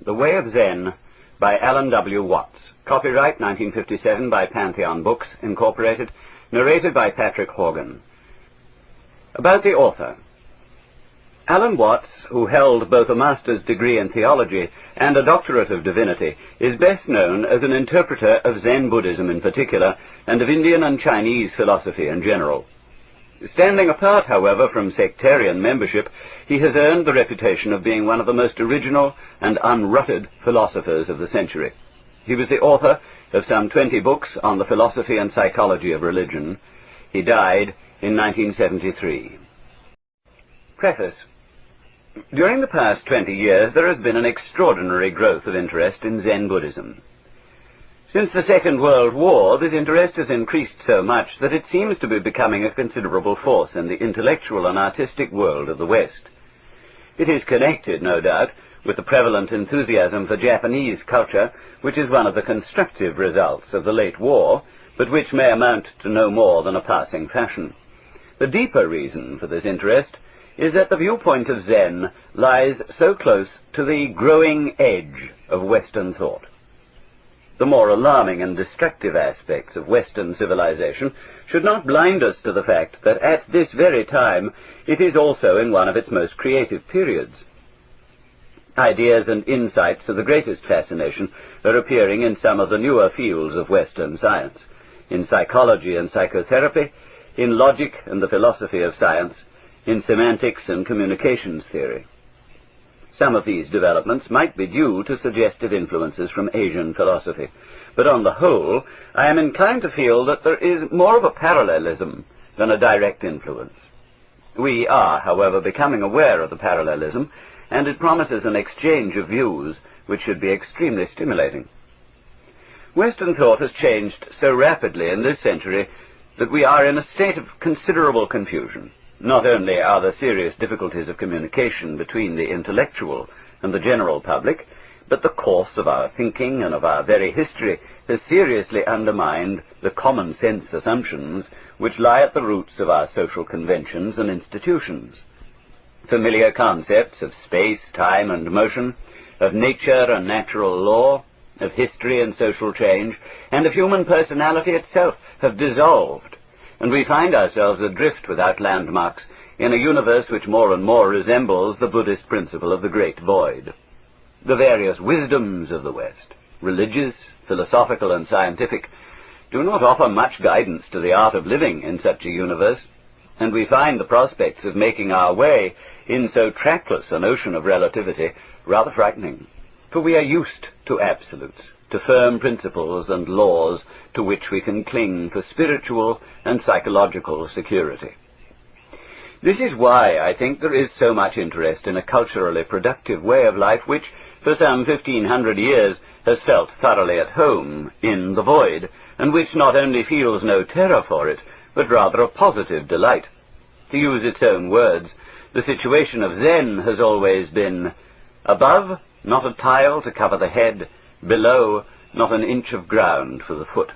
The Way of Zen by Alan W. Watts. Copyright 1957 by Pantheon Books, Incorporated. Narrated by Patrick Horgan. About the author. Alan Watts, who held both a master's degree in theology and a doctorate of divinity, is best known as an interpreter of Zen Buddhism in particular, and of Indian and Chinese philosophy in general. Standing apart, however, from sectarian membership, he has earned the reputation of being one of the most original and unrutted philosophers of the century. He was the author of some 20 books on the philosophy and psychology of religion. He died in 1973. Preface. During the past 20 years, there has been an extraordinary growth of interest in Zen Buddhism. Since the Second World War, this interest has increased so much that it seems to be becoming a considerable force in the intellectual and artistic world of the West. It is connected, no doubt, with the prevalent enthusiasm for Japanese culture, which is one of the constructive results of the late war, but which may amount to no more than a passing fashion. The deeper reason for this interest is that the viewpoint of Zen lies so close to the growing edge of Western thought. The more alarming and destructive aspects of Western civilization should not blind us to the fact that at this very time it is also in one of its most creative periods. Ideas and insights of the greatest fascination are appearing in some of the newer fields of Western science, in psychology and psychotherapy, in logic and the philosophy of science, in semantics and communications theory. Some of these developments might be due to suggestive influences from Asian philosophy, but on the whole, I am inclined to feel that there is more of a parallelism than a direct influence. We are, however, becoming aware of the parallelism, and it promises an exchange of views which should be extremely stimulating. Western thought has changed so rapidly in this century that we are in a state of considerable confusion. Not only are there serious difficulties of communication between the intellectual and the general public, but the course of our thinking and of our very history has seriously undermined the common sense assumptions which lie at the roots of our social conventions and institutions. Familiar concepts of space, time, and motion, of nature and natural law, of history and social change, and of human personality itself have dissolved, and we find ourselves adrift without landmarks in a universe which more and more resembles the Buddhist principle of the Great Void. The various wisdoms of the West, religious, philosophical, and scientific, do not offer much guidance to the art of living in such a universe, and we find the prospects of making our way in so trackless an ocean of relativity rather frightening, for we are used to absolutes, to firm principles and laws to which we can cling for spiritual and psychological security. This is why I think there is so much interest in a culturally productive way of life which, for some 1500 years, has felt thoroughly at home in the void, and which not only feels no terror for it, but rather a positive delight. To use its own words, the situation of Zen has always been above, not a tile to cover the head, below, not an inch of ground for the foot.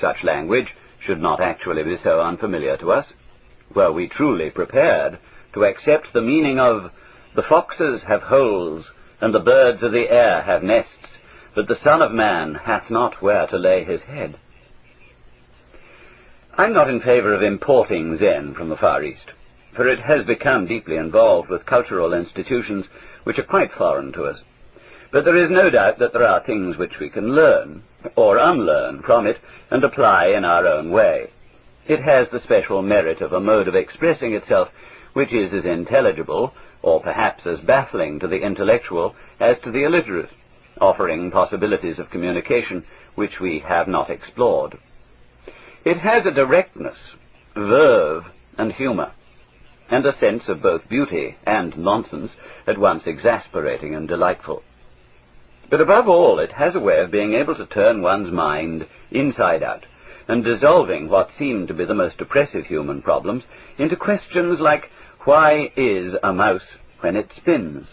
Such language should not actually be so unfamiliar to us. Were we truly prepared to accept the meaning of the foxes have holes, and the birds of the air have nests, but the Son of Man hath not where to lay his head. I'm not in favor of importing Zen from the Far East, for it has become deeply involved with cultural institutions which are quite foreign to us. But there is no doubt that there are things which we can learn, or unlearn from it, and apply in our own way. It has the special merit of a mode of expressing itself which is as intelligible, or perhaps as baffling to the intellectual as to the illiterate, offering possibilities of communication which we have not explored. It has a directness, verve, and humor, and a sense of both beauty and nonsense at once exasperating and delightful. But above all, it has a way of being able to turn one's mind inside out, and dissolving what seem to be the most oppressive human problems into questions like, why is a mouse when it spins?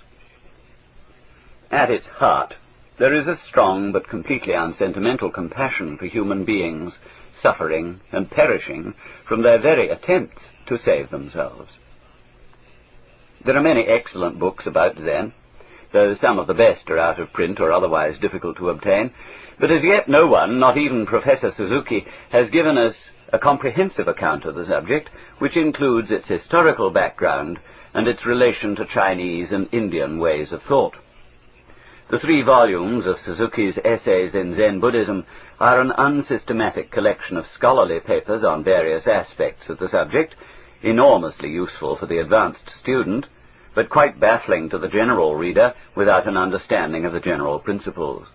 At its heart, there is a strong but completely unsentimental compassion for human beings suffering and perishing from their very attempts to save themselves. There are many excellent books about Zen. though some of the best are out of print or otherwise difficult to obtain. But as yet no one, not even Professor Suzuki, has given us a comprehensive account of the subject, which includes its historical background and its relation to Chinese and Indian ways of thought. The 3 volumes of Suzuki's Essays in Zen Buddhism are an unsystematic collection of scholarly papers on various aspects of the subject, enormously useful for the advanced student, but quite baffling to the general reader without an understanding of the general principles.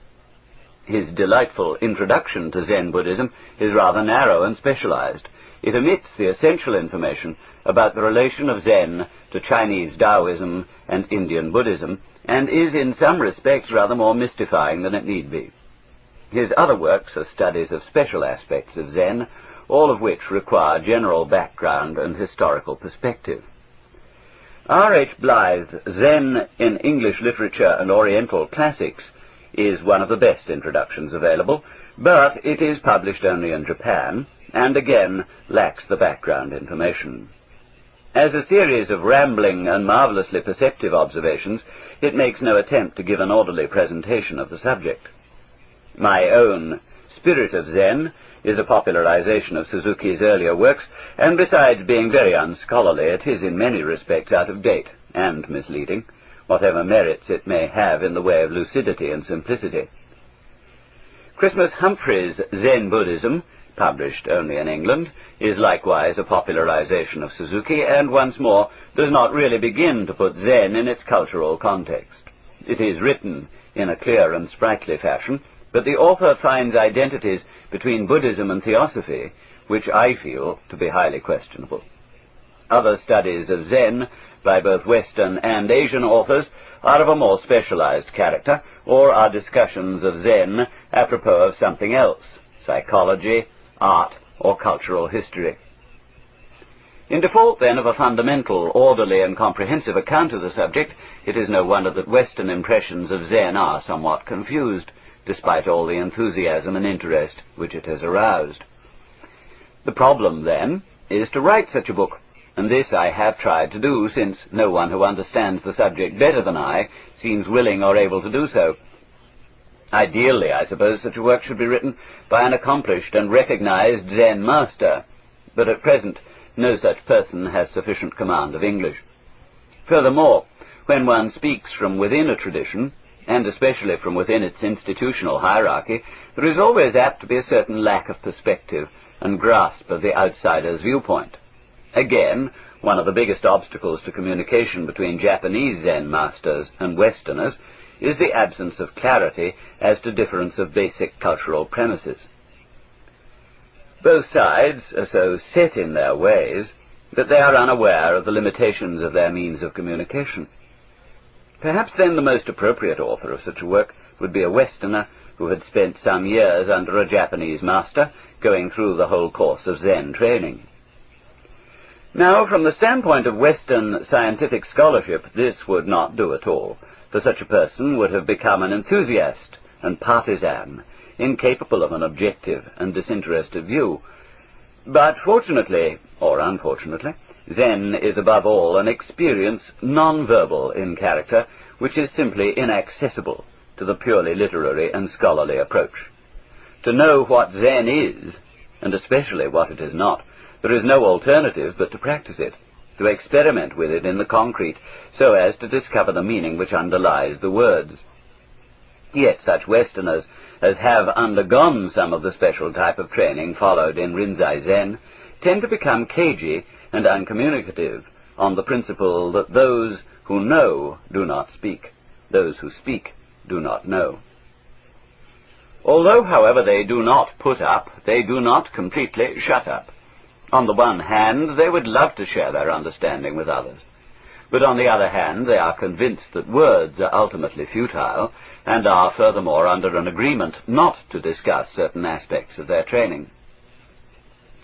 His delightful introduction to Zen Buddhism is rather narrow and specialized. It omits the essential information about the relation of Zen to Chinese Daoism and Indian Buddhism, and is in some respects rather more mystifying than it need be. His other works are studies of special aspects of Zen, all of which require general background and historical perspective. R. H. Blythe's Zen in English Literature and Oriental Classics is one of the best introductions available, but it is published only in Japan, and again lacks the background information. As a series of rambling and marvelously perceptive observations, it makes no attempt to give an orderly presentation of the subject. My own Spirit of Zen is a popularization of Suzuki's earlier works, and besides being very unscholarly, it is in many respects out of date and misleading, whatever merits it may have in the way of lucidity and simplicity. Christmas Humphrey's Zen Buddhism, published only in England, is likewise a popularization of Suzuki, and once more does not really begin to put Zen in its cultural context. It is written in a clear and sprightly fashion, but the author finds identities between Buddhism and Theosophy which I feel to be highly questionable. Other studies of Zen by both Western and Asian authors are of a more specialized character, or are discussions of Zen apropos of something else, psychology, art, or cultural history. In default, then, of a fundamental, orderly, and comprehensive account of the subject, it is no wonder that Western impressions of Zen are somewhat confused, despite all the enthusiasm and interest which it has aroused. The problem, then, is to write such a book, and this I have tried to do, since no one who understands the subject better than I seems willing or able to do so. Ideally, I suppose, such a work should be written by an accomplished and recognized Zen master, but at present no such person has sufficient command of English. Furthermore, when one speaks from within a tradition, and especially from within its institutional hierarchy, there is always apt to be a certain lack of perspective and grasp of the outsider's viewpoint. Again, one of the biggest obstacles to communication between Japanese Zen masters and Westerners is the absence of clarity as to difference of basic cultural premises. Both sides are so set in their ways that they are unaware of the limitations of their means of communication. Perhaps then the most appropriate author of such a work would be a Westerner who had spent some years under a Japanese master, going through the whole course of Zen training. Now, from the standpoint of Western scientific scholarship, this would not do at all, for such a person would have become an enthusiast and partisan, incapable of an objective and disinterested view. But fortunately, or unfortunately, Zen is above all an experience non-verbal in character, which is simply inaccessible to the purely literary and scholarly approach. To know what Zen is, and especially what it is not, there is no alternative but to practice it, to experiment with it in the concrete, so as to discover the meaning which underlies the words. Yet such Westerners as have undergone some of the special type of training followed in Rinzai Zen tend to become cagey and uncommunicative, on the principle that those who know do not speak, those who speak do not know. Although, however, they do not put up, they do not completely shut up. On the one hand, they would love to share their understanding with others, but on the other hand, they are convinced that words are ultimately futile, and are furthermore under an agreement not to discuss certain aspects of their training.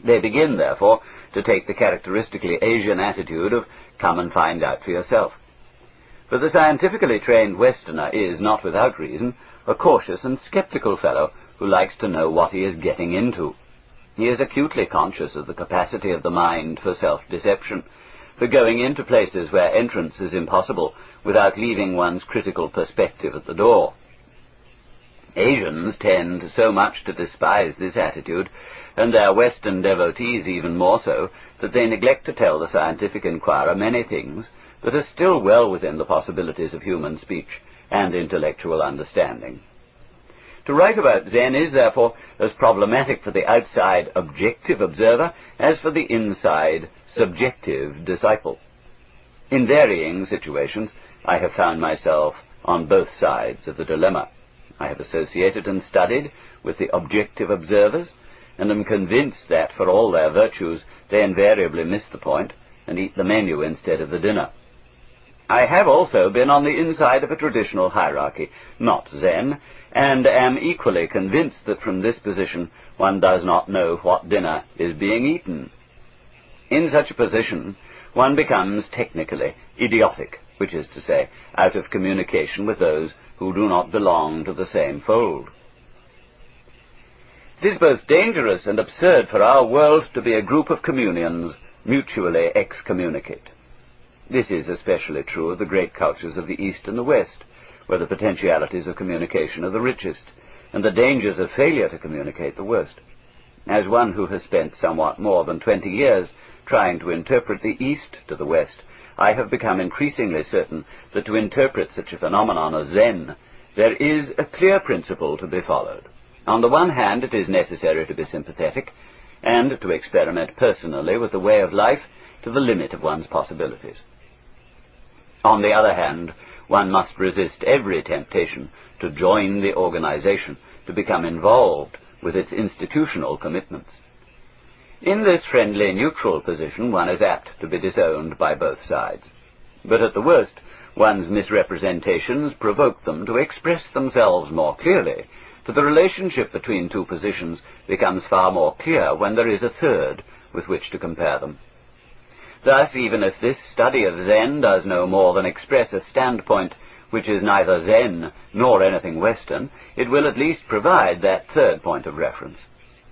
They begin, therefore, to take the characteristically Asian attitude of come and find out for yourself. For the scientifically trained Westerner is, not without reason, a cautious and skeptical fellow who likes to know what he is getting into. He is acutely conscious of the capacity of the mind for self-deception, for going into places where entrance is impossible without leaving one's critical perspective at the door. Asians tend so much to despise this attitude, and their Western devotees even more so, that they neglect to tell the scientific inquirer many things that are still well within the possibilities of human speech and intellectual understanding. To write about Zen is, therefore, as problematic for the outside objective observer as for the inside subjective disciple. In varying situations, I have found myself on both sides of the dilemma. I have associated and studied with the objective observers, and am convinced that, for all their virtues, they invariably miss the point and eat the menu instead of the dinner. I have also been on the inside of a traditional hierarchy, not Zen, and am equally convinced that from this position one does not know what dinner is being eaten. In such a position, one becomes technically idiotic, which is to say, out of communication with those who do not belong to the same fold. It is both dangerous and absurd for our world to be a group of communions mutually excommunicate. This is especially true of the great cultures of the East and the West, where the potentialities of communication are the richest, and the dangers of failure to communicate the worst. As one who has spent somewhat more than 20 years trying to interpret the East to the West, I have become increasingly certain that to interpret such a phenomenon as Zen, there is a clear principle to be followed. On the one hand, it is necessary to be sympathetic, and to experiment personally with the way of life to the limit of one's possibilities. On the other hand, one must resist every temptation to join the organization, to become involved with its institutional commitments. In this friendly, neutral position, one is apt to be disowned by both sides. But at the worst, one's misrepresentations provoke them to express themselves more clearly, for the relationship between two positions becomes far more clear when there is a third with which to compare them. Thus, even if this study of Zen does no more than express a standpoint which is neither Zen nor anything Western, it will at least provide that third point of reference.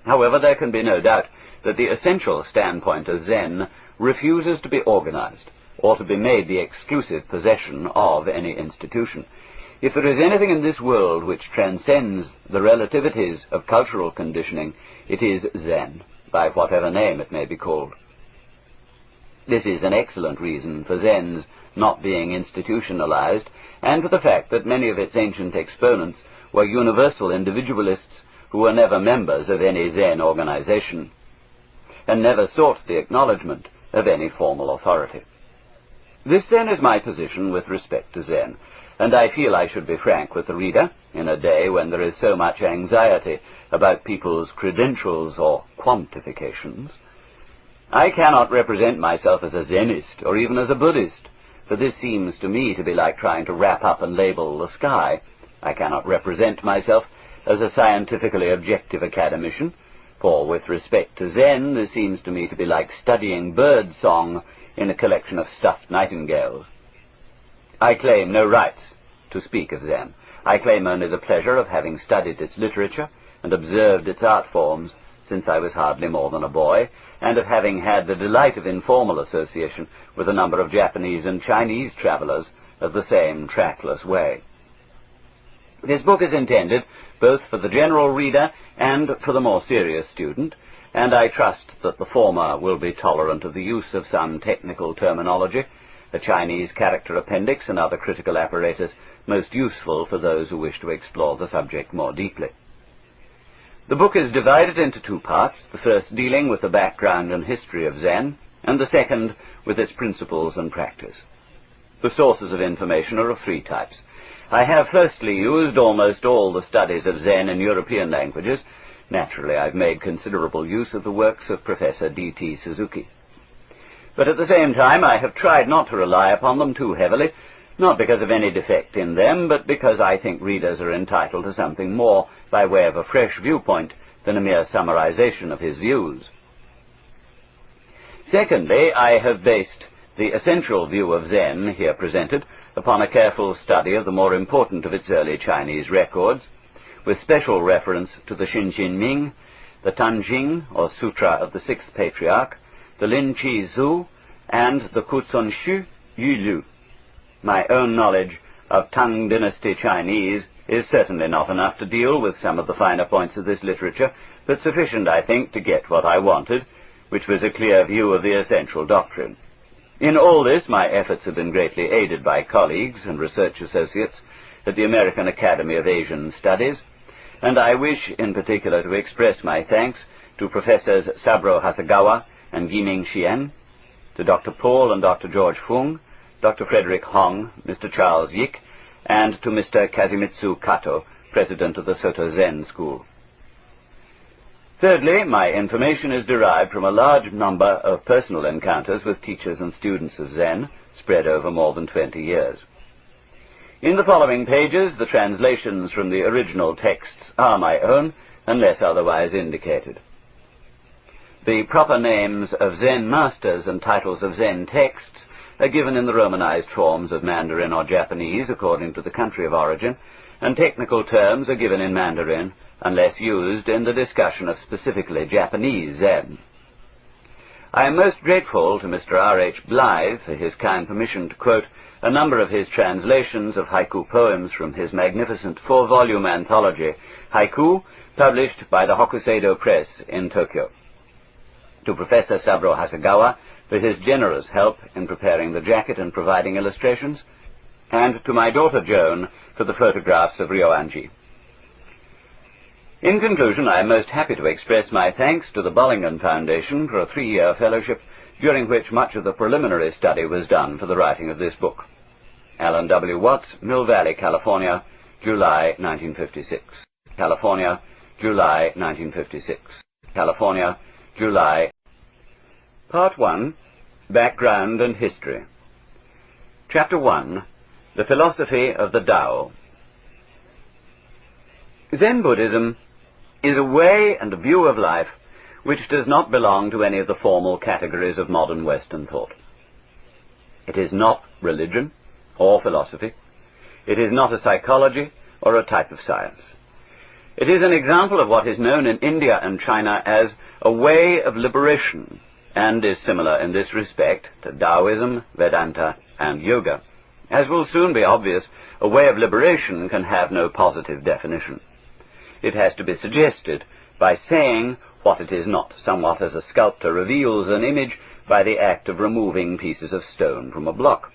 However, there can be no doubt that the essential standpoint of Zen refuses to be organized, or to be made the exclusive possession of any institution. If there is anything in this world which transcends the relativities of cultural conditioning, it is Zen, by whatever name it may be called. This is an excellent reason for Zen's not being institutionalized, and for the fact that many of its ancient exponents were universal individualists who were never members of any Zen organization, and never sought the acknowledgement of any formal authority. This, then, is my position with respect to Zen, and I feel I should be frank with the reader in a day when there is so much anxiety about people's credentials or quantifications. I cannot represent myself as a Zenist or even as a Buddhist, for this seems to me to be like trying to wrap up and label the sky. I cannot represent myself as a scientifically objective academician, for with respect to Zen, this seems to me to be like studying bird song in a collection of stuffed nightingales. I claim no rights to speak of Zen. I claim only the pleasure of having studied its literature and observed its art forms since I was hardly more than a boy, and of having had the delight of informal association with a number of Japanese and Chinese travelers of the same trackless way. This book is intended both for the general reader and for the more serious student, and I trust that the former will be tolerant of the use of some technical terminology, a Chinese character appendix and other critical apparatus most useful for those who wish to explore the subject more deeply. The book is divided into two parts, the first dealing with the background and history of Zen, and the second with its principles and practice. The sources of information are of three types. I have firstly used almost all the studies of Zen in European languages. Naturally, I've made considerable use of the works of Professor D.T. Suzuki. But at the same time, I have tried not to rely upon them too heavily, not because of any defect in them, but because I think readers are entitled to something more by way of a fresh viewpoint than a mere summarization of his views. Secondly, I have based the essential view of Zen here presented upon a careful study of the more important of its early Chinese records, with special reference to the Xinxin Ming, the Tanjing, or Sutra of the Sixth Patriarch, the Lin Chi Zu, and the Kuzhong Shu Yu Lu. My own knowledge of Tang Dynasty Chinese is certainly not enough to deal with some of the finer points of this literature, but sufficient, I think, to get what I wanted, which was a clear view of the essential doctrine. In all this, my efforts have been greatly aided by colleagues and research associates at the American Academy of Asian Studies, and I wish in particular to express my thanks to Professors Saburo Hasegawa and Yiming Xian, to Dr. Paul and Dr. George Fung, Dr. Frederick Hong, Mr. Charles Yik, and to Mr. Kazimitsu Kato, President of the Soto Zen School. Thirdly, my information is derived from a large number of personal encounters with teachers and students of Zen, spread over more than 20 years. In the following pages, the translations from the original texts are my own, unless otherwise indicated. The proper names of Zen masters and titles of Zen texts are given in the Romanized forms of Mandarin or Japanese according to the country of origin, and technical terms are given in Mandarin unless used in the discussion of specifically Japanese Zen. I am most grateful to Mr. R.H. Blythe for his kind permission to quote a number of his translations of haiku poems from his magnificent 4-volume anthology, Haiku, published by the Hokuseido Press in Tokyo. To Professor Saburo Hasegawa for his generous help in preparing the jacket and providing illustrations, and to my daughter Joan for the photographs of Ryoanji. In conclusion, I am most happy to express my thanks to the Bollingen Foundation for a 3-year fellowship, during which much of the preliminary study was done for the writing of this book. Alan W. Watts, Mill Valley, California, July 1956. California, July 1956. California, July. Part 1. Background and History. Chapter 1. The Philosophy of the Tao. Zen Buddhism is a way and a view of life which does not belong to any of the formal categories of modern Western thought. It is not religion or philosophy. It is not a psychology or a type of science. It is an example of what is known in India and China as a way of liberation, and is similar in this respect to Daoism, Vedanta, and Yoga. As will soon be obvious, a way of liberation can have no positive definition. It has to be suggested by saying what it is not, somewhat as a sculptor reveals an image by the act of removing pieces of stone from a block.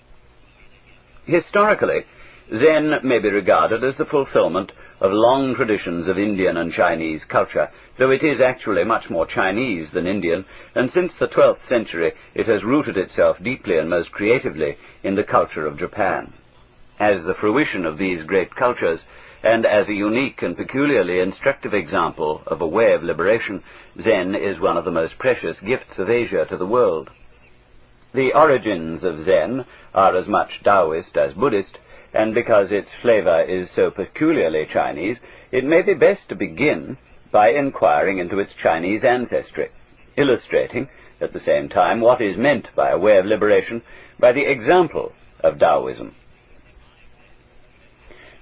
Historically, Zen may be regarded as the fulfillment of long traditions of Indian and Chinese culture, though it is actually much more Chinese than Indian, and since the 12th century it has rooted itself deeply and most creatively in the culture of Japan. As the fruition of these great cultures, and as a unique and peculiarly instructive example of a way of liberation, Zen is one of the most precious gifts of Asia to the world. The origins of Zen are as much Taoist as Buddhist, and because its flavor is so peculiarly Chinese, it may be best to begin by inquiring into its Chinese ancestry, illustrating at the same time what is meant by a way of liberation by the example of Taoism.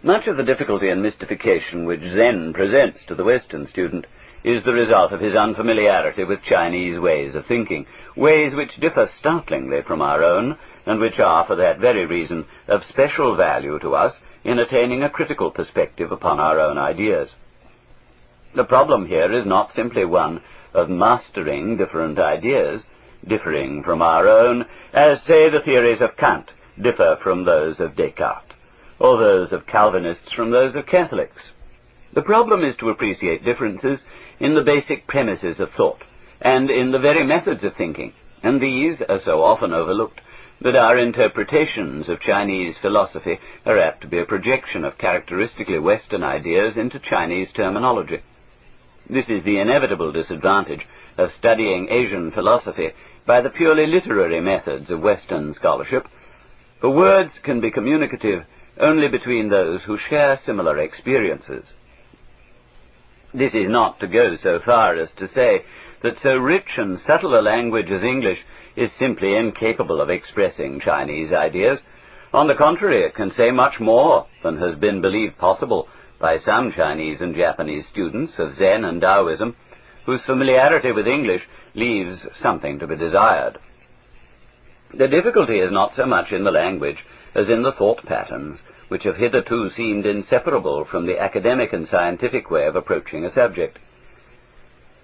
Much of the difficulty and mystification which Zen presents to the Western student is the result of his unfamiliarity with Chinese ways of thinking, ways which differ startlingly from our own, and which are, for that very reason, of special value to us in attaining a critical perspective upon our own ideas. The problem here is not simply one of mastering different ideas, differing from our own, as, say, the theories of Kant differ from those of Descartes, or those of Calvinists from those of Catholics. The problem is to appreciate differences in the basic premises of thought, and in the very methods of thinking, and these are so often overlooked that our interpretations of Chinese philosophy are apt to be a projection of characteristically Western ideas into Chinese terminology. This is the inevitable disadvantage of studying Asian philosophy by the purely literary methods of Western scholarship, for words can be communicative only between those who share similar experiences. This is not to go so far as to say that so rich and subtle a language as English is simply incapable of expressing Chinese ideas. On the contrary, it can say much more than has been believed possible by some Chinese and Japanese students of Zen and Daoism, whose familiarity with English leaves something to be desired. The difficulty is not so much in the language as in the thought patterns which have hitherto seemed inseparable from the academic and scientific way of approaching a subject.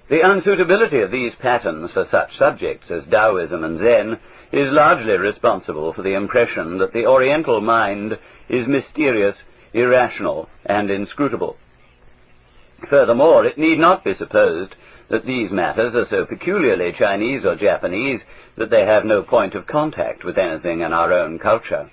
The unsuitability of these patterns for such subjects as Taoism and Zen is largely responsible for the impression that the Oriental mind is mysterious, irrational, and inscrutable. Furthermore, it need not be supposed that these matters are so peculiarly Chinese or Japanese that they have no point of contact with anything in our own culture.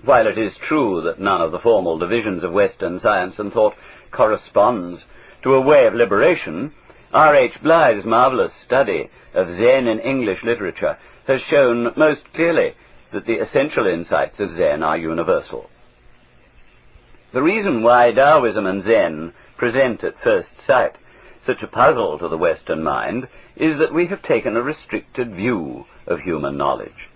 While it is true that none of the formal divisions of Western science and thought corresponds to a way of liberation, R.H. Blythe's marvelous study of Zen in English literature has shown most clearly that the essential insights of Zen are universal. The reason why Taoism and Zen present at first sight such a puzzle to the Western mind is that we have taken a restricted view of human knowledge.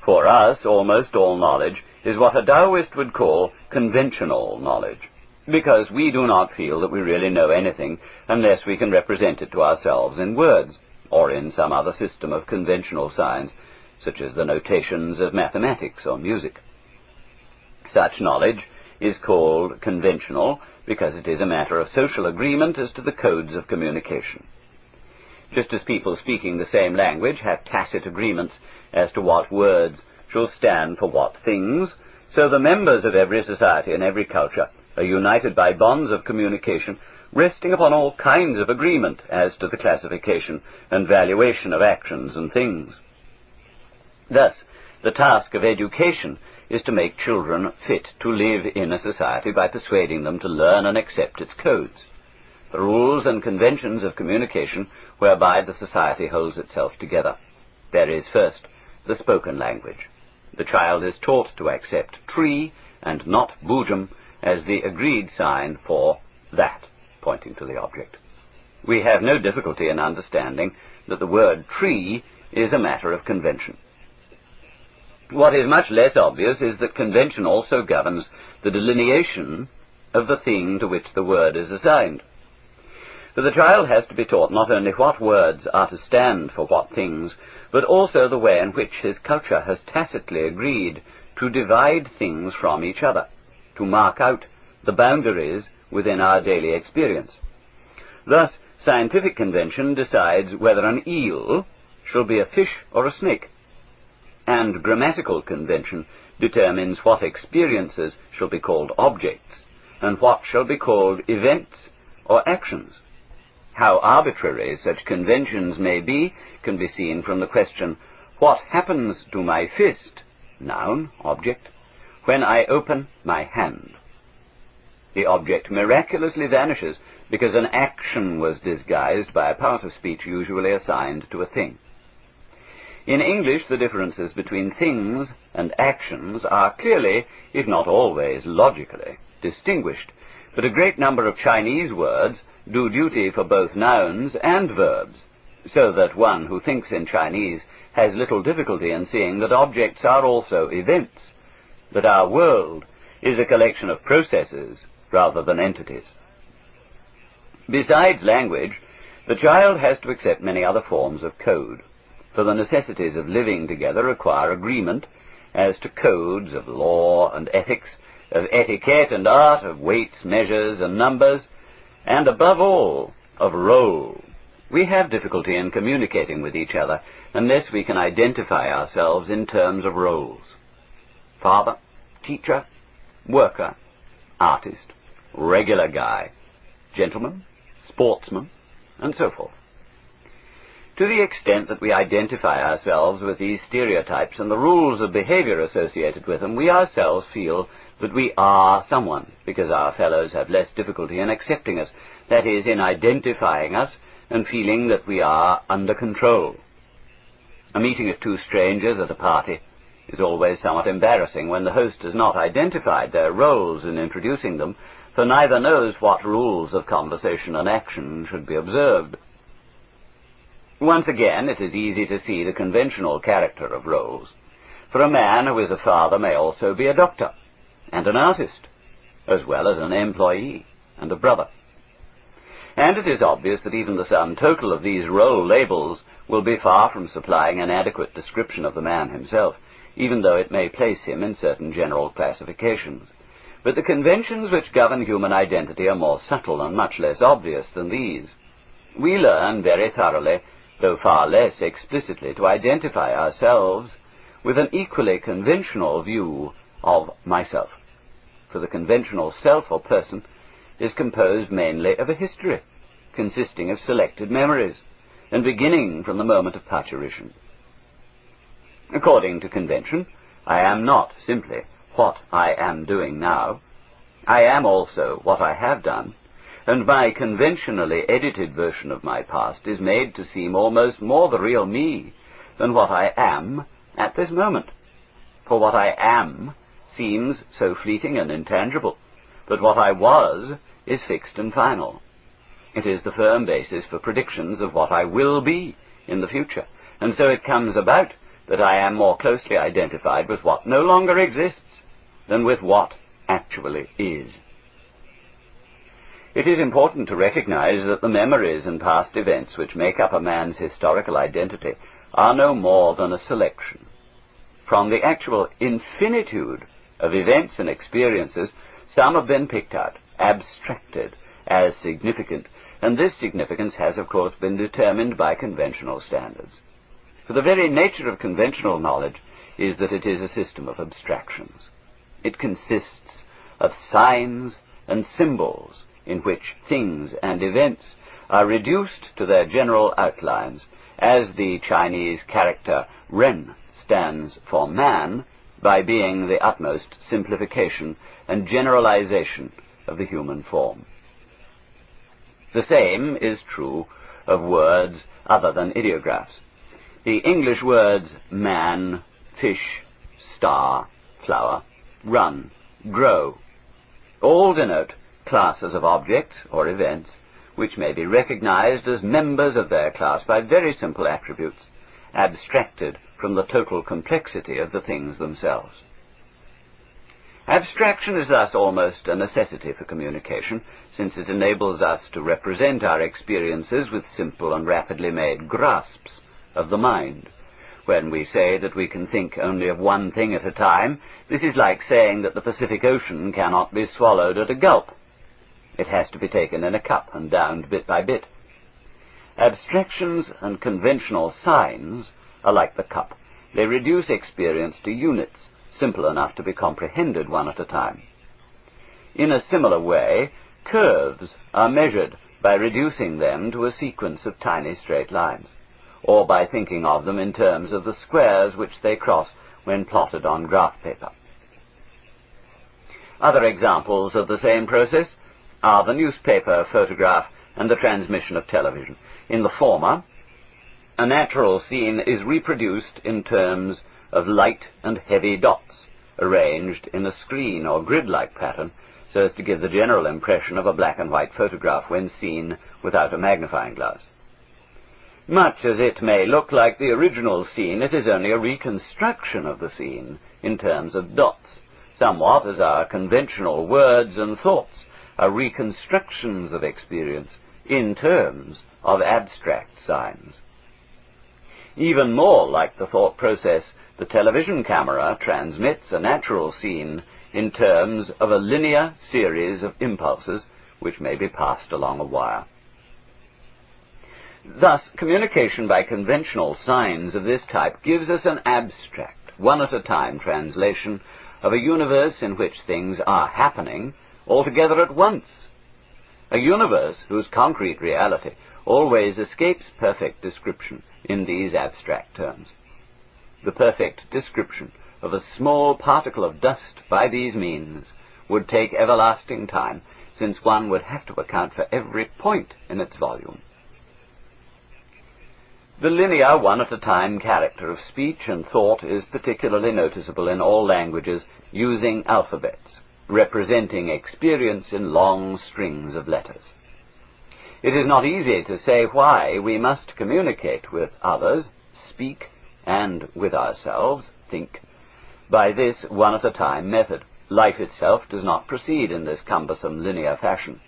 For us, almost all knowledge is what a Taoist would call conventional knowledge, because we do not feel that we really know anything unless we can represent it to ourselves in words, or in some other system of conventional science, such as the notations of mathematics or music. Such knowledge is called conventional because it is a matter of social agreement as to the codes of communication. Just as people speaking the same language have tacit agreements as to what words shall stand for what things, so the members of every society and every culture are united by bonds of communication resting upon all kinds of agreement as to the classification and valuation of actions and things. Thus, the task of education is to make children fit to live in a society by persuading them to learn and accept its codes, the rules and conventions of communication whereby the society holds itself together. There is first the spoken language. The child is taught to accept tree and not bujum as the agreed sign for that, pointing to the object. We have no difficulty in understanding that the word tree is a matter of convention. What is much less obvious is that convention also governs the delineation of the thing to which the word is assigned. For the child has to be taught not only what words are to stand for what things, but also the way in which his culture has tacitly agreed to divide things from each other, to mark out the boundaries within our daily experience. Thus, scientific convention decides whether an eel shall be a fish or a snake, and grammatical convention determines what experiences shall be called objects, and what shall be called events or actions. How arbitrary such conventions may be can be seen from the question, what happens to my fist, noun, object, when I open my hand? The object miraculously vanishes because an action was disguised by a part of speech usually assigned to a thing. In English, the differences between things and actions are clearly, if not always logically, distinguished, but a great number of Chinese words do duty for both nouns and verbs, so that one who thinks in Chinese has little difficulty in seeing that objects are also events, that our world is a collection of processes rather than entities. Besides language, the child has to accept many other forms of code, for the necessities of living together require agreement as to codes of law and ethics, of etiquette and art, of weights, measures, and numbers, and above all, of role. We have difficulty in communicating with each other unless we can identify ourselves in terms of roles. Father, teacher, worker, artist, regular guy, gentleman, sportsman, and so forth. To the extent that we identify ourselves with these stereotypes and the rules of behavior associated with them, we ourselves feel that we are someone, because our fellows have less difficulty in accepting us, that is, in identifying us and feeling that we are under control. A meeting of two strangers at a party is always somewhat embarrassing when the host has not identified their roles in introducing them, for neither knows what rules of conversation and action should be observed. Once again, it is easy to see the conventional character of roles, for a man who is a father may also be a doctor and an artist, as well as an employee and a brother. And it is obvious that even the sum total of these role labels will be far from supplying an adequate description of the man himself. even though it may place him in certain general classifications. But the conventions which govern human identity are more subtle and much less obvious than these. We learn very thoroughly, though far less explicitly, to identify ourselves with an equally conventional view of myself. For the conventional self or person is composed mainly of a history, consisting of selected memories, and beginning from the moment of parturition. According to convention, I am not simply what I am doing now. I am also what I have done, and my conventionally edited version of my past is made to seem almost more the real me than what I am at this moment. For what I am seems so fleeting and intangible, but what I was is fixed and final. It is the firm basis for predictions of what I will be in the future, and so it comes about that I am more closely identified with what no longer exists than with what actually is. It is important to recognize that the memories and past events which make up a man's historical identity are no more than a selection. From the actual infinitude of events and experiences, some have been picked out, abstracted as significant, and this significance has, of course, been determined by conventional standards. For the very nature of conventional knowledge is that it is a system of abstractions. It consists of signs and symbols in which things and events are reduced to their general outlines, as the Chinese character Ren stands for man, by being the utmost simplification and generalization of the human form. The same is true of words other than ideographs. The English words man, fish, star, flower, run, grow, all denote classes of objects or events which may be recognized as members of their class by very simple attributes, abstracted from the total complexity of the things themselves. Abstraction is thus almost a necessity for communication, since it enables us to represent our experiences with simple and rapidly made grasps of the mind. When we say that we can think only of one thing at a time, this is like saying that the Pacific Ocean cannot be swallowed at a gulp. It has to be taken in a cup and downed bit by bit. Abstractions and conventional signs are like the cup. They reduce experience to units, simple enough to be comprehended one at a time. In a similar way, curves are measured by reducing them to a sequence of tiny straight lines, or by thinking of them in terms of the squares which they cross when plotted on graph paper. Other examples of the same process are the newspaper, photograph, and the transmission of television. In the former, a natural scene is reproduced in terms of light and heavy dots, arranged in a screen or grid-like pattern, so as to give the general impression of a black and white photograph when seen without a magnifying glass. Much as it may look like the original scene, it is only a reconstruction of the scene in terms of dots, somewhat as our conventional words and thoughts are reconstructions of experience in terms of abstract signs. Even more like the thought process, the television camera transmits a natural scene in terms of a linear series of impulses which may be passed along a wire. Thus, communication by conventional signs of this type gives us an abstract, one-at-a-time translation of a universe in which things are happening altogether at once, a universe whose concrete reality always escapes perfect description in these abstract terms. The perfect description of a small particle of dust by these means would take everlasting time, since one would have to account for every point in its volume. The linear one-at-a-time character of speech and thought is particularly noticeable in all languages using alphabets, representing experience in long strings of letters. It is not easy to say why we must communicate with others, speak, and with ourselves, think, by this one-at-a-time method. Life itself does not proceed in this cumbersome linear fashion,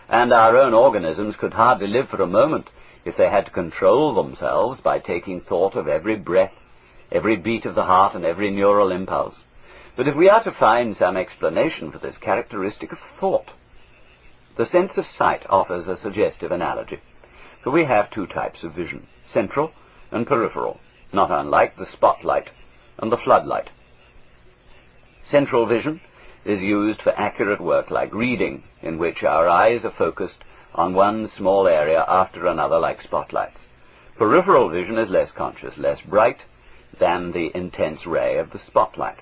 and our own organisms could hardly live for a moment if they had to control themselves by taking thought of every breath, every beat of the heart and every neural impulse. But if we are to find some explanation for this characteristic of thought, the sense of sight offers a suggestive analogy. For we have two types of vision, central and peripheral, not unlike the spotlight and the floodlight. Central vision is used for accurate work like reading, in which our eyes are focused on one small area after another like spotlights. Peripheral vision is less conscious, less bright than the intense ray of the spotlight.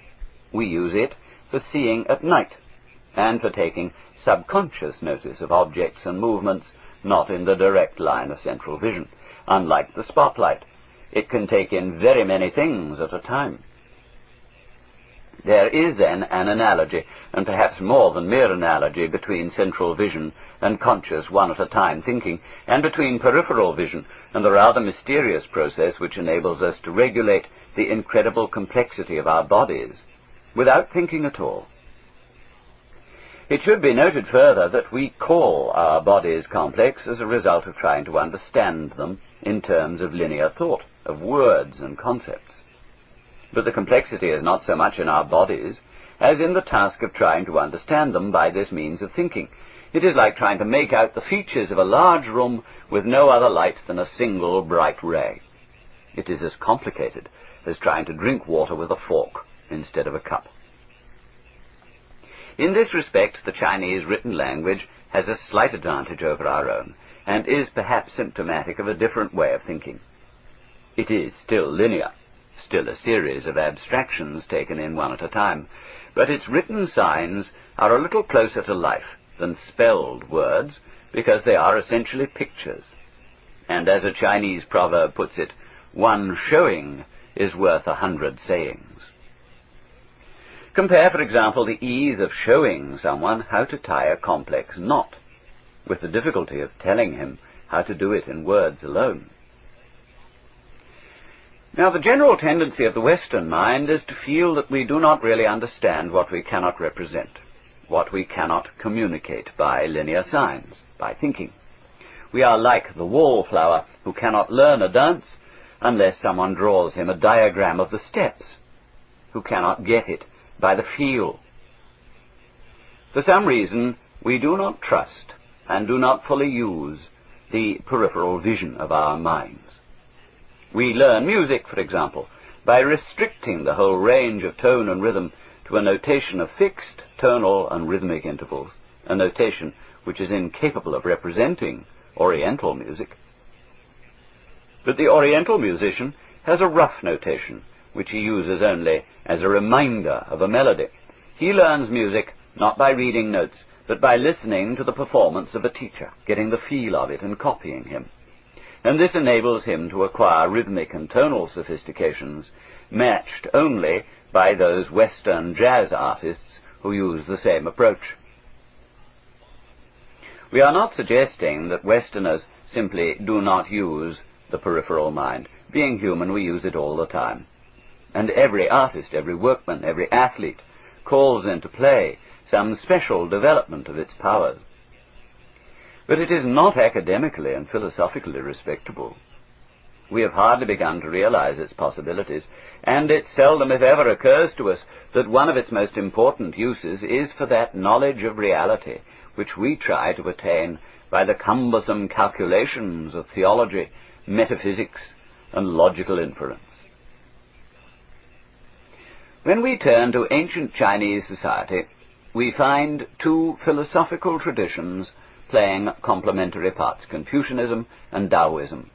We use it for seeing at night and for taking subconscious notice of objects and movements not in the direct line of central vision. Unlike the spotlight, it can take in very many things at a time. There is then an analogy, and perhaps more than mere analogy, between central vision and conscious one-at-a-time thinking, and between peripheral vision and the rather mysterious process which enables us to regulate the incredible complexity of our bodies without thinking at all. It should be noted further that we call our bodies complex as a result of trying to understand them in terms of linear thought, of words and concepts. But the complexity is not so much in our bodies as in the task of trying to understand them by this means of thinking. It is like trying to make out the features of a large room with no other light than a single bright ray. It is as complicated as trying to drink water with a fork instead of a cup. In this respect, the Chinese written language has a slight advantage over our own, and is perhaps symptomatic of a different way of thinking. It is still linear, still a series of abstractions taken in one at a time, but its written signs are a little closer to life than spelled words, because they are essentially pictures. And as a Chinese proverb puts it, one showing is worth 100 sayings. Compare, for example, the ease of showing someone how to tie a complex knot with the difficulty of telling him how to do it in words alone. Now, the general tendency of the Western mind is to feel that we do not really understand what we cannot represent, what we cannot communicate by linear signs, by thinking. We are like the wallflower who cannot learn a dance unless someone draws him a diagram of the steps, who cannot get it by the feel. For some reason, we do not trust and do not fully use the peripheral vision of our minds. We learn music, for example, by restricting the whole range of tone and rhythm to a notation of fixed tonal and rhythmic intervals, a notation which is incapable of representing Oriental music. But the Oriental musician has a rough notation, which he uses only as a reminder of a melody. He learns music not by reading notes, but by listening to the performance of a teacher, getting the feel of it and copying him. And this enables him to acquire rhythmic and tonal sophistications matched only by those Western jazz artists who use the same approach. We are not suggesting that Westerners simply do not use the peripheral mind. Being human, we use it all the time. And every artist, every workman, every athlete calls into play some special development of its powers. But it is not academically and philosophically respectable. We have hardly begun to realize its possibilities, and it seldom, if ever, occurs to us that one of its most important uses is for that knowledge of reality which we try to attain by the cumbersome calculations of theology, metaphysics, and logical inference. When we turn to ancient Chinese society, we find two philosophical traditions playing complementary parts, Confucianism and Daoism.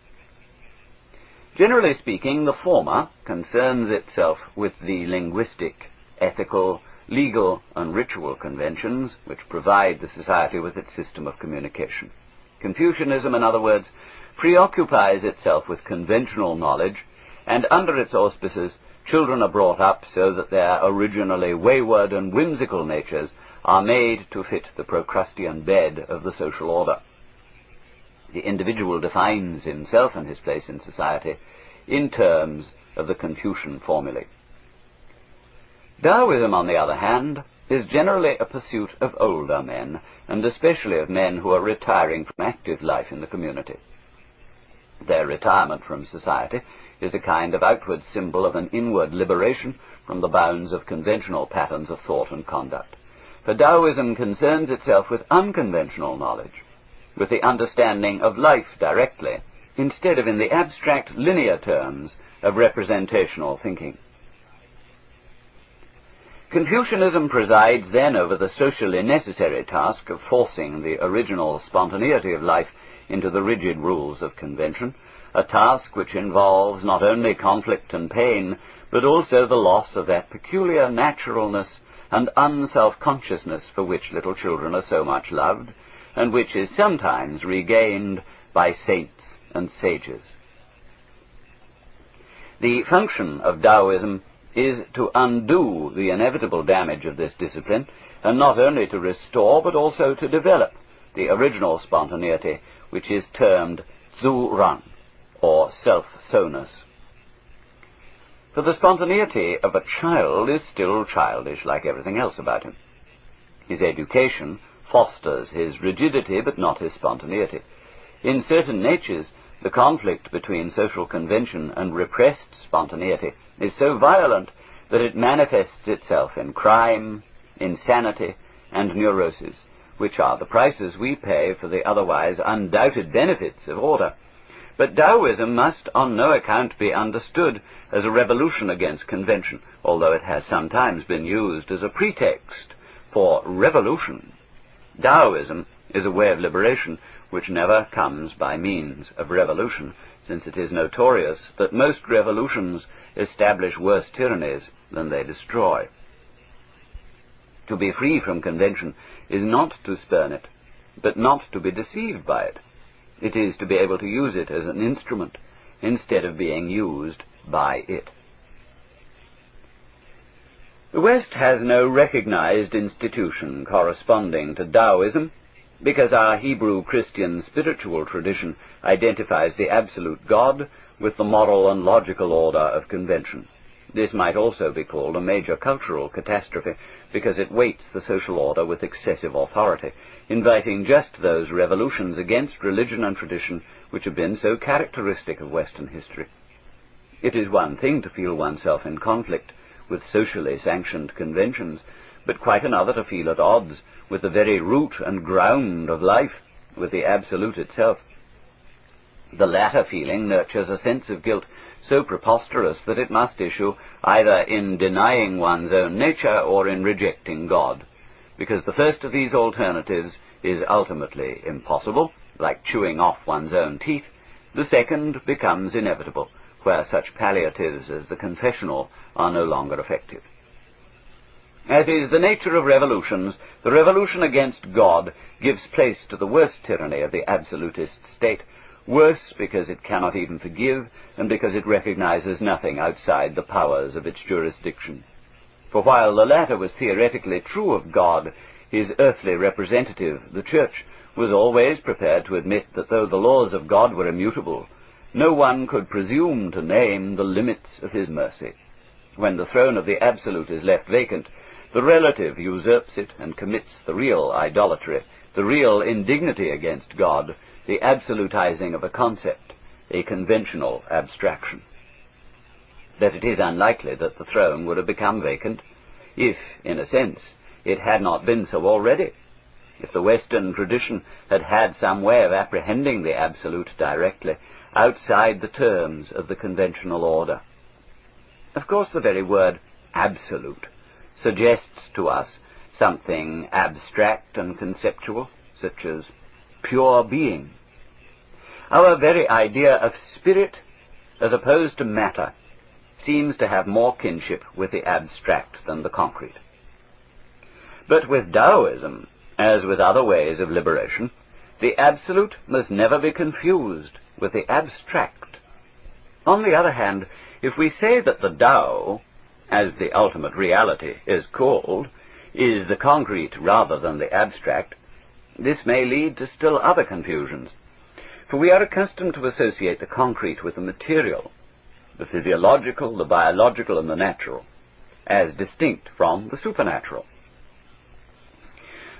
Generally speaking, the former concerns itself with the linguistic, ethical, legal, and ritual conventions which provide the society with its system of communication. Confucianism, in other words, preoccupies itself with conventional knowledge, and under its auspices, children are brought up so that their originally wayward and whimsical natures are made to fit the Procrustean bed of the social order. The individual defines himself and his place in society in terms of the Confucian formulae. Daoism, on the other hand, is generally a pursuit of older men, and especially of men who are retiring from active life in the community. Their retirement from society is a kind of outward symbol of an inward liberation from the bounds of conventional patterns of thought and conduct. For Taoism concerns itself with unconventional knowledge, with the understanding of life directly, instead of in the abstract linear terms of representational thinking. Confucianism presides then over the socially necessary task of forcing the original spontaneity of life into the rigid rules of convention, a task which involves not only conflict and pain, but also the loss of that peculiar naturalness and unself-consciousness for which little children are so much loved, and which is sometimes regained by saints and sages. The function of Taoism is to undo the inevitable damage of this discipline, and not only to restore but also to develop the original spontaneity, which is termed Zu Ran, or self-sowness. For the spontaneity of a child is still childish like everything else about him. His education fosters his rigidity but not his spontaneity. In certain natures, the conflict between social convention and repressed spontaneity is so violent that it manifests itself in crime, insanity, and neurosis, which are the prices we pay for the otherwise undoubted benefits of order. But Taoism must on no account be understood as a revolution against convention, although it has sometimes been used as a pretext for revolution. Taoism is a way of liberation which never comes by means of revolution, since it is notorious that most revolutions establish worse tyrannies than they destroy. To be free from convention is not to spurn it, but not to be deceived by it. It is to be able to use it as an instrument, instead of being used by it. The West has no recognized institution corresponding to Taoism, because our Hebrew Christian spiritual tradition identifies the absolute God with the moral and logical order of convention. This might also be called a major cultural catastrophe, because it weights the social order with excessive authority, inviting just those revolutions against religion and tradition which have been so characteristic of Western history. It is one thing to feel oneself in conflict with socially sanctioned conventions, but quite another to feel at odds with the very root and ground of life, with the Absolute itself. The latter feeling nurtures a sense of guilt so preposterous that it must issue either in denying one's own nature or in rejecting God, because the first of these alternatives is ultimately impossible, like chewing off one's own teeth. The second becomes inevitable, where such palliatives as the confessional are no longer effective. As is the nature of revolutions, the revolution against God gives place to the worst tyranny of the absolutist state, worse because it cannot even forgive, and because it recognizes nothing outside the powers of its jurisdiction. For while the latter was theoretically true of God, his earthly representative, the Church, was always prepared to admit that though the laws of God were immutable, no one could presume to name the limits of his mercy. When the throne of the Absolute is left vacant, the relative usurps it and commits the real idolatry, the real indignity against God, the absolutizing of a concept, a conventional abstraction. That it is unlikely that the throne would have become vacant if, in a sense, it had not been so already, if the Western tradition had had some way of apprehending the Absolute directly, outside the terms of the conventional order. Of course, the very word absolute suggests to us something abstract and conceptual, such as pure being. Our very idea of spirit, as opposed to matter, seems to have more kinship with the abstract than the concrete. But with Taoism, as with other ways of liberation, the absolute must never be confused with the abstract. On the other hand, if we say that the Tao, as the ultimate reality is called, is the concrete rather than the abstract, this may lead to still other confusions. For we are accustomed to associate the concrete with the material, the physiological, the biological, and the natural, as distinct from the supernatural.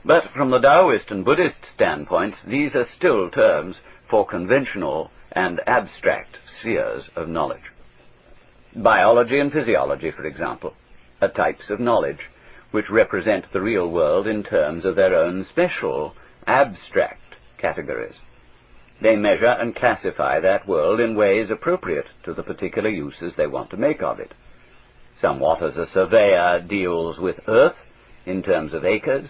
But from the Taoist and Buddhist standpoints, these are still terms for conventional and abstract spheres of knowledge. Biology and physiology, for example, are types of knowledge which represent the real world in terms of their own special, abstract categories. They measure and classify that world in ways appropriate to the particular uses they want to make of it. Somewhat as a surveyor deals with earth in terms of acres,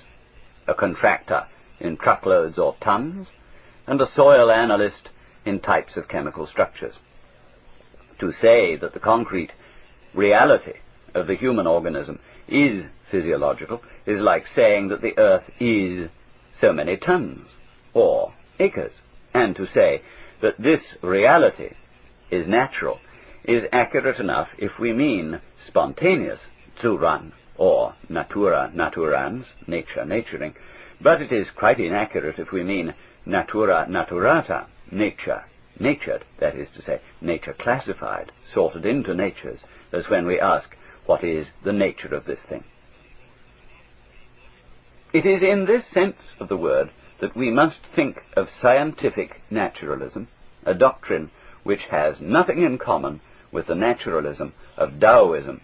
a contractor in truckloads or tons, and a soil analyst in types of chemical structures. To say that the concrete reality of the human organism is physiological is like saying that the earth is so many tons or acres, and to say that this reality is natural is accurate enough if we mean spontaneous, Zuran, or natura naturans, nature naturing, but it is quite inaccurate if we mean natura naturata, nature natured, that is to say, nature classified, sorted into natures, as when we ask, what is the nature of this thing? It is in this sense of the word that we must think of scientific naturalism, a doctrine which has nothing in common with the naturalism of Daoism.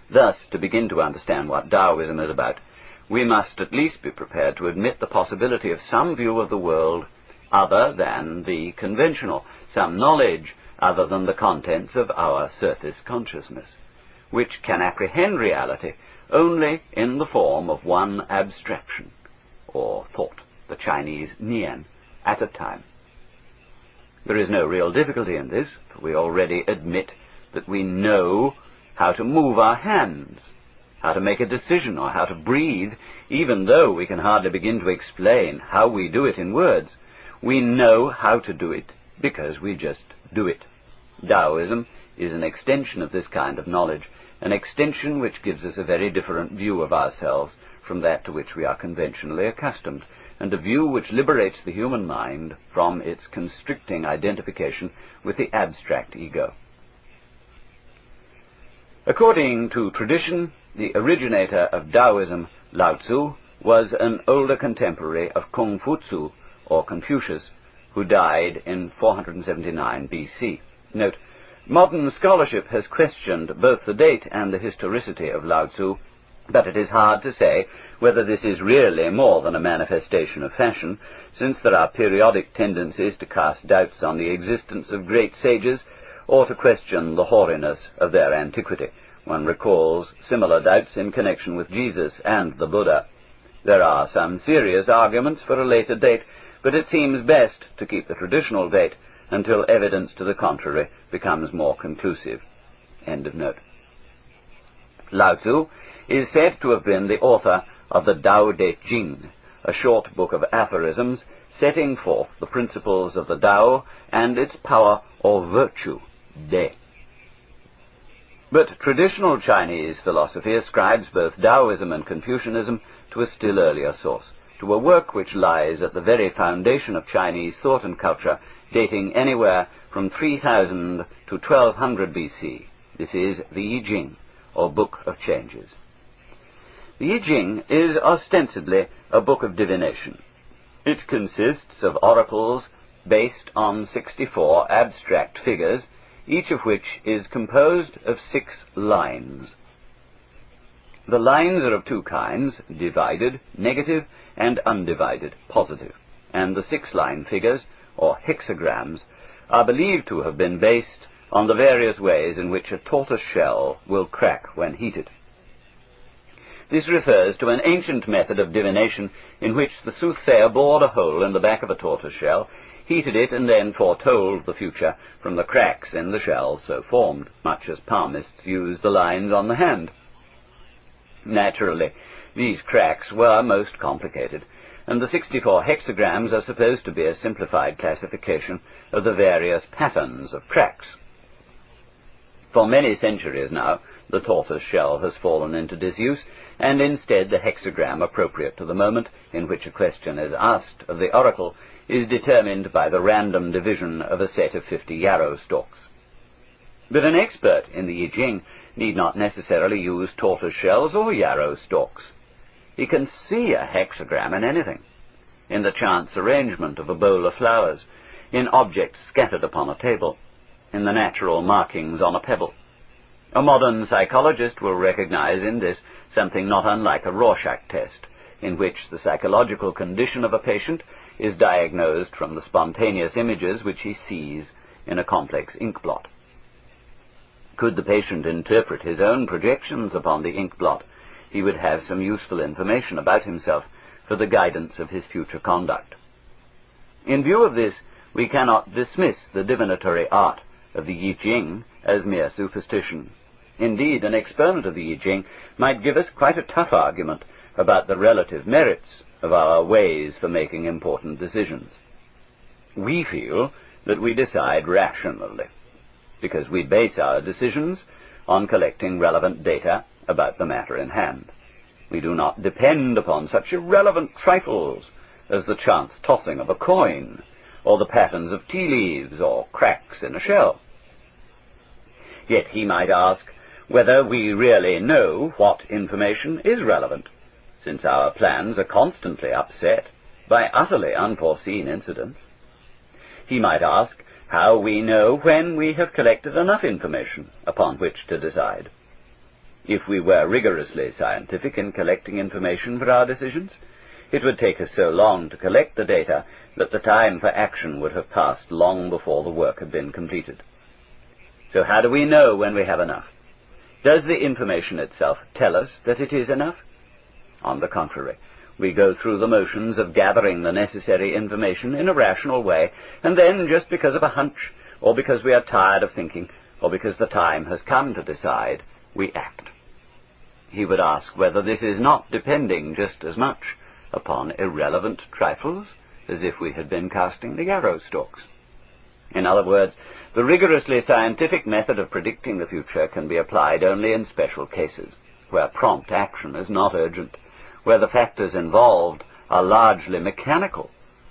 Thus, to begin to understand what Daoism is about, we must at least be prepared to admit the possibility of some view of the world other than the conventional, some knowledge other than the contents of our surface consciousness, which can apprehend reality only in the form of one abstraction, or thought, the Chinese nian, at a time. There is no real difficulty in this, for we already admit that we know how to move our hands, how to make a decision, or how to breathe, even though we can hardly begin to explain how we do it in words. We know how to do it because we just do it. Daoism is an extension of this kind of knowledge, an extension which gives us a very different view of ourselves from that to which we are conventionally accustomed, and a view which liberates the human mind from its constricting identification with the abstract ego. According to tradition, the originator of Daoism, Lao Tzu, was an older contemporary of Kung Fu Tzu, or Confucius, who died in 479 BC. Note, modern scholarship has questioned both the date and the historicity of Lao Tzu, but it is hard to say whether this is really more than a manifestation of fashion, since there are periodic tendencies to cast doubts on the existence of great sages, or to question the hoariness of their antiquity. One recalls similar doubts in connection with Jesus and the Buddha. There are some serious arguments for a later date, but it seems best to keep the traditional date until evidence to the contrary becomes more conclusive. End of note. Lao Tzu is said to have been the author of the Tao Te Ching, a short book of aphorisms setting forth the principles of the Tao and its power or virtue, De. But traditional Chinese philosophy ascribes both Taoism and Confucianism to a still earlier source, to a work which lies at the very foundation of Chinese thought and culture, dating anywhere from 3000 to 1200 BC. This is the I Ching, or Book of Changes. The I Ching is ostensibly a book of divination. It consists of oracles based on 64 abstract figures, each of which is composed of 6 lines. The lines are of 2 kinds, divided, negative, and undivided, positive, and the 6-line figures, or hexagrams, are believed to have been based on the various ways in which a tortoise shell will crack when heated. This refers to an ancient method of divination in which the soothsayer bored a hole in the back of a tortoise shell, heated it, and then foretold the future from the cracks in the shell so formed, much as palmists use the lines on the hand. Naturally, these cracks were most complicated, and the 64 hexagrams are supposed to be a simplified classification of the various patterns of cracks. For many centuries now, the tortoise shell has fallen into disuse, and instead the hexagram appropriate to the moment in which a question is asked of the oracle is determined by the random division of a set of 50 yarrow stalks. But an expert in the I Ching need not necessarily use tortoise shells or yarrow stalks. He can see a hexagram in anything, in the chance arrangement of a bowl of flowers, in objects scattered upon a table, in the natural markings on a pebble. A modern psychologist will recognize in this something not unlike a Rorschach test, in which the psychological condition of a patient is diagnosed from the spontaneous images which he sees in a complex ink blot. Could the patient interpret his own projections upon the ink blot, he would have some useful information about himself for the guidance of his future conduct. In view of this, we cannot dismiss the divinatory art of the I Ching as mere superstition. Indeed, an exponent of the I Ching might give us quite a tough argument about the relative merits of our ways for making important decisions. We feel that we decide rationally, because we base our decisions on collecting relevant data about the matter in hand. We do not depend upon such irrelevant trifles as the chance tossing of a coin, or the patterns of tea leaves, or cracks in a shell. Yet he might ask whether we really know what information is relevant, since our plans are constantly upset by utterly unforeseen incidents. He might ask how we know when we have collected enough information upon which to decide. If we were rigorously scientific in collecting information for our decisions, it would take us so long to collect the data that the time for action would have passed long before the work had been completed. So how do we know when we have enough? Does the information itself tell us that it is enough? On the contrary, we go through the motions of gathering the necessary information in a rational way, and then, just because of a hunch, or because we are tired of thinking, or because the time has come to decide, we act. He would ask whether this is not depending just as much upon irrelevant trifles as if we had been casting the arrow stalks. In other words, the rigorously scientific method of predicting the future can be applied only in special cases, where prompt action is not urgent, where the factors involved are largely mechanical,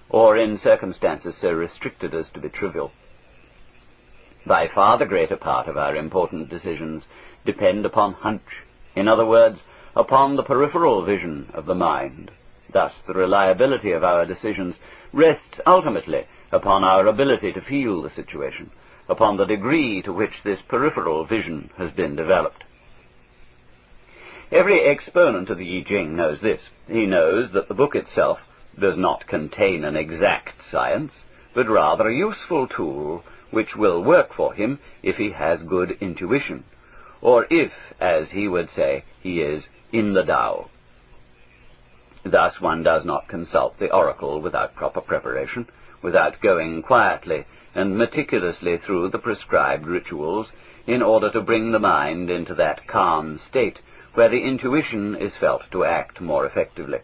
or in circumstances so restricted as to be trivial. By far the greater part of our important decisions depend upon hunch, in other words, upon the peripheral vision of the mind. Thus, the reliability of our decisions rests ultimately upon our ability to feel the situation, upon the degree to which this peripheral vision has been developed. Every exponent of the I Ching knows this. He knows that the book itself does not contain an exact science, but rather a useful tool which will work for him if he has good intuition, or if, as he would say, he is in the Tao. Thus one does not consult the oracle without proper preparation, without going quietly and meticulously through the prescribed rituals in order to bring the mind into that calm state where the intuition is felt to act more effectively.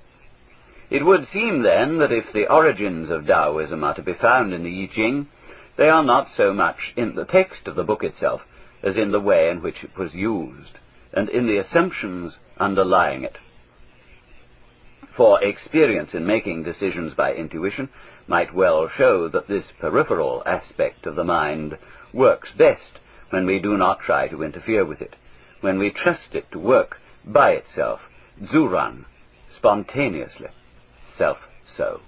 It would seem then that if the origins of Daoism are to be found in the I Ching, they are not so much in the text of the book itself as in the way in which it was used, and in the assumptions underlying it. For experience in making decisions by intuition might well show that this peripheral aspect of the mind works best when we do not try to interfere with it, when we trust it to work by itself, zuran, spontaneously, self-so.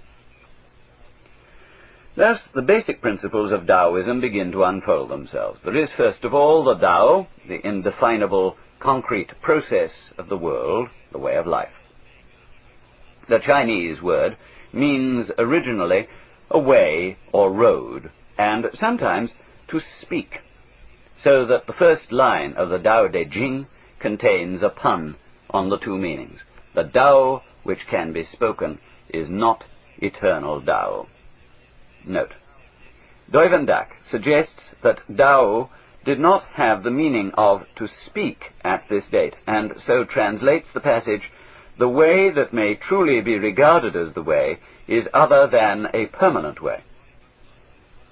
Thus, the basic principles of Daoism begin to unfold themselves. There is, first of all, the Tao, the indefinable, concrete process of the world, the way of life. The Chinese word means originally a way or road, and sometimes to speak, so that the first line of the Tao Te Ching contains a pun on the two meanings. The Tao which can be spoken is not eternal Tao. Note, Daoism suggests that Tao did not have the meaning of to speak at this date, and so translates the passage, the way that may truly be regarded as the way is other than a permanent way.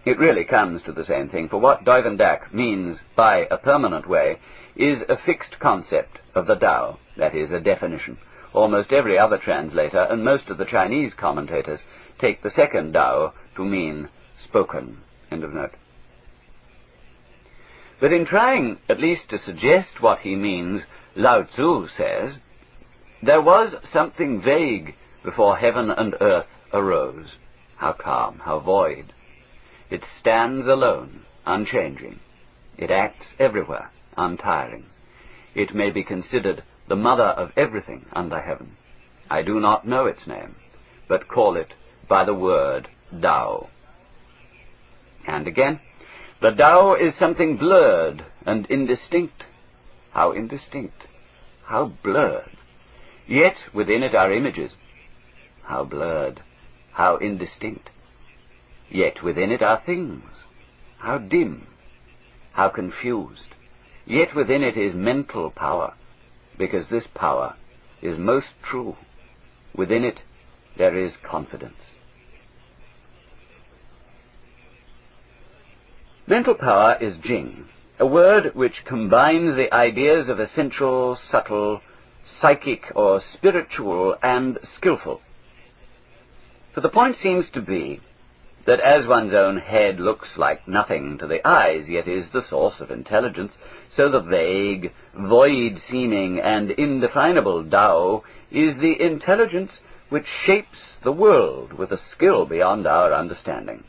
It really comes to the same thing, for what Daoism means by a permanent way is a fixed concept of the Tao, that is, a definition. Almost every other translator and most of the Chinese commentators take the second Tao to mean spoken. End of note. But in trying at least to suggest what he means, Lao Tzu says, there was something vague before heaven and earth arose. How calm, how void. It stands alone, unchanging, It acts everywhere, untiring. It may be considered the mother of everything under heaven. I do not know its name, but call it by the word Tao. And again, the Tao is something blurred and indistinct. How indistinct, how blurred. Yet within it are images. How blurred, how indistinct. Yet within it are things. How dim, how confused. Yet within it is mental power, because this power is most true. Within it there is confidence. Mental power is Jing, a word which combines the ideas of essential, subtle, psychic or spiritual and skillful. For the point seems to be that as one's own head looks like nothing to the eyes, yet is the source of intelligence, so the vague, void-seeming and indefinable Tao is the intelligence which shapes the world with a skill beyond our understanding.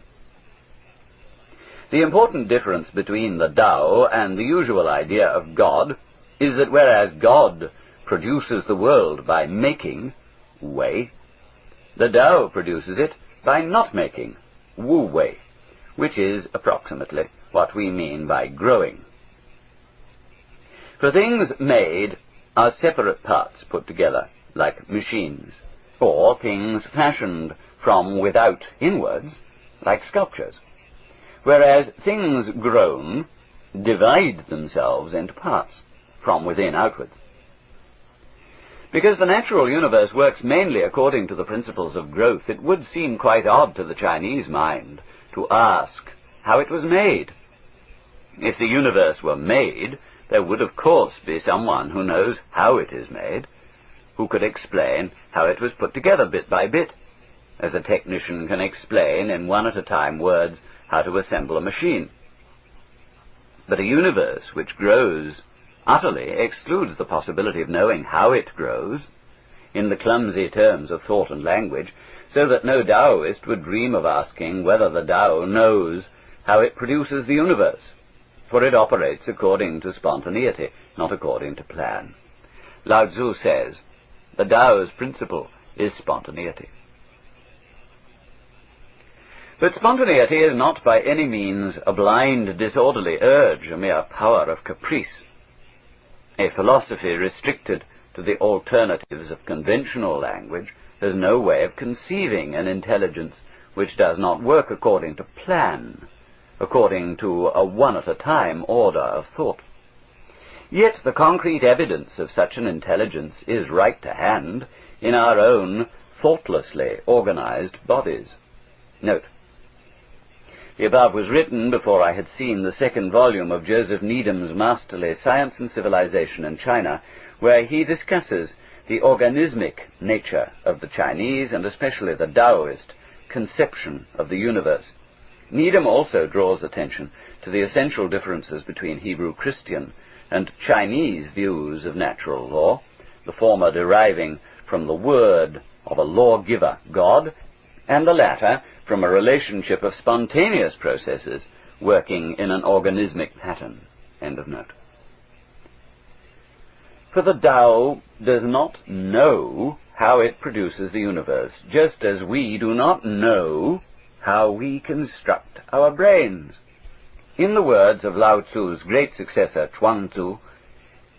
The important difference between the Tao and the usual idea of God is that whereas God produces the world by making, Way, the Tao produces it by not making, Wu Wei, which is approximately what we mean by growing. For things made are separate parts put together, like machines, or things fashioned from without inwards, like sculptures, whereas things grown divide themselves into parts, from within outwards. Because the natural universe works mainly according to the principles of growth, it would seem quite odd to the Chinese mind to ask how it was made. If the universe were made, there would of course be someone who knows how it is made, who could explain how it was put together bit by bit, as a technician can explain in one at a time words how to assemble a machine. But a universe which grows utterly excludes the possibility of knowing how it grows, in the clumsy terms of thought and language, so that no Taoist would dream of asking whether the Tao knows how it produces the universe, for it operates according to spontaneity, not according to plan. Lao Tzu says, the Tao's principle is spontaneity. But spontaneity is not by any means a blind, disorderly urge, a mere power of caprice. A philosophy restricted to the alternatives of conventional language has no way of conceiving an intelligence which does not work according to plan, according to a one-at-a-time order of thought. Yet the concrete evidence of such an intelligence is right to hand in our own thoughtlessly organized bodies. Note, the above was written before I had seen the second volume of Joseph Needham's masterly Science and Civilization in China, where he discusses the organismic nature of the Chinese, and especially the Taoist, conception of the universe. Needham also draws attention to the essential differences between Hebrew Christian and Chinese views of natural law, the former deriving from the word of a lawgiver, God, and the latter from a relationship of spontaneous processes working in an organismic pattern. End of note. For the Tao does not know how it produces the universe, just as we do not know how we construct our brains. In the words of Lao Tzu's great successor, Chuang Tzu,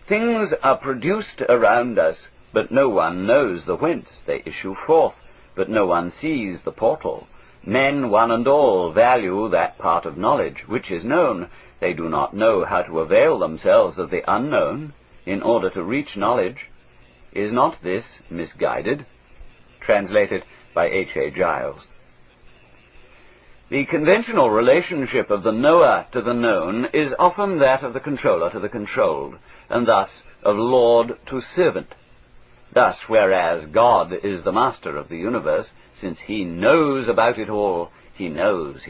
things are produced around us, but no one knows the whence they issue forth, but no one sees the portal. Men, one and all, value that part of knowledge which is known. They do not know how to avail themselves of the unknown in order to reach knowledge. Is not this misguided? Translated by H.A. Giles. The conventional relationship of the knower to the known is often that of the controller to the controlled, and thus of lord to servant. Thus, whereas God is the master of the universe, since he knows about it all, he knows,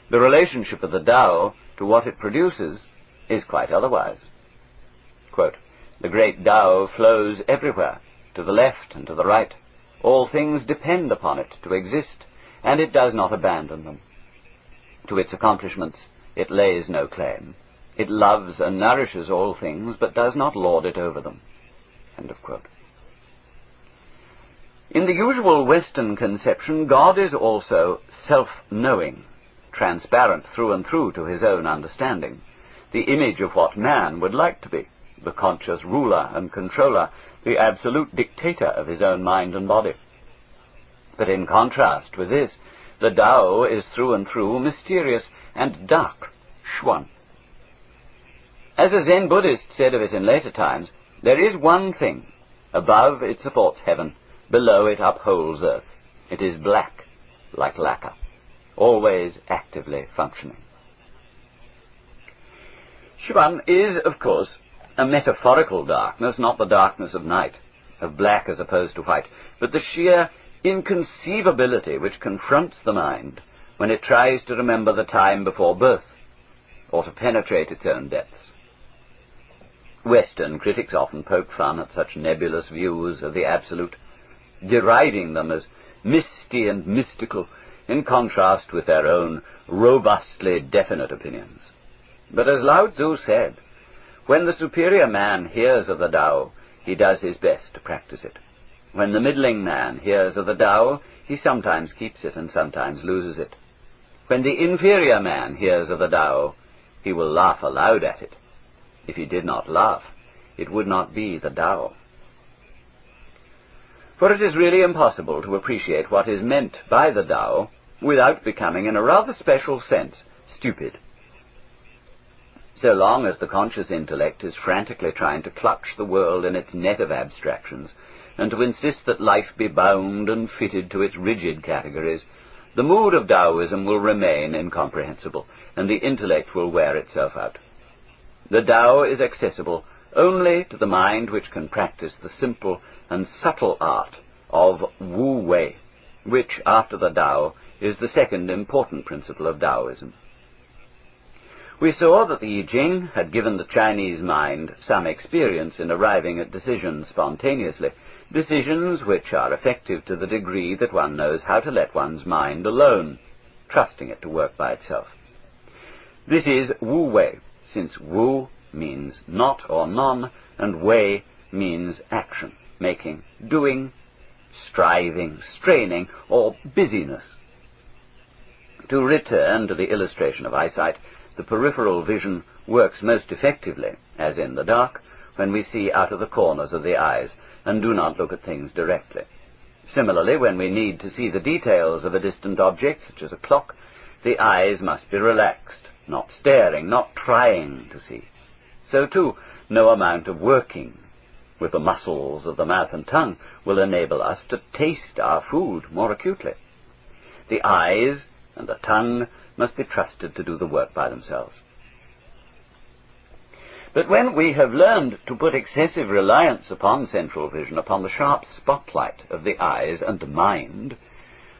the relationship of the Tao to what it produces is quite otherwise. Quote, the great Tao flows everywhere, to the left and to the right. All things depend upon it to exist, and it does not abandon them. To its accomplishments It lays no claim. It loves and nourishes all things, but does not lord it over them." End of quote. In the usual Western conception, God is also self-knowing, transparent through and through to his own understanding, the image of what man would like to be, the conscious ruler and controller, the absolute dictator of his own mind and body. But in contrast with this, the Tao is through and through mysterious and dark, Xuan. As a Zen Buddhist said of it in later times, there is one thing. Above it supports heaven, below it upholds earth. It is black, like lacquer, always actively functioning. Xuan is, of course, a metaphorical darkness, not the darkness of night, of black as opposed to white, but the sheer inconceivability which confronts the mind when it tries to remember the time before birth, or to penetrate its own depths. Western critics often poke fun at such nebulous views of the Absolute, deriding them as misty and mystical, in contrast with their own robustly definite opinions. But as Lao Tzu said, when the superior man hears of the Tao, he does his best to practice it. When the middling man hears of the Tao, he sometimes keeps it and sometimes loses it. When the inferior man hears of the Tao, he will laugh aloud at it. If he did not laugh, it would not be the Tao. For it is really impossible to appreciate what is meant by the Tao without becoming, in a rather special sense, stupid. So long as the conscious intellect is frantically trying to clutch the world in its net of abstractions, and to insist that life be bound and fitted to its rigid categories, the mood of Daoism will remain incomprehensible, and the intellect will wear itself out. The Tao is accessible only to the mind which can practice the simple and subtle art of Wu Wei, which, after the Tao, is the second important principle of Daoism. We saw that the I Ching had given the Chinese mind some experience in arriving at decisions spontaneously, decisions which are effective to the degree that one knows how to let one's mind alone, trusting it to work by itself. This is Wu Wei, since Wu means not or none, and Wei means action, making, doing, striving, straining, or busyness. To return to the illustration of eyesight, the peripheral vision works most effectively, as in the dark, when we see out of the corners of the eyes and do not look at things directly. Similarly, when we need to see the details of a distant object, such as a clock, the eyes must be relaxed, not staring, not trying to see. So too, no amount of working with the muscles of the mouth and tongue will enable us to taste our food more acutely. The eyes and the tongue must be trusted to do the work by themselves. But when we have learned to put excessive reliance upon central vision, upon the sharp spotlight of the eyes and mind,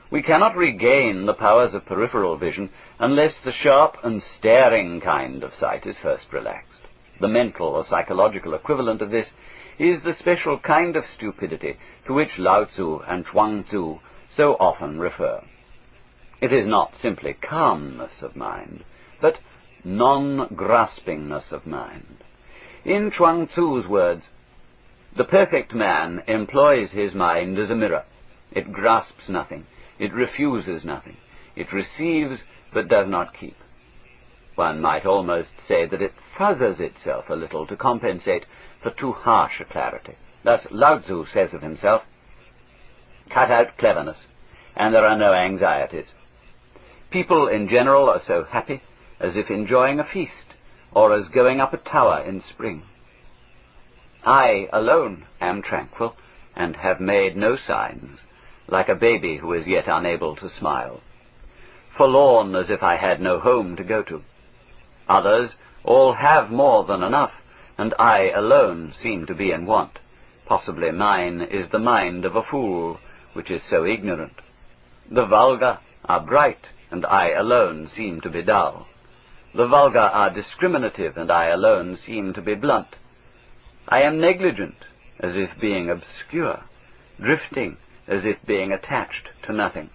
we cannot regain the powers of peripheral vision unless the sharp and staring kind of sight is first relaxed. The mental or psychological equivalent of this is the special kind of stupidity to which Lao Tzu and Chuang Tzu so often refer. It is not simply calmness of mind, but non-graspingness of mind. In Chuang Tzu's words, the perfect man employs his mind as a mirror. It grasps nothing. It refuses nothing. It receives but does not keep. One might almost say that it fuzzes itself a little to compensate for too harsh a clarity. Thus Lao Tzu says of himself, "Cut out cleverness, and there are no anxieties. People in general are so happy as if enjoying a feast, or as going up a tower in spring. I alone am tranquil, and have made no signs, like a baby who is yet unable to smile, forlorn as if I had no home to go to. Others all have more than enough, and I alone seem to be in want. Possibly mine is the mind of a fool, which is so ignorant. The vulgar are bright, and I alone seem to be dull. The vulgar are discriminative, and I alone seem to be blunt. I am negligent, as if being obscure, drifting, as if being attached to nothing.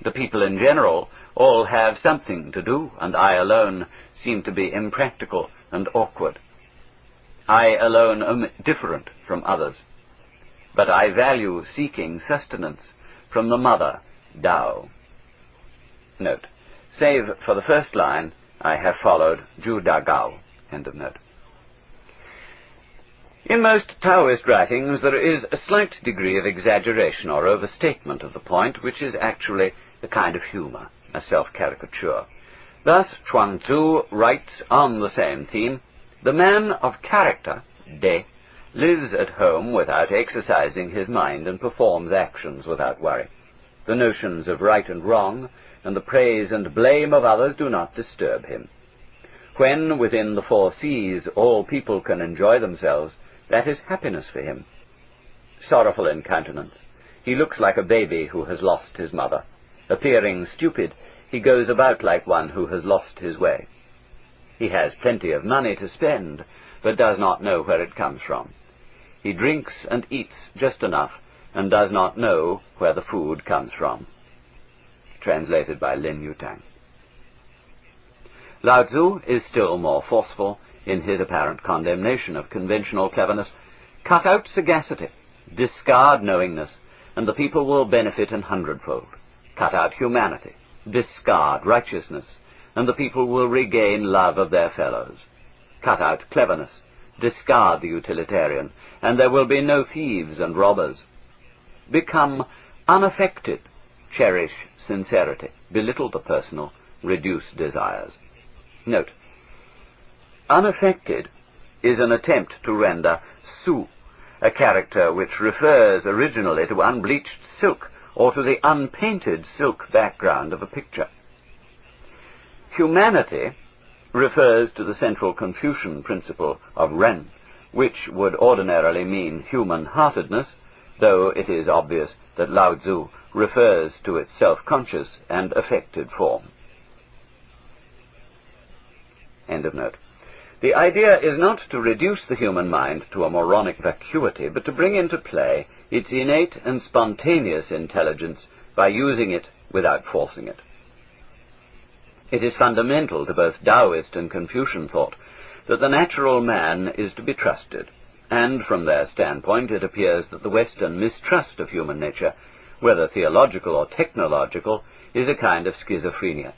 The people in general all have something to do, and I alone seem to be impractical and awkward. I alone am different from others, but I value seeking sustenance from the mother, Tao. Note, save for the first line, I have followed Ju Da Gao. End of note. In most Taoist writings there is a slight degree of exaggeration or overstatement of the point, which is actually a kind of humor, a self-caricature. Thus, Chuang Tzu writes on the same theme, the man of character, De, lives at home without exercising his mind and performs actions without worry. The notions of right and wrong and the praise and blame of others do not disturb him. When within the four seas all people can enjoy themselves, that is happiness for him. Sorrowful in countenance, he looks like a baby who has lost his mother. Appearing stupid, he goes about like one who has lost his way. He has plenty of money to spend, but does not know where it comes from. He drinks and eats just enough, and does not know where the food comes from. Translated by Lin Yutang. Lao Tzu is still more forceful in his apparent condemnation of conventional cleverness. Cut out sagacity, discard knowingness, and the people will benefit an hundredfold. Cut out humanity, discard righteousness, and the people will regain love of their fellows. Cut out cleverness, discard the utilitarian, and there will be no thieves and robbers. Become unaffected, cherish sincerity, belittle the personal, reduce desires. Note, unaffected is an attempt to render Su, a character which refers originally to unbleached silk or to the unpainted silk background of a picture. Humanity refers to the central Confucian principle of Ren, which would ordinarily mean human-heartedness, though it is obvious that Lao Tzu refers to its self-conscious and affected form. End of note. The idea is not to reduce the human mind to a moronic vacuity, but to bring into play its innate and spontaneous intelligence by using it without forcing it. It is fundamental to both Taoist and Confucian thought that the natural man is to be trusted, and from their standpoint it appears that the Western mistrust of human nature, whether theological or technological, is a kind of schizophrenia.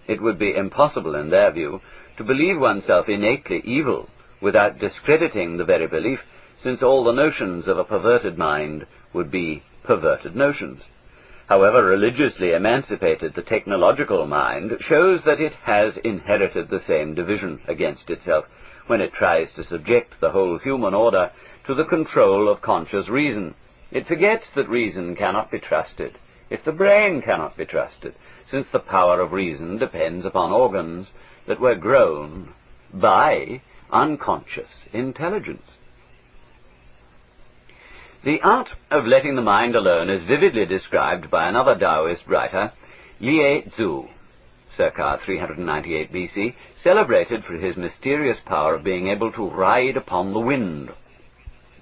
It would be impossible, in their view, to believe oneself innately evil without discrediting the very belief, since all the notions of a perverted mind would be perverted notions. However religiously emancipated the technological mind shows that it has inherited the same division against itself when it tries to subject the whole human order to the control of conscious reason. It forgets that reason cannot be trusted, if the brain cannot be trusted, since the power of reason depends upon organs that were grown by unconscious intelligence. The art of letting the mind alone is vividly described by another Taoist writer, Lie Tzu, circa 398 BC, celebrated for his mysterious power of being able to ride upon the wind.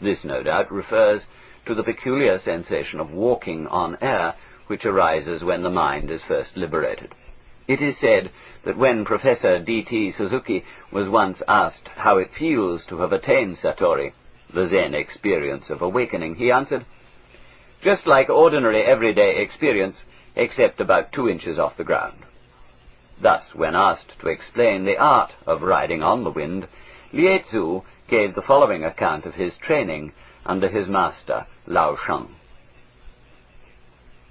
This, no doubt, refers to the peculiar sensation of walking on air which arises when the mind is first liberated. It is said that when Professor D.T. Suzuki was once asked how it feels to have attained Satori, the Zen experience of awakening, he answered, "Just like ordinary everyday experience, except about 2 inches off the ground." Thus, when asked to explain the art of riding on the wind, Lie Tzu gave the following account of his training under his master, Lao Sheng.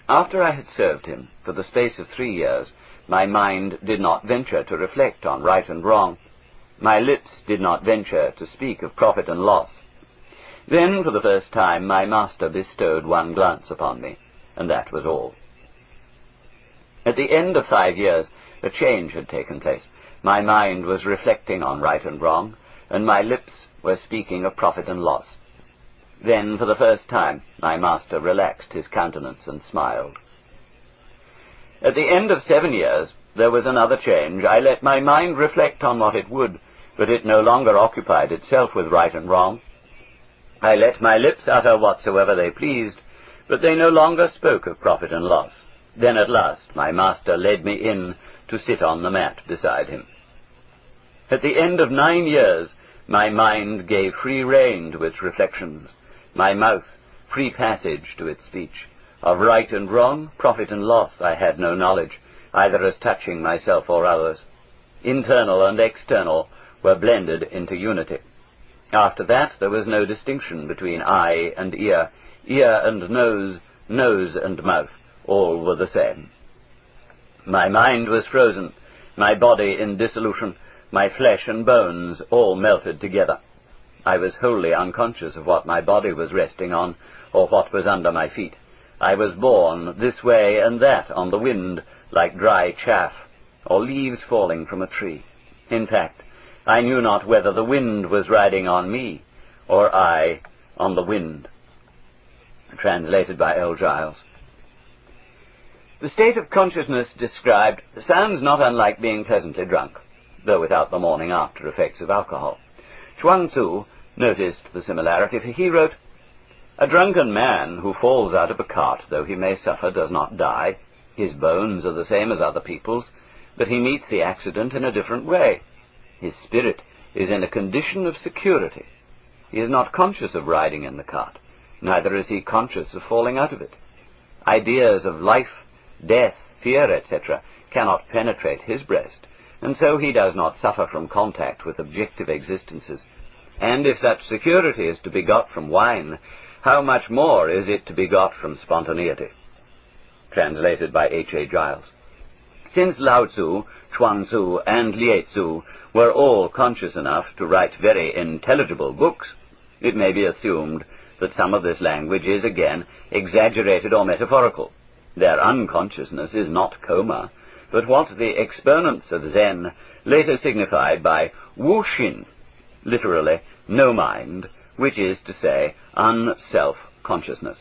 After I had served him for the space of 3 years, my mind did not venture to reflect on right and wrong. My lips did not venture to speak of profit and loss. Then, for the first time, my master bestowed one glance upon me, and that was all. At the end of 5 years, a change had taken place. My mind was reflecting on right and wrong, and my lips were speaking of profit and loss. Then, for the first time, my master relaxed his countenance and smiled. At the end of 7 years, there was another change. I let my mind reflect on what it would, but it no longer occupied itself with right and wrong. I let my lips utter whatsoever they pleased, but they no longer spoke of profit and loss. Then at last my master led me in to sit on the mat beside him. At the end of 9 years, my mind gave free rein to its reflections, my mouth free passage to its speech. Of right and wrong, profit and loss, I had no knowledge, either as touching myself or others. Internal and external were blended into unity. After that there was no distinction between eye and ear, ear and nose, nose and mouth. All were the same. My mind was frozen, my body in dissolution, my flesh and bones all melted together. I was wholly unconscious of what my body was resting on, or what was under my feet. I was borne this way and that on the wind, like dry chaff, or leaves falling from a tree. In fact, I knew not whether the wind was riding on me, or I on the wind. Translated by L. Giles. The state of consciousness described sounds not unlike being pleasantly drunk, though without the morning after effects of alcohol. Chuang Tzu noticed the similarity, for he wrote, "A drunken man who falls out of a cart, though he may suffer, does not die. His bones are the same as other people's, but he meets the accident in a different way. His spirit is in a condition of security. He is not conscious of riding in the cart, neither is he conscious of falling out of it. Ideas of life, death, fear, etc. cannot penetrate his breast, and so he does not suffer from contact with objective existences. And if such security is to be got from wine, how much more is it to be got from spontaneity?" Translated by H. A. Giles. Since Lao Tzu, Chuang Tzu, and Lieh Tzu were all conscious enough to write very intelligible books, it may be assumed that some of this language is again exaggerated or metaphorical. Their unconsciousness is not coma, but what the exponents of Zen later signified by Wu-Shin, literally no mind, which is to say unself-consciousness.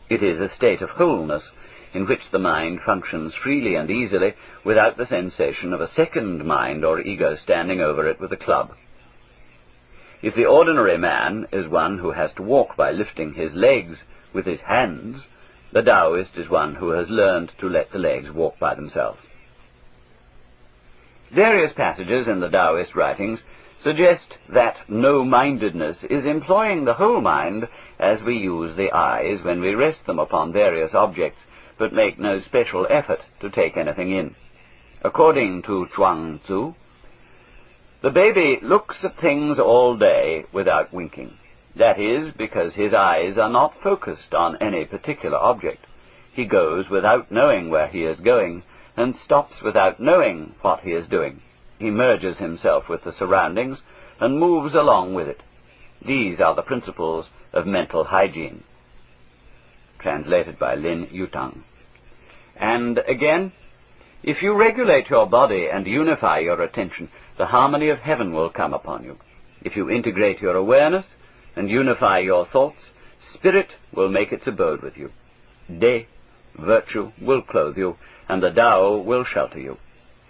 It is a state of wholeness in which the mind functions freely and easily without the sensation of a second mind or ego standing over it with a club. If the ordinary man is one who has to walk by lifting his legs with his hands, the Taoist is one who has learned to let the legs walk by themselves. Various passages in the Taoist writings suggest that no-mindedness is employing the whole mind as we use the eyes when we rest them upon various objects, but make no special effort to take anything in. According to Chuang Tzu, the baby looks at things all day without winking. That is because his eyes are not focused on any particular object. He goes without knowing where he is going, and stops without knowing what he is doing. He merges himself with the surroundings and moves along with it. These are the principles of mental hygiene. Translated by Lin Yutang. And again, if you regulate your body and unify your attention, the harmony of heaven will come upon you. If you integrate your awareness and unify your thoughts, spirit will make its abode with you. De, virtue, will clothe you, and the Tao will shelter you.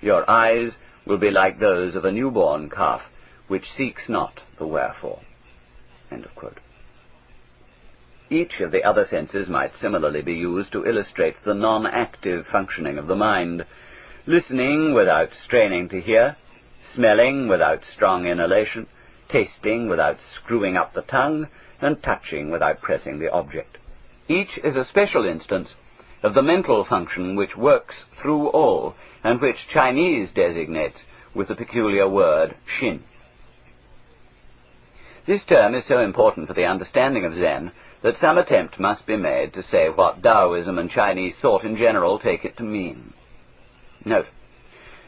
Your eyes will be like those of a newborn calf, which seeks not the wherefore. End of quote. Each of the other senses might similarly be used to illustrate the non-active functioning of the mind. Listening without straining to hear, smelling without strong inhalation, tasting without screwing up the tongue, and touching without pressing the object. Each is a special instance of the mental function which works through all, and which Chinese designates with the peculiar word Shin. This term is so important for the understanding of Zen that some attempt must be made to say what Daoism and Chinese thought in general take it to mean. Note,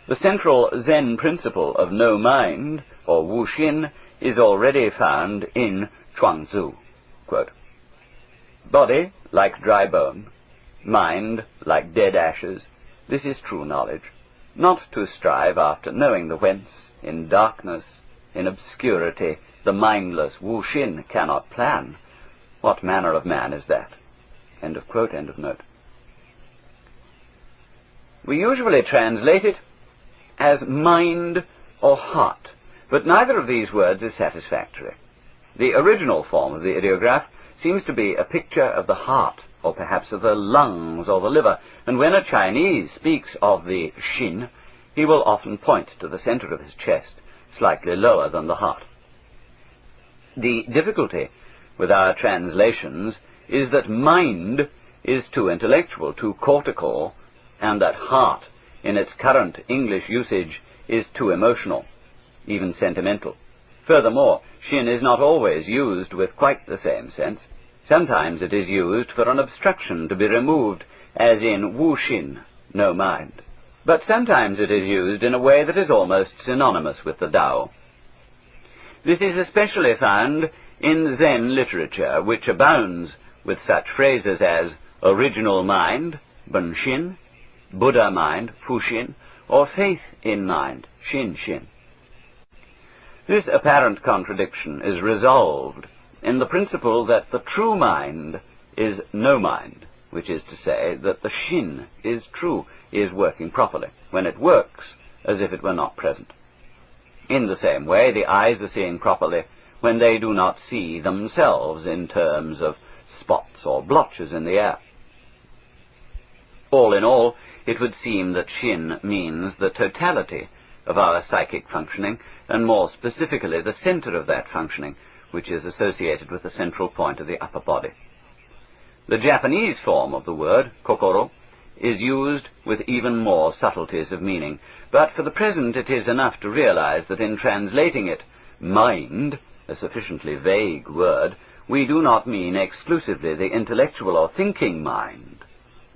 the central Zen principle of no mind, or Wu-Shin, is already found in Chuang Tzu. Quote, "Body like dry bone, mind like dead ashes, this is true knowledge. Not to strive after knowing the whence, in darkness, in obscurity, the mindless Wu-Shin cannot plan. What manner of man is that?" End of quote, end of note. We usually translate it as mind or heart, but neither of these words is satisfactory. The original form of the ideograph seems to be a picture of the heart or perhaps of the lungs or the liver, and when a Chinese speaks of the Xin, he will often point to the center of his chest, slightly lower than the heart. The difficulty with our translations is that mind is too intellectual, too cortical, and that heart, in its current English usage, is too emotional, even sentimental. Furthermore, Xin is not always used with quite the same sense. Sometimes it is used for an obstruction to be removed, as in Wu Xin, no mind. But sometimes it is used in a way that is almost synonymous with the Tao. This is especially found in Zen literature, which abounds with such phrases as original mind, Ben Xin, Buddha mind, Fu Xin, or faith in mind, Xin Xin. This apparent contradiction is resolved in the principle that the true mind is no mind, which is to say that the Xin is true, is working properly, when it works as if it were not present. In the same way, the eyes are seeing properly when they do not see themselves in terms of spots or blotches in the air. All in all, it would seem that Xin means the totality of our psychic functioning, and more specifically the center of that functioning, which is associated with the central point of the upper body. The Japanese form of the word, kokoro, is used with even more subtleties of meaning, but for the present it is enough to realize that in translating it, mind, a sufficiently vague word, we do not mean exclusively the intellectual or thinking mind,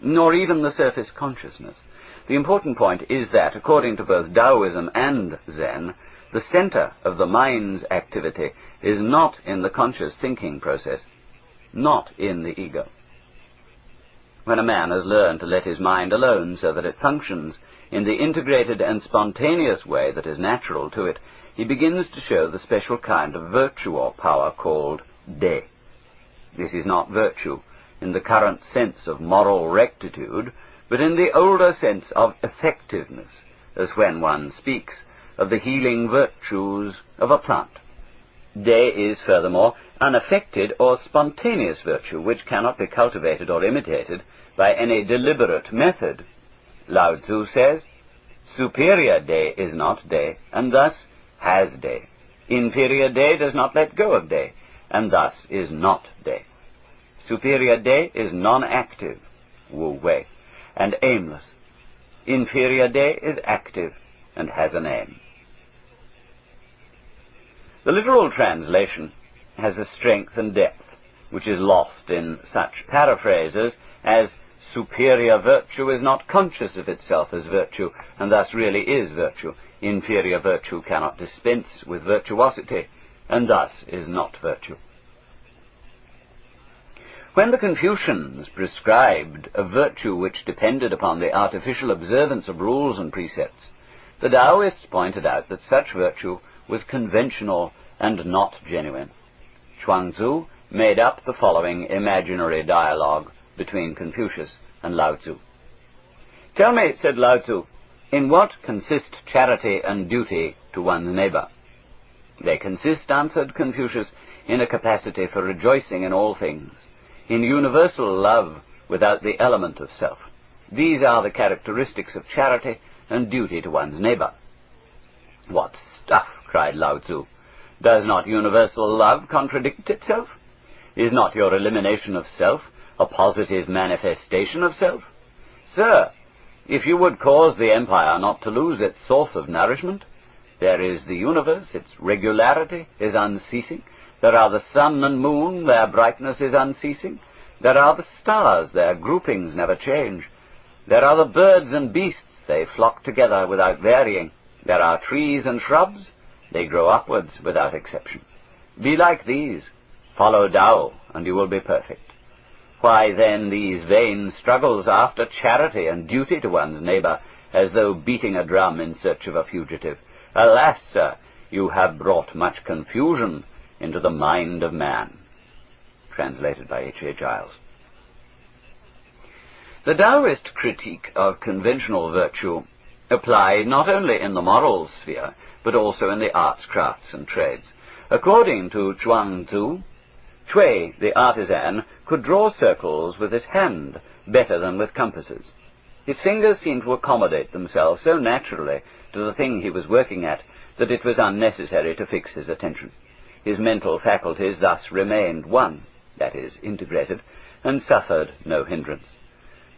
nor even the surface consciousness. The important point is that, according to both Daoism and Zen, the center of the mind's activity is not in the conscious thinking process, not in the ego. When a man has learned to let his mind alone so that it functions in the integrated and spontaneous way that is natural to it, he begins to show the special kind of virtue or power called De. This is not virtue in the current sense of moral rectitude, but in the older sense of effectiveness, as when one speaks of the healing virtues of a plant. De is, furthermore, unaffected or spontaneous virtue, which cannot be cultivated or imitated by any deliberate method. Lao Tzu says, superior De is not De, and thus has De. Inferior De does not let go of De, and thus is not De. Superior De is non-active, Wu Wei, and aimless. Inferior De is active and has an aim. The literal translation has a strength and depth which is lost in such paraphrases as superior virtue is not conscious of itself as virtue, and thus really is virtue. Inferior virtue cannot dispense with virtuosity, and thus is not virtue. When the Confucians prescribed a virtue which depended upon the artificial observance of rules and precepts, the Taoists pointed out that such virtue was conventional and not genuine. Chuang-Tzu made up the following imaginary dialogue between Confucius and Lao Tzu. Tell me, said Lao Tzu, in what consist charity and duty to one's neighbor? They consist, answered Confucius, in a capacity for rejoicing in all things, in universal love without the element of self. These are the characteristics of charity and duty to one's neighbor. What stuff, cried Lao Tzu. Does not universal love contradict itself? Is not your elimination of self a positive manifestation of self? Sir, if you would cause the empire not to lose its source of nourishment, there is the universe, its regularity is unceasing. There are the sun and moon, their brightness is unceasing. There are the stars, their groupings never change. There are the birds and beasts, they flock together without varying. There are trees and shrubs, they grow upwards without exception. Be like these, follow Tao, and you will be perfect. Why then these vain struggles after charity and duty to one's neighbor, as though beating a drum in search of a fugitive? Alas, sir, you have brought much confusion into the mind of man. Translated by H.A. Giles. The Taoist critique of conventional virtue applied not only in the moral sphere, but also in the arts, crafts, and trades. According to Chuang-Tzu, Chui, the artisan, could draw circles with his hand better than with compasses. His fingers seemed to accommodate themselves so naturally to the thing he was working at that it was unnecessary to fix his attention. His mental faculties thus remained one, that is, integrated, and suffered no hindrance.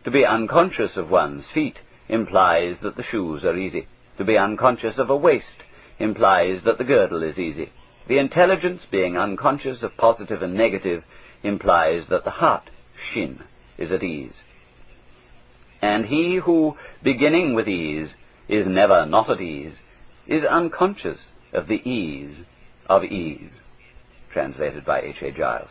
To be unconscious of one's feet implies that the shoes are easy. To be unconscious of a waist implies that the girdle is easy. The intelligence being unconscious of positive and negative implies that the heart, shin, is at ease. And he who, beginning with ease, is never not at ease, is unconscious of the ease of ease. Translated by H.A. Giles.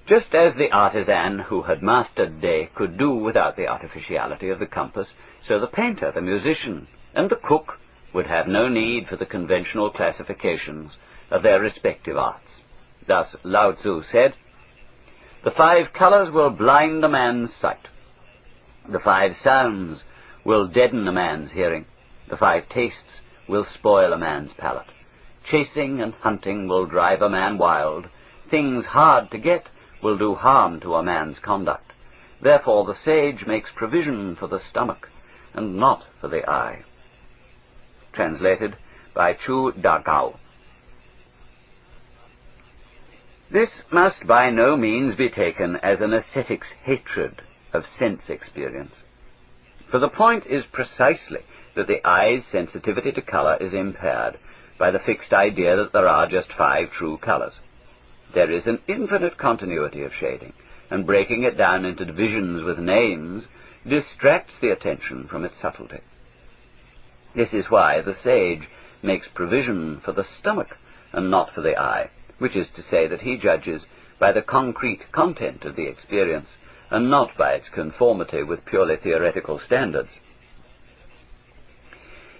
Just as the artisan who had mastered De could do without the artificiality of the compass, so the painter, the musician, and the cook would have no need for the conventional classifications of their respective arts. Thus Lao Tzu said, "The 5 colors will blind a man's sight. The 5 sounds will deaden a man's hearing. The 5 tastes will spoil a man's palate. Chasing and hunting will drive a man wild. Things hard to get will do harm to a man's conduct. Therefore the sage makes provision for the stomach and not for the eye." Translated by Chu Dagao. This must by no means be taken as an ascetic's hatred of sense experience, for the point is precisely that the eye's sensitivity to color is impaired by the fixed idea that there are just 5 true colors. There is an infinite continuity of shading, and breaking it down into divisions with names distracts the attention from its subtlety. This is why the sage makes provision for the stomach and not for the eye, which is to say that he judges by the concrete content of the experience and not by its conformity with purely theoretical standards.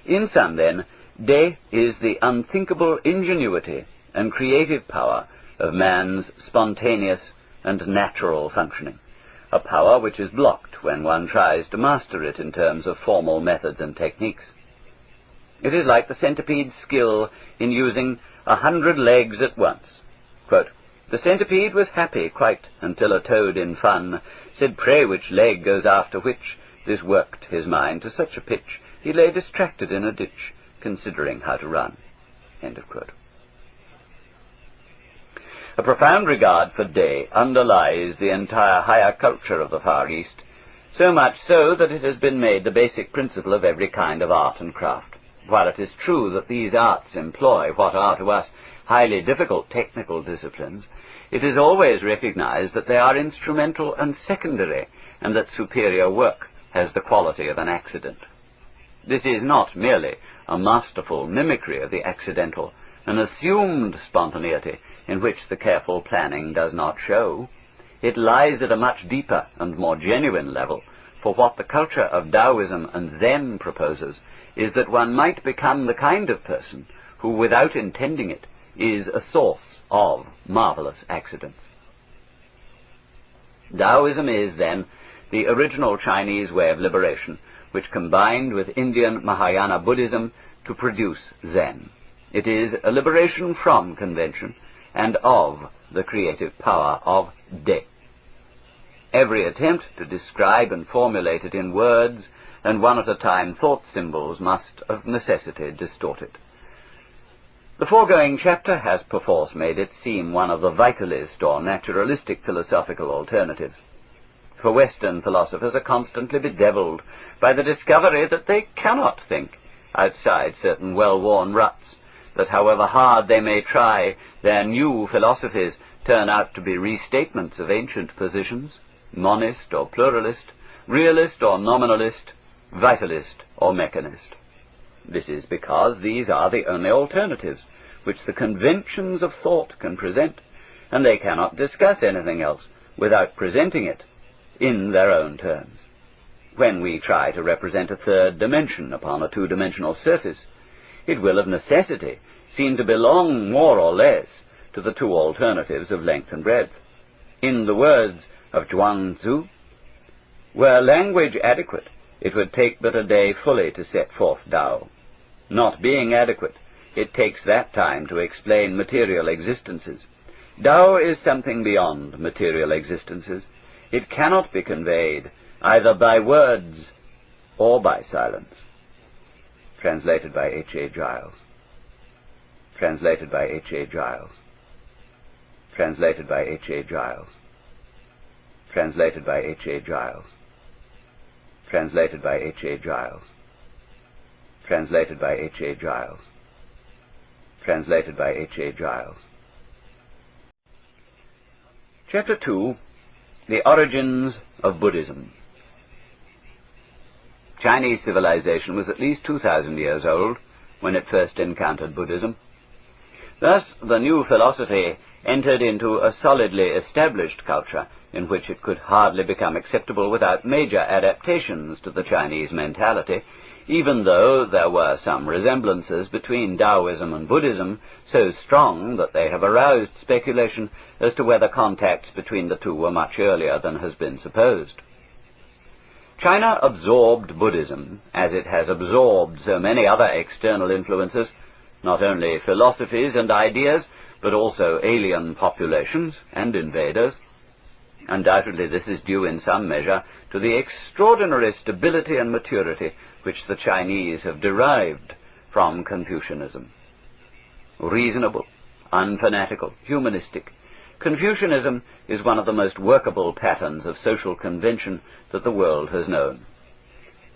In sum, then, De is the unthinkable ingenuity and creative power of man's spontaneous and natural functioning, a power which is blocked when one tries to master it in terms of formal methods and techniques. It is like the centipede's skill in using 100 legs at once. Quote, "The centipede was happy quite until a toad in fun said, 'Pray, which leg goes after which?' This worked his mind to such a pitch, he lay distracted in a ditch, considering how to run." End of quote. A profound regard for De underlies the entire higher culture of the Far East, so much so that it has been made the basic principle of every kind of art and craft. While it is true that these arts employ what are to us highly difficult technical disciplines, it is always recognized that they are instrumental and secondary, and that superior work has the quality of an accident. This is not merely a masterful mimicry of the accidental, an assumed spontaneity in which the careful planning does not show. It lies at a much deeper and more genuine level, for what the culture of Daoism and Zen proposes is that one might become the kind of person who, without intending it, is a source of marvelous accidents. Daoism is, then, the original Chinese way of liberation, which combined with Indian Mahayana Buddhism to produce Zen. It is a liberation from convention and of the creative power of De. Every attempt to describe and formulate it in words and one at a time thought symbols must of necessity distort it. The foregoing chapter has perforce made it seem one of the vitalist or naturalistic philosophical alternatives. For Western philosophers are constantly bedeviled by the discovery that they cannot think outside certain well-worn ruts, that however hard they may try, their new philosophies turn out to be restatements of ancient positions, monist or pluralist, realist or nominalist, vitalist or mechanist. This is because these are the only alternatives which the conventions of thought can present, and they cannot discuss anything else without presenting it in their own terms. When we try to represent a third dimension upon a two-dimensional surface, it will of necessity seem to belong more or less to the two alternatives of length and breadth. In the words of Zhuangzi, "Were language adequate, it would take but a day fully to set forth Tao. Not being adequate, it takes that time to explain material existences. Tao is something beyond material existences. It cannot be conveyed either by words or by silence. Translated by H.A. Giles. Translated by H.A. Giles. Translated by H.A. Giles. Translated by H.A. Giles. Translated by H.A. Giles. Translated by H.A. Giles. Translated by H.A. Giles. Chapter 2. The Origins of Buddhism. Chinese civilization was at least 2,000 years old when it first encountered Buddhism. Thus, the new philosophy entered into a solidly established culture in which it could hardly become acceptable without major adaptations to the Chinese mentality, even though there were some resemblances between Daoism and Buddhism so strong that they have aroused speculation as to whether contacts between the two were much earlier than has been supposed. China absorbed Buddhism, as it has absorbed so many other external influences, not only philosophies and ideas, but also alien populations and invaders. Undoubtedly this is due in some measure to the extraordinary stability and maturity which the Chinese have derived from Confucianism. Reasonable, unfanatical, humanistic, Confucianism is one of the most workable patterns of social convention that the world has known.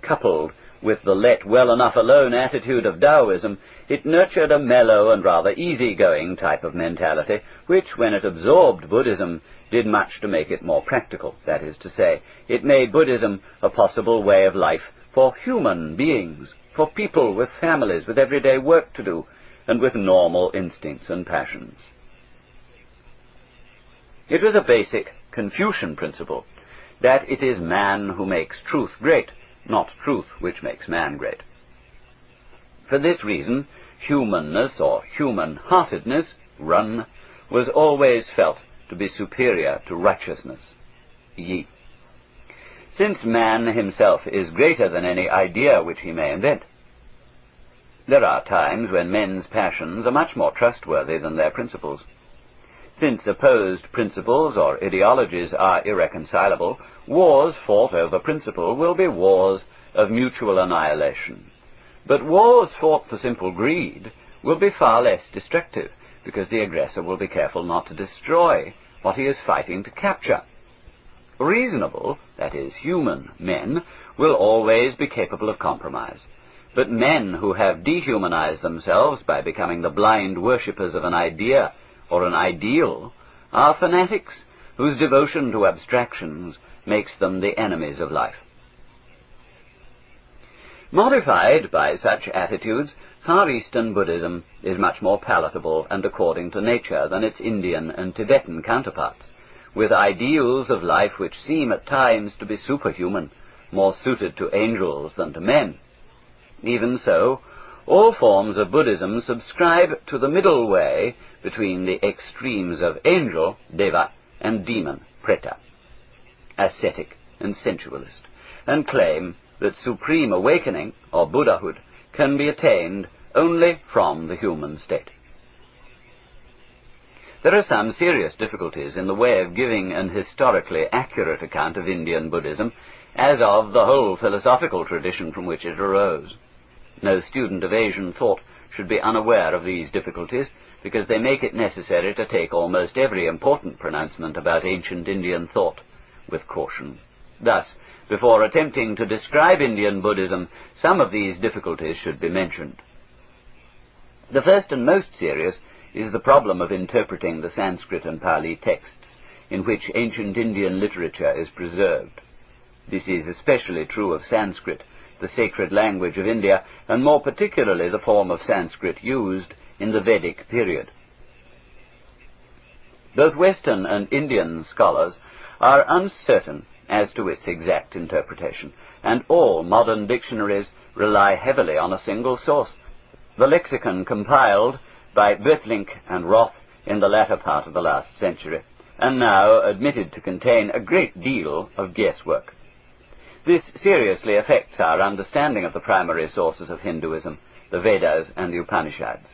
Coupled with the let well enough alone attitude of Daoism, it nurtured a mellow and rather easygoing type of mentality, which, when it absorbed Buddhism, did much to make it more practical. That is to say, it made Buddhism a possible way of life for human beings, for people with families, with everyday work to do, and with normal instincts and passions. It was a basic Confucian principle that it is man who makes truth great, not truth which makes man great. For this reason, humanness or human-heartedness, run, was always felt to be superior to righteousness, yi. Since man himself is greater than any idea which he may invent, there are times when men's passions are much more trustworthy than their principles. Since opposed principles or ideologies are irreconcilable, wars fought over principle will be wars of mutual annihilation. But wars fought for simple greed will be far less destructive, because the aggressor will be careful not to destroy what he is fighting to capture. Reasonable, that is, human men, will always be capable of compromise. But men who have dehumanized themselves by becoming the blind worshippers of an idea or an ideal are fanatics whose devotion to abstractions makes them the enemies of life. Modified by such attitudes, Far Eastern Buddhism is much more palatable and according to nature than its Indian and Tibetan counterparts, with ideals of life which seem at times to be superhuman, more suited to angels than to men. Even so, all forms of Buddhism subscribe to the middle way between the extremes of angel, deva, and demon, preta, ascetic and sensualist, and claim that supreme awakening, or Buddhahood, can be attained only from the human state. There are some serious difficulties in the way of giving an historically accurate account of Indian Buddhism, as of the whole philosophical tradition from which it arose. No student of Asian thought should be unaware of these difficulties, because they make it necessary to take almost every important pronouncement about ancient Indian thought with caution. Thus, before attempting to describe Indian Buddhism, some of these difficulties should be mentioned. The first and most serious is the problem of interpreting the Sanskrit and Pali texts in which ancient Indian literature is preserved. This is especially true of Sanskrit, the sacred language of India, and more particularly the form of Sanskrit used in the Vedic period. Both Western and Indian scholars are uncertain as to its exact interpretation, and all modern dictionaries rely heavily on a single source, the lexicon compiled by Bötlink and Roth in the latter part of the last century, and now admitted to contain a great deal of guesswork. This seriously affects our understanding of the primary sources of Hinduism, the Vedas and the Upanishads.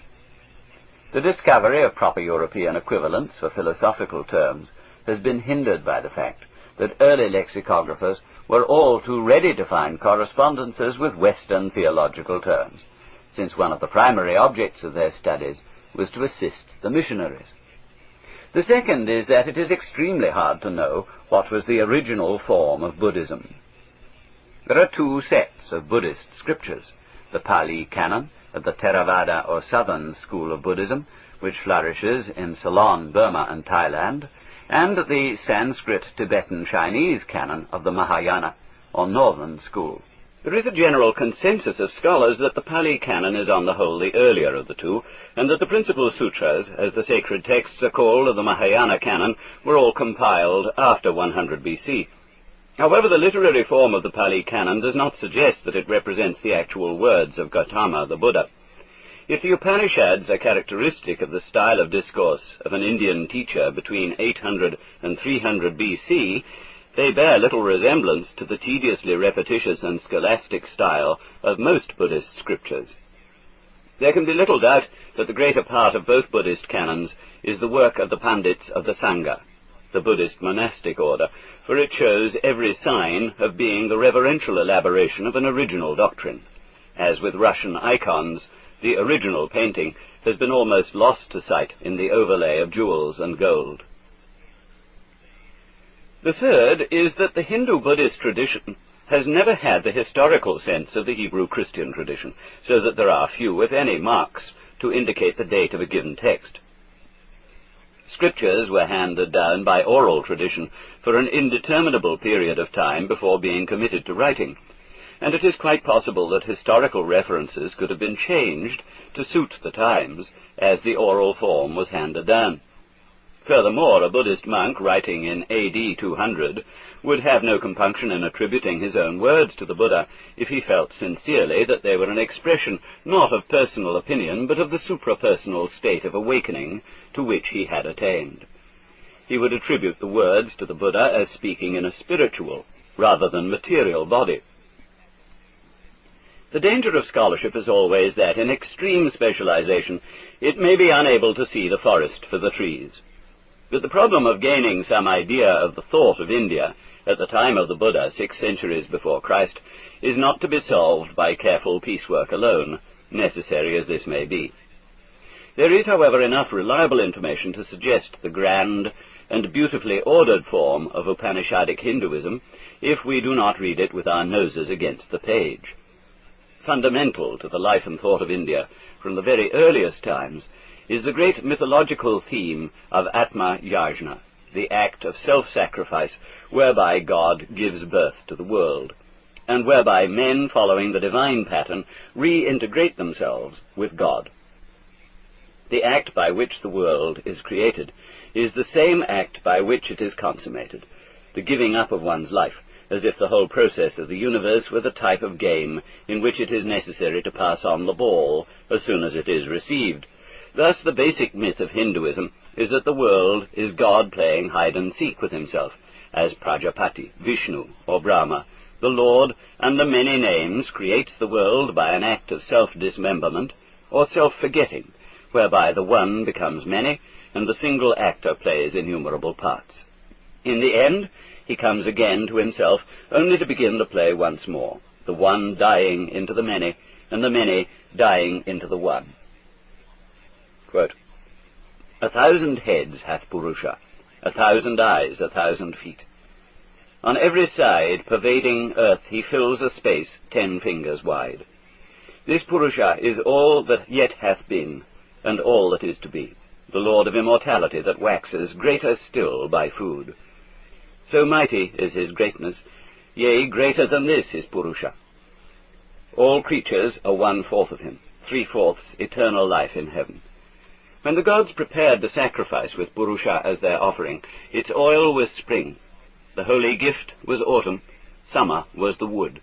The discovery of proper European equivalents for philosophical terms has been hindered by the fact that early lexicographers were all too ready to find correspondences with Western theological terms, since one of the primary objects of their studies was to assist the missionaries. The second is that it is extremely hard to know what was the original form of Buddhism. There are two sets of Buddhist scriptures, the Pali Canon of the Theravada or Southern School of Buddhism, which flourishes in Ceylon, Burma and Thailand, and the Sanskrit Tibetan Chinese canon of the Mahayana or Northern School. There is a general consensus of scholars that the Pali Canon is on the whole the earlier of the two, and that the principal sutras, as the sacred texts are called of the Mahayana canon, were all compiled after 100 BC. However, the literary form of the Pali Canon does not suggest that it represents the actual words of Gautama the Buddha. If the Upanishads are characteristic of the style of discourse of an Indian teacher between 800 and 300 BC, they bear little resemblance to the tediously repetitious and scholastic style of most Buddhist scriptures. There can be little doubt that the greater part of both Buddhist canons is the work of the Pandits of the Sangha, the Buddhist monastic order, for it shows every sign of being the reverential elaboration of an original doctrine. As with Russian icons, the original painting has been almost lost to sight in the overlay of jewels and gold. The third is that the Hindu-Buddhist tradition has never had the historical sense of the Hebrew-Christian tradition, so that there are few, if any, marks to indicate the date of a given text. Scriptures were handed down by oral tradition for an indeterminable period of time before being committed to writing, and it is quite possible that historical references could have been changed to suit the times as the oral form was handed down. Furthermore, a Buddhist monk writing in AD 200 would have no compunction in attributing his own words to the Buddha if he felt sincerely that they were an expression not of personal opinion but of the suprapersonal state of awakening to which he had attained. He would attribute the words to the Buddha as speaking in a spiritual rather than material body. The danger of scholarship is always that in extreme specialization it may be unable to see the forest for the trees. But the problem of gaining some idea of the thought of India at the time of the Buddha, 6 centuries before Christ, is not to be solved by careful piecework alone, necessary as this may be. There is, however, enough reliable information to suggest the grand and beautifully ordered form of Upanishadic Hinduism if we do not read it with our noses against the page. Fundamental to the life and thought of India from the very earliest times is the great mythological theme of Atma Yajna, the act of self-sacrifice whereby God gives birth to the world, and whereby men following the divine pattern reintegrate themselves with God. The act by which the world is created is the same act by which it is consummated, the giving up of one's life, as if the whole process of the universe were the type of game in which it is necessary to pass on the ball as soon as it is received. Thus the basic myth of Hinduism is that the world is God playing hide-and-seek with himself, as Prajapati, Vishnu, or Brahma, the Lord and the many names, creates the world by an act of self-dismemberment or self-forgetting, whereby the one becomes many and the single actor plays innumerable parts. In the end, he comes again to himself only to begin the play once more, the one dying into the many and the many dying into the one. Quote, 1,000 heads hath Purusha, 1,000 eyes, 1,000 feet. On every side, pervading earth, he fills a space 10 fingers wide. This Purusha is all that yet hath been, and all that is to be, the Lord of immortality that waxes greater still by food. So mighty is his greatness, yea, greater than this is Purusha. All creatures are 1/4 of him, 3/4 eternal life in heaven. When the gods prepared the sacrifice with Purusha as their offering, its oil was spring, the holy gift was autumn, summer was the wood.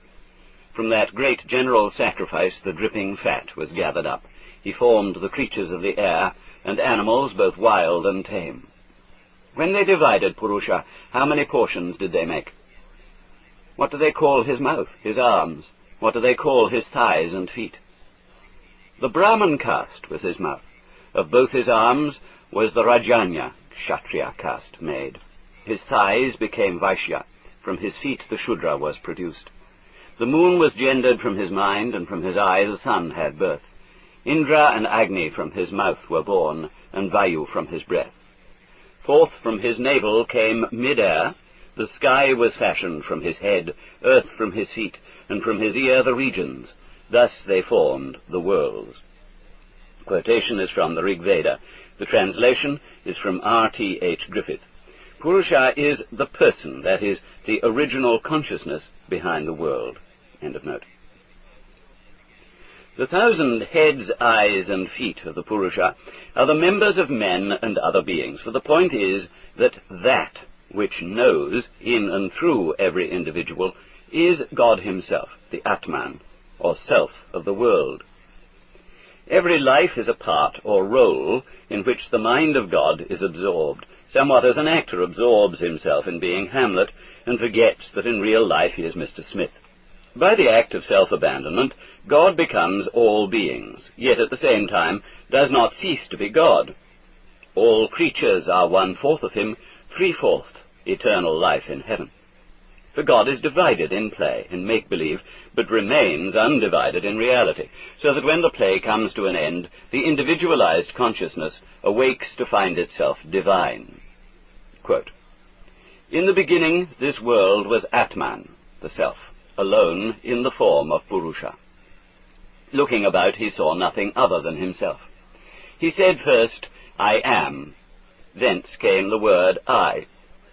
From that great general sacrifice the dripping fat was gathered up. He formed the creatures of the air, and animals both wild and tame. When they divided Purusha, how many portions did they make? What do they call his mouth, his arms? What do they call his thighs and feet? The Brahman caste was his mouth, Of both his arms was the Rajanya, Kshatriya caste, made. His thighs became Vaishya. From his feet the Shudra was produced. The moon was gendered from his mind, and from his eye the sun had birth. Indra and Agni from his mouth were born, and Vayu from his breath. Forth from his navel came mid-air. The sky was fashioned from his head, earth from his feet, and from his ear the regions. Thus they formed the worlds. Quotation is from the Rig Veda. The translation is from R.T.H. Griffith. Purusha is the person, that is, the original consciousness behind the world. End of note. The 1,000 heads, eyes, and feet of the Purusha are the members of men and other beings, for the point is that which knows in and through every individual is God himself, the Atman, or self of the world. Every life is a part or role in which the mind of God is absorbed, somewhat as an actor absorbs himself in being Hamlet and forgets that in real life he is Mr. Smith. By the act of self-abandonment, God becomes all beings, yet at the same time does not cease to be God. All creatures are 1/4 of him, 3/4 eternal life in heaven. For God is divided in play, in make-believe, but remains undivided in reality, so that when the play comes to an end, the individualized consciousness awakes to find itself divine. Quote, "In the beginning this world was Atman, the self, alone in the form of Purusha. Looking about, he saw nothing other than himself. He said first, 'I am.' Thence came the word 'I.'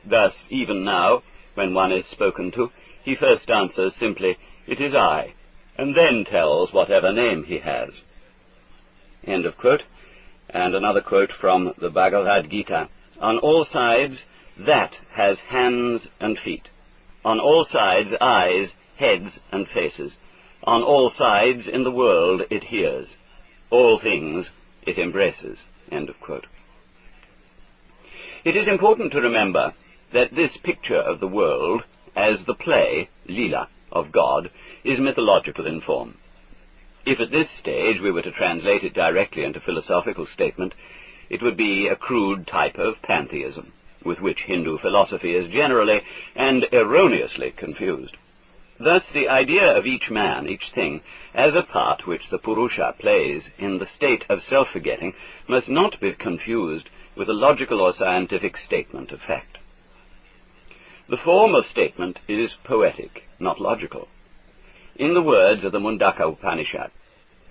Thus, even now, when one is spoken to, he first answers simply, 'It is I,' and then tells whatever name he has." End of quote. And another quote from the Bhagavad Gita. "On all sides, that has hands and feet. On all sides, eyes, heads, and faces. On all sides in the world it hears. All things it embraces." End of quote. It is important to remember that this picture of the world as the play, Lila, of God, is mythological in form. If at this stage we were to translate it directly into philosophical statement, it would be a crude type of pantheism, with which Hindu philosophy is generally and erroneously confused. Thus the idea of each man, each thing, as a part which the Purusha plays in the state of self-forgetting must not be confused with a logical or scientific statement of fact. The form of statement is poetic, not logical. In the words of the Mundaka Upanishad,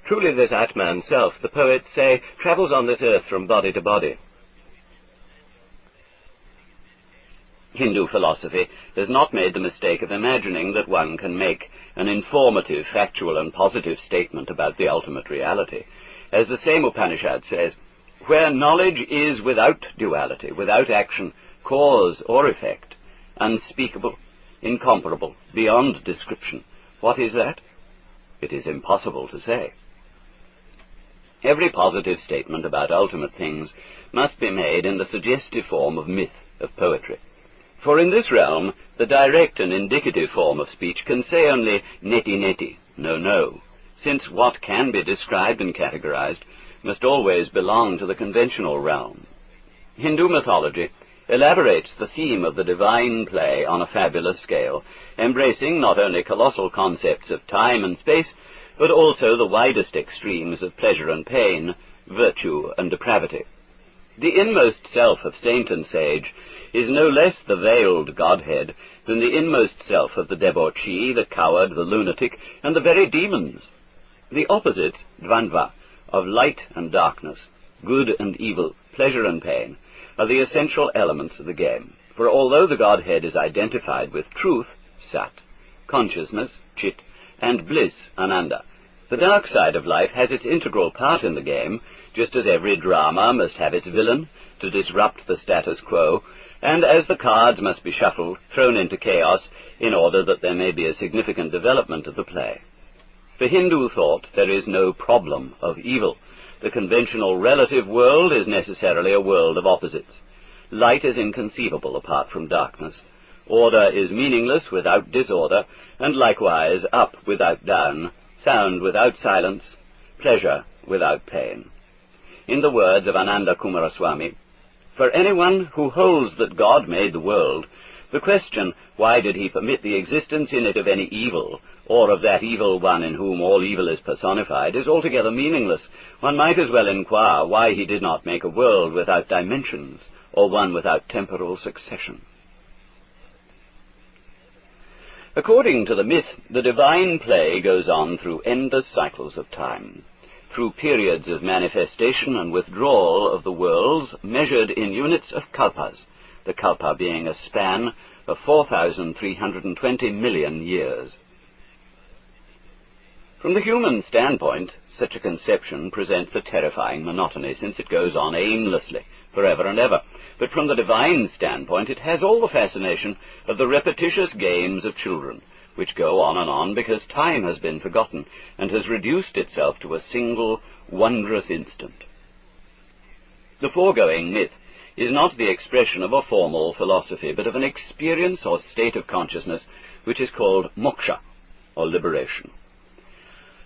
"Truly this Atman self, the poets say, travels on this earth from body to body." Hindu philosophy has not made the mistake of imagining that one can make an informative, factual, and positive statement about the ultimate reality. As the same Upanishad says, "Where knowledge is without duality, without action, cause or effect, unspeakable, incomparable, beyond description, what is that? It is impossible to say." Every positive statement about ultimate things must be made in the suggestive form of myth, of poetry. For in this realm, the direct and indicative form of speech can say only neti neti, no no, since what can be described and categorized must always belong to the conventional realm. Hindu mythology elaborates the theme of the divine play on a fabulous scale, embracing not only colossal concepts of time and space, but also the widest extremes of pleasure and pain, virtue and depravity. The inmost self of saint and sage is no less the veiled Godhead than the inmost self of the debauchee, the coward, the lunatic, and the very demons. The opposites, dvandva, of light and darkness, good and evil, pleasure and pain, are the essential elements of the game. For although the Godhead is identified with truth, sat, consciousness, chit, and bliss, ananda, the dark side of life has its integral part in the game, just as every drama must have its villain to disrupt the status quo, and as the cards must be shuffled, thrown into chaos, in order that there may be a significant development of the play. For Hindu thought, there is no problem of evil. The conventional relative world is necessarily a world of opposites. Light is inconceivable apart from darkness. Order is meaningless without disorder, and likewise up without down, sound without silence, pleasure without pain. In the words of Ananda Kumaraswamy, "For anyone who holds that God made the world, the question, why did he permit the existence in it of any evil, or of that evil one in whom all evil is personified, is altogether meaningless. One might as well inquire why he did not make a world without dimensions, or one without temporal succession." According to the myth, the divine play goes on through endless cycles of time, through periods of manifestation and withdrawal of the worlds measured in units of kalpas, the kalpa being a span of 4,320 million years. From the human standpoint, such a conception presents a terrifying monotony, since it goes on aimlessly, forever and ever. But from the divine standpoint, it has all the fascination of the repetitious games of children, which go on because time has been forgotten and has reduced itself to a single wondrous instant. The foregoing myth is not the expression of a formal philosophy, but of an experience or state of consciousness which is called moksha, or liberation.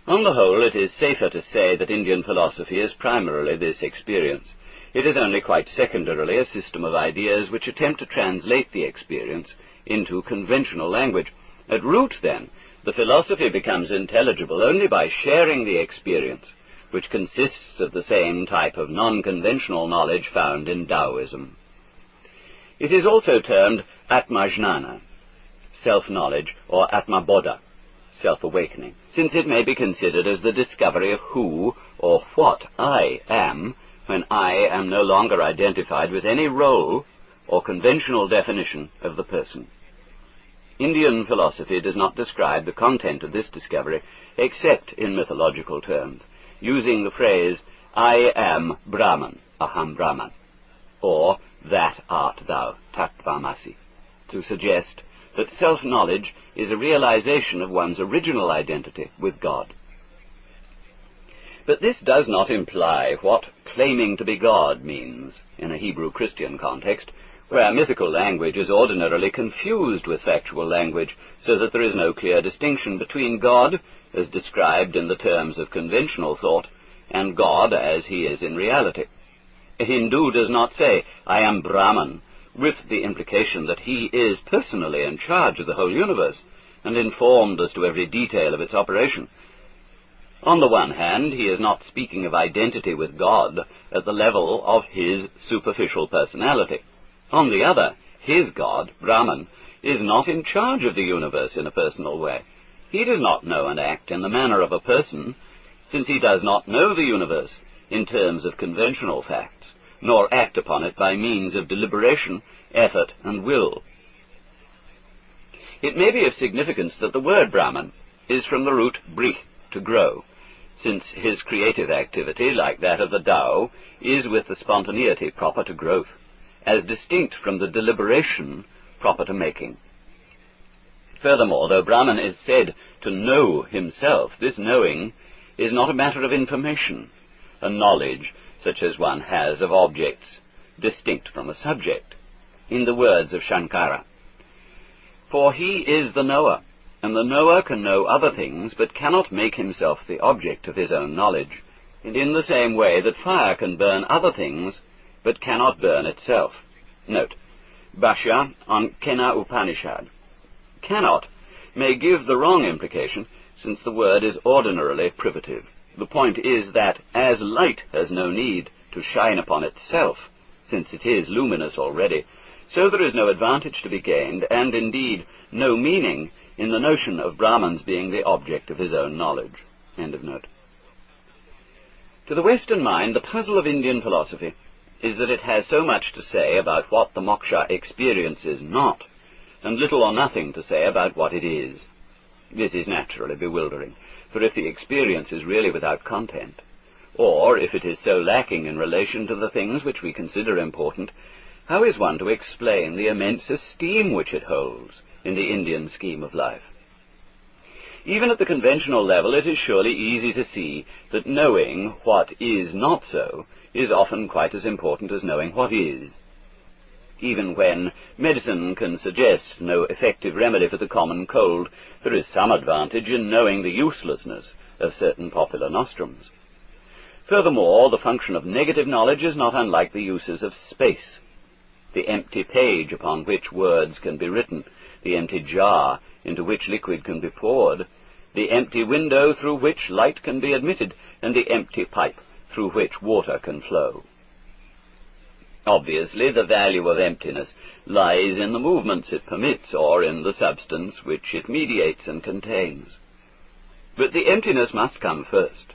On the whole, it is safer to say that Indian philosophy is primarily this experience. It is only quite secondarily a system of ideas which attempt to translate the experience into conventional language. At root, then, the philosophy becomes intelligible only by sharing the experience, which consists of the same type of non-conventional knowledge found in Daoism. It is also termed Atmajnana, self-knowledge, or Atmabodha, self-awakening, since it may be considered as the discovery of who or what I am, when I am no longer identified with any role or conventional definition of the person. Indian philosophy does not describe the content of this discovery except in mythological terms, using the phrase, "I am Brahman," aham Brahman, or "that art thou," tattvamasi, to suggest that self-knowledge is a realization of one's original identity with God. But this does not imply what claiming to be God means in a Hebrew Christian context, where mythical language is ordinarily confused with factual language, so that there is no clear distinction between God, as described in the terms of conventional thought, and God as he is in reality. A Hindu does not say, "I am Brahman," with the implication that he is personally in charge of the whole universe, and informed as to every detail of its operation. On the one hand, he is not speaking of identity with God at the level of his superficial personality. On the other, his God, Brahman, is not in charge of the universe in a personal way. He does not know and act in the manner of a person, since he does not know the universe in terms of conventional facts, nor act upon it by means of deliberation, effort, and will. It may be of significance that the word Brahman is from the root brih, to grow, since his creative activity, like that of the Tao, is with the spontaneity proper to growth, as distinct from the deliberation proper to making. Furthermore, though Brahman is said to know himself, this knowing is not a matter of information, a knowledge such as one has of objects distinct from a subject. In the words of Shankara, "For he is the knower, and the knower can know other things, but cannot make himself the object of his own knowledge, in the same way that fire can burn other things, but cannot burn itself." Note, Bhashya on Kena Upanishad. Cannot may give the wrong implication, since the word is ordinarily privative. The point is that, as light has no need to shine upon itself, since it is luminous already, so there is no advantage to be gained, and indeed no meaning, in the notion of Brahman's being the object of his own knowledge. End of note. To the Western mind, the puzzle of Indian philosophy is that it has so much to say about what the moksha experience is not, and little or nothing to say about what it is. This is naturally bewildering, for if the experience is really without content, or if it is so lacking in relation to the things which we consider important, how is one to explain the immense esteem which it holds in the Indian scheme of life? Even at the conventional level, it is surely easy to see that knowing what is not so is often quite as important as knowing what is. Even when medicine can suggest no effective remedy for the common cold, there is some advantage in knowing the uselessness of certain popular nostrums. Furthermore, the function of negative knowledge is not unlike the uses of space. The empty page upon which words can be written, the empty jar into which liquid can be poured, the empty window through which light can be admitted, and the empty pipe through which water can flow. Obviously, the value of emptiness lies in the movements it permits, or in the substance which it mediates and contains. But the emptiness must come first.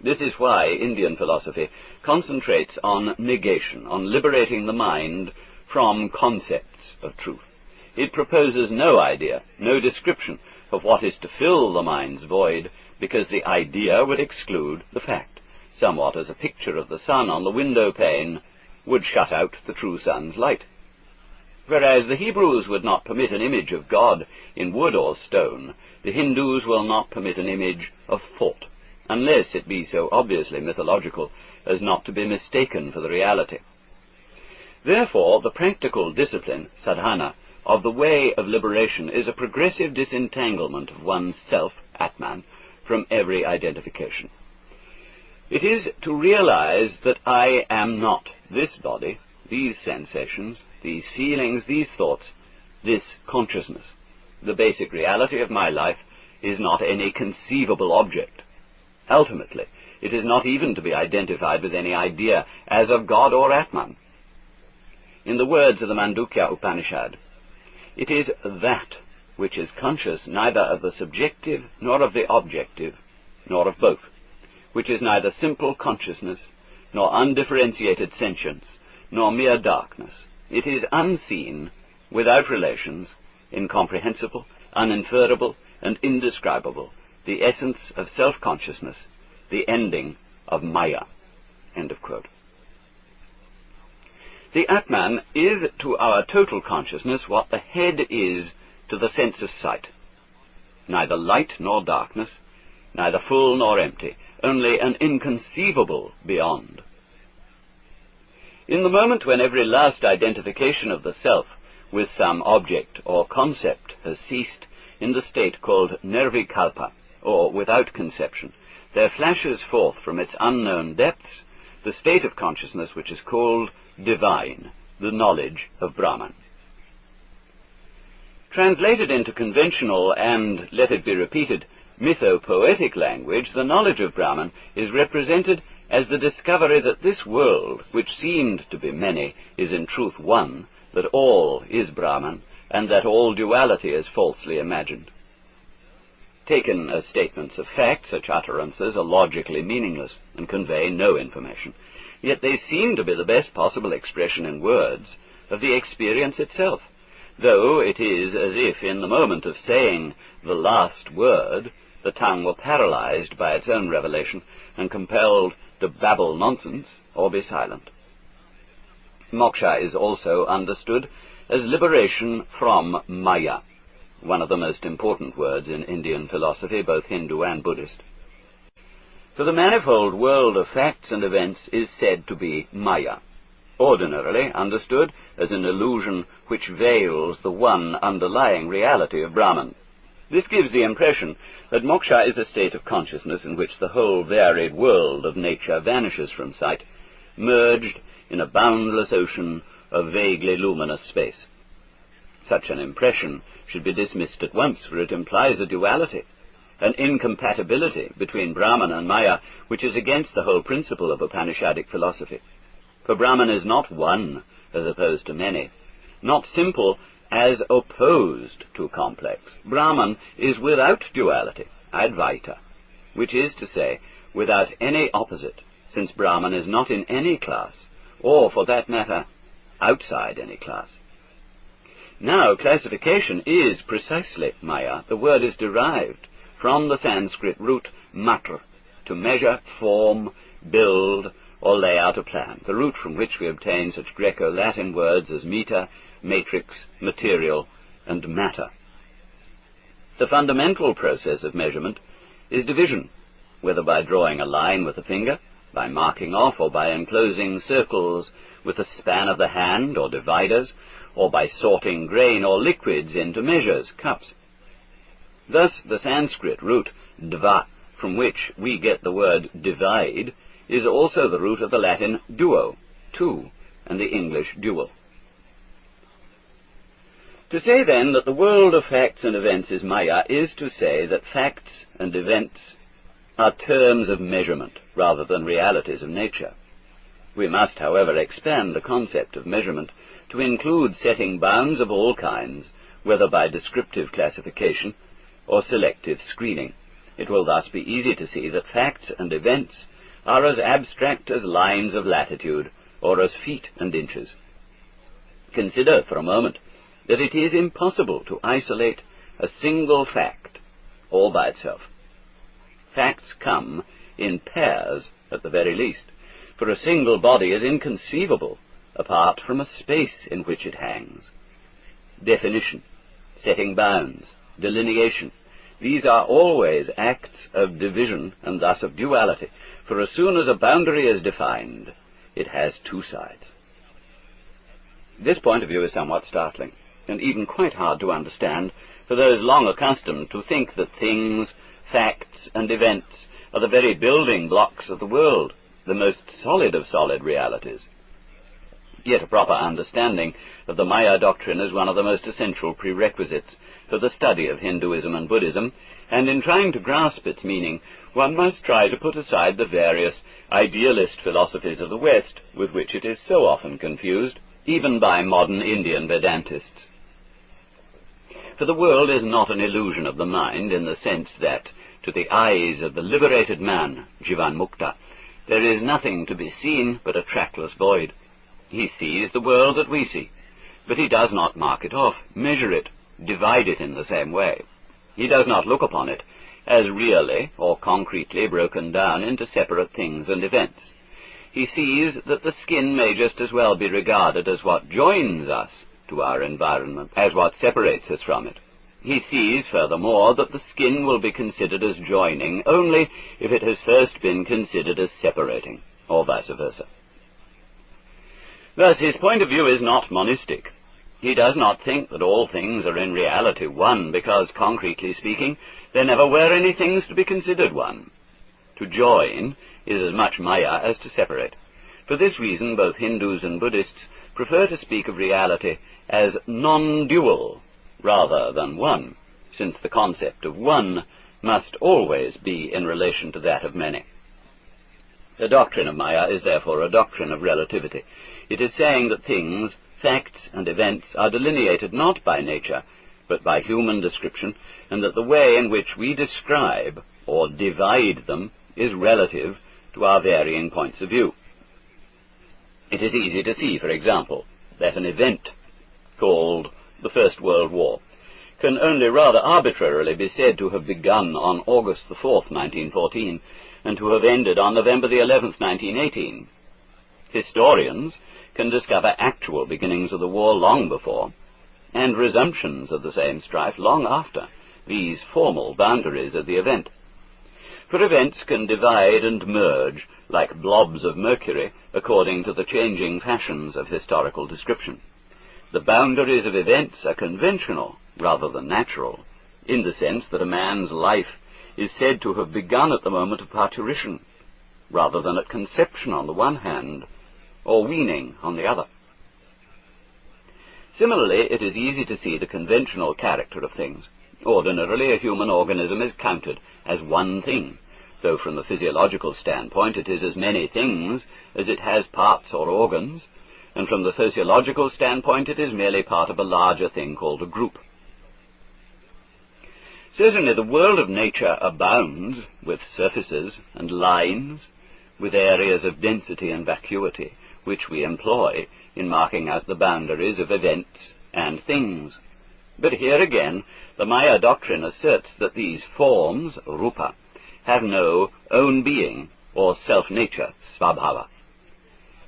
This is why Indian philosophy concentrates on negation, on liberating the mind from concepts of truth. It proposes no idea, no description of what is to fill the mind's void, because the idea would exclude the fact, somewhat as a picture of the sun on the window pane would shut out the true sun's light. Whereas the Hebrews would not permit an image of God in wood or stone, the Hindus will not permit an image of thought, unless it be so obviously mythological as not to be mistaken for the reality. Therefore, the practical discipline, sadhana, of the way of liberation is a progressive disentanglement of one's self, Atman, from every identification. It is to realize that I am not this body, these sensations, these feelings, these thoughts, this consciousness. The basic reality of my life is not any conceivable object. Ultimately, it is not even to be identified with any idea as of God or Atman. In the words of the Mandukya Upanishad, it is that which is conscious neither of the subjective nor of the objective, nor of both, which is neither simple consciousness, nor undifferentiated sentience, nor mere darkness. It is unseen, without relations, incomprehensible, uninferable, and indescribable, the essence of self-consciousness, the ending of Maya." End of quote. The Atman is to our total consciousness what the head is to the sense of sight. Neither light nor darkness, neither full nor empty, only an inconceivable beyond. In the moment when every last identification of the self with some object or concept has ceased, in the state called nirvikalpa, or without conception, there flashes forth from its unknown depths the state of consciousness which is called divine, the knowledge of Brahman. Translated into conventional and, let it be repeated, mytho-poetic language, the knowledge of Brahman is represented as the discovery that this world, which seemed to be many, is in truth one, that all is Brahman, and that all duality is falsely imagined. Taken as statements of fact, such utterances are logically meaningless and convey no information, yet they seem to be the best possible expression in words of the experience itself, though it is as if in the moment of saying the last word the tongue were paralyzed by its own revelation and compelled to babble nonsense or be silent. Moksha is also understood as liberation from Maya, one of the most important words in Indian philosophy, both Hindu and Buddhist. For the manifold world of facts and events is said to be Maya, ordinarily understood as an illusion which veils the one underlying reality of Brahman. This gives the impression that moksha is a state of consciousness in which the whole varied world of nature vanishes from sight, merged in a boundless ocean of vaguely luminous space. Such an impression should be dismissed at once, for it implies a duality, an incompatibility between Brahman and Maya, which is against the whole principle of Upanishadic philosophy. For Brahman is not one as opposed to many, not simple as opposed to complex. Brahman is without duality, Advaita, which is to say, without any opposite, since Brahman is not in any class, or, for that matter, outside any class. Now, classification is precisely Maya. The word is derived from the Sanskrit root matra, to measure, form, build, or lay out a plan, the root from which we obtain such Greco-Latin words as meter, matrix, material, and matter. The fundamental process of measurement is division, whether by drawing a line with the finger, by marking off, or by enclosing circles with the span of the hand, or dividers, or by sorting grain or liquids into measures, cups. Thus the Sanskrit root dva, from which we get the word divide, is also the root of the Latin duo, two, and the English dual. To say then that the world of facts and events is Maya is to say that facts and events are terms of measurement rather than realities of nature. We must, however, expand the concept of measurement to include setting bounds of all kinds, whether by descriptive classification or selective screening. It will thus be easy to see that facts and events are as abstract as lines of latitude or as feet and inches. Consider for a moment that it is impossible to isolate a single fact all by itself. Facts come in pairs at the very least, for a single body is inconceivable apart from a space in which it hangs. Definition, setting bounds, delineation, these are always acts of division and thus of duality, for as soon as a boundary is defined, it has two sides. This point of view is somewhat startling, and even quite hard to understand for those long accustomed to think that things, facts, and events are the very building blocks of the world, the most solid of solid realities. Yet a proper understanding of the Maya doctrine is one of the most essential prerequisites for the study of Hinduism and Buddhism, and in trying to grasp its meaning, one must try to put aside the various idealist philosophies of the West with which it is so often confused, even by modern Indian Vedantists. For the world is not an illusion of the mind in the sense that, to the eyes of the liberated man, Jivan Mukta, there is nothing to be seen but a trackless void. He sees the world that we see, but he does not mark it off, measure it, divide it in the same way. He does not look upon it as really or concretely broken down into separate things and events. He sees that the skin may just as well be regarded as what joins us to our environment as what separates us from it. He sees, furthermore, that the skin will be considered as joining only if it has first been considered as separating, or vice versa. Thus, his point of view is not monistic. He does not think that all things are in reality one, because, concretely speaking, there never were any things to be considered one. To join is as much Maya as to separate. For this reason, both Hindus and Buddhists prefer to speak of reality as non-dual rather than one, since the concept of one must always be in relation to that of many. The doctrine of Maya is therefore a doctrine of relativity. It is saying that things, facts, and events are delineated not by nature, but by human description, and that the way in which we describe or divide them is relative to our varying points of view. It is easy to see, for example, that an event called the First World War can only rather arbitrarily be said to have begun on August the 4th, 1914, and to have ended on November the 11th, 1918. Historians can discover actual beginnings of the war long before, and resumptions of the same strife long after these formal boundaries of the event. For events can divide and merge like blobs of mercury according to the changing fashions of historical description. The boundaries of events are conventional rather than natural, in the sense that a man's life is said to have begun at the moment of parturition, rather than at conception on the one hand, or weaning on the other. Similarly, it is easy to see the conventional character of things. Ordinarily, a human organism is counted as one thing, though from the physiological standpoint it is as many things as it has parts or organs, and from the sociological standpoint it is merely part of a larger thing called a group. Certainly the world of nature abounds with surfaces and lines, with areas of density and vacuity, which we employ in marking out the boundaries of events and things. But here again, the Maya doctrine asserts that these forms, rupa, have no own being or self-nature, svabhava.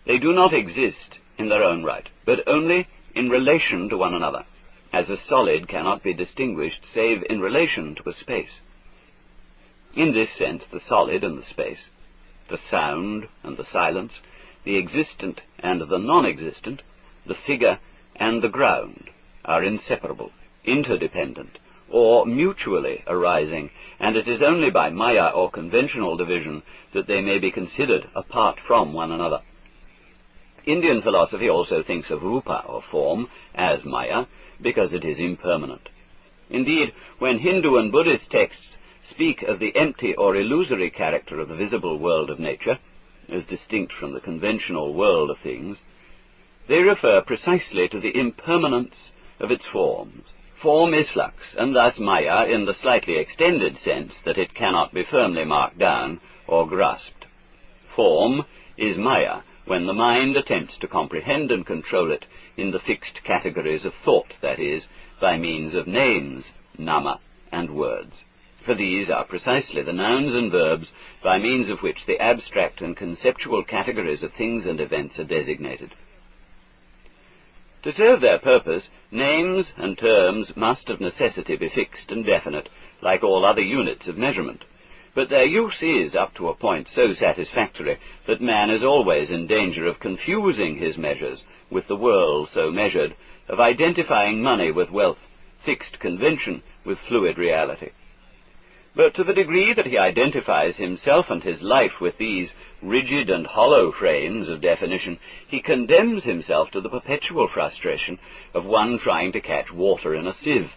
They do not exist in their own right, but only in relation to one another, as a solid cannot be distinguished save in relation to a space. In this sense, the solid and the space, the sound and the silence, the existent and the non-existent, the figure and the ground, are inseparable, interdependent, or mutually arising, and it is only by maya or conventional division that they may be considered apart from one another. Indian philosophy also thinks of rupa, or form, as maya, because it is impermanent. Indeed, when Hindu and Buddhist texts speak of the empty or illusory character of the visible world of nature, as distinct from the conventional world of things, they refer precisely to the impermanence of its forms. Form is flux, and thus maya in the slightly extended sense that it cannot be firmly marked down or grasped. Form is maya when the mind attempts to comprehend and control it in the fixed categories of thought, that is, by means of names, nama, and words. For these are precisely the nouns and verbs by means of which the abstract and conceptual categories of things and events are designated. To serve their purpose, names and terms must of necessity be fixed and definite, like all other units of measurement. But their use is, up to a point, so satisfactory that man is always in danger of confusing his measures with the world so measured, of identifying money with wealth, fixed convention with fluid reality. But to the degree that he identifies himself and his life with these rigid and hollow frames of definition, he condemns himself to the perpetual frustration of one trying to catch water in a sieve.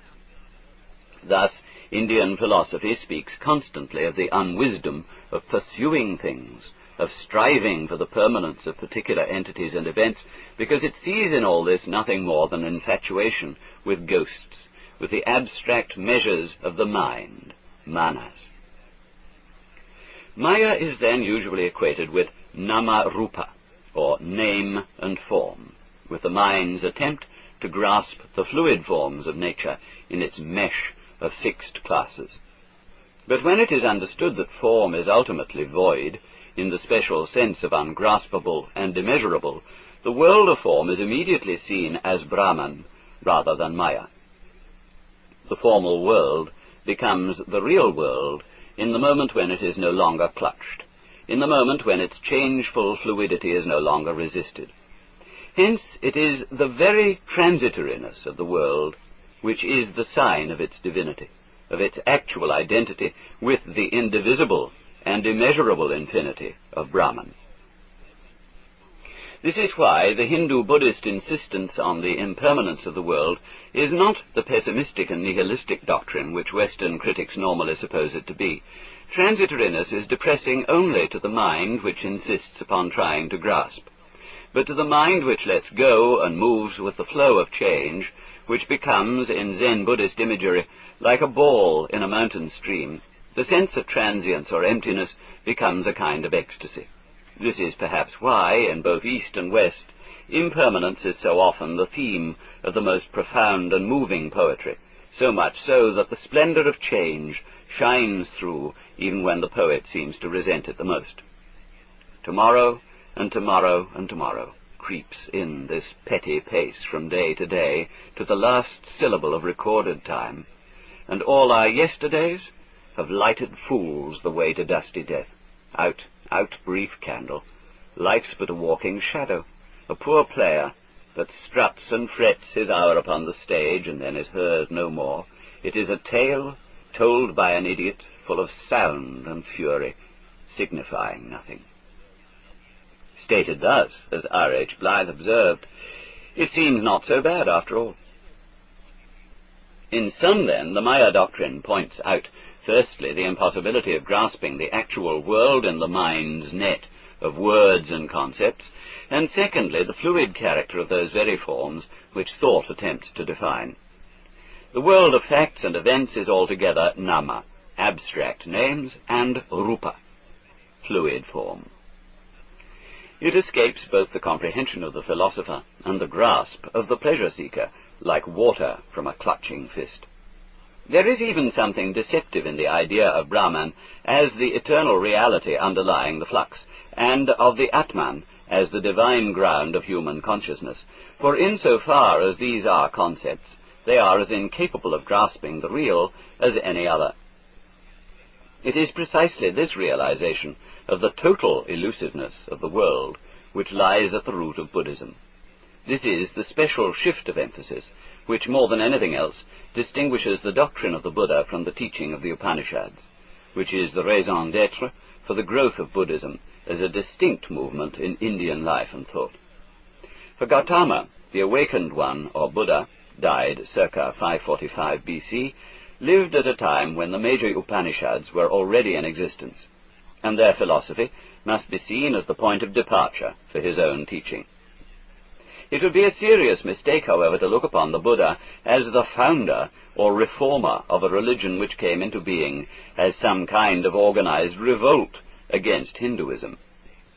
Thus, Indian philosophy speaks constantly of the unwisdom of pursuing things, of striving for the permanence of particular entities and events, because it sees in all this nothing more than infatuation with ghosts, with the abstract measures of the mind, manas. Maya is then usually equated with nama-rupa, or name and form, with the mind's attempt to grasp the fluid forms of nature in its mesh of fixed classes. But when it is understood that form is ultimately void, in the special sense of ungraspable and immeasurable, the world of form is immediately seen as Brahman rather than Maya. The formal world becomes the real world in the moment when it is no longer clutched, in the moment when its changeful fluidity is no longer resisted. Hence it is the very transitoriness of the world which is the sign of its divinity, of its actual identity with the indivisible and immeasurable infinity of Brahman. This is why the Hindu-Buddhist insistence on the impermanence of the world is not the pessimistic and nihilistic doctrine which Western critics normally suppose it to be. Transitoriness is depressing only to the mind which insists upon trying to grasp, but to the mind which lets go and moves with the flow of change, which becomes, in Zen Buddhist imagery, like a ball in a mountain stream, the sense of transience or emptiness becomes a kind of ecstasy. This is perhaps why, in both East and West, impermanence is so often the theme of the most profound and moving poetry, so much so that the splendor of change shines through even when the poet seems to resent it the most. Tomorrow, and tomorrow, and tomorrow creeps in this petty pace from day to day to the last syllable of recorded time, and all our yesterdays have lighted fools the way to dusty death. Out, out, brief candle, life's but a walking shadow, a poor player that struts and frets his hour upon the stage and then is heard no more. It is a tale told by an idiot, full of sound and fury, signifying nothing. Stated thus, as R.H. Blyth observed, it seems not so bad after all. In sum, then, the Maya doctrine points out, firstly, the impossibility of grasping the actual world in the mind's net of words and concepts, and secondly, the fluid character of those very forms which thought attempts to define. The world of facts and events is altogether nama, abstract names, and rupa, fluid form. It escapes both the comprehension of the philosopher and the grasp of the pleasure-seeker, like water from a clutching fist. There is even something deceptive in the idea of Brahman as the eternal reality underlying the flux, and of the Atman as the divine ground of human consciousness, for insofar as these are concepts, they are as incapable of grasping the real as any other. It is precisely this realization of the total elusiveness of the world which lies at the root of Buddhism. This is the special shift of emphasis which, more than anything else, distinguishes the doctrine of the Buddha from the teaching of the Upanishads, which is the raison d'etre for the growth of Buddhism as a distinct movement in Indian life and thought. For Gautama, the awakened one, or Buddha, died circa 545 BC, lived at a time when the major Upanishads were already in existence, and their philosophy must be seen as the point of departure for his own teaching. It would be a serious mistake, however, to look upon the Buddha as the founder or reformer of a religion which came into being as some kind of organized revolt against Hinduism.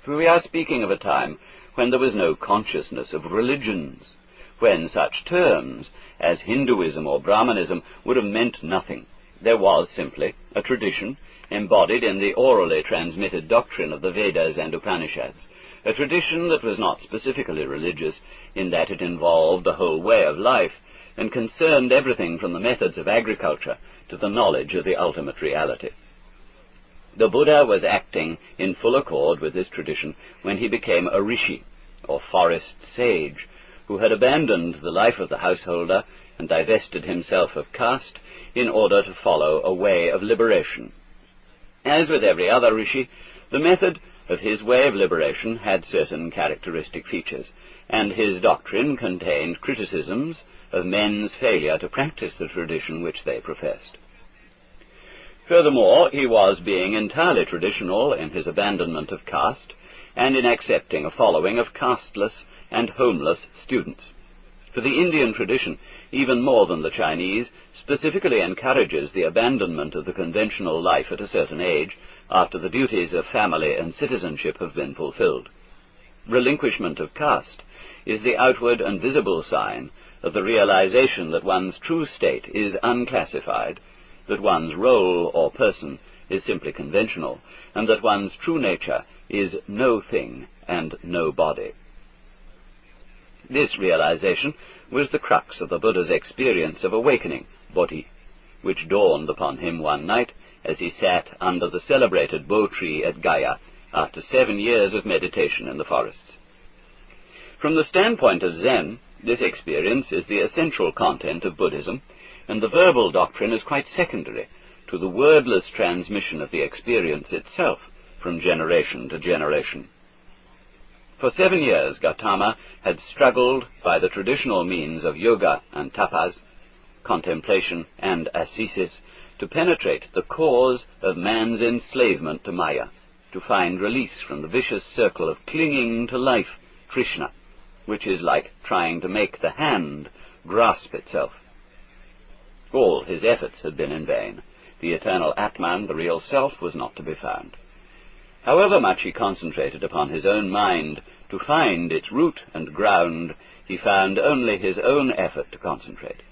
For we are speaking of a time when there was no consciousness of religions, when such terms as Hinduism or Brahmanism would have meant nothing. There was simply a tradition embodied in the orally transmitted doctrine of the Vedas and Upanishads, a tradition that was not specifically religious in that it involved the whole way of life and concerned everything from the methods of agriculture to the knowledge of the ultimate reality. The Buddha was acting in full accord with this tradition when he became a rishi, or forest sage, who had abandoned the life of the householder and divested himself of caste in order to follow a way of liberation. As with every other rishi, the method of his way of liberation had certain characteristic features, and his doctrine contained criticisms of men's failure to practice the tradition which they professed. Furthermore, he was being entirely traditional in his abandonment of caste and in accepting a following of casteless and homeless students. For the Indian tradition, even more than the Chinese, specifically encourages the abandonment of the conventional life at a certain age, after the duties of family and citizenship have been fulfilled. Relinquishment of caste is the outward and visible sign of the realization that one's true state is unclassified, that one's role or person is simply conventional, and that one's true nature is no thing and no body. This realization was the crux of the Buddha's experience of awakening, bodhi, which dawned upon him one night as he sat under the celebrated Bo tree at Gaya after 7 years of meditation in the forests. From the standpoint of Zen, this experience is the essential content of Buddhism, and the verbal doctrine is quite secondary to the wordless transmission of the experience itself from generation to generation. For 7 years, Gautama had struggled by the traditional means of yoga and tapas, contemplation and ascesis, to penetrate the cause of man's enslavement to Maya, to find release from the vicious circle of clinging to life, Krishna, which is like trying to make the hand grasp itself. All his efforts had been in vain. The eternal Atman, the real self, was not to be found. However much he concentrated upon his own mind to find its root and ground, he found only his own effort to concentrate.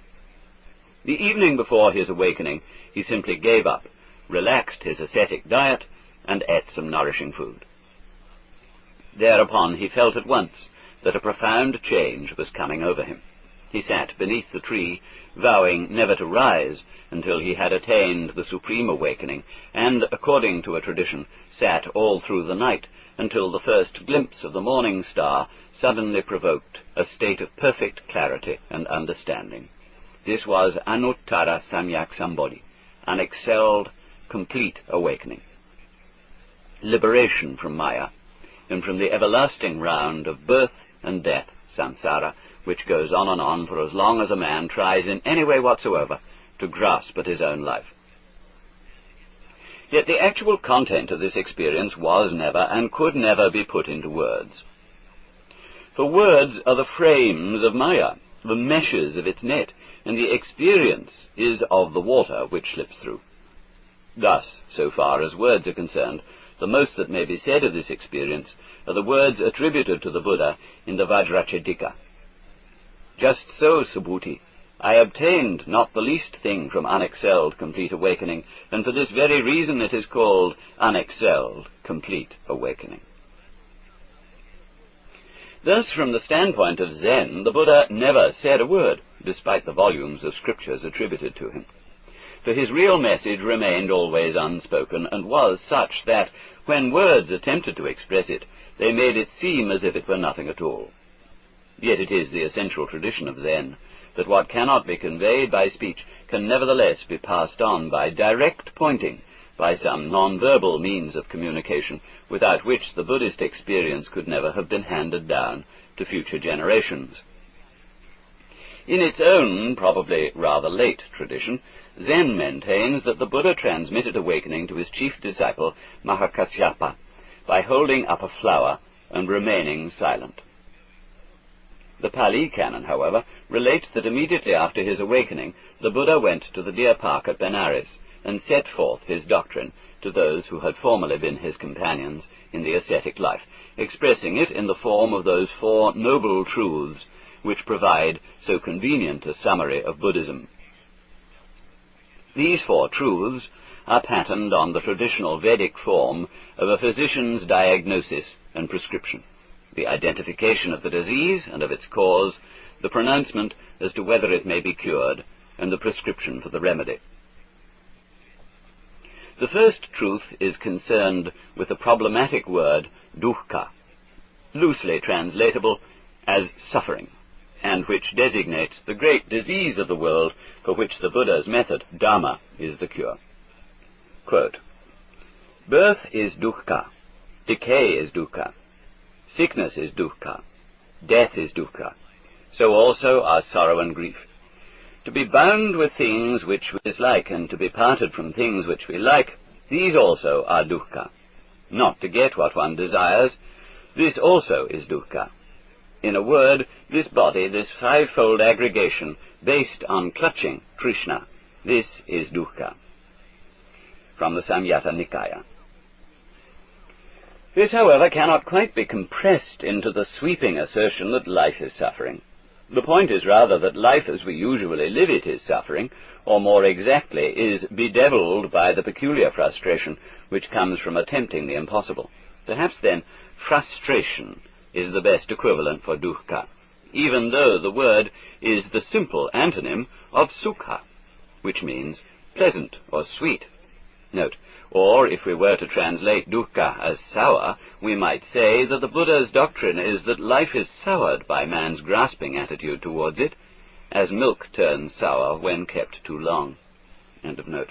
The evening before his awakening, he simply gave up, relaxed his ascetic diet, and ate some nourishing food. Thereupon he felt at once that a profound change was coming over him. He sat beneath the tree, vowing never to rise until he had attained the supreme awakening, and, according to a tradition, sat all through the night until the first glimpse of the morning star suddenly provoked a state of perfect clarity and understanding. This was Anuttara Samyak Sambodhi, unexcelled, complete awakening. Liberation from Maya, and from the everlasting round of birth and death, samsara, which goes on and on for as long as a man tries in any way whatsoever to grasp at his own life. Yet the actual content of this experience was never and could never be put into words. For words are the frames of Maya, the meshes of its net, and the experience is of the water which slips through. Thus, so far as words are concerned, the most that may be said of this experience are the words attributed to the Buddha in the Vajracchedika. Just so, Subhuti, I obtained not the least thing from unexcelled complete awakening, and for this very reason it is called unexcelled complete awakening. Thus, from the standpoint of Zen, the Buddha never said a word, despite the volumes of scriptures attributed to him. For his real message remained always unspoken, and was such that, when words attempted to express it, they made it seem as if it were nothing at all. Yet it is the essential tradition of Zen, that what cannot be conveyed by speech can nevertheless be passed on by direct pointing, by some non-verbal means of communication, without which the Buddhist experience could never have been handed down to future generations. In its own, probably rather late tradition, Zen maintains that the Buddha transmitted awakening to his chief disciple, Mahakasyapa, by holding up a flower and remaining silent. The Pali canon, however, relates that immediately after his awakening, the Buddha went to the deer park at Benares and set forth his doctrine to those who had formerly been his companions in the ascetic life, expressing it in the form of those 4 noble truths which provide so convenient a summary of Buddhism. These 4 truths are patterned on the traditional Vedic form of a physician's diagnosis and prescription: the identification of the disease and of its cause, the pronouncement as to whether it may be cured, and the prescription for the remedy. The first truth is concerned with the problematic word dukkha, loosely translatable as suffering, and which designates the great disease of the world for which the Buddha's method, Dhamma, is the cure. Quote, "Birth is dukkha, decay is dukkha, sickness is dukkha, death is dukkha, so also are sorrow and grief. To be bound with things which we dislike, and to be parted from things which we like, these also are dukkha. Not to get what one desires, this also is dukkha. In a word, this body, this 5-fold aggregation, based on clutching Krishna, this is dukkha." From the Samyutta Nikaya. This, however, cannot quite be compressed into the sweeping assertion that life is suffering. The point is rather that life as we usually live it is suffering, or more exactly, is bedeviled by the peculiar frustration which comes from attempting the impossible. Perhaps, then, frustration is the best equivalent for dukkha, even though the word is the simple antonym of sukha, which means pleasant or sweet. Note, or if we were to translate dukkha as sour, we might say that the Buddha's doctrine is that life is soured by man's grasping attitude towards it, as milk turns sour when kept too long. End of note.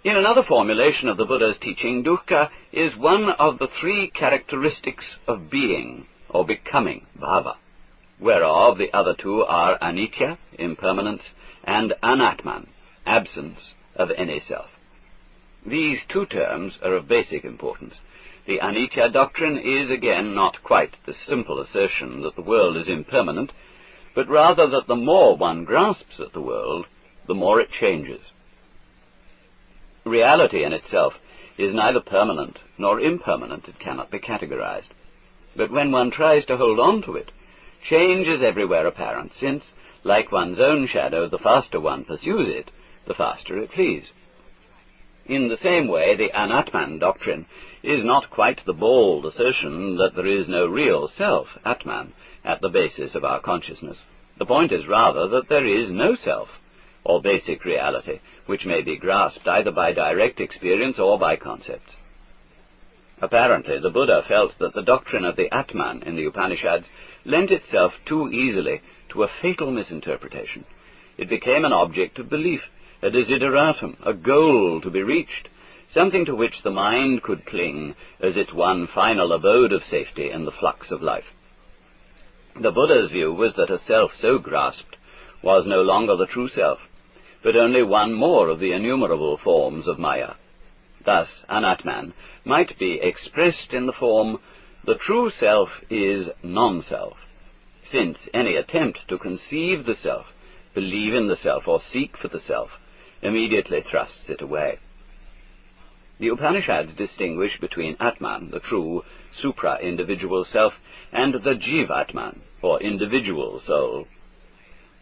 In another formulation of the Buddha's teaching, dukkha is one of the 3 characteristics of being, or becoming, bhava, whereof the other 2 are anicca, impermanence, and anatman, absence of any self. These 2 terms are of basic importance. The anicca doctrine is again not quite the simple assertion that the world is impermanent, but rather that the more one grasps at the world, the more it changes. Reality in itself is neither permanent nor impermanent. It cannot be categorized. But when one tries to hold on to it, change is everywhere apparent, since, like one's own shadow, the faster one pursues it, the faster it flees. In the same way, the anatman doctrine is not quite the bald assertion that there is no real self, atman, at the basis of our consciousness. The point is rather that there is no self, or basic reality, which may be grasped either by direct experience or by concepts. Apparently, the Buddha felt that the doctrine of the Atman in the Upanishads lent itself too easily to a fatal misinterpretation. It became an object of belief, a desideratum, a goal to be reached, something to which the mind could cling as its one final abode of safety in the flux of life. The Buddha's view was that a self so grasped was no longer the true self, but only one more of the innumerable forms of Maya. Thus, Anatman might be expressed in the form, the true self is non-self, since any attempt to conceive the self, believe in the self, or seek for the self, immediately thrusts it away. The Upanishads distinguish between Atman, the true, supra-individual self, and the Jivatman, or individual soul.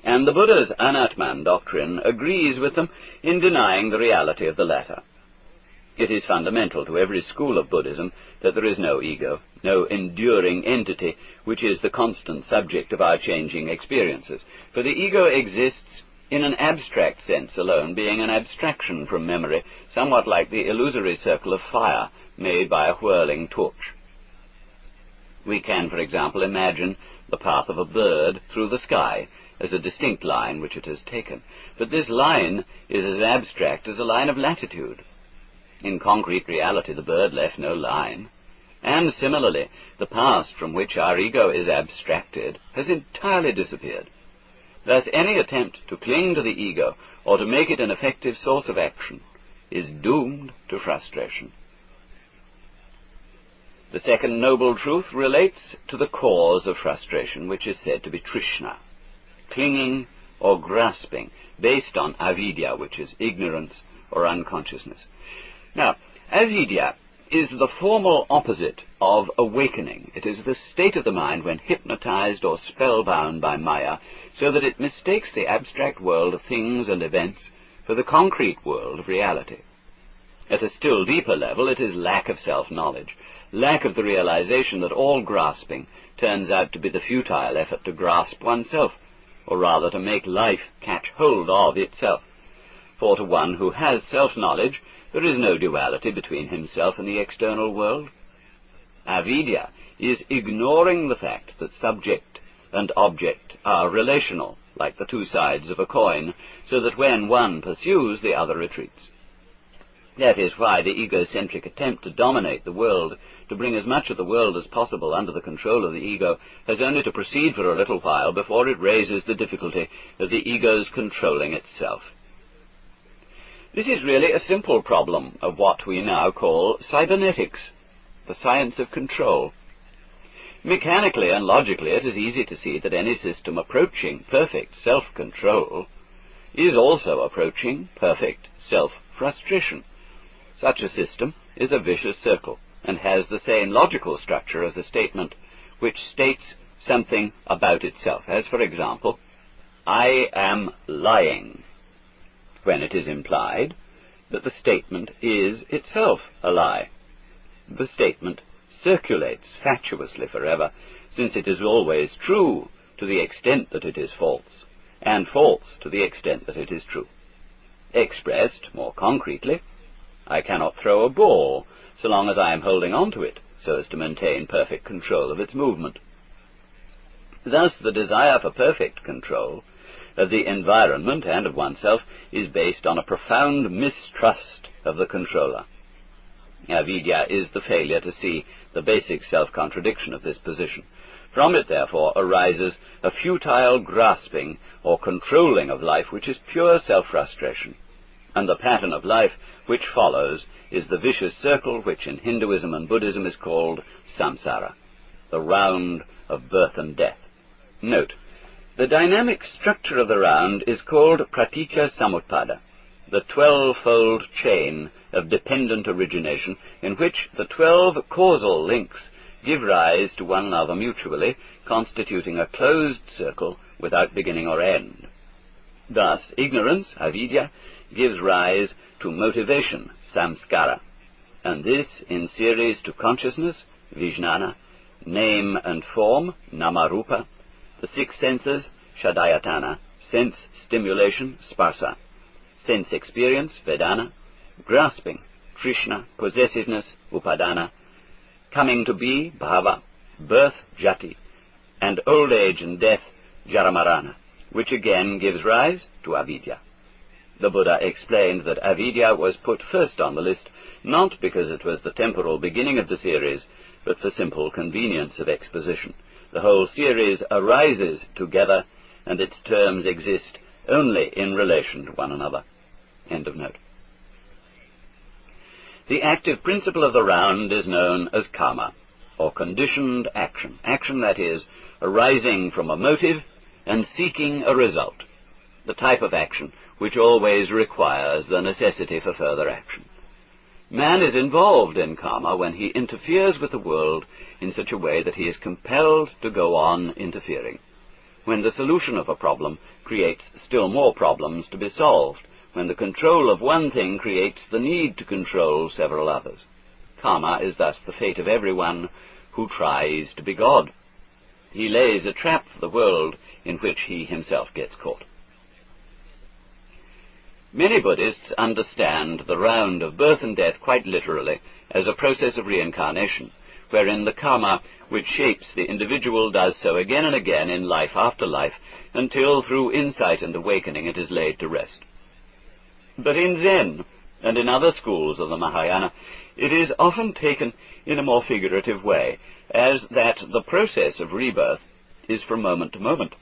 And the Buddha's Anatman doctrine agrees with them in denying the reality of the latter. It is fundamental to every school of Buddhism that there is no ego, no enduring entity which is the constant subject of our changing experiences, for the ego exists in an abstract sense alone, being an abstraction from memory, somewhat like the illusory circle of fire made by a whirling torch. We can, for example, imagine the path of a bird through the sky as a distinct line which it has taken. But this line is as abstract as a line of latitude. In concrete reality, the bird left no line. And similarly, the past from which our ego is abstracted has entirely disappeared. Thus, any attempt to cling to the ego or to make it an effective source of action is doomed to frustration. The second noble truth relates to the cause of frustration, which is said to be Trishna, clinging or grasping, based on avidya, which is ignorance or unconsciousness. Now, avidya is the formal opposite of awakening. It is the state of the mind when hypnotized or spellbound by Maya, so that it mistakes the abstract world of things and events for the concrete world of reality. At a still deeper level, it is lack of self-knowledge, lack of the realization that all grasping turns out to be the futile effort to grasp oneself, or rather to make life catch hold of itself. For to one who has self-knowledge, there is no duality between himself and the external world. Avidya is ignoring the fact that subject and object are relational, like the two sides of a coin, so that when one pursues, the other retreats. That is why the egocentric attempt to dominate the world, to bring as much of the world as possible under the control of the ego, has only to proceed for a little while before it raises the difficulty of the ego's controlling itself. This is really a simple problem of what we now call cybernetics, the science of control. Mechanically and logically, it is easy to see that any system approaching perfect self-control is also approaching perfect self-frustration. Such a system is a vicious circle and has the same logical structure as a statement which states something about itself, as, for example, I am lying, when it is implied that the statement is itself a lie. The statement circulates fatuously forever, since it is always true to the extent that it is false, and false to the extent that it is true. Expressed more concretely, I cannot throw a ball so long as I am holding on to it, so as to maintain perfect control of its movement. Thus, the desire for perfect control of the environment and of oneself is based on a profound mistrust of the controller. Avidya is the failure to see the basic self-contradiction of this position. From it, therefore, arises a futile grasping or controlling of life which is pure self-frustration, and the pattern of life which follows is the vicious circle which in Hinduism and Buddhism is called samsara, the round of birth and death. Note, the dynamic structure of the round is called praticca samutpada, the 12-fold chain of dependent origination in which the 12 causal links give rise to one another mutually, constituting a closed circle without beginning or end. Thus, ignorance, avidya, gives rise to motivation, samskara, and this in series to consciousness, vijnana, name and form, namarupa, the six senses, shadayatana, sense stimulation, sparsa, sense experience, vedana, grasping, trishna, possessiveness, upadana, coming to be, bhava, birth, jati, and old age and death, jaramarana, which again gives rise to avidya. The Buddha explained that avidya was put first on the list, not because it was the temporal beginning of the series, but for simple convenience of exposition. The whole series arises together, and its terms exist only in relation to one another. End of note. The active principle of the round is known as karma, or conditioned action. Action, that is, arising from a motive and seeking a result. The type of action which always requires the necessity for further action. Man is involved in karma when he interferes with the world in such a way that he is compelled to go on interfering, when the solution of a problem creates still more problems to be solved, when the control of one thing creates the need to control several others. Karma is thus the fate of everyone who tries to be God. He lays a trap for the world in which he himself gets caught. Many Buddhists understand the round of birth and death quite literally as a process of reincarnation, wherein the karma which shapes the individual does so again and again in life after life, until through insight and awakening it is laid to rest. But in Zen, and in other schools of the Mahayana, it is often taken in a more figurative way, as that the process of rebirth is from moment to moment,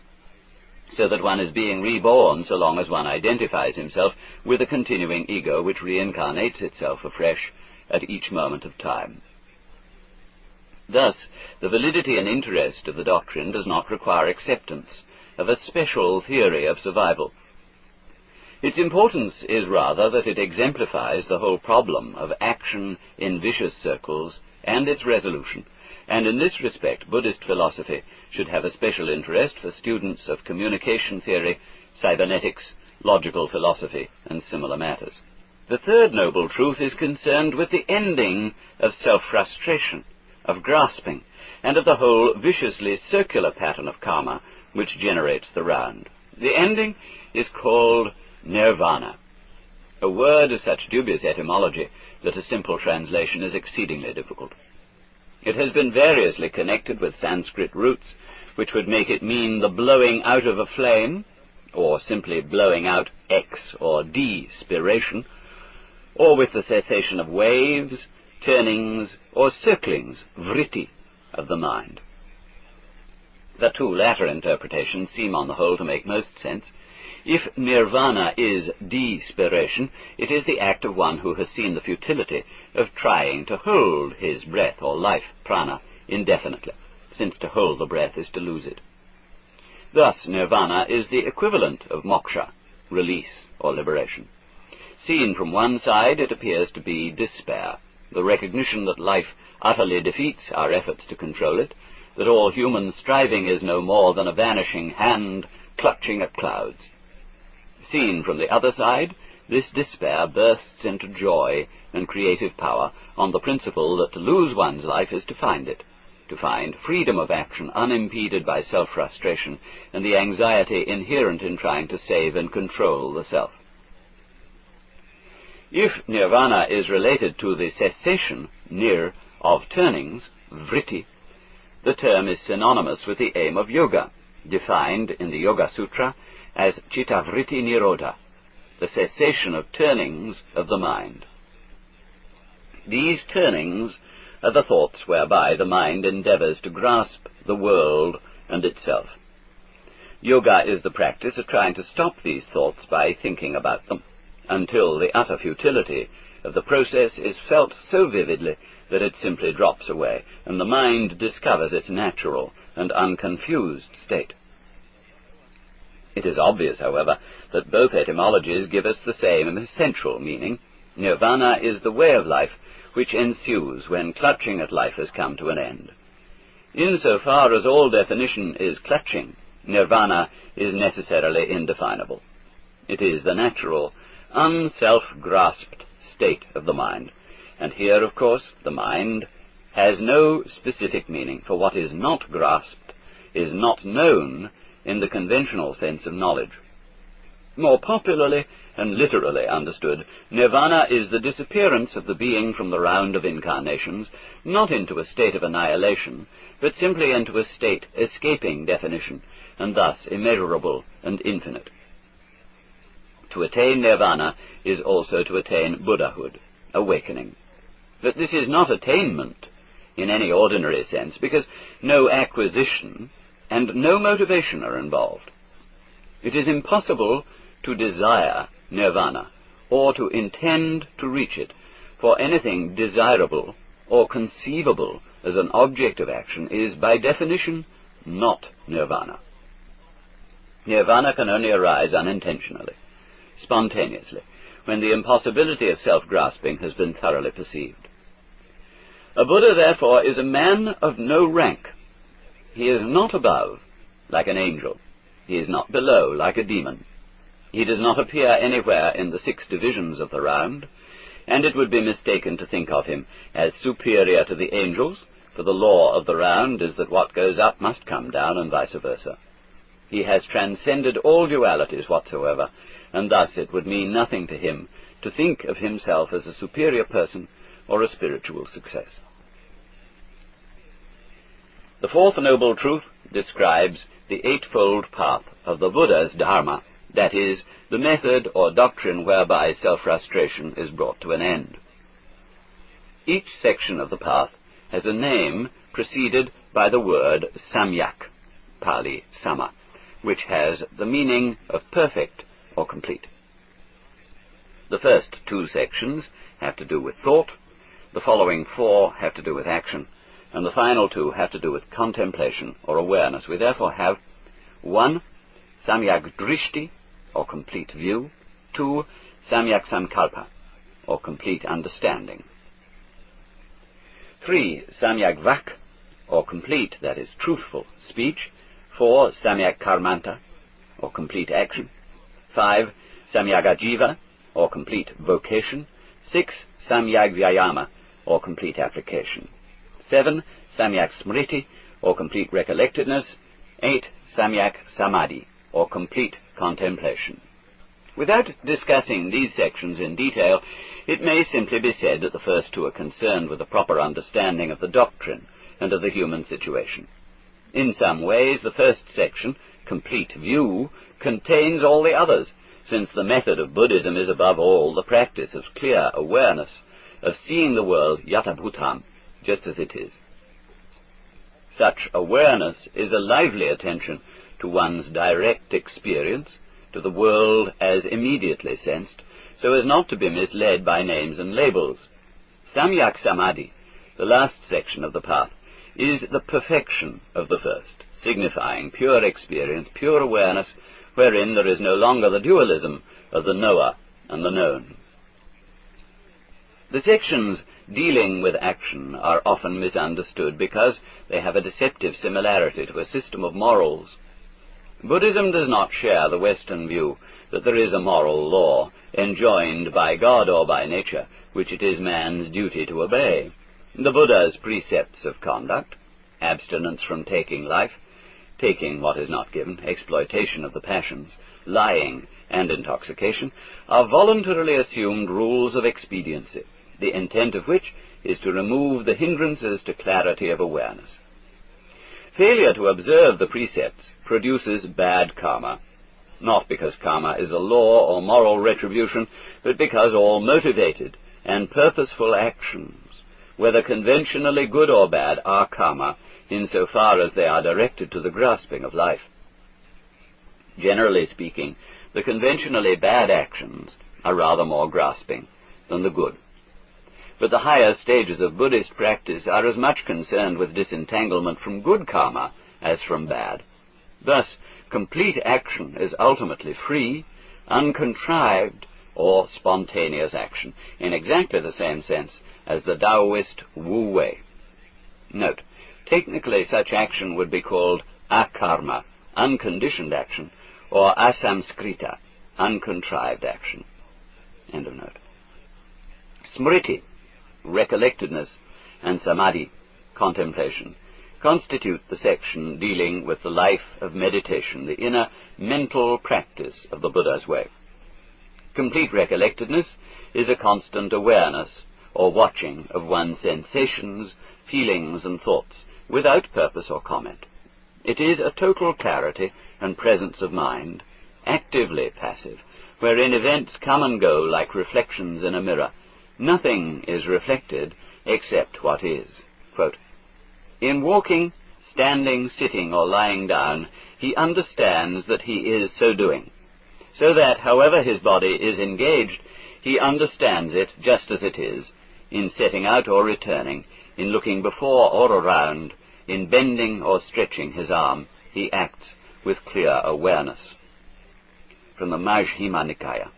so that one is being reborn so long as one identifies himself with a continuing ego which reincarnates itself afresh at each moment of time. Thus, the validity and interest of the doctrine does not require acceptance of a special theory of survival. Its importance is rather that it exemplifies the whole problem of action in vicious circles and its resolution, and in this respect Buddhist philosophy should have a special interest for students of communication theory, cybernetics, logical philosophy, and similar matters. The third noble truth is concerned with the ending of self-frustration, of grasping, and of the whole viciously circular pattern of karma which generates the round. The ending is called nirvana, a word of such dubious etymology that a simple translation is exceedingly difficult. It has been variously connected with Sanskrit roots, which would make it mean the blowing out of a flame, or simply blowing out X or D-spiration, or with the cessation of waves, turnings, or circlings, vritti, of the mind. The two latter interpretations seem on the whole to make most sense. If nirvana is despiration, it is the act of one who has seen the futility of trying to hold his breath or life, prana, indefinitely, since to hold the breath is to lose it. Thus nirvana is the equivalent of moksha, release or liberation. Seen from one side, it appears to be despair, the recognition that life utterly defeats our efforts to control it, that all human striving is no more than a vanishing hand clutching at clouds. Seen from the other side, this despair bursts into joy and creative power on the principle that to lose one's life is to find it, to find freedom of action unimpeded by self-frustration and the anxiety inherent in trying to save and control the self. If nirvana is related to the cessation, nir, of turnings, vritti, the term is synonymous with the aim of yoga, defined in the Yoga Sutra as chittavritti nirodha, the cessation of turnings of the mind. These turnings are the thoughts whereby the mind endeavors to grasp the world and itself. Yoga is the practice of trying to stop these thoughts by thinking about them, until the utter futility of the process is felt so vividly that it simply drops away, and the mind discovers its natural and unconfused state. It is obvious, however, that both etymologies give us the same essential meaning. Nirvana is the way of life which ensues when clutching at life has come to an end. Insofar as all definition is clutching, nirvana is necessarily indefinable. It is the natural, unself-grasped state of the mind. And here, of course, the mind has no specific meaning, for what is not grasped is not known in the conventional sense of knowledge. More popularly and literally understood, nirvana is the disappearance of the being from the round of incarnations, not into a state of annihilation, but simply into a state escaping definition, and thus immeasurable and infinite. To attain nirvana is also to attain Buddhahood, awakening. But this is not attainment in any ordinary sense, because no acquisition and no motivation are involved. It is impossible to desire nirvana, or to intend to reach it, for anything desirable or conceivable as an object of action is, by definition, not nirvana. Nirvana can only arise unintentionally, spontaneously, when the impossibility of self-grasping has been thoroughly perceived. A Buddha, therefore, is a man of no rank. He is not above, like an angel. He is not below, like a demon. He does not appear anywhere in the 6 divisions of the round, and it would be mistaken to think of him as superior to the angels, for the law of the round is that what goes up must come down, and vice versa. He has transcended all dualities whatsoever, and thus it would mean nothing to him to think of himself as a superior person or a spiritual success. The fourth noble truth describes the eightfold path of the Buddha's Dharma, that is, the method or doctrine whereby self-frustration is brought to an end. Each section of the path has a name preceded by the word samyak, Pali sama, which has the meaning of perfect or complete. The first two sections have to do with thought, the following four have to do with action, and the final two have to do with contemplation or awareness. We therefore have 1. Samyak drishti, or complete view. 2. Samyak sankalpa, or complete understanding. 3. Samyak vak, or complete, that is, truthful speech. 4. Samyak karmanta, or complete action. 5. Samyak ajiva, or complete vocation. 6. Samyak vyayama, or complete application. 7. Samyak smriti, or complete recollectedness. 8. Samyak samadhi, or complete contemplation. Without discussing these sections in detail, it may simply be said that the first two are concerned with a proper understanding of the doctrine and of the human situation. In some ways, the first section, complete view, contains all the others, since the method of Buddhism is above all the practice of clear awareness, of seeing the world yatha bhutam, just as it is. Such awareness is a lively attention to one's direct experience, to the world as immediately sensed, so as not to be misled by names and labels. Samyak samadhi, the last section of the path, is the perfection of the first, signifying pure experience, pure awareness, wherein there is no longer the dualism of the knower and the known. The sections dealing with action are often misunderstood because they have a deceptive similarity to a system of morals. Buddhism does not share the Western view that there is a moral law enjoined by God or by nature, which it is man's duty to obey. The Buddha's precepts of conduct, abstinence from taking life, taking what is not given, exploitation of the passions, lying, and intoxication, are voluntarily assumed rules of expediency, the intent of which is to remove the hindrances to clarity of awareness. Failure to observe the precepts produces bad karma, not because karma is a law or moral retribution, but because all motivated and purposeful actions, whether conventionally good or bad, are karma, insofar as they are directed to the grasping of life. Generally speaking, the conventionally bad actions are rather more grasping than the good. But the higher stages of Buddhist practice are as much concerned with disentanglement from good karma as from bad. Thus, complete action is ultimately free, uncontrived, or spontaneous action, in exactly the same sense as the Taoist Wu Wei. Note, technically such action would be called akarma, unconditioned action, or asamskrita, uncontrived action. End of note. Smriti, recollectedness, and samadhi, contemplation, constitute the section dealing with the life of meditation, the inner mental practice of the Buddha's way. Complete recollectedness is a constant awareness or watching of one's sensations, feelings, and thoughts, without purpose or comment. It is a total clarity and presence of mind, actively passive, wherein events come and go like reflections in a mirror. Nothing is reflected except what is. Quote, in walking, standing, sitting, or lying down, he understands that he is so doing, so that, however his body is engaged, he understands it just as it is, in setting out or returning, in looking before or around, in bending or stretching his arm, he acts with clear awareness. From the Majjhima Nikaya.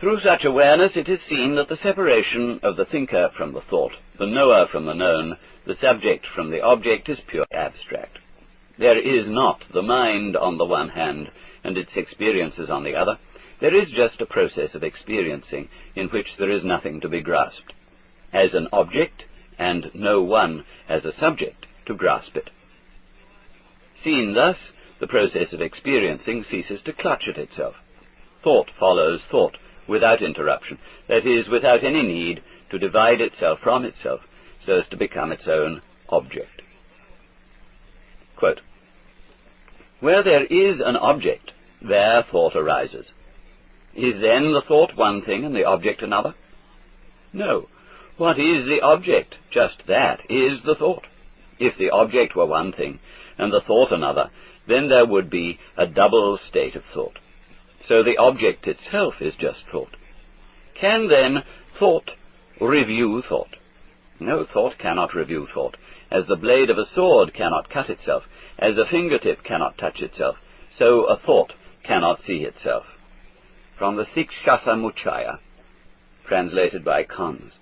Through such awareness it is seen that the separation of the thinker from the thought, the knower from the known, the subject from the object is pure abstract. There is not the mind on the one hand and its experiences on the other. There is just a process of experiencing in which there is nothing to be grasped as an object and no one as a subject to grasp it. Seen thus, the process of experiencing ceases to clutch at itself. Thought follows thought without interruption, that is, without any need to divide itself from itself, so as to become its own object. Quote, where there is an object, there thought arises. Is then the thought one thing and the object another? No. What is the object? Just that is the thought. If the object were one thing and the thought another, then there would be a double state of thought. So the object itself is just thought. Can then thought review thought? No, thought cannot review thought. As the blade of a sword cannot cut itself, as a fingertip cannot touch itself, so a thought cannot see itself. From the Sikshasa Muchaya, translated by Kans.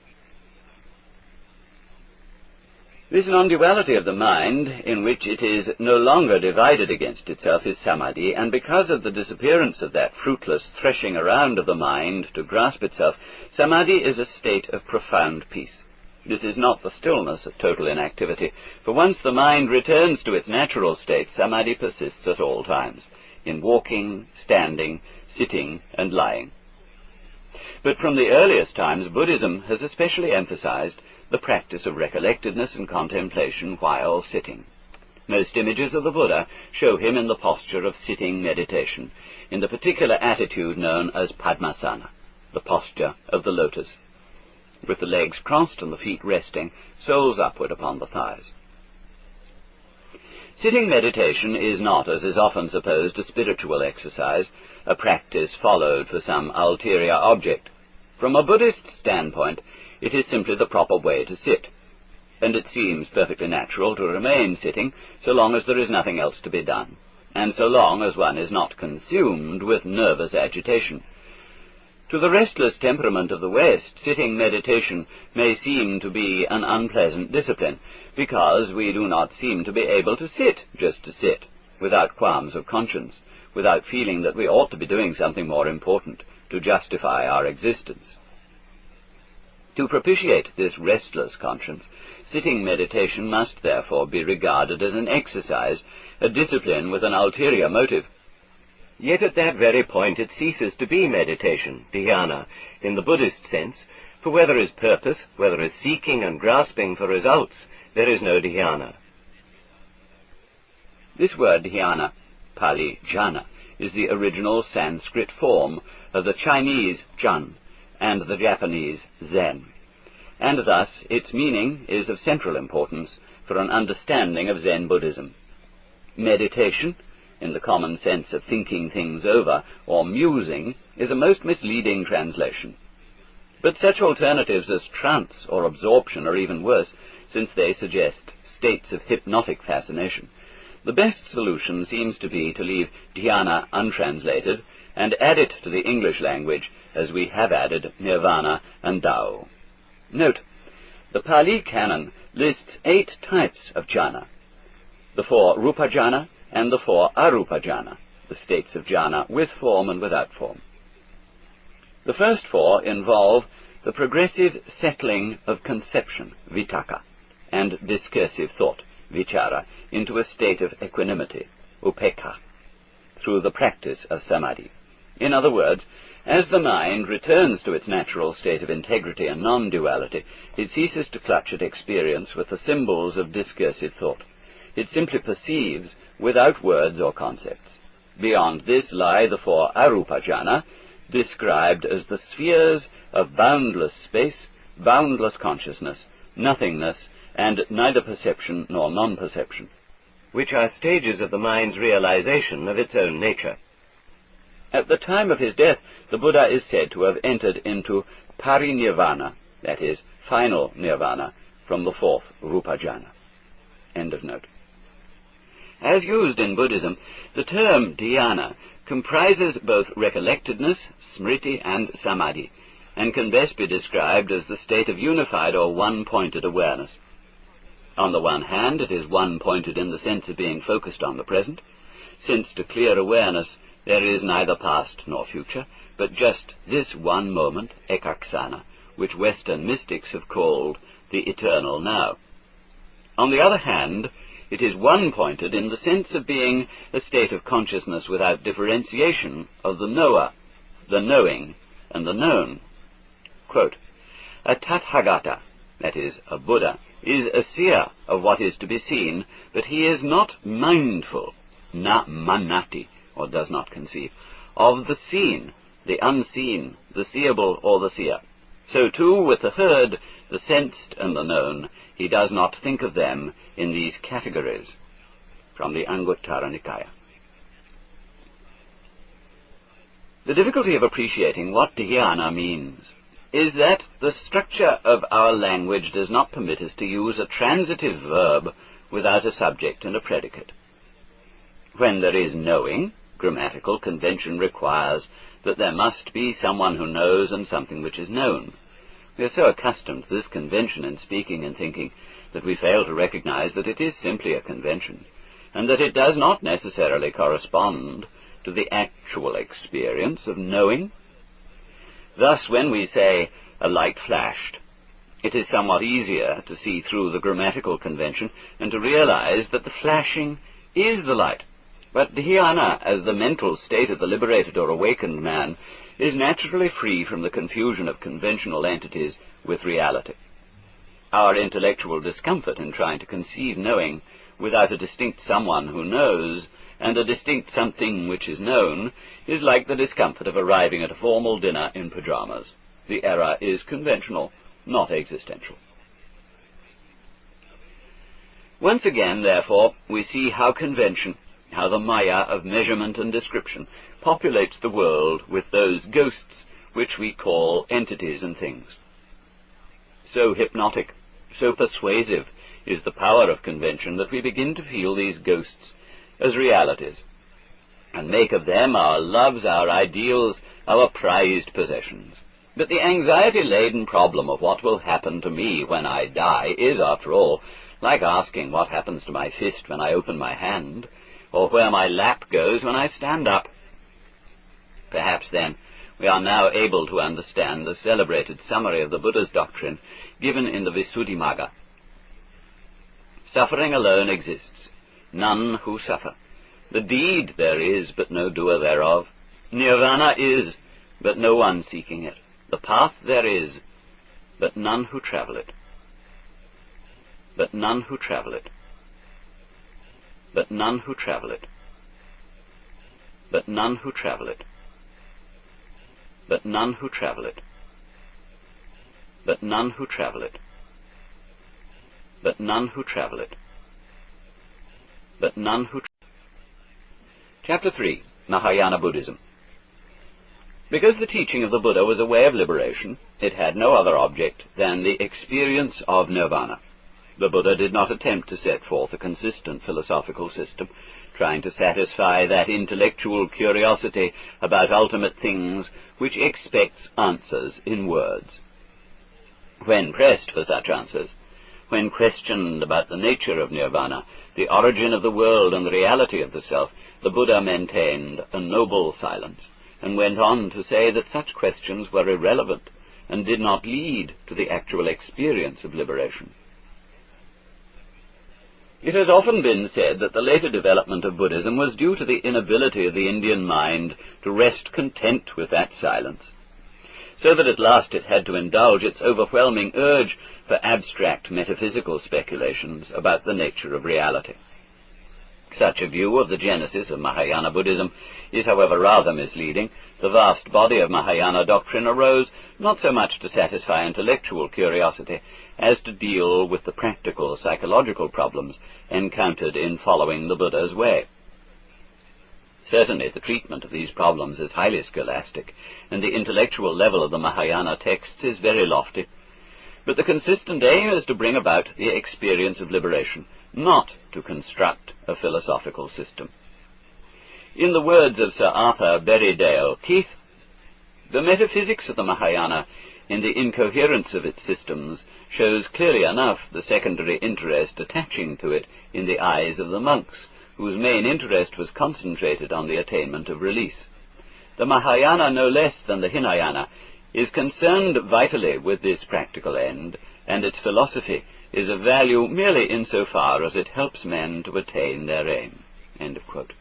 This non-duality of the mind, in which it is no longer divided against itself, is samadhi, and because of the disappearance of that fruitless threshing around of the mind to grasp itself, samadhi is a state of profound peace. This is not the stillness of total inactivity, for once the mind returns to its natural state, samadhi persists at all times, in walking, standing, sitting, and lying. But from the earliest times, Buddhism has especially emphasized the practice of recollectedness and contemplation while sitting. Most images of the Buddha show him in the posture of sitting meditation, in the particular attitude known as Padmasana, the posture of the lotus, with the legs crossed and the feet resting, soles upward upon the thighs. Sitting meditation is not, as is often supposed, a spiritual exercise, a practice followed for some ulterior object. From a Buddhist standpoint, it is simply the proper way to sit, and it seems perfectly natural to remain sitting so long as there is nothing else to be done, and so long as one is not consumed with nervous agitation. To the restless temperament of the West, sitting meditation may seem to be an unpleasant discipline, because we do not seem to be able to sit just to sit, without qualms of conscience, without feeling that we ought to be doing something more important to justify our existence. To propitiate this restless conscience, sitting meditation must therefore be regarded as an exercise, a discipline with an ulterior motive. Yet at that very point it ceases to be meditation, dhyana, in the Buddhist sense, for where there is purpose, where there is seeking and grasping for results, there is no dhyana. This word dhyana, Pali jhana, is the original Sanskrit form of the Chinese jhan and the Japanese zen, and thus its meaning is of central importance for an understanding of Zen Buddhism. Meditation, in the common sense of thinking things over or musing, is a most misleading translation. But such alternatives as trance or absorption are even worse, since they suggest states of hypnotic fascination. The best solution seems to be to leave dhyana untranslated and add it to the English language as we have added nirvana and Tao. Note, the Pali Canon lists 8 types of jhana, the 4 rupa jhana and the 4 arupa jhana, the states of jhana with form and without form. The first 4 involve the progressive settling of conception, vitakka, and discursive thought, vichara, into a state of equanimity, upekkha, through the practice of samadhi. In other words, as the mind returns to its natural state of integrity and non-duality, it ceases to clutch at experience with the symbols of discursive thought. It simply perceives without words or concepts. Beyond this lie the 4 arupa jhana, described as the spheres of boundless space, boundless consciousness, nothingness, and neither perception nor non-perception, which are stages of the mind's realization of its own nature. At the time of his death, the Buddha is said to have entered into parinirvana, that is, final nirvana, from the 4th rupa jhana. End of note. As used in Buddhism, the term dhyana comprises both recollectedness, smriti, and samadhi, and can best be described as the state of unified or one-pointed awareness. On the one hand, it is one-pointed in the sense of being focused on the present, since to clear awareness there is neither past nor future, but just this one moment, ekaksana, which Western mystics have called the eternal now. On the other hand, it is one-pointed in the sense of being a state of consciousness without differentiation of the knower, the knowing, and the known. Quote, a Tathagata, that is, a Buddha, is a seer of what is to be seen, but he is not mindful, na manati, or does not conceive, of the seen, the unseen, the seeable, or the seer. So too with the heard, the sensed, and the known, he does not think of them in these categories. From the Anguttara Nikaya. The difficulty of appreciating what dhyana means is that the structure of our language does not permit us to use a transitive verb without a subject and a predicate. When there is knowing, grammatical convention requires that there must be someone who knows and something which is known. We are so accustomed to this convention in speaking and thinking that we fail to recognize that it is simply a convention, and that it does not necessarily correspond to the actual experience of knowing. Thus, when we say, a light flashed, it is somewhat easier to see through the grammatical convention and to realize that the flashing is the light. But dhyana, as the mental state of the liberated or awakened man, is naturally free from the confusion of conventional entities with reality. Our intellectual discomfort in trying to conceive knowing without a distinct someone who knows and a distinct something which is known is like the discomfort of arriving at a formal dinner in pajamas. The error is conventional, not existential. Once again, therefore, we see how convention, how the maya of measurement and description, populates the world with those ghosts which we call entities and things. So hypnotic, so persuasive is the power of convention that we begin to feel these ghosts as realities, and make of them our loves, our ideals, our prized possessions. But the anxiety-laden problem of what will happen to me when I die is, after all, like asking what happens to my fist when I open my hand, or where my lap goes when I stand up. Perhaps, then, we are now able to understand the celebrated summary of the Buddha's doctrine given in the Visuddhimagga. Suffering alone exists, none who suffer. The deed there is, but no doer thereof. Nirvana is, but no one seeking it. The path there is, but none who travel it. But none who travel it. But none who travel it. But none who travel it. But none who travel it. But none who travel it. But none who travel it. But none who... Chapter 3, Mahayana Buddhism. Because the teaching of the Buddha was a way of liberation, it had no other object than the experience of nirvana. The Buddha did not attempt to set forth a consistent philosophical system, trying to satisfy that intellectual curiosity about ultimate things which expects answers in words. When pressed for such answers, when questioned about the nature of nirvana, the origin of the world and the reality of the self, the Buddha maintained a noble silence, and went on to say that such questions were irrelevant and did not lead to the actual experience of liberation. It has often been said that the later development of Buddhism was due to the inability of the Indian mind to rest content with that silence, so that at last it had to indulge its overwhelming urge for abstract metaphysical speculations about the nature of reality. Such a view of the genesis of Mahayana Buddhism is, however, rather misleading. The vast body of Mahayana doctrine arose not so much to satisfy intellectual curiosity as to deal with the practical psychological problems encountered in following the Buddha's way. Certainly the treatment of these problems is highly scholastic, and the intellectual level of the Mahayana texts is very lofty. But the consistent aim is to bring about the experience of liberation, not to construct a philosophical system. In the words of Sir Arthur Berriedale Keith, the metaphysics of the Mahayana, in the incoherence of its systems, shows clearly enough the secondary interest attaching to it in the eyes of the monks, whose main interest was concentrated on the attainment of release. The Mahayana, no less than the Hinayana, is concerned vitally with this practical end, and its philosophy is of value merely insofar as it helps men to attain their aim." End of quote.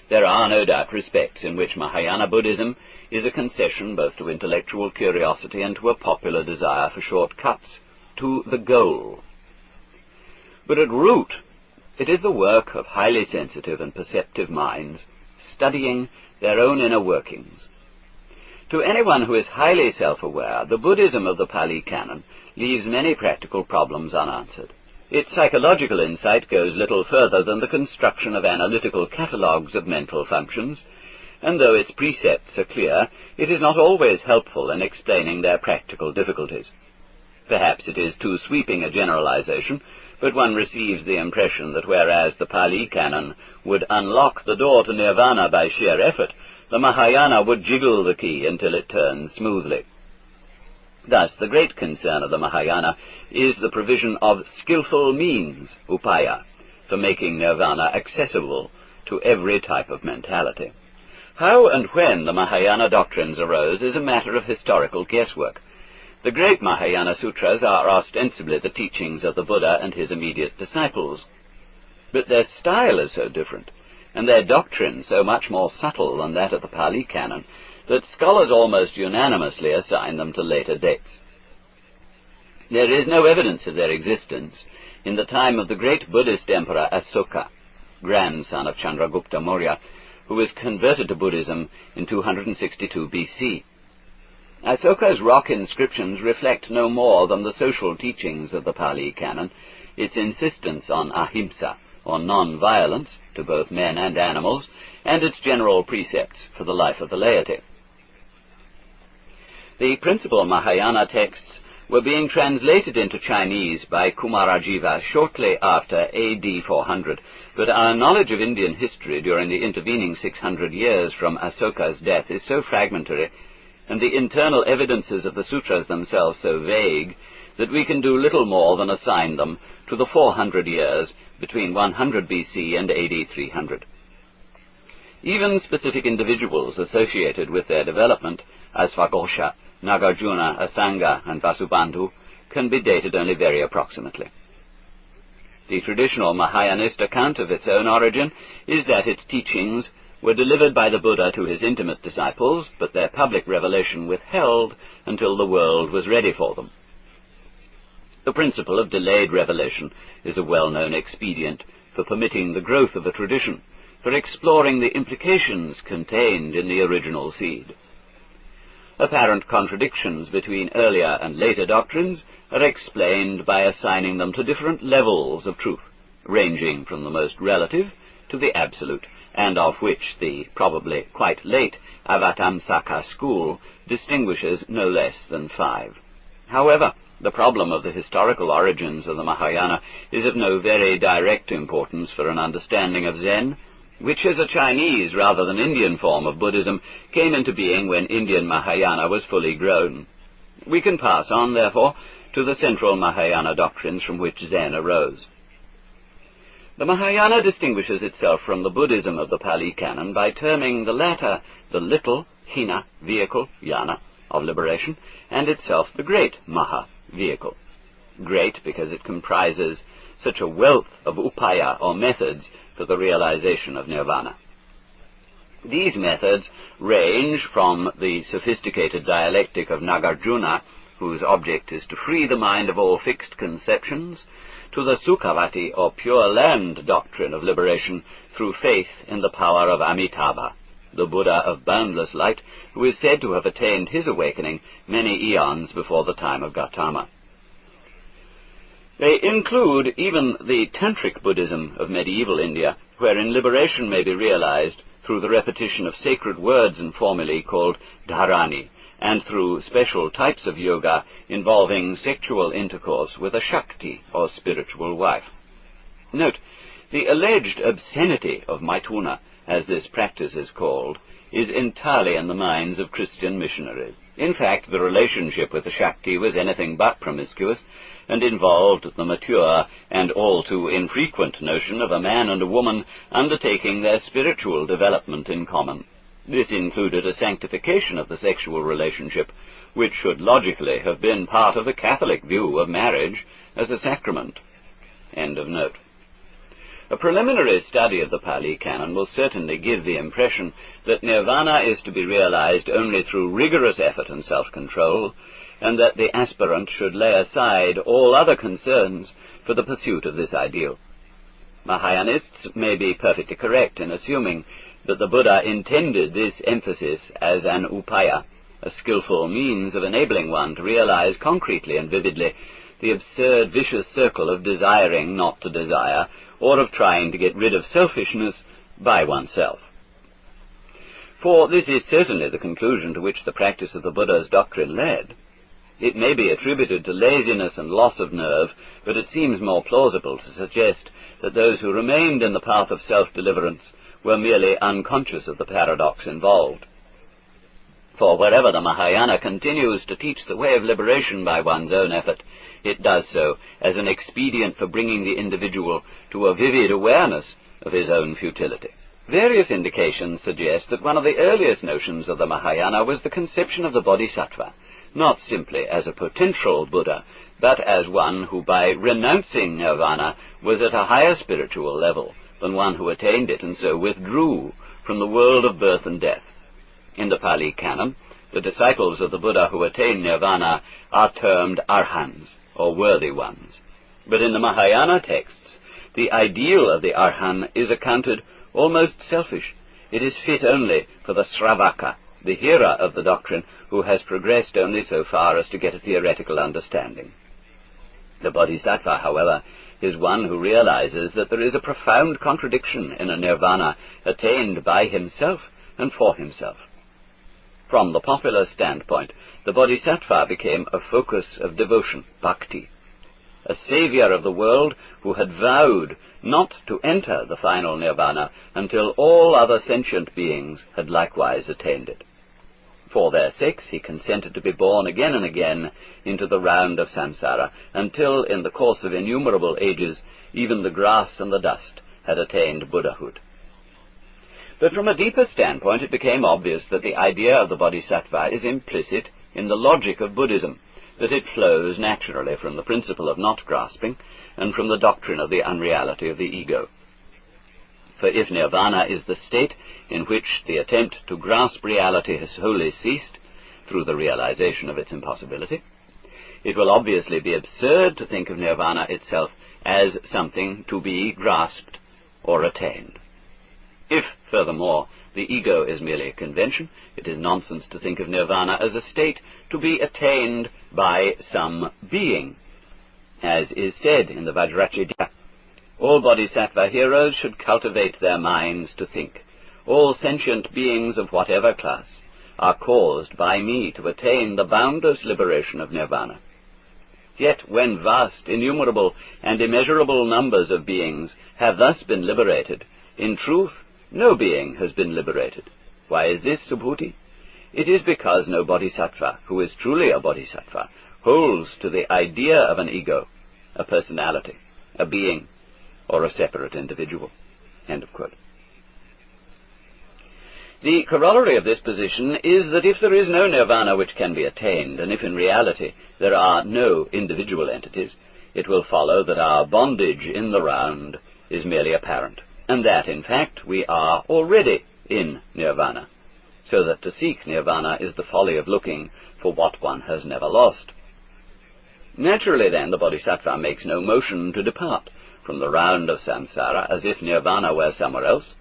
There are no doubt respects in which Mahayana Buddhism is a concession both to intellectual curiosity and to a popular desire for short cuts to the goal. But at root, it is the work of highly sensitive and perceptive minds studying their own inner workings. To anyone who is highly self-aware, the Buddhism of the Pali Canon leaves many practical problems unanswered. Its psychological insight goes little further than the construction of analytical catalogues of mental functions, and though its precepts are clear, it is not always helpful in explaining their practical difficulties. Perhaps it is too sweeping a generalization, but one receives the impression that whereas the Pali Canon would unlock the door to nirvana by sheer effort, the Mahayana would jiggle the key until it turns smoothly. Thus, the great concern of the Mahayana is the provision of skillful means, upaya, for making nirvana accessible to every type of mentality. How and when the Mahayana doctrines arose is a matter of historical guesswork. The great Mahayana sutras are ostensibly the teachings of the Buddha and his immediate disciples, but their style is so different, and their doctrine so much more subtle than that of the Pali Canon, that scholars almost unanimously assign them to later dates. There is no evidence of their existence in the time of the great Buddhist emperor Asoka, grandson of Chandragupta Maurya, who was converted to Buddhism in 262 BC. Asoka's rock inscriptions reflect no more than the social teachings of the Pali Canon, its insistence on ahimsa, or non-violence, to both men and animals, and its general precepts for the life of the laity. The principal Mahayana texts were being translated into Chinese by Kumarajiva shortly after AD 400, but our knowledge of Indian history during the intervening 600 years from Asoka's death is so fragmentary, and the internal evidences of the sutras themselves so vague, that we can do little more than assign them to the 400 years between 100 BC and AD 300. Even specific individuals associated with their development, as Svaghosha, Nagarjuna, Asanga, and Vasubandhu, can be dated only very approximately. The traditional Mahayanist account of its own origin is that its teachings were delivered by the Buddha to his intimate disciples, but their public revelation withheld until the world was ready for them. The principle of delayed revelation is a well-known expedient for permitting the growth of a tradition, for exploring the implications contained in the original seed. Apparent contradictions between earlier and later doctrines are explained by assigning them to different levels of truth, ranging from the most relative to the absolute, and of which the probably quite late Avatamsaka school distinguishes no less than 5. However, the problem of the historical origins of the Mahayana is of no very direct importance for an understanding of Zen, which as a Chinese rather than Indian form of Buddhism came into being when Indian Mahayana was fully grown. We can pass on, therefore, to the central Mahayana doctrines from which Zen arose. The Mahayana distinguishes itself from the Buddhism of the Pali Canon by terming the latter the little, hina, vehicle, jnana, of liberation, and itself the great, maha, vehicle. Great because it comprises such a wealth of upaya, or methods, for the realization of nirvana. These methods range from the sophisticated dialectic of Nagarjuna, whose object is to free the mind of all fixed conceptions, to the Sukhavati, or Pure Land doctrine of liberation through faith in the power of Amitabha, the Buddha of boundless light, who is said to have attained his awakening many eons before the time of Gautama. They include even the Tantric Buddhism of medieval India, wherein liberation may be realized through the repetition of sacred words and formulae called dharani, and through special types of yoga involving sexual intercourse with a Shakti, or spiritual wife. Note, the alleged obscenity of Maithuna, as this practice is called, is entirely in the minds of Christian missionaries. In fact, the relationship with the Shakti was anything but promiscuous, and involved the mature and all too infrequent notion of a man and a woman undertaking their spiritual development in common. This included a sanctification of the sexual relationship, which should logically have been part of the Catholic view of marriage as a sacrament. End of note. A preliminary study of the Pali Canon will certainly give the impression that nirvana is to be realized only through rigorous effort and self-control, and that the aspirant should lay aside all other concerns for the pursuit of this ideal. Mahayanists may be perfectly correct in assuming that the Buddha intended this emphasis as an upaya, a skillful means of enabling one to realize concretely and vividly the absurd vicious circle of desiring not to desire, or of trying to get rid of selfishness by oneself. For this is certainly the conclusion to which the practice of the Buddha's doctrine led. It may be attributed to laziness and loss of nerve, but it seems more plausible to suggest that those who remained in the path of self-deliverance were merely unconscious of the paradox involved. For wherever the Mahayana continues to teach the way of liberation by one's own effort, it does so as an expedient for bringing the individual to a vivid awareness of his own futility. Various indications suggest that one of the earliest notions of the Mahayana was the conception of the Bodhisattva, not simply as a potential Buddha, but as one who by renouncing nirvana was at a higher spiritual level than one who attained it and so withdrew from the world of birth and death. In the Pali Canon, the disciples of the Buddha who attain nirvana are termed arhans, or worthy ones. But in the Mahayana texts, the ideal of the arhan is accounted almost selfish. It is fit only for the sravaka, the hearer of the doctrine, who has progressed only so far as to get a theoretical understanding. The Bodhisattva, however, is one who realizes that there is a profound contradiction in a nirvana attained by himself and for himself. From the popular standpoint, the Bodhisattva became a focus of devotion, bhakti, a savior of the world who had vowed not to enter the final nirvana until all other sentient beings had likewise attained it. For their sakes he consented to be born again and again into the round of samsara, until in the course of innumerable ages even the grass and the dust had attained Buddhahood. But from a deeper standpoint it became obvious that the idea of the Bodhisattva is implicit in the logic of Buddhism, that it flows naturally from the principle of not grasping and from the doctrine of the unreality of the ego. For if nirvana is the state in which the attempt to grasp reality has wholly ceased through the realization of its impossibility, it will obviously be absurd to think of nirvana itself as something to be grasped or attained. If, furthermore, the ego is merely a convention, it is nonsense to think of nirvana as a state to be attained by some being. As is said in the Vajracchedya, all bodhisattva heroes should cultivate their minds to think. All sentient beings of whatever class are caused by me to attain the boundless liberation of nirvana. Yet when vast, innumerable, and immeasurable numbers of beings have thus been liberated, in truth no being has been liberated. Why is this, Subhuti? It is because no bodhisattva, who is truly a bodhisattva, holds to the idea of an ego, a personality, a being, or a separate individual. End of quote. The corollary of this position is that if there is no nirvana which can be attained, and if in reality there are no individual entities, it will follow that our bondage in the round is merely apparent, and that, in fact, we are already in nirvana, so that to seek nirvana is the folly of looking for what one has never lost. Naturally, then, the bodhisattva makes no motion to depart from the round of samsara as if nirvana were somewhere else,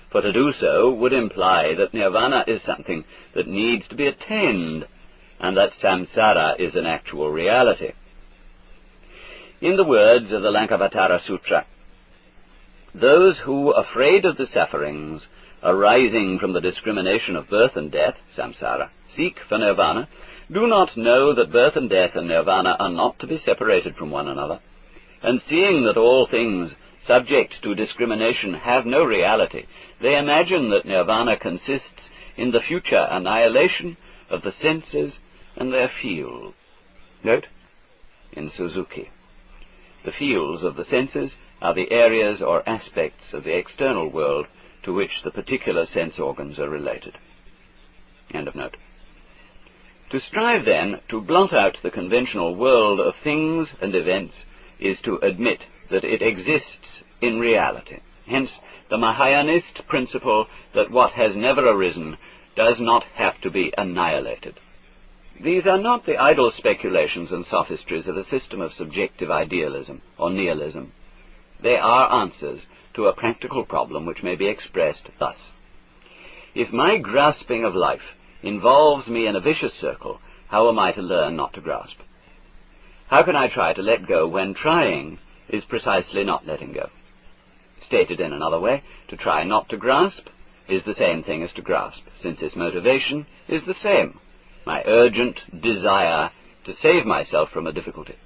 for to do so would imply that nirvana is something that needs to be attained, and that samsara is an actual reality. In the words of the Lankavatara Sutra, those who, afraid of the sufferings arising from the discrimination of birth and death, samsara, seek for nirvana, do not know that birth and death and nirvana are not to be separated from one another, and seeing that all things subject to discrimination have no reality, they imagine that nirvana consists in the future annihilation of the senses and their fields. Note, in Suzuki, the fields of the senses are the areas or aspects of the external world to which the particular sense organs are related. End of note. To strive, then, to blot out the conventional world of things and events is to admit that it exists in reality. Hence, the Mahayanist principle that what has never arisen does not have to be annihilated. These are not the idle speculations and sophistries of a system of subjective idealism or nihilism. They are answers to a practical problem which may be expressed thus. If my grasping of life involves me in a vicious circle, how am I to learn not to grasp? How can I try to let go when trying is precisely not letting go? Stated in another way, to try not to grasp is the same thing as to grasp, since its motivation is the same, my urgent desire to save myself from a difficulty.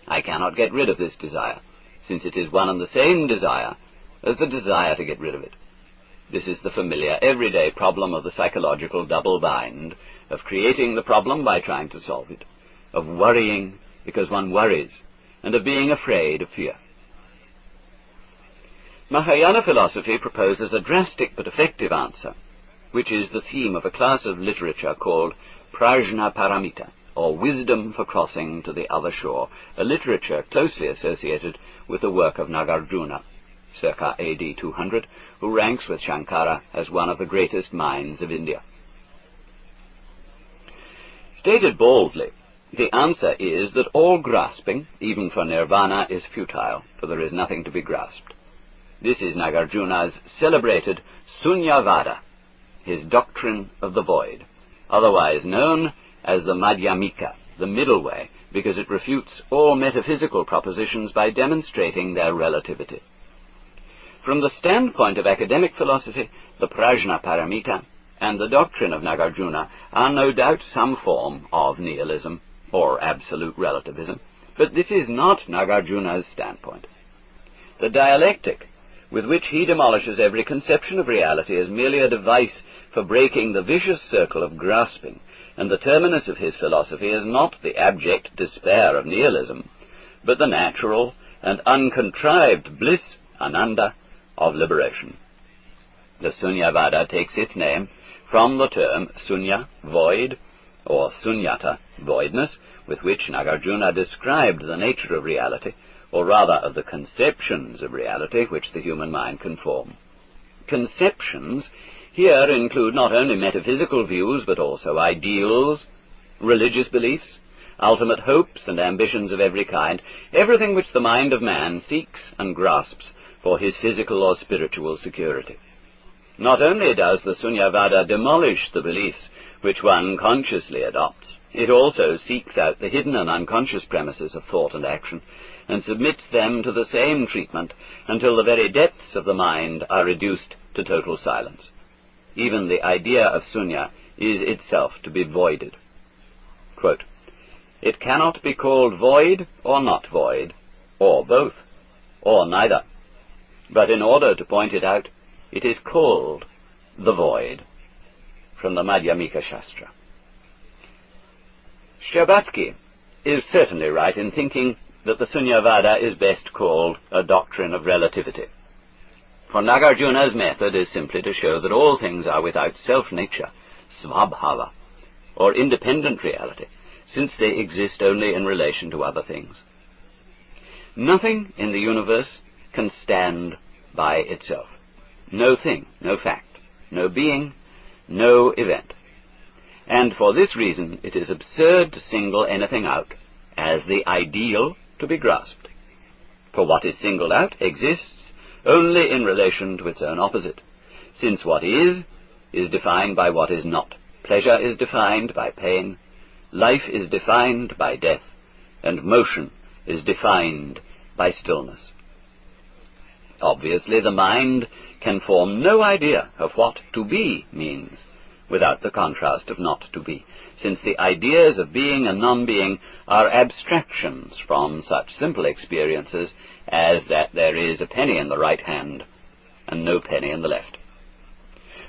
I cannot get rid of this desire, since it is one and the same desire as the desire to get rid of it. This is the familiar, everyday problem of the psychological double bind, of creating the problem by trying to solve it, of worrying because one worries, and of being afraid of fear. Mahayana philosophy proposes a drastic but effective answer, which is the theme of a class of literature called Prajna Paramita, or Wisdom for Crossing to the Other Shore, a literature closely associated with the work of Nagarjuna, circa AD 200, who ranks with Shankara as one of the greatest minds of India. Stated baldly, the answer is that all grasping, even for nirvana, is futile, for there is nothing to be grasped. This is Nagarjuna's celebrated Sunyavada, his doctrine of the void, otherwise known as the Madhyamika, the middle way, because it refutes all metaphysical propositions by demonstrating their relativity. From the standpoint of academic philosophy, the Prajna Paramita and the doctrine of Nagarjuna are no doubt some form of nihilism or absolute relativism, but this is not Nagarjuna's standpoint. The dialectic with which he demolishes every conception of reality is merely a device for breaking the vicious circle of grasping, and the terminus of his philosophy is not the abject despair of nihilism, but the natural and uncontrived bliss, ananda, of liberation. The Sunyavada takes its name from the term sunya, void, or sunyata, voidness, with which Nagarjuna described the nature of reality, or rather of the conceptions of reality which the human mind can form. Conceptions here include not only metaphysical views, but also ideals, religious beliefs, ultimate hopes and ambitions of every kind, everything which the mind of man seeks and grasps for his physical or spiritual security. Not only does the Sunyavada demolish the beliefs which one consciously adopts, it also seeks out the hidden and unconscious premises of thought and action, and submits them to the same treatment until the very depths of the mind are reduced to total silence. Even the idea of sunya is itself to be voided. Quote, "It cannot be called void or not void, or both, or neither. But in order to point it out, it is called the void." From the Madhyamika Shastra. Sherbatsky is certainly right in thinking that the Sunyavada is best called a doctrine of relativity. For Nagarjuna's method is simply to show that all things are without self-nature, svabhava, or independent reality, since they exist only in relation to other things. Nothing in the universe can stand by itself. No thing, no fact, no being, no event. And for this reason it is absurd to single anything out as the ideal to be grasped. For what is singled out exists only in relation to its own opposite, since what is defined by what is not. Pleasure is defined by pain, life is defined by death, and motion is defined by stillness. Obviously, the mind can form no idea of what to be means without the contrast of not to be, since the ideas of being and non-being are abstractions from such simple experiences as that there is a penny in the right hand and no penny in the left.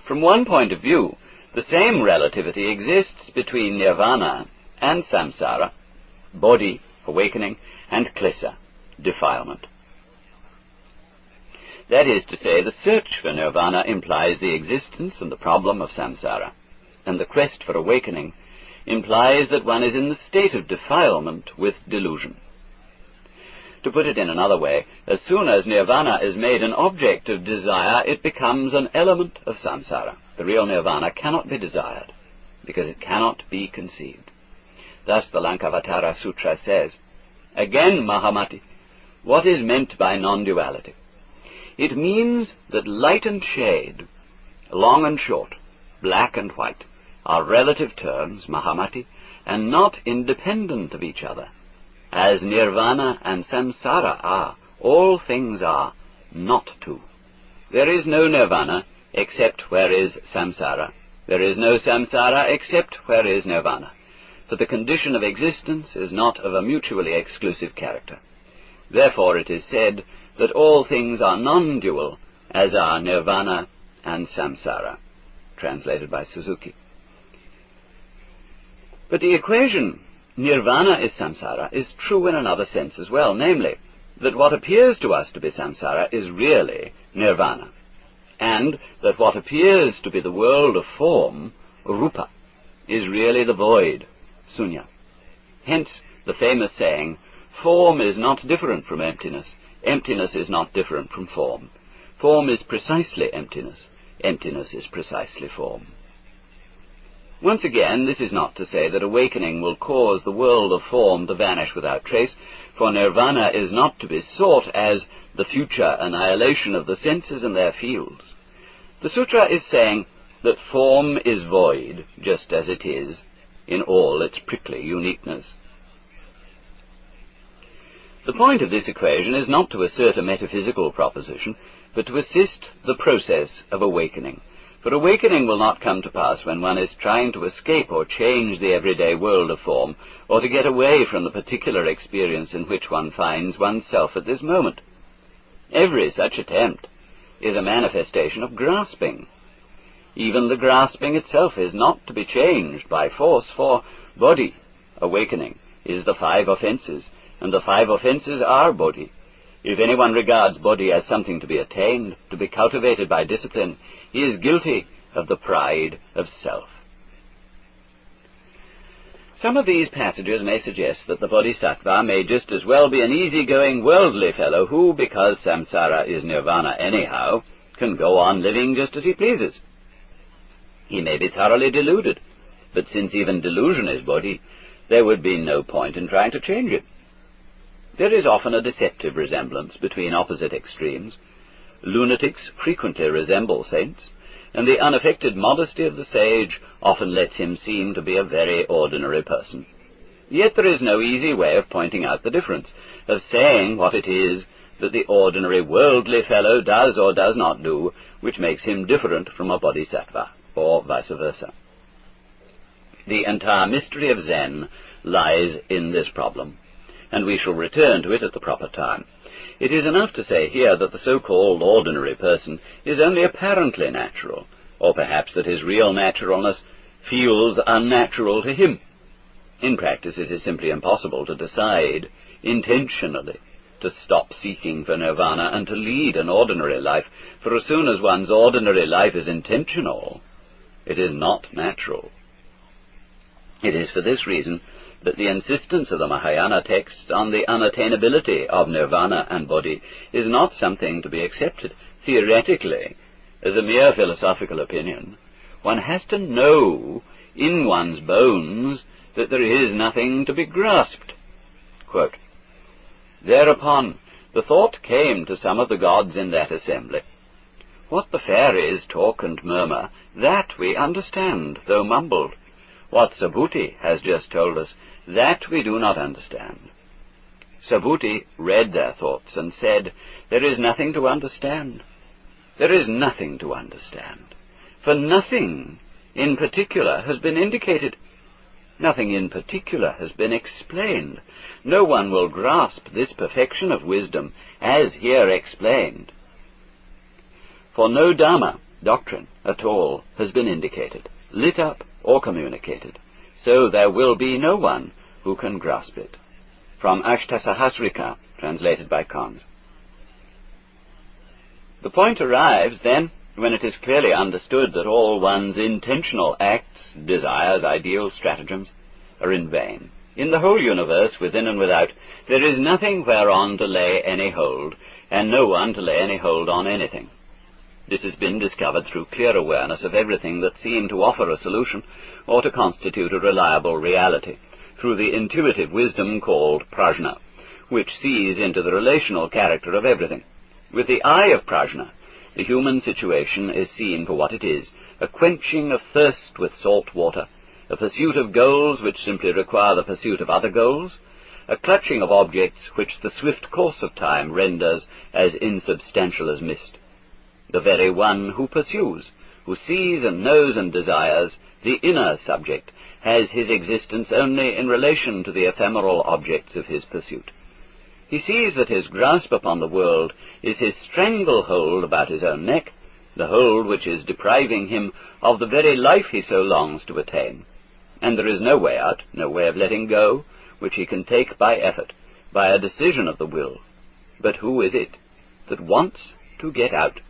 From one point of view, the same relativity exists between nirvana and samsara, body, awakening, and klesa, defilement. That is to say, the search for nirvana implies the existence and the problem of samsara, and the quest for awakening implies that one is in the state of defilement with delusion. To put it in another way, as soon as nirvana is made an object of desire, it becomes an element of samsara. The real nirvana cannot be desired, because it cannot be conceived. Thus the Lankavatara Sutra says, again, Mahamati, what is meant by non-duality? It means that light and shade, long and short, black and white, are relative terms, Mahamati, and not independent of each other. As nirvana and samsara are, all things are, not two. There is no nirvana except where is samsara. There is no samsara except where is nirvana. For the condition of existence is not of a mutually exclusive character. Therefore it is said that all things are non-dual, as are nirvana and samsara. Translated by Suzuki. But the equation nirvana is samsara is true in another sense as well, namely, that what appears to us to be samsara is really nirvana, and that what appears to be the world of form, rupa, is really the void, sunya. Hence the famous saying, form is not different from emptiness, emptiness is not different from form. Form is precisely emptiness, emptiness is precisely form. Once again, this is not to say that awakening will cause the world of form to vanish without trace, for nirvana is not to be sought as the future annihilation of the senses and their fields. The sutra is saying that form is void, just as it is, in all its prickly uniqueness. The point of this equation is not to assert a metaphysical proposition, but to assist the process of awakening. For awakening will not come to pass when one is trying to escape or change the everyday world of form, or to get away from the particular experience in which one finds oneself at this moment. Every such attempt is a manifestation of grasping. Even the grasping itself is not to be changed by force, for bodhi, awakening, is the 5 offences, and the 5 offences are bodhi. If anyone regards bodhi as something to be attained, to be cultivated by discipline, he is guilty of the pride of self. Some of these passages may suggest that the bodhisattva may just as well be an easy-going worldly fellow who, because samsara is nirvana anyhow, can go on living just as he pleases. He may be thoroughly deluded, but since even delusion is bodhi, there would be no point in trying to change it. There is often a deceptive resemblance between opposite extremes. Lunatics frequently resemble saints, and the unaffected modesty of the sage often lets him seem to be a very ordinary person. Yet there is no easy way of pointing out the difference, of saying what it is that the ordinary worldly fellow does or does not do, which makes him different from a bodhisattva, or vice versa. The entire mystery of Zen lies in this problem, and we shall return to it at the proper time. It is enough to say here that the so-called ordinary person is only apparently natural, or perhaps that his real naturalness feels unnatural to him. In practice it is simply impossible to decide intentionally to stop seeking for nirvana and to lead an ordinary life, for as soon as one's ordinary life is intentional, it is not natural. It is for this reason that the insistence of the Mahayana texts on the unattainability of nirvana and bodhi is not something to be accepted theoretically as a mere philosophical opinion. One has to know in one's bones that there is nothing to be grasped. Quote, thereupon the thought came to some of the gods in that assembly, what the fairies talk and murmur, that we understand, though mumbled. What Subhuti has just told us, that we do not understand. Subhuti read their thoughts and said, there is nothing to understand. There is nothing to understand. For nothing in particular has been indicated. Nothing in particular has been explained. No one will grasp this perfection of wisdom as here explained. For no Dhamma, doctrine, at all has been indicated, lit up, or communicated. So there will be no one who can grasp it. From Ashtasahasrika, translated by Cons. The point arrives, then, when it is clearly understood that all one's intentional acts, desires, ideals, stratagems, are in vain. In the whole universe, within and without, there is nothing whereon to lay any hold, and no one to lay any hold on anything. This has been discovered through clear awareness of everything that seemed to offer a solution, or to constitute a reliable reality, through the intuitive wisdom called prajna, which sees into the relational character of everything. With the eye of prajna, the human situation is seen for what it is, a quenching of thirst with salt water, a pursuit of goals which simply require the pursuit of other goals, a clutching of objects which the swift course of time renders as insubstantial as mist. The very one who pursues, who sees and knows and desires, the inner subject, has his existence only in relation to the ephemeral objects of his pursuit. He sees that his grasp upon the world is his stranglehold about his own neck, the hold which is depriving him of the very life he so longs to attain. And there is no way out, no way of letting go, which he can take by effort, by a decision of the will. But who is it that wants to get out?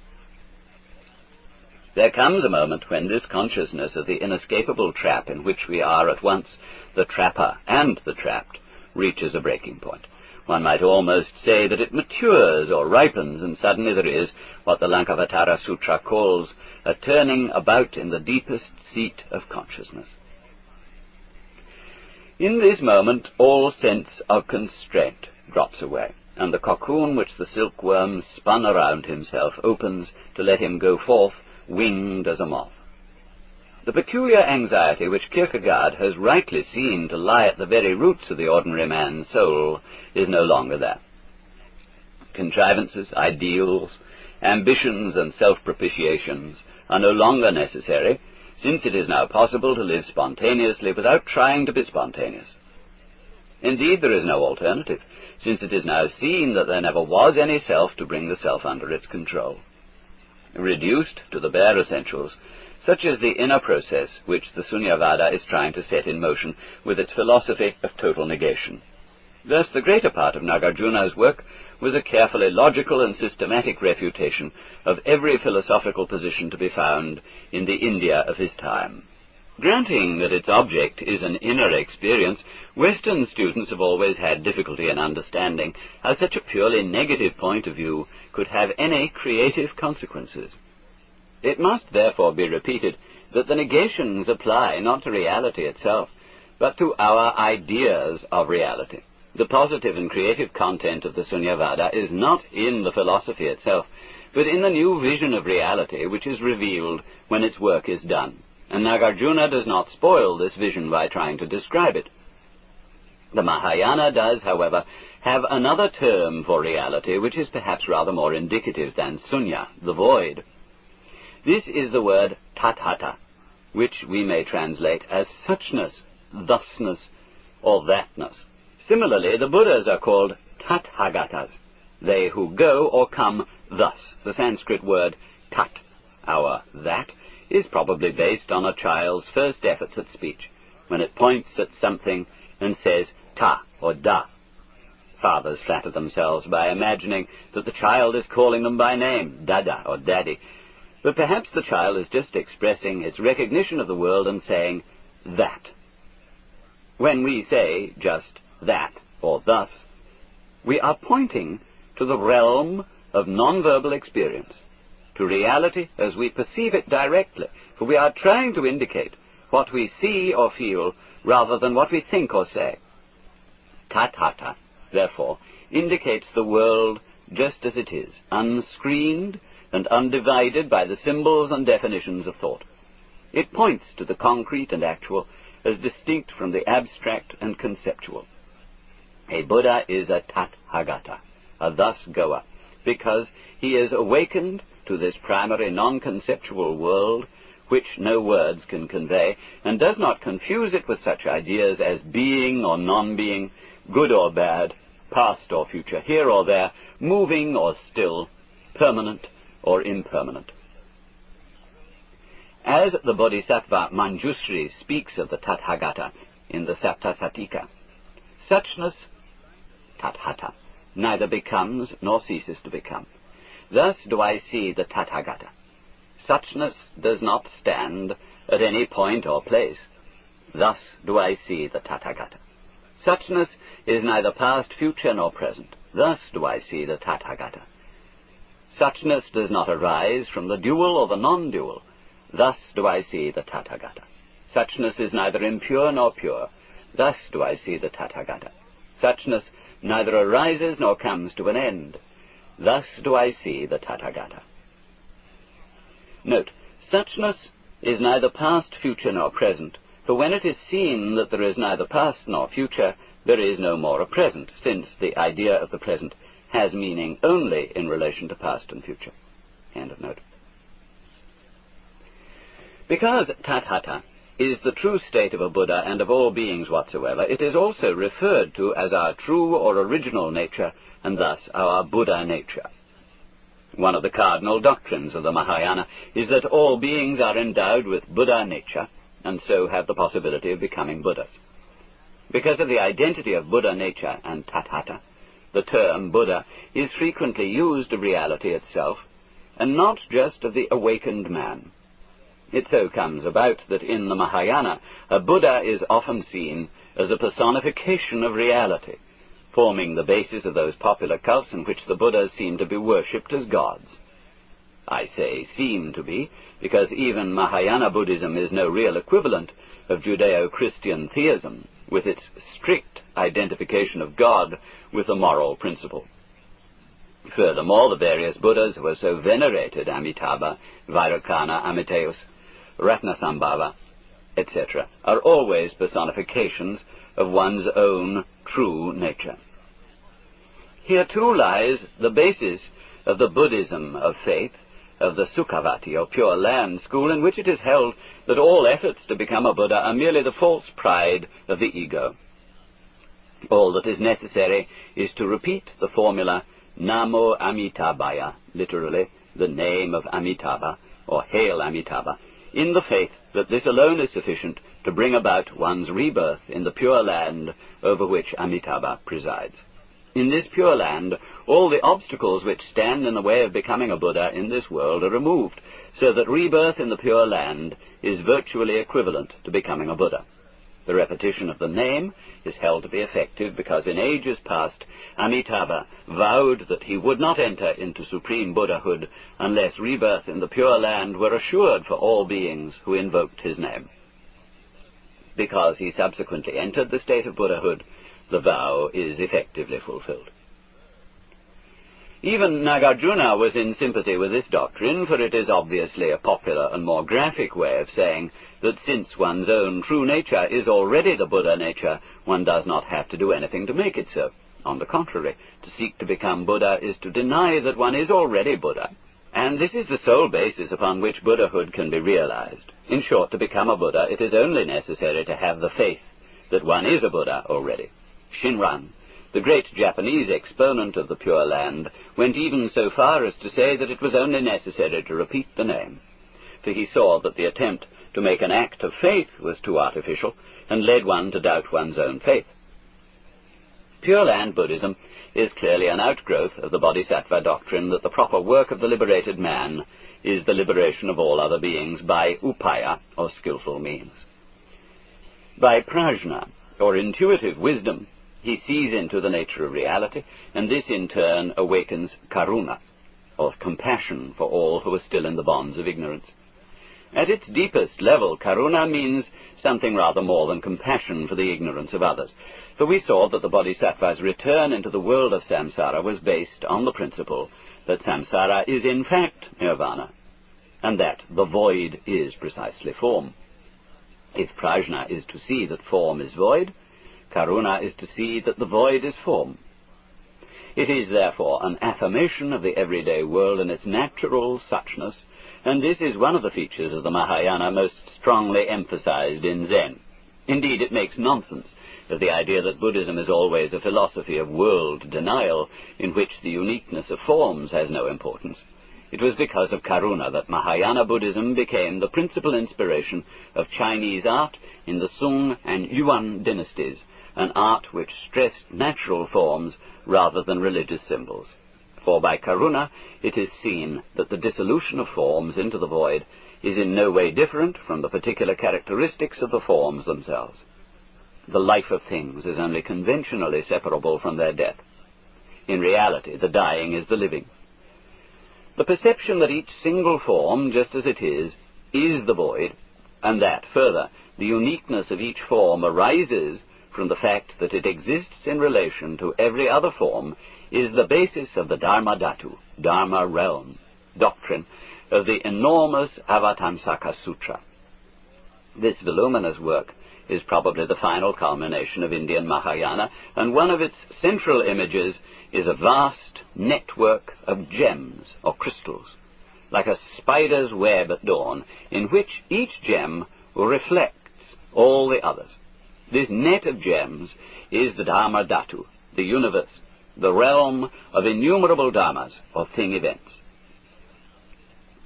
There comes a moment when this consciousness of the inescapable trap in which we are at once the trapper and the trapped reaches a breaking point. One might almost say that it matures or ripens, and suddenly there is what the Lankavatara Sutra calls a turning about in the deepest seat of consciousness. In this moment all sense of constraint drops away, and the cocoon which the silkworm spun around himself opens to let him go forth, winged as a moth. The peculiar anxiety which Kierkegaard has rightly seen to lie at the very roots of the ordinary man's soul is no longer there. Contrivances, ideals, ambitions, and self-propitiations are no longer necessary, since it is now possible to live spontaneously without trying to be spontaneous. Indeed, there is no alternative, since it is now seen that there never was any self to bring the self under its control. Reduced to the bare essentials, such is the inner process which the Sunyavada is trying to set in motion with its philosophy of total negation. Thus the greater part of Nagarjuna's work was a carefully logical and systematic refutation of every philosophical position to be found in the India of his time. Granting that its object is an inner experience, Western students have always had difficulty in understanding how such a purely negative point of view could have any creative consequences. It must therefore be repeated that the negations apply not to reality itself, but to our ideas of reality. The positive and creative content of the Sunyavada is not in the philosophy itself, but in the new vision of reality which is revealed when its work is done. And Nagarjuna does not spoil this vision by trying to describe it. The Mahayana does, however, have another term for reality which is perhaps rather more indicative than sunya, the void. This is the word tathata, which we may translate as suchness, thusness, or thatness. Similarly, the Buddhas are called tathagatas, they who go or come thus. The Sanskrit word tat, our that, is probably based on a child's first efforts at speech, when it points at something and says ta or da. Fathers flatter themselves by imagining that the child is calling them by name, dada or daddy, but perhaps the child is just expressing its recognition of the world and saying that. When we say just that or thus, we are pointing to the realm of non-verbal experience, to reality as we perceive it directly, for we are trying to indicate what we see or feel rather than what we think or say. Tathata, therefore, indicates the world just as it is, unscreened and undivided by the symbols and definitions of thought. It points to the concrete and actual as distinct from the abstract and conceptual. A Buddha is a tathagata, a thus-goer, because he is awakened to this primary non-conceptual world which no words can convey, and does not confuse it with such ideas as being or non-being, good or bad, past or future, here or there, moving or still, permanent or impermanent. As the Bodhisattva Manjushri speaks of the Tathagata in the Saptasatika, suchness, tathata, neither becomes nor ceases to become. Thus do I see the Tathagata. Suchness does not stand at any point or place. Thus do I see the Tathagata. Suchness is neither past, future, nor present. Thus do I see the Tathagata. Suchness does not arise from the dual or the non-dual. Thus do I see the Tathagata. Suchness is neither impure nor pure. Thus do I see the Tathagata. Suchness neither arises nor comes to an end. Thus do I see the Tathagata. Note, suchness is neither past, future, nor present, for when it is seen that there is neither past nor future, there is no more a present, since the idea of the present has meaning only in relation to past and future. End of note. Because Tathata is the true state of a Buddha and of all beings whatsoever, it is also referred to as our true or original nature, and thus our Buddha nature. One of the cardinal doctrines of the Mahayana is that all beings are endowed with Buddha nature, and so have the possibility of becoming Buddhas. Because of the identity of Buddha nature and Tathata, the term Buddha is frequently used of reality itself, and not just of the awakened man. It so comes about that in the Mahayana, a Buddha is often seen as a personification of reality, forming the basis of those popular cults in which the Buddhas seem to be worshipped as gods. I say seem to be, because even Mahayana Buddhism is no real equivalent of Judeo-Christian theism, with its strict identification of God with a moral principle. Furthermore, the various Buddhas who are so venerated, Amitabha, Vairocana, Amitayus, Ratnasambhava, etc., are always personifications of one's own true nature. Here too lies the basis of the Buddhism of faith, of the Sukhavati, or Pure Land school, in which it is held that all efforts to become a Buddha are merely the false pride of the ego. All that is necessary is to repeat the formula Namo Amitabhaya, literally, the name of Amitabha, or Hail Amitabha, in the faith that this alone is sufficient to bring about one's rebirth in the Pure Land over which Amitabha presides. In this Pure Land, all the obstacles which stand in the way of becoming a Buddha in this world are removed, so that rebirth in the Pure Land is virtually equivalent to becoming a Buddha. The repetition of the name is held to be effective because in ages past, Amitabha vowed that he would not enter into supreme Buddhahood unless rebirth in the Pure Land were assured for all beings who invoked his name. Because he subsequently entered the state of Buddhahood, the vow is effectively fulfilled. Even Nagarjuna was in sympathy with this doctrine, for it is obviously a popular and more graphic way of saying that since one's own true nature is already the Buddha nature, one does not have to do anything to make it so. On the contrary, to seek to become Buddha is to deny that one is already Buddha, and this is the sole basis upon which Buddhahood can be realized. In short, to become a Buddha, it is only necessary to have the faith that one is a Buddha already. Shinran, the great Japanese exponent of the Pure Land, went even so far as to say that it was only necessary to repeat the name, for he saw that the attempt to make an act of faith was too artificial and led one to doubt one's own faith. Pure Land Buddhism is clearly an outgrowth of the Bodhisattva doctrine that the proper work of the liberated man is the liberation of all other beings by upaya, or skillful means. By prajna, or intuitive wisdom, he sees into the nature of reality, and this in turn awakens karuna, or compassion for all who are still in the bonds of ignorance. At its deepest level, karuna means something rather more than compassion for the ignorance of others, for we saw that the Bodhisattva's return into the world of samsara was based on the principle that samsara is in fact nirvana, and that the void is precisely form. If prajna is to see that form is void, karuna is to see that the void is form. It is therefore an affirmation of the everyday world and its natural suchness, and this is one of the features of the Mahayana most strongly emphasized in Zen. Indeed, it makes nonsense of the idea that Buddhism is always a philosophy of world denial in which the uniqueness of forms has no importance. It was because of karuna that Mahayana Buddhism became the principal inspiration of Chinese art in the Sung and Yuan dynasties, an art which stressed natural forms rather than religious symbols. For by karuna it is seen that the dissolution of forms into the void is in no way different from the particular characteristics of the forms themselves. the life of things is only conventionally separable from their death. In reality, the dying is the living. The perception that each single form, just as it is the void, and that, further, the uniqueness of each form arises from the fact that it exists in relation to every other form, is the basis of the Dharma Dhatu, Dharma realm, doctrine of the enormous Avatamsaka Sutra. This voluminous work is probably the final culmination of Indian Mahayana, and one of its central images is a vast network of gems or crystals, like a spider's web at dawn, in which each gem reflects all the others. This net of gems is the Dharma Dhatu, the universe, the realm of innumerable dharmas, or thing events.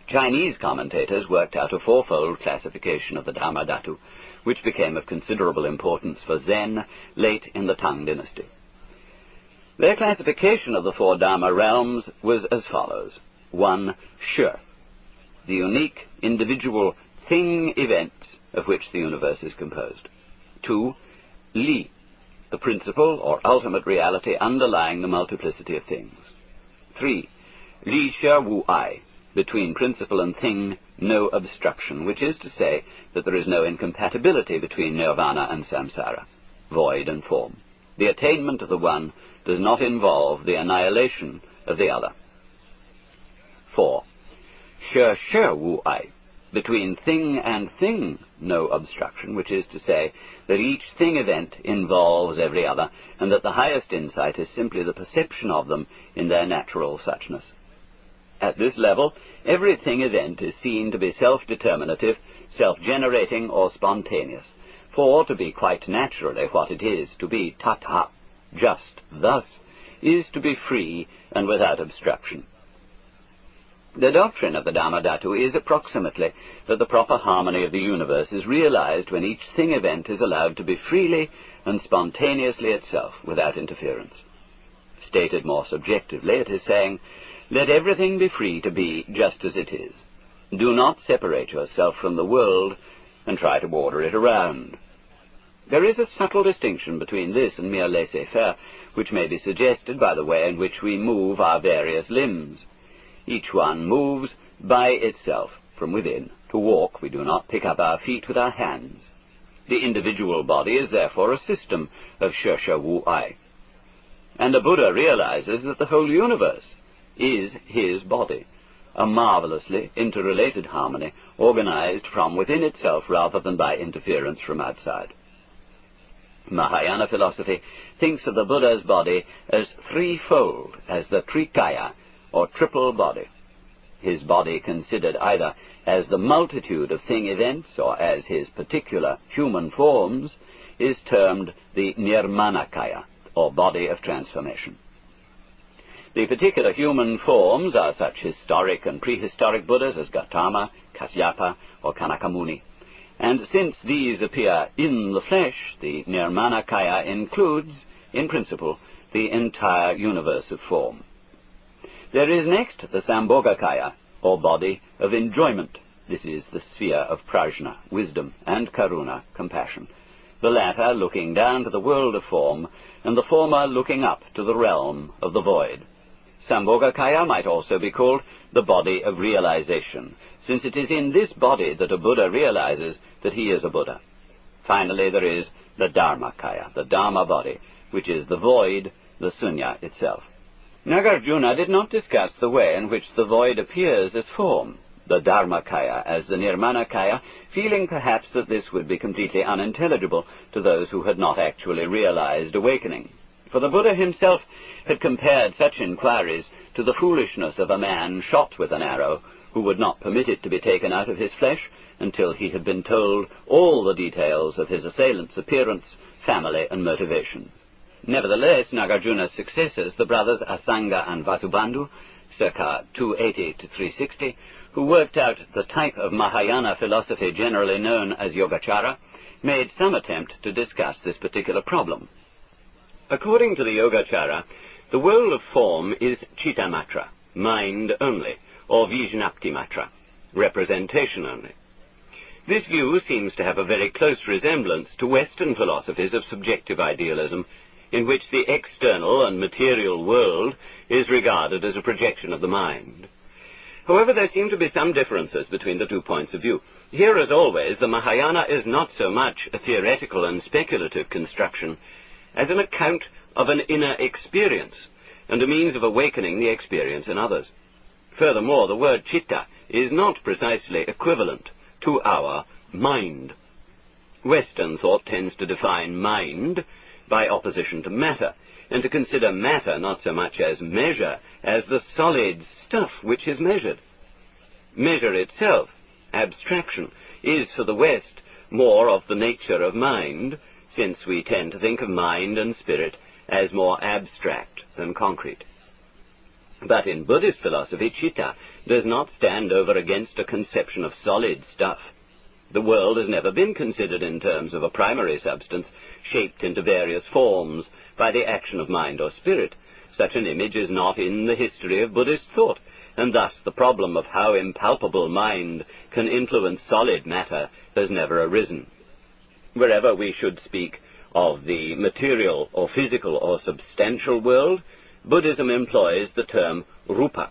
Chinese commentators worked out a fourfold classification of the Dharma Dhatu, which became of considerable importance for Zen late in the Tang dynasty. Their classification of the four Dharma realms was as follows. 1. Shi, the unique individual thing events of which the universe is composed. 2. Li, the principle or ultimate reality underlying the multiplicity of things. 3. Li Shi Wu Ai, between principle and thing, no obstruction, which is to say that there is no incompatibility between nirvana and samsara, void and form. The attainment of the one does not involve the annihilation of the other. 4. Shi Shi Wu Ai, between thing and thing, no obstruction, which is to say that each thing event involves every other, and that the highest insight is simply the perception of them in their natural suchness. At this level, every thing event is seen to be self-determinative, self-generating, or spontaneous, for to be quite naturally what it is, to be tata, just thus, is to be free and without obstruction. The doctrine of the Dharma Dhatu is approximately that the proper harmony of the universe is realized when each thing event is allowed to be freely and spontaneously itself, without interference. Stated more subjectively, it is saying, let everything be free to be just as it is. Do not separate yourself from the world and try to order it around. There is a subtle distinction between this and mere laissez-faire, which may be suggested by the way in which we move our various limbs. Each one moves by itself from within. To walk, we do not pick up our feet with our hands. The individual body is therefore a system of Shi Shi Wu Ai. And the Buddha realizes that the whole universe is his body, a marvelously interrelated harmony organized from within itself rather than by interference from outside. Mahayana philosophy thinks of the Buddha's body as threefold, as the Trikaya, or triple body. His body considered either as the multitude of thing events or as his particular human forms is termed the Nirmanakaya, or body of transformation. The particular human forms are such historic and prehistoric Buddhas as Gautama, Kasyapa, or Kanakamuni. And since these appear in the flesh, the Nirmanakaya includes, in principle, the entire universe of form. There is next the Sambhogakaya, or body of enjoyment. This is the sphere of prajna, wisdom, and karuna, compassion, the latter looking down to the world of form, and the former looking up to the realm of the void. Sambhogakaya might also be called the body of realization, since it is in this body that a Buddha realizes that he is a Buddha. Finally, there is the Dharmakaya, the Dharma body, which is the void, the sunya itself. Nagarjuna did not discuss the way in which the void appears as form, the Dharmakaya as the Nirmanakaya, feeling perhaps that this would be completely unintelligible to those who had not actually realized awakening. For the Buddha himself had compared such inquiries to the foolishness of a man shot with an arrow who would not permit it to be taken out of his flesh until he had been told all the details of his assailant's appearance, family, and motivation. Nevertheless, Nagarjuna's successors, the brothers Asanga and Vasubandhu, circa 280 to 360, who worked out the type of Mahayana philosophy generally known as Yogacara, made some attempt to discuss this particular problem. According to the Yogacara, the world of form is Chittamatra, mind only, or Vijnapti Matra, representation only. This view seems to have a very close resemblance to Western philosophies of subjective idealism, in which the external and material world is regarded as a projection of the mind. However, there seem to be some differences between the two points of view. Here, as always, the Mahayana is not so much a theoretical and speculative construction as an account of an inner experience and a means of awakening the experience in others. Furthermore, the word citta is not precisely equivalent to our mind. Western thought tends to define mind by opposition to matter, and to consider matter not so much as measure as the solid stuff which is measured. Measure itself, abstraction, is for the West more of the nature of mind, since we tend to think of mind and spirit as more abstract than concrete. But in Buddhist philosophy, citta does not stand over against a conception of solid stuff. The world has never been considered in terms of a primary substance shaped into various forms by the action of mind or spirit. Such an image is not in the history of Buddhist thought, and thus the problem of how impalpable mind can influence solid matter has never arisen. Wherever we should speak of the material or physical or substantial world, Buddhism employs the term rupa,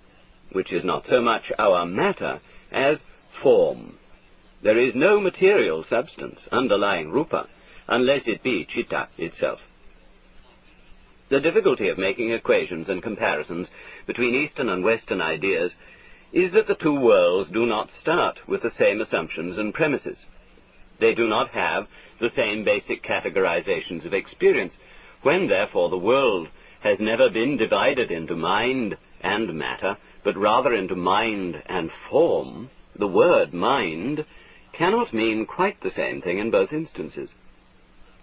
which is not so much our matter as form. There is no material substance underlying rupa, unless it be citta itself. The difficulty of making equations and comparisons between Eastern and Western ideas is that the two worlds do not start with the same assumptions and premises. They do not have the same basic categorizations of experience. When, therefore, the world has never been divided into mind and matter, but rather into mind and form, the word mind cannot mean quite the same thing in both instances.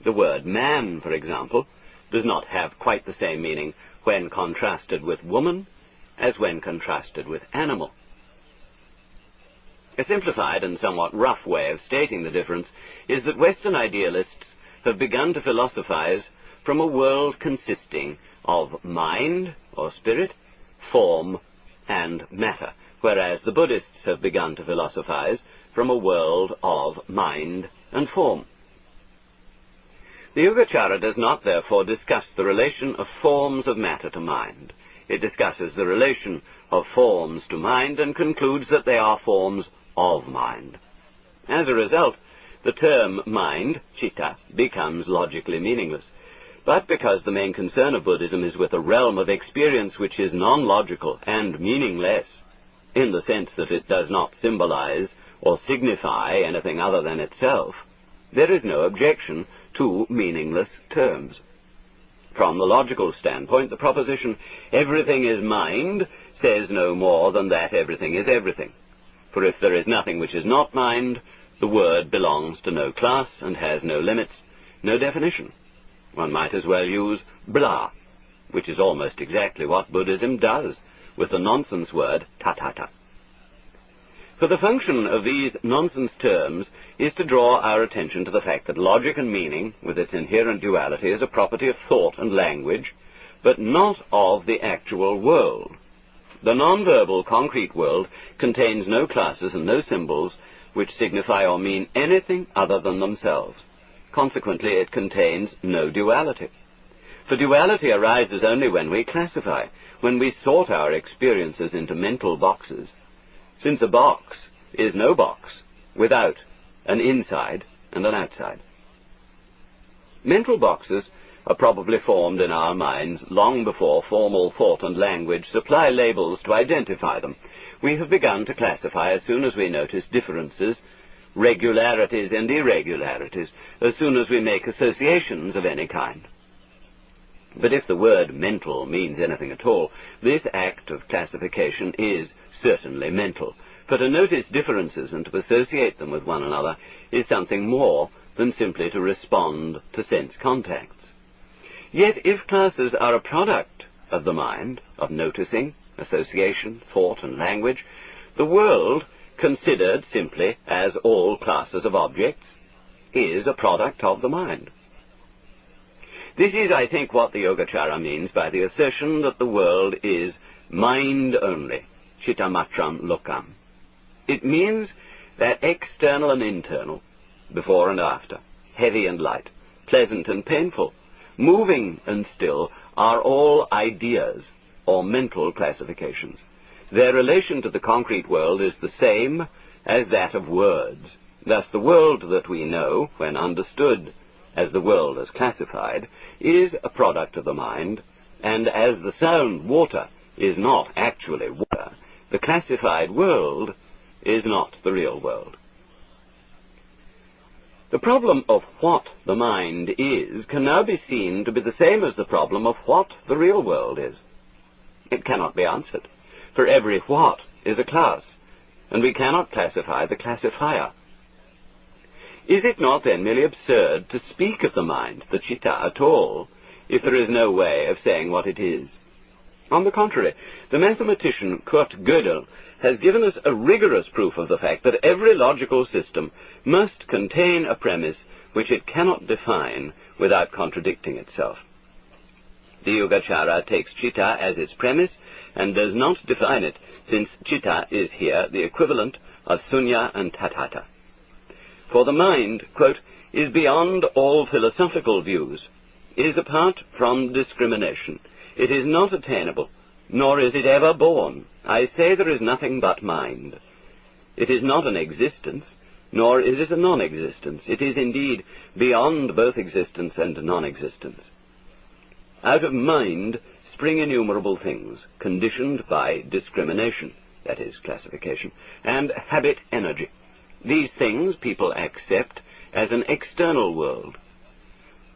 The word man, for example, does not have quite the same meaning when contrasted with woman as when contrasted with animal. A simplified and somewhat rough way of stating the difference is that Western idealists have begun to philosophize from a world consisting of mind or spirit, form, and matter, whereas the Buddhists have begun to philosophize from a world of mind and form. The Yogacara does not, therefore, discuss the relation of forms of matter to mind. It discusses the relation of forms to mind and concludes that they are forms of mind. As a result, the term mind, citta, becomes logically meaningless. But because the main concern of Buddhism is with a realm of experience which is non-logical and meaningless, in the sense that it does not symbolize or signify anything other than itself, there is no objection to meaningless terms. From the logical standpoint, the proposition, everything is mind, says no more than that everything is everything. For if there is nothing which is not mind, the word belongs to no class and has no limits, no definition. One might as well use blah, which is almost exactly what Buddhism does with the nonsense word tathata. For the function of these nonsense terms is to draw our attention to the fact that logic and meaning, with its inherent duality, is a property of thought and language, but not of the actual world. The non-verbal concrete world contains no classes and no symbols which signify or mean anything other than themselves. Consequently, it contains no duality. For duality arises only when we classify, when we sort our experiences into mental boxes, since a box is no box without an inside and an outside. Mental boxes are probably formed in our minds long before formal thought and language supply labels to identify them. We have begun to classify as soon as we notice differences, regularities and irregularities, as soon as we make associations of any kind. But if the word mental means anything at all, this act of classification is certainly mental. For to notice differences and to associate them with one another is something more than simply to respond to sense contacts. Yet if classes are a product of the mind, of noticing, association, thought and language, the world, considered simply as all classes of objects, is a product of the mind. This is, I think, what the Yogacara means by the assertion that the world is mind only, chittamatram lokam. It means that external and internal, before and after, heavy and light, pleasant and painful, moving and still, are all ideas or mental classifications. Their relation to the concrete world is the same as that of words. Thus the world that we know, when understood as the world as classified, is a product of the mind, and as the sound water is not actually water, the classified world is not the real world. The problem of what the mind is can now be seen to be the same as the problem of what the real world is. It cannot be answered, for every what is a class, and we cannot classify the classifier. Is it not then merely absurd to speak of the mind, the citta, at all, if there is no way of saying what it is? On the contrary, the mathematician Kurt Gödel has given us a rigorous proof of the fact that every logical system must contain a premise which it cannot define without contradicting itself. The Yogacara takes citta as its premise and does not define it, since citta is here the equivalent of sunya and tathata. For the mind, quote, is beyond all philosophical views, is apart from discrimination. It is not attainable, nor is it ever born. I say there is nothing but mind. It is not an existence, nor is it a non-existence. It is indeed beyond both existence and non-existence. Out of mind spring innumerable things, conditioned by discrimination, that is, classification, and habit energy. These things people accept as an external world.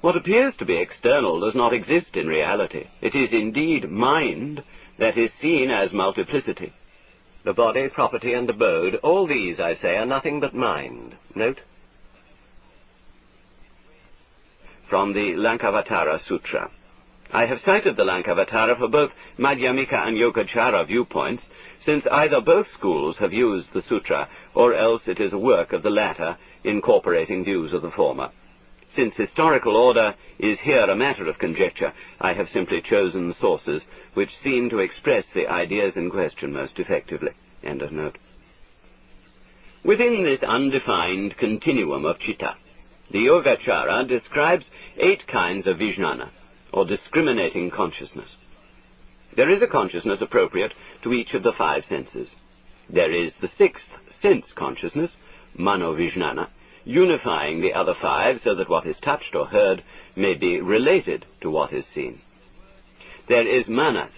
What appears to be external does not exist in reality. It is indeed mind that is seen as multiplicity. The body, property, and abode, all these, I say, are nothing but mind. Note from the Lankavatara Sutra. I have cited the Lankavatara for both Madhyamika and Yogacara viewpoints, since either both schools have used the sutra, or else it is a work of the latter, incorporating views of the former. Since historical order is here a matter of conjecture, I have simply chosen sources which seem to express the ideas in question most effectively. End of note. Within this undefined continuum of citta, the Yogacara describes 8 kinds of vijnana, or discriminating consciousness. There is a consciousness appropriate to each of the 5 senses. There is the 6th sense consciousness, mano-vijnana, unifying the other 5 so that what is touched or heard may be related to what is seen. There is manas,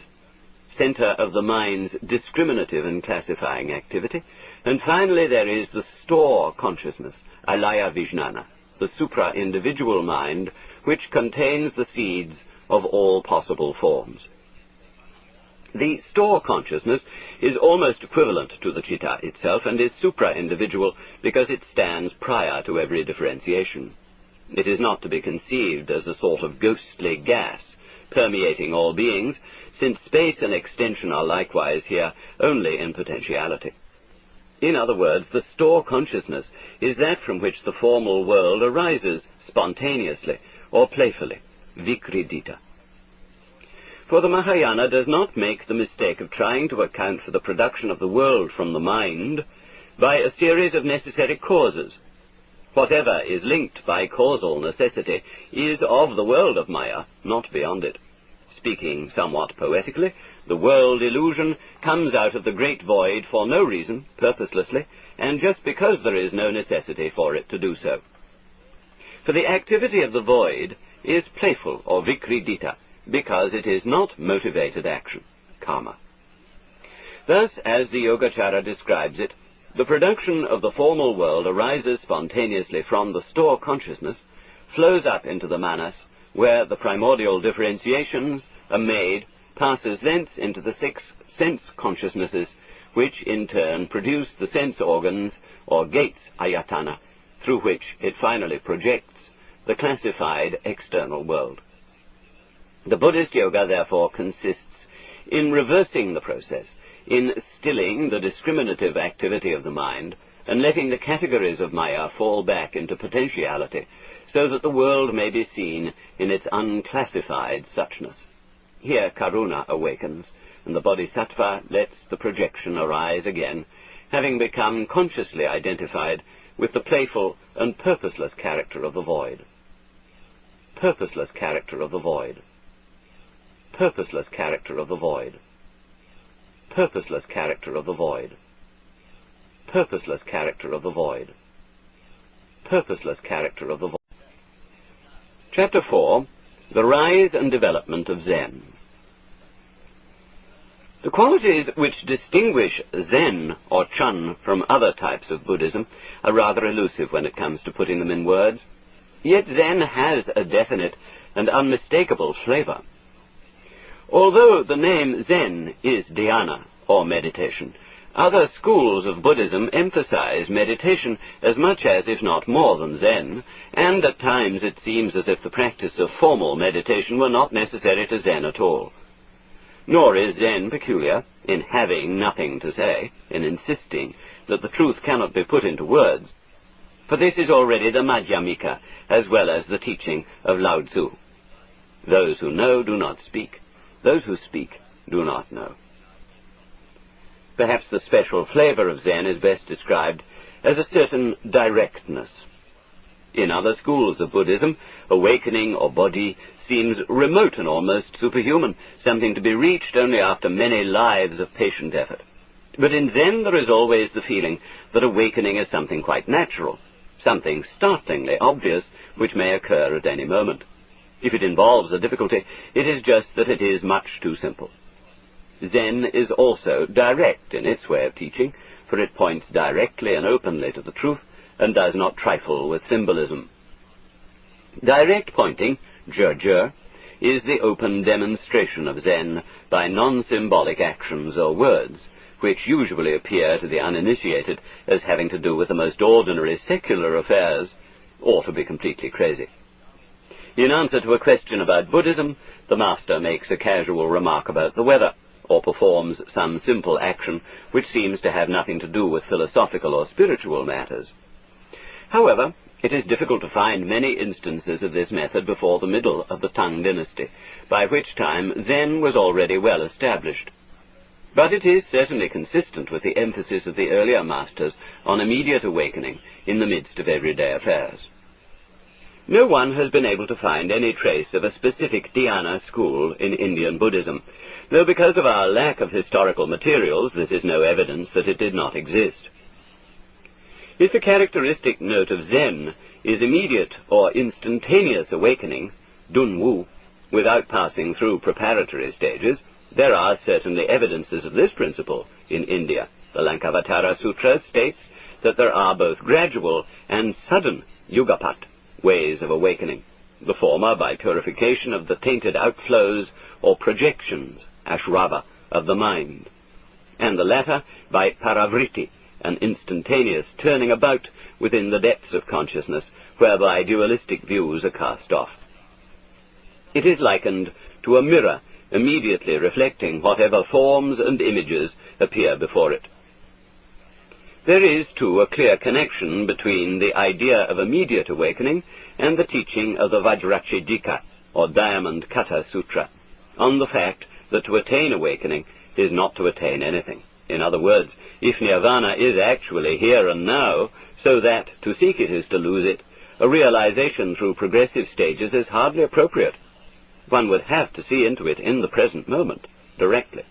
center of the mind's discriminative and classifying activity, and finally there is the store consciousness, alaya vijnana, the supra-individual mind, which contains the seeds of all possible forms. The store consciousness is almost equivalent to the citta itself and is supra-individual because it stands prior to every differentiation. It is not to be conceived as a sort of ghostly gas permeating all beings, since space and extension are likewise here only in potentiality. In other words, the store consciousness is that from which the formal world arises spontaneously or playfully, vikridita. For the Mahayana does not make the mistake of trying to account for the production of the world from the mind by a series of necessary causes. Whatever is linked by causal necessity is of the world of Maya, not beyond it. Speaking somewhat poetically, the world illusion comes out of the great void for no reason, purposelessly, and just because there is no necessity for it to do so. For the activity of the void is playful or vikridita, because it is not motivated action, karma. Thus, as the Yogacara describes it, the production of the formal world arises spontaneously from the store consciousness, flows up into the manas, where the primordial differentiations are made, passes thence into the 6 sense consciousnesses, which in turn produce the sense organs, or gates ayatana, through which it finally projects the classified external world. The Buddhist yoga, therefore, consists in reversing the process, in stilling the discriminative activity of the mind, and letting the categories of Maya fall back into potentiality, so that the world may be seen in its unclassified suchness. Here karuna awakens, and the bodhisattva lets the projection arise again, having become consciously identified with the playful and purposeless character of the void. Purposeless character of the void. Purposeless character of the void. Purposeless character of the void. Purposeless character of the void. Purposeless character of the void. Chapter 4. The Rise and Development of Zen. The qualities which distinguish Zen or Chun from other types of Buddhism are rather elusive when it comes to putting them in words. Yet Zen has a definite and unmistakable flavor. Although the name Zen is dhyana, or meditation, other schools of Buddhism emphasize meditation as much as, if not more than Zen, and at times it seems as if the practice of formal meditation were not necessary to Zen at all. Nor is Zen peculiar in having nothing to say, in insisting that the truth cannot be put into words, for this is already the Madhyamika as well as the teaching of Lao Tzu. Those who know do not speak. Those who speak do not know. Perhaps the special flavor of Zen is best described as a certain directness. In other schools of Buddhism, awakening or bodhi seems remote and almost superhuman, something to be reached only after many lives of patient effort. But in Zen there is always the feeling that awakening is something quite natural, something startlingly obvious which may occur at any moment. If it involves a difficulty, it is just that it is much too simple. Zen is also direct in its way of teaching, for it points directly and openly to the truth and does not trifle with symbolism. Direct pointing, zhe, is the open demonstration of Zen by non-symbolic actions or words, which usually appear to the uninitiated as having to do with the most ordinary secular affairs, or to be completely crazy. In answer to a question about Buddhism, the master makes a casual remark about the weather, or performs some simple action which seems to have nothing to do with philosophical or spiritual matters. However, it is difficult to find many instances of this method before the middle of the Tang dynasty, by which time Zen was already well established. But it is certainly consistent with the emphasis of the earlier masters on immediate awakening in the midst of everyday affairs. No one has been able to find any trace of a specific dhyana school in Indian Buddhism, though because of our lack of historical materials, this is no evidence that it did not exist. If the characteristic note of Zen is immediate or instantaneous awakening, Dunwu, without passing through preparatory stages, there are certainly evidences of this principle in India. The Lankavatara Sutra states that there are both gradual and sudden yugapat, ways of awakening, the former by purification of the tainted outflows or projections, ashrava, of the mind, and the latter by paravritti, an instantaneous turning about within the depths of consciousness, whereby dualistic views are cast off. It is likened to a mirror immediately reflecting whatever forms and images appear before it. There is, too, a clear connection between the idea of immediate awakening and the teaching of the Vajrachedika, or Diamond Cutter Sutra, on the fact that to attain awakening is not to attain anything. In other words, if nirvana is actually here and now, so that to seek it is to lose it, a realization through progressive stages is hardly appropriate. One would have to see into it in the present moment, directly.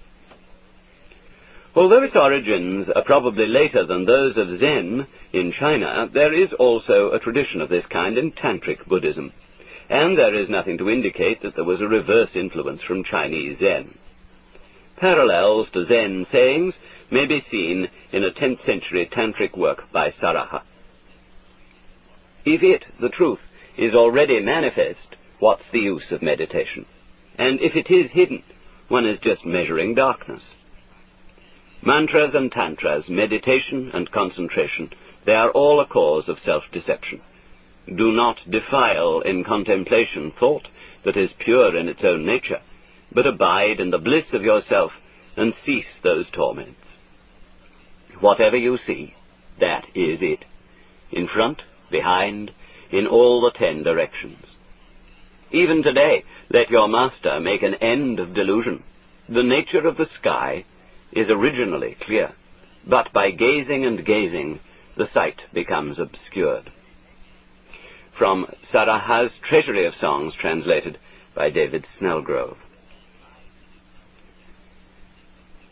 Although its origins are probably later than those of Zen in China, there is also a tradition of this kind in Tantric Buddhism, and there is nothing to indicate that there was a reverse influence from Chinese Zen. Parallels to Zen sayings may be seen in a 10th century Tantric work by Saraha. If it, the truth, is already manifest, what's the use of meditation? And if it is hidden, one is just measuring darkness. Mantras and tantras, meditation and concentration, they are all a cause of self-deception. Do not defile in contemplation thought that is pure in its own nature, but abide in the bliss of yourself and cease those torments. Whatever you see, that is it, in front, behind, in all the 10 directions. Even today, let your master make an end of delusion. The nature of the sky is originally clear, but by gazing and gazing, the sight becomes obscured. From Saraha's Treasury of Songs, translated by David Snellgrove.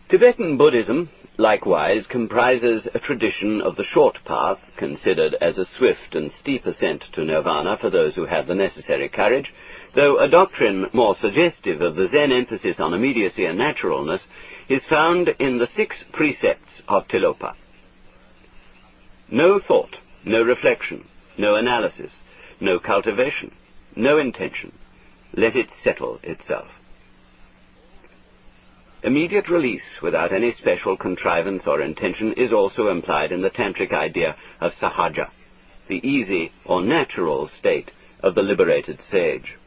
Tibetan Buddhism, likewise, comprises a tradition of the short path, considered as a swift and steep ascent to nirvana for those who have the necessary courage, though a doctrine more suggestive of the Zen emphasis on immediacy and naturalness is found in the 6 precepts of Tilopa. No thought, no reflection, no analysis, no cultivation, no intention. Let it settle itself. Immediate release without any special contrivance or intention is also implied in the tantric idea of sahaja, the easy or natural state of the liberated sage.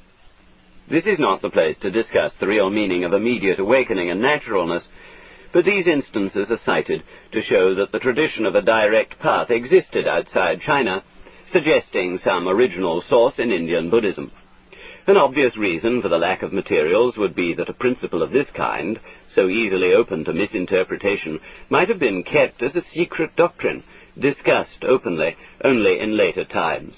This is not the place to discuss the real meaning of immediate awakening and naturalness, but these instances are cited to show that the tradition of a direct path existed outside China, suggesting some original source in Indian Buddhism. An obvious reason for the lack of materials would be that a principle of this kind, so easily open to misinterpretation, might have been kept as a secret doctrine, discussed openly only in later times.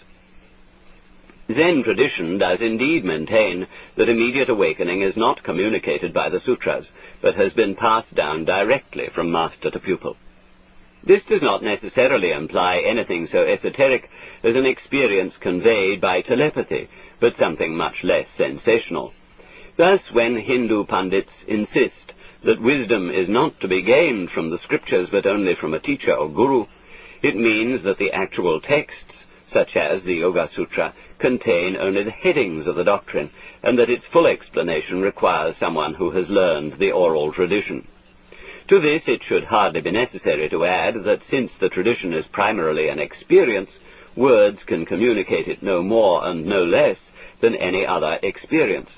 Zen tradition does indeed maintain that immediate awakening is not communicated by the sutras, but has been passed down directly from master to pupil. This does not necessarily imply anything so esoteric as an experience conveyed by telepathy, but something much less sensational. Thus, when Hindu pundits insist that wisdom is not to be gained from the scriptures but only from a teacher or guru, it means that the actual texts, such as the Yoga Sutra, contain only the headings of the doctrine, and that its full explanation requires someone who has learned the oral tradition. To this it should hardly be necessary to add that since the tradition is primarily an experience, words can communicate it no more and no less than any other experience.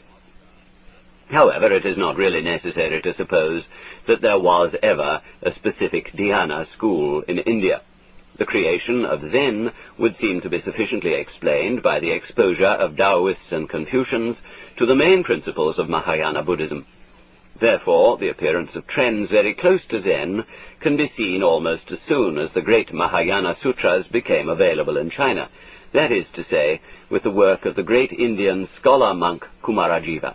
However, it is not really necessary to suppose that there was ever a specific dhyana school in India. The creation of Zen would seem to be sufficiently explained by the exposure of Daoists and Confucians to the main principles of Mahayana Buddhism. Therefore, the appearance of trends very close to Zen can be seen almost as soon as the great Mahayana Sutras became available in China, that is to say, with the work of the great Indian scholar-monk Kumarajiva.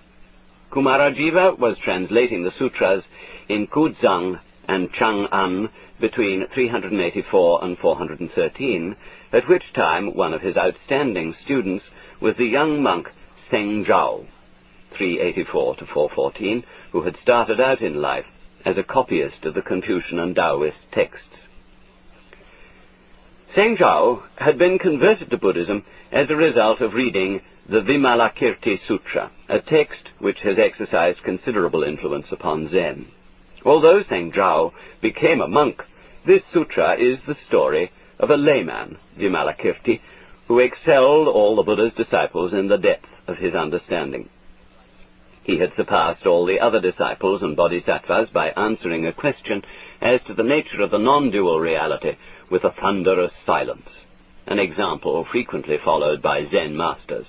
Kumarajiva was translating the sutras in Kuzhang and Chang'an between 384 and 413, at which time one of his outstanding students was the young monk Seng Zhao, 384 to 414, who had started out in life as a copyist of the Confucian and Taoist texts. Seng Zhao had been converted to Buddhism as a result of reading the Vimalakirti Sutra, a text which has exercised considerable influence upon Zen. Although Seng Zhao became a monk, this sutra is the story of a layman, Vimalakirti, who excelled all the Buddha's disciples in the depth of his understanding. He had surpassed all the other disciples and bodhisattvas by answering a question as to the nature of the non-dual reality with a thunderous silence, an example frequently followed by Zen masters.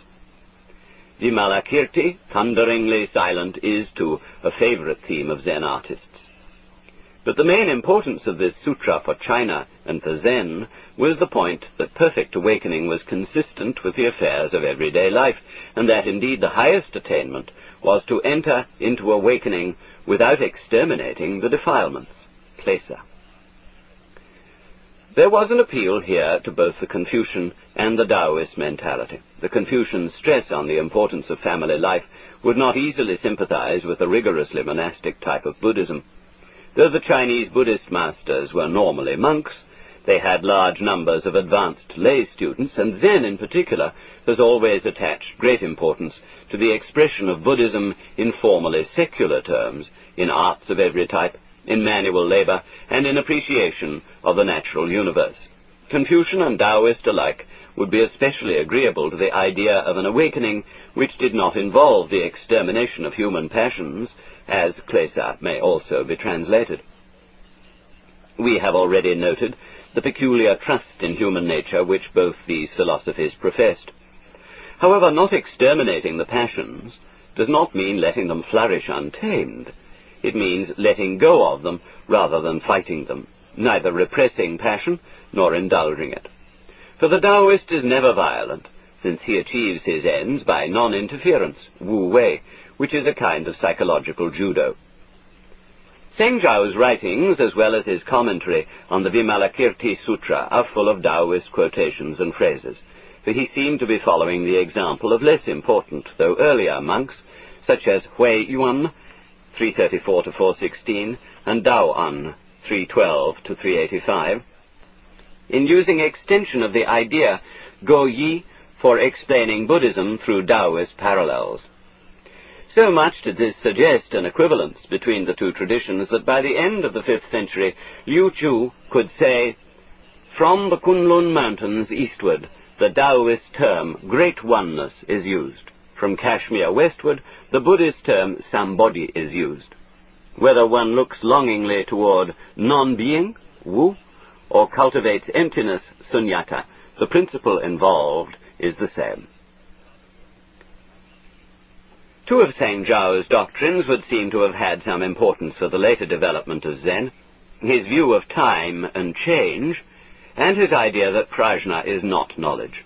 Vimalakirti, thunderingly silent, is, too, a favorite theme of Zen artists. But the main importance of this sutra for China and for Zen was the point that perfect awakening was consistent with the affairs of everyday life, and that indeed the highest attainment was to enter into awakening without exterminating the defilements, klesa. There was an appeal here to both the Confucian and the Taoist mentality. The Confucian's stress on the importance of family life would not easily sympathize with the rigorously monastic type of Buddhism. Though the Chinese Buddhist masters were normally monks, they had large numbers of advanced lay students, and Zen in particular has always attached great importance to the expression of Buddhism in formally secular terms, in arts of every type, in manual labor, and in appreciation of the natural universe. Confucian and Taoist alike would be especially agreeable to the idea of an awakening which did not involve the extermination of human passions, as klesa may also be translated. We have already noted the peculiar trust in human nature which both these philosophies professed. However, not exterminating the passions does not mean letting them flourish untamed. It means letting go of them rather than fighting them, neither repressing passion nor indulging it. For the Taoist is never violent, since he achieves his ends by non-interference, Wu Wei, which is a kind of psychological judo. Zheng Zhao's writings, as well as his commentary on the Vimalakirti Sutra, are full of Taoist quotations and phrases, for he seemed to be following the example of less important, though earlier monks, such as Hui Yuan, 334-416, and Dao An, 312-385, in using extension of the idea Go Yi for explaining Buddhism through Taoist parallels. So much did this suggest an equivalence between the two traditions that by the end of the 5th century, Liu Chu could say, "From the Kunlun Mountains eastward, the Taoist term Great Oneness is used. From Kashmir westward, the Buddhist term Sambodhi is used. Whether one looks longingly toward non-being, Wu, or cultivates emptiness, Sunyata, the principle involved is the same." Two of Zheng Zhao's doctrines would seem to have had some importance for the later development of Zen: his view of time and change, and his idea that prajna is not knowledge.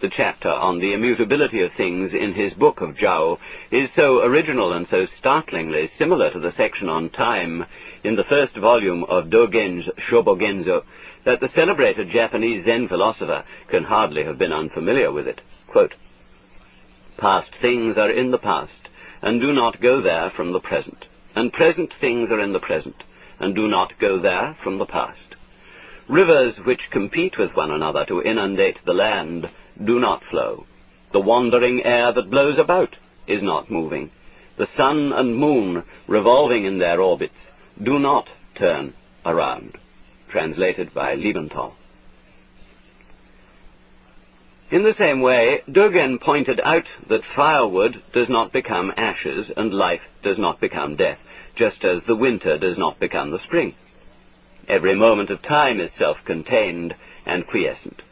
The chapter on the immutability of things in his book of Zhao is so original and so startlingly similar to the section on time in the first volume of Dogen's Shobogenzo that the celebrated Japanese Zen philosopher can hardly have been unfamiliar with it. Quote, "Past things are in the past, and do not go there from the present, and present things are in the present, and do not go there from the past. Rivers which compete with one another to inundate the land do not flow. The wandering air that blows about is not moving. The sun and moon, revolving in their orbits, do not turn around." Translated by Liebenthal. In the same way, Dogen pointed out that firewood does not become ashes and life does not become death, just as the winter does not become the spring. Every moment of time is self-contained and quiescent.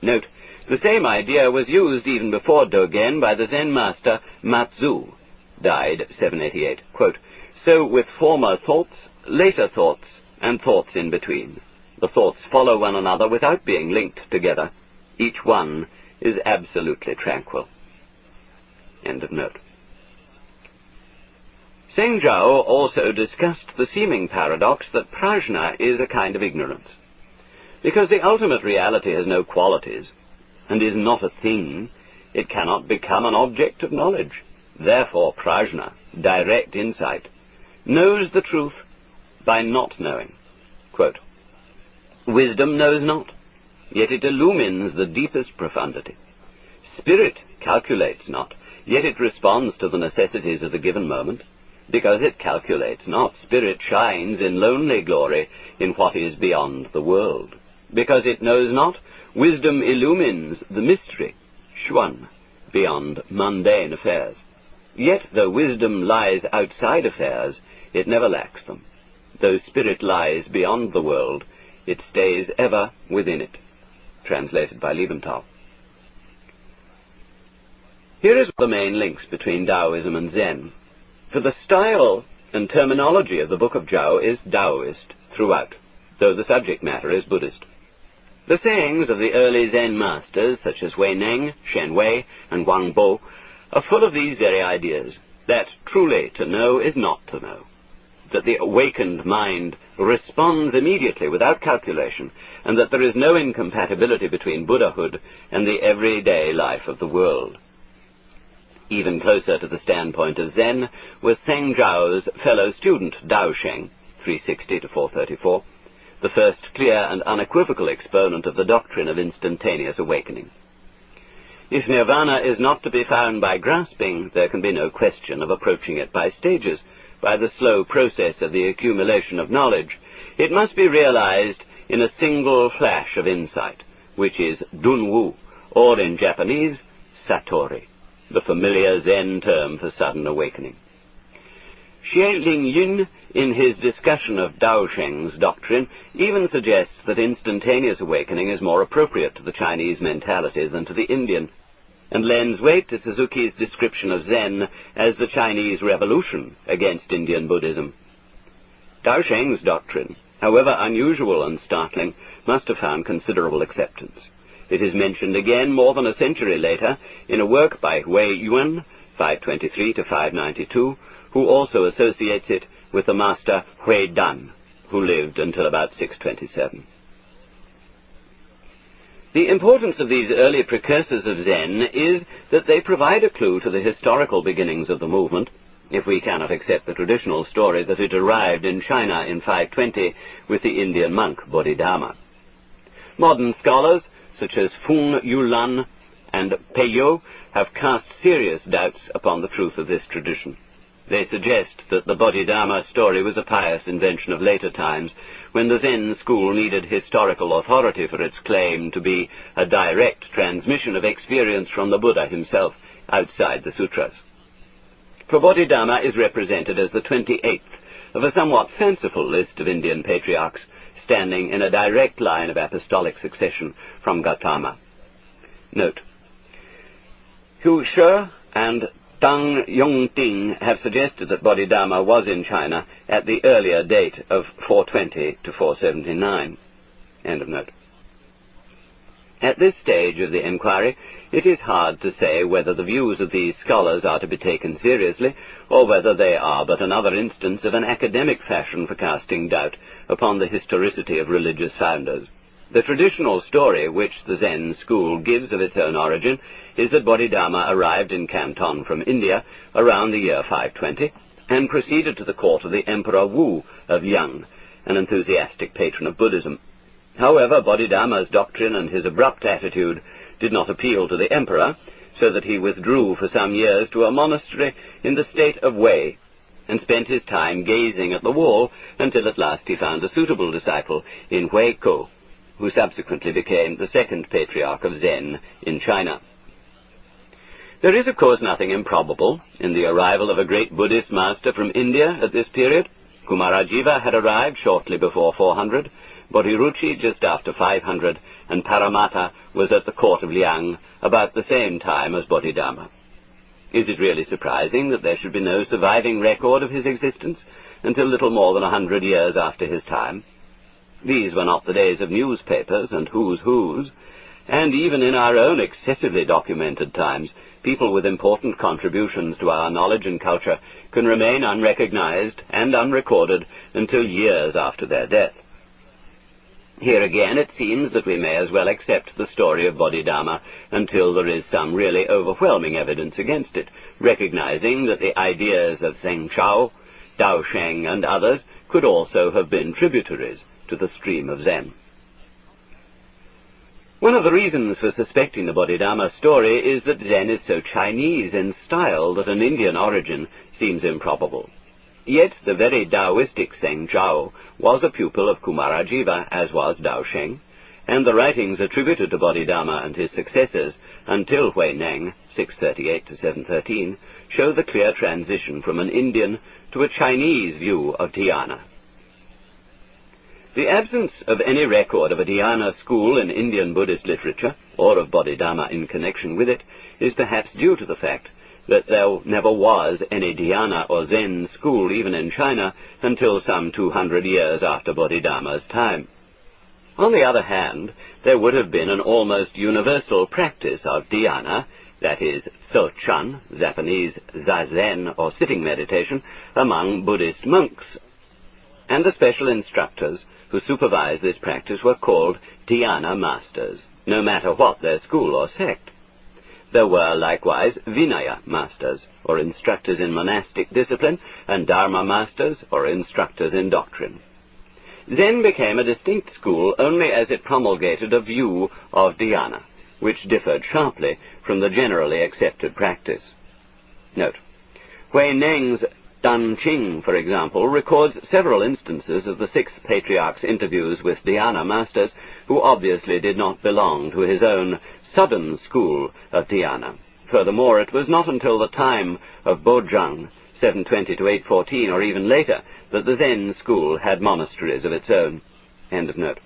Note, the same idea was used even before Dogen by the Zen master Matsu, died 788. Quote, "So with former thoughts, later thoughts, and thoughts in between. The thoughts follow one another without being linked together. Each one is absolutely tranquil." End of note. Zheng Zhao also discussed the seeming paradox that prajna is a kind of ignorance. Because the ultimate reality has no qualities, and is not a thing, it cannot become an object of knowledge. Therefore prajna, direct insight, knows the truth by not knowing. Quote, "Wisdom knows not, yet it illumines the deepest profundity. Spirit calculates not, yet it responds to the necessities of the given moment. Because it calculates not, spirit shines in lonely glory in what is beyond the world. Because it knows not, wisdom illumines the mystery, Xuan, beyond mundane affairs. Yet though wisdom lies outside affairs, it never lacks them. Though spirit lies beyond the world, it stays ever within it." Translated by Liebenthal. Here is the main links between Taoism and Zen. For the style and terminology of the Book of Zhao is Taoist throughout, though the subject matter is Buddhist. The sayings of the early Zen masters, such as Wei Neng, Shen Wei, and Wang Bo, are full of these very ideas, that truly to know is not to know, that the awakened mind responds immediately without calculation, and that there is no incompatibility between Buddhahood and the everyday life of the world. Even closer to the standpoint of Zen was Zheng Zhao's fellow student Daosheng, 360-434, the first clear and unequivocal exponent of the doctrine of instantaneous awakening. If nirvana is not to be found by grasping, there can be no question of approaching it by stages, by the slow process of the accumulation of knowledge. It must be realized in a single flash of insight, which is Dunwu, or in Japanese, Satori, the familiar Zen term for sudden awakening. Xie Lingyun, in his discussion of Daosheng's doctrine, even suggests that instantaneous awakening is more appropriate to the Chinese mentality than to the Indian, and lends weight to Suzuki's description of Zen as the Chinese revolution against Indian Buddhism. Daosheng's doctrine, however unusual and startling, must have found considerable acceptance. It is mentioned again more than a century later in a work by Way of Zen, 523 to 592, who also associates it with the master Hui Dan, who lived until about 627. The importance of these early precursors of Zen is that they provide a clue to the historical beginnings of the movement, if we cannot accept the traditional story that it arrived in China in 520 with the Indian monk Bodhidharma. Modern scholars, such as Feng Yulan and Peyo, have cast serious doubts upon the truth of this tradition. They suggest that the Bodhidharma story was a pious invention of later times, when the Zen school needed historical authority for its claim to be a direct transmission of experience from the Buddha himself, outside the sutras. For Bodhidharma is represented as the 28th of a somewhat fanciful list of Indian patriarchs, standing in a direct line of apostolic succession from Gautama. Note: Hu Shi and Dang Yongting have suggested that Bodhidharma was in China at the earlier date of 420 to 479. End of note. At this stage of the inquiry, it is hard to say whether the views of these scholars are to be taken seriously, or whether they are but another instance of an academic fashion for casting doubt upon the historicity of religious founders. The traditional story which the Zen school gives of its own origin is that Bodhidharma arrived in Canton from India around the year 520 and proceeded to the court of the Emperor Wu of Yang, an enthusiastic patron of Buddhism. However, Bodhidharma's doctrine and his abrupt attitude did not appeal to the emperor, so that he withdrew for some years to a monastery in the state of Wei, and spent his time gazing at the wall until at last he found a suitable disciple in Huiko, who subsequently became the second patriarch of Zen in China. There is, of course, nothing improbable in the arrival of a great Buddhist master from India at this period. Kumarajiva had arrived shortly before 400, Bodhiruchi just after 500, and Paramatta was at the court of Liang about the same time as Bodhidharma. Is it really surprising that there should be no surviving record of his existence until little more than 100 years after his time? These were not the days of newspapers and who's who's, and even in our own excessively documented times, people with important contributions to our knowledge and culture can remain unrecognized and unrecorded until years after their death. Here again it seems that we may as well accept the story of Bodhidharma until there is some really overwhelming evidence against it, recognizing that the ideas of Zheng Chao, Dao Sheng, and others could also have been tributaries to the stream of Zen. One of the reasons for suspecting the Bodhidharma story is that Zen is so Chinese in style that an Indian origin seems improbable. Yet the very Taoistic Zheng Chao was a pupil of Kumarajiva, as was Dao Sheng, and the writings attributed to Bodhidharma and his successors until Huineng, 638 to 713, show the clear transition from an Indian to a Chinese view of dhyana. The absence of any record of a dhyana school in Indian Buddhist literature, or of Bodhidharma in connection with it, is perhaps due to the fact that there never was any dhyana or Zen school even in China until some 200 years after Bodhidharma's time. On the other hand, there would have been an almost universal practice of dhyana, that is, so-chan, Japanese zazen or sitting meditation, among Buddhist monks, and the special instructors who supervised this practice were called dhyana masters, no matter what their school or sect. There were likewise Vinaya masters, or instructors in monastic discipline, and Dharma masters, or instructors in doctrine. Zen became a distinct school only as it promulgated a view of dhyana, which differed sharply from the generally accepted practice. Note: Huineng's Dan Qing, for example, records several instances of the sixth patriarch's interviews with dhyana masters who obviously did not belong to his own southern school of dhyana. Furthermore, it was not until the time of Bojang, 720 to 814, or even later, that the Zen school had monasteries of its own. End of note.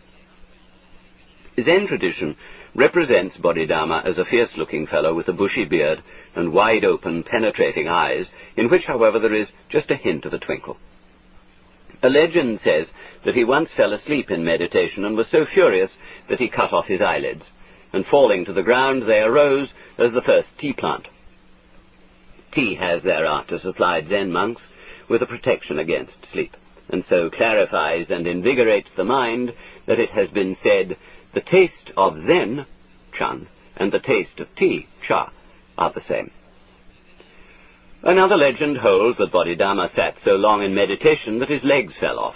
Zen tradition represents Bodhidharma as a fierce-looking fellow with a bushy beard and wide-open, penetrating eyes, in which, however, there is just a hint of a twinkle. A legend says that he once fell asleep in meditation and was so furious that he cut off his eyelids, and falling to the ground they arose as the first tea plant. Tea has thereafter supplied Zen monks with a protection against sleep, and so clarifies and invigorates the mind that it has been said, the taste of Zen, Chan, and the taste of tea, Cha, are the same. Another legend holds that Bodhidharma sat so long in meditation that his legs fell off.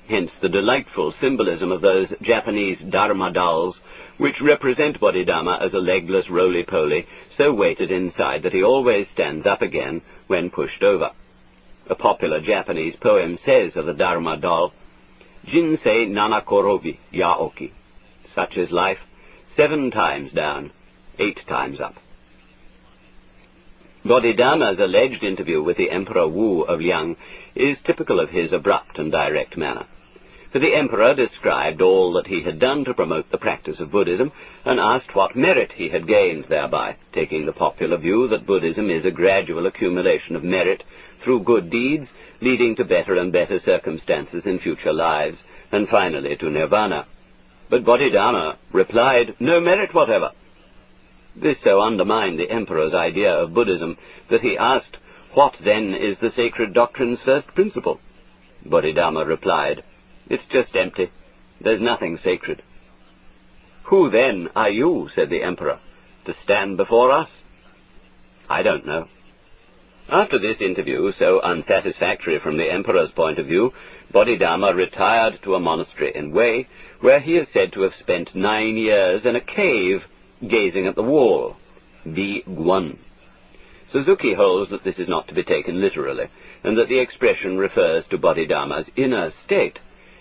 Hence the delightful symbolism of those Japanese Dharma dolls, which represent Bodhidharma as a legless roly-poly, so weighted inside that he always stands up again when pushed over. A popular Japanese poem says of the Dharma doll, Jinsei nanakorobi yaoki, such is life, 7 times down, 8 times up. Bodhidharma's alleged interview with the Emperor Wu of Liang is typical of his abrupt and direct manner. For the emperor described all that he had done to promote the practice of Buddhism, and asked what merit he had gained thereby, taking the popular view that Buddhism is a gradual accumulation of merit through good deeds, leading to better and better circumstances in future lives, and finally to nirvana. But Bodhidharma replied, no merit whatever. This so undermined the emperor's idea of Buddhism that he asked, what then is the sacred doctrine's first principle? Bodhidharma replied, it's just empty. There's nothing sacred. Who then are you, said the emperor, to stand before us? I don't know. After this interview, so unsatisfactory from the emperor's point of view, Bodhidharma retired to a monastery in Way, where he is said to have spent 9 years in a cave, gazing at the wall, the Guan. Suzuki holds that this is not to be taken literally, and that the expression refers to Bodhidharma's inner state,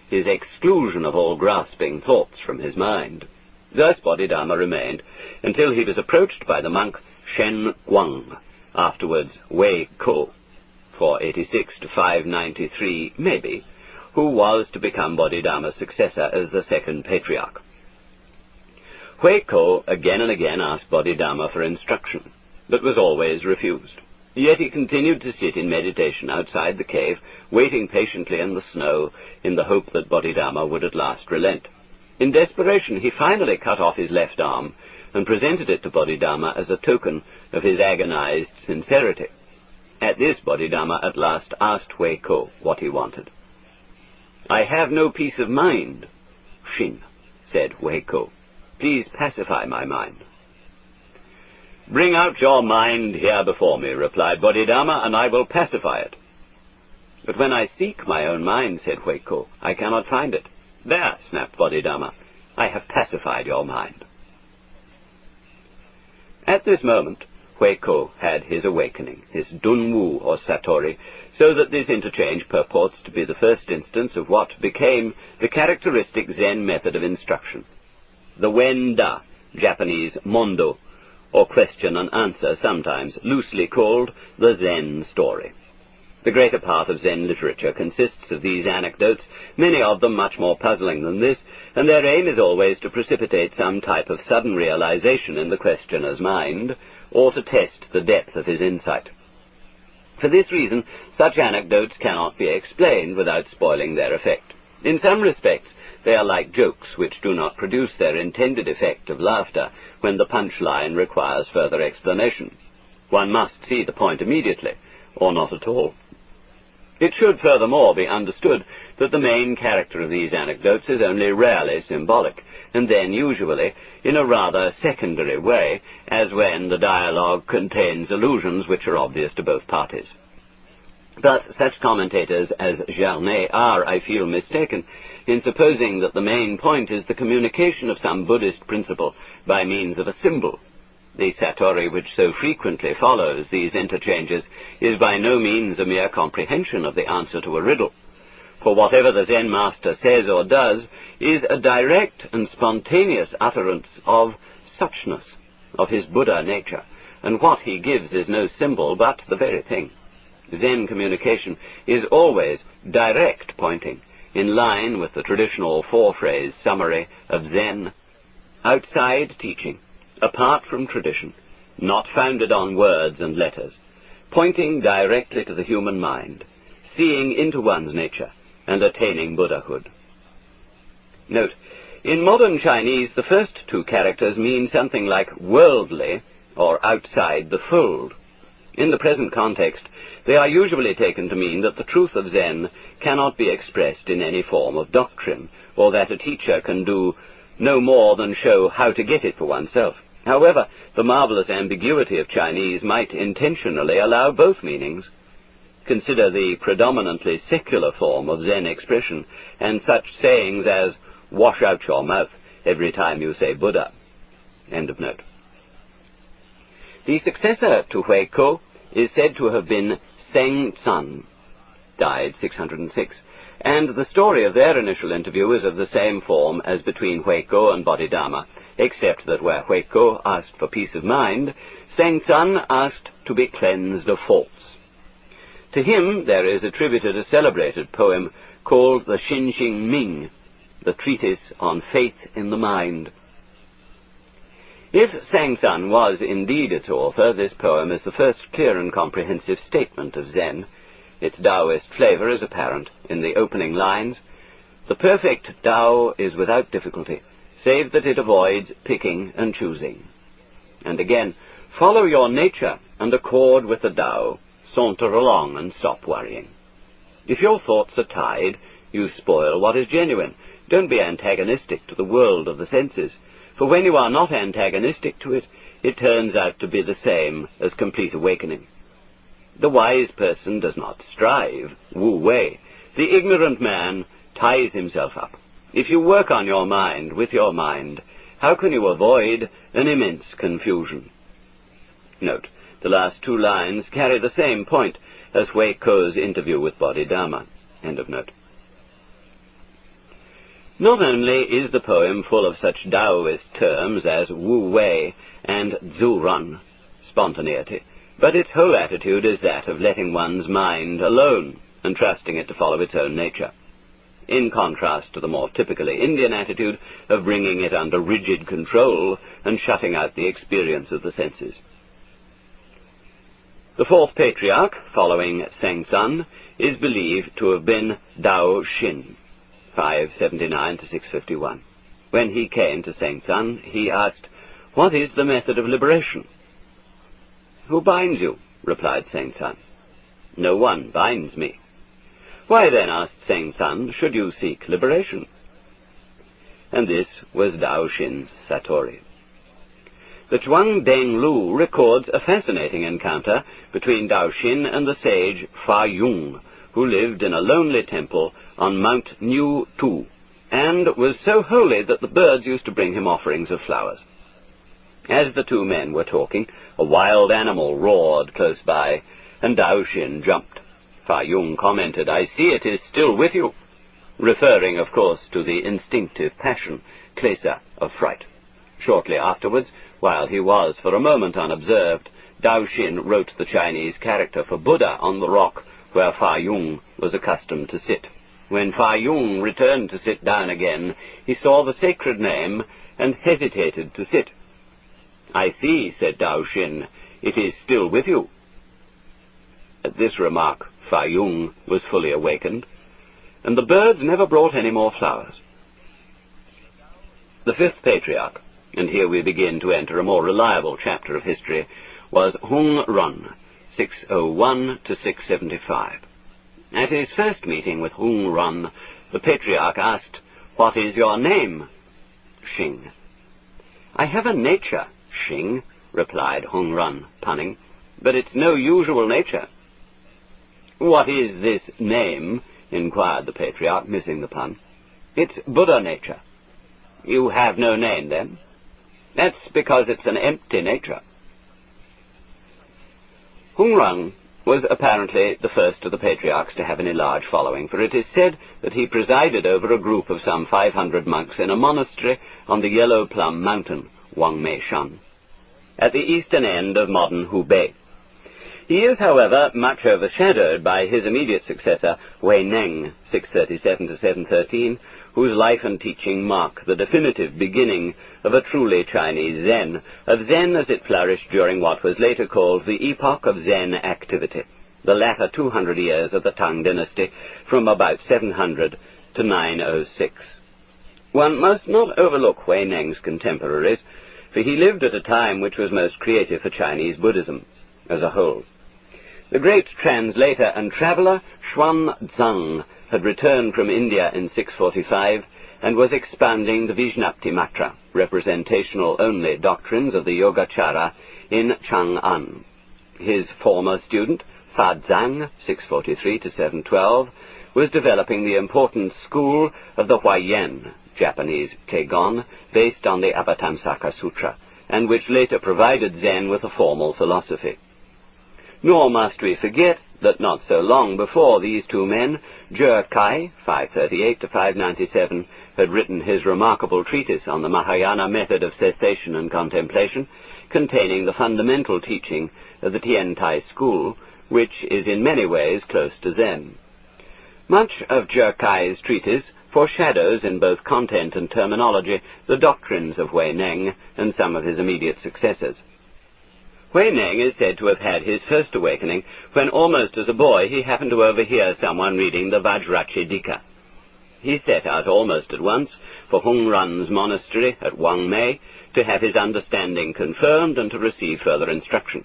his exclusion of all grasping thoughts from his mind. Thus Bodhidharma remained until he was approached by the monk Shen Guang, afterwards Wei Ko, 486 to 593 maybe, who was to become Bodhidharma's successor as the second patriarch. Wei Ko again and again asked Bodhidharma for instruction, but was always refused. Yet he continued to sit in meditation outside the cave, waiting patiently in the snow, in the hope that Bodhidharma would at last relent. In desperation, he finally cut off his left arm, and presented it to Bodhidharma as a token of his agonized sincerity. At this, Bodhidharma at last asked Wei Ko what he wanted. I have no peace of mind, Shin, said Wei Ko. Please pacify my mind. Bring out your mind here before me, replied Bodhidharma, and I will pacify it. But when I seek my own mind, said Wei Ko, I cannot find it. There, snapped Bodhidharma, I have pacified your mind. At this moment, Wei Ko had his awakening, his Dunwu or Satori, so that this interchange purports to be the first instance of what became the characteristic Zen method of instruction. The Wen-Da, Japanese Mondo, or question and answer, sometimes loosely called the Zen story. The greater part of Zen literature consists of these anecdotes, many of them much more puzzling than this, and their aim is always to precipitate some type of sudden realization in the questioner's mind, or to test the depth of his insight. For this reason, such anecdotes cannot be explained without spoiling their effect. In some respects, they are like jokes which do not produce their intended effect of laughter when the punchline requires further explanation. One must see the point immediately, or not at all. It should furthermore be understood that the main character of these anecdotes is only rarely symbolic, and then usually in a rather secondary way, as when the dialogue contains allusions which are obvious to both parties. But such commentators as Jarnet are, I feel, mistaken in supposing that the main point is the communication of some Buddhist principle by means of a symbol. The Satori which so frequently follows these interchanges is by no means a mere comprehension of the answer to a riddle, for whatever the Zen master says or does is a direct and spontaneous utterance of suchness, of his Buddha nature, and what he gives is no symbol but the very thing. Zen communication is always direct pointing, in line with the traditional 4-phrase summary of Zen: outside teaching, apart from tradition, not founded on words and letters, pointing directly to the human mind, seeing into one's nature, and attaining Buddhahood. Note, in modern Chinese, the first two characters mean something like worldly or outside the fold. In the present context, they are usually taken to mean that the truth of Zen cannot be expressed in any form of doctrine, or that a teacher can do no more than show how to get it for oneself. However, the marvelous ambiguity of Chinese might intentionally allow both meanings. Consider the predominantly secular form of Zen expression, and such sayings as, "Wash out your mouth every time you say Buddha." End of note. The successor to Huiko is said to have been Seng Tsun, died 606, and the story of their initial interview is of the same form as between Huiko and Bodhidharma, except that where Huiko asked for peace of mind, Seng Tsun asked to be cleansed of faults. To him there is attributed a celebrated poem called the Xin Xing Ming, the treatise on faith in the mind. If Seng Tsun was indeed its author, this poem is the first clear and comprehensive statement of Zen. Its Taoist flavor is apparent in the opening lines. The perfect Tao is without difficulty, save that it avoids picking and choosing. And again, follow your nature and accord with the Tao. Saunter along and stop worrying. If your thoughts are tied, you spoil what is genuine. Don't be antagonistic to the world of the senses, for when you are not antagonistic to it, it turns out to be the same as complete awakening. The wise person does not strive, Wu Wei. The ignorant man ties himself up. If you work on your mind with your mind, how can you avoid an immense confusion? Note, the last two lines carry the same point as Huiko's interview with Bodhidharma. End of note. Not only is the poem full of such Taoist terms as Wu Wei and Zhu Run, spontaneity, but its whole attitude is that of letting one's mind alone and trusting it to follow its own nature, in contrast to the more typically Indian attitude of bringing it under rigid control and shutting out the experience of the senses. The fourth patriarch, following Seng Tsun, is believed to have been Dao Xin, 579 to 651. When he came to Seng Tsun, he asked, "What is the method of liberation?" "Who binds you?" replied Seng Tsun. "No one binds me." "Why then," asked Seng Tsun, "should you seek liberation?" And this was Dao Xin's Satori. The Zhuang Deng Lu records a fascinating encounter between Dao Xin and the sage Fa Yung, who lived in a lonely temple on Mount Niu Tu, and was so holy that the birds used to bring him offerings of flowers. As the two men were talking, a wild animal roared close by, and Dao Xin jumped. Fa Yung commented, "I see it is still with you," referring, of course, to the instinctive passion, klesa, of fright. Shortly afterwards, while he was for a moment unobserved, Dao Xin wrote the Chinese character for Buddha on the rock where Fa Yung was accustomed to sit. When Fa Yung returned to sit down again, he saw the sacred name and hesitated to sit. "I see," said Dao Xin, "it is still with you." At this remark, Fa Yung was fully awakened, and the birds never brought any more flowers. The fifth patriarch, and here we begin to enter a more reliable chapter of history, was Hung Run, 601 to 675. At his first meeting with Hung Run, the patriarch asked, "What is your name?" "Xing." "I have a nature, Xing," replied Hung Run, punning, "but it's no usual nature." "What is this name?" inquired the patriarch, missing the pun. "It's Buddha nature." "You have no name, then?" "That's because it's an empty nature." Hung Run was apparently the first of the patriarchs to have any large following, for it is said that he presided over a group of some 500 monks in a monastery on the Yellow Plum Mountain, Wangmei Shan, at the eastern end of modern Hubei. He is, however, much overshadowed by his immediate successor, Wei Neng, 637 to 713, whose life and teaching mark the definitive beginning of a truly Chinese Zen, of Zen as it flourished during what was later called the epoch of Zen activity, the latter 200 years of the Tang dynasty, from about 700 to 906. One must not overlook Hui Neng's contemporaries, for he lived at a time which was most creative for Chinese Buddhism as a whole. The great translator and traveller Xuanzang had returned from India in 645 and was expounding the Vijnaptimatra, representational-only doctrines of the Yogacara, in Chang'an. His former student, Fazang, 643 to 712, was developing the important school of the Huayan, Japanese Kegon, based on the Avatamsaka Sutra, and which later provided Zen with a formal philosophy. Nor must we forget that not so long before these two men, Zhe Kai, 538 to 597, had written his remarkable treatise on the Mahayana method of cessation and contemplation, containing the fundamental teaching of the Tiantai school, which is in many ways close to Zen. Much of Zhe Kai's treatise foreshadows in both content and terminology the doctrines of Hui Neng and some of his immediate successors. Hui Neng is said to have had his first awakening when, almost as a boy, he happened to overhear someone reading the Vajrachedika. He set out almost at once for Hung Run's monastery at Wangmei to have his understanding confirmed and to receive further instruction.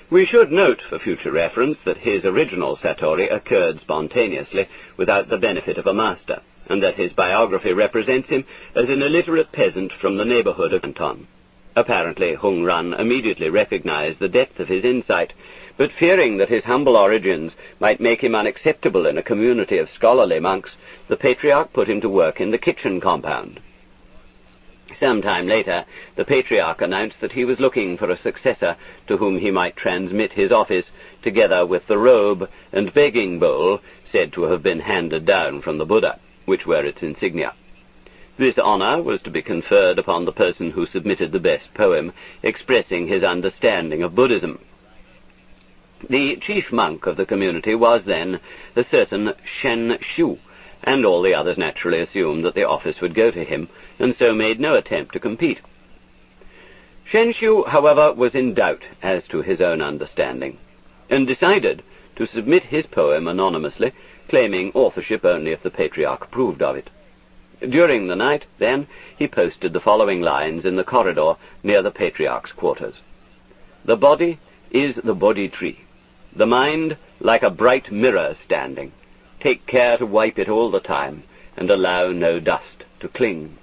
We should note for future reference that his original Satori occurred spontaneously without the benefit of a master, and that his biography represents him as an illiterate peasant from the neighborhood of Canton. Apparently, Hung Run immediately recognized the depth of his insight, but fearing that his humble origins might make him unacceptable in a community of scholarly monks, the patriarch put him to work in the kitchen compound. Some time later, the patriarch announced that he was looking for a successor to whom he might transmit his office, together with the robe and begging bowl said to have been handed down from the Buddha, which were its insignia. This honor was to be conferred upon the person who submitted the best poem, expressing his understanding of Buddhism. The chief monk of the community was then a certain Shen Shu, and all the others naturally assumed that the office would go to him, and so made no attempt to compete. Shen Shu, however, was in doubt as to his own understanding, and decided to submit his poem anonymously, claiming authorship only if the patriarch approved of it. During the night, then, he posted the following lines in the corridor near the patriarch's quarters. The body is the Bodhi tree, the mind like a bright mirror standing. Take care to wipe it all the time, and allow no dust to cling.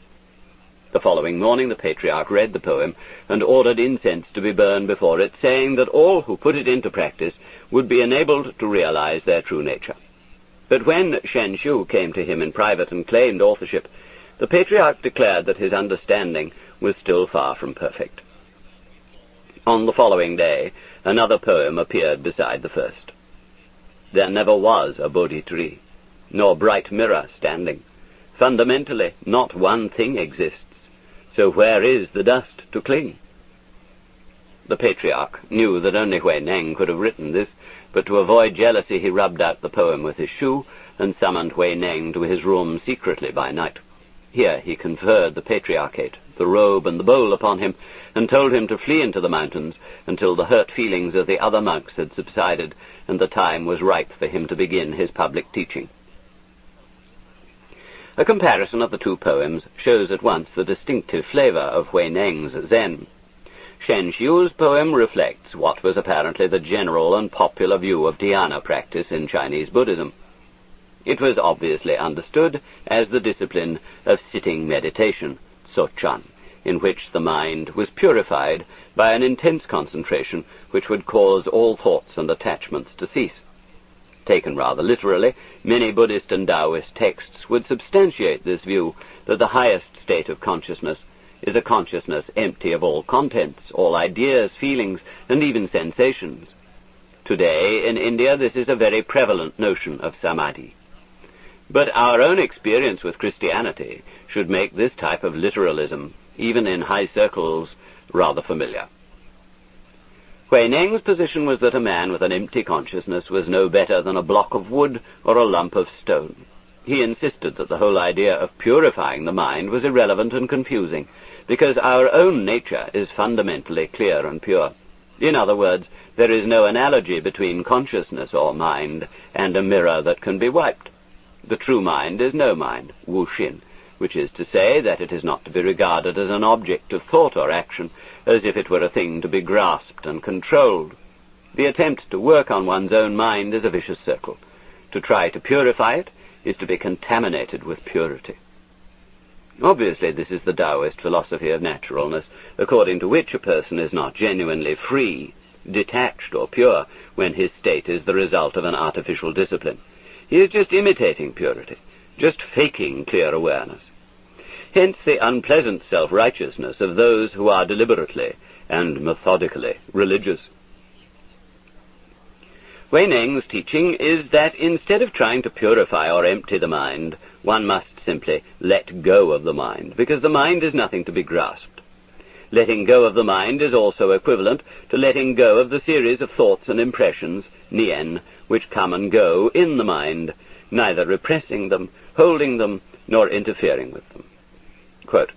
The following morning the patriarch read the poem, and ordered incense to be burned before it, saying that all who put it into practice would be enabled to realize their true nature. But when Shen Shu came to him in private and claimed authorship, the patriarch declared that his understanding was still far from perfect. On the following day, another poem appeared beside the first. There never was a Bodhi tree, nor bright mirror standing. Fundamentally, not one thing exists. So where is the dust to cling? The patriarch knew that only Hui Neng could have written this, but to avoid jealousy he rubbed out the poem with his shoe and summoned Hui Neng to his room secretly by night. Here he conferred the patriarchate, the robe and the bowl upon him, and told him to flee into the mountains until the hurt feelings of the other monks had subsided and the time was ripe for him to begin his public teaching. A comparison of the two poems shows at once the distinctive flavor of Hui Neng's Zen. Shen Shu's poem reflects what was apparently the general and popular view of dhyana practice in Chinese Buddhism. It was obviously understood as the discipline of sitting meditation, Sochan, in which the mind was purified by an intense concentration which would cause all thoughts and attachments to cease. Taken rather literally, many Buddhist and Taoist texts would substantiate this view that the highest state of consciousness is a consciousness empty of all contents, all ideas, feelings, and even sensations. Today, in India, this is a very prevalent notion of samadhi. But our own experience with Christianity should make this type of literalism, even in high circles, rather familiar. Hui Neng's position was that a man with an empty consciousness was no better than a block of wood or a lump of stone. He insisted that the whole idea of purifying the mind was irrelevant and confusing, because our own nature is fundamentally clear and pure. In other words, there is no analogy between consciousness or mind and a mirror that can be wiped. The true mind is no mind, wu xin, which is to say that it is not to be regarded as an object of thought or action, as if it were a thing to be grasped and controlled. The attempt to work on one's own mind is a vicious circle. To try to purify it is to be contaminated with purity. Obviously, this is the Taoist philosophy of naturalness, according to which a person is not genuinely free, detached or pure, when his state is the result of an artificial discipline. He is just imitating purity, just faking clear awareness. Hence the unpleasant self-righteousness of those who are deliberately and methodically religious. Huineng's teaching is that instead of trying to purify or empty the mind, one must simply let go of the mind, because the mind is nothing to be grasped. Letting go of the mind is also equivalent to letting go of the series of thoughts and impressions, nian, which come and go in the mind, neither repressing them, holding them, nor interfering with them. Quote,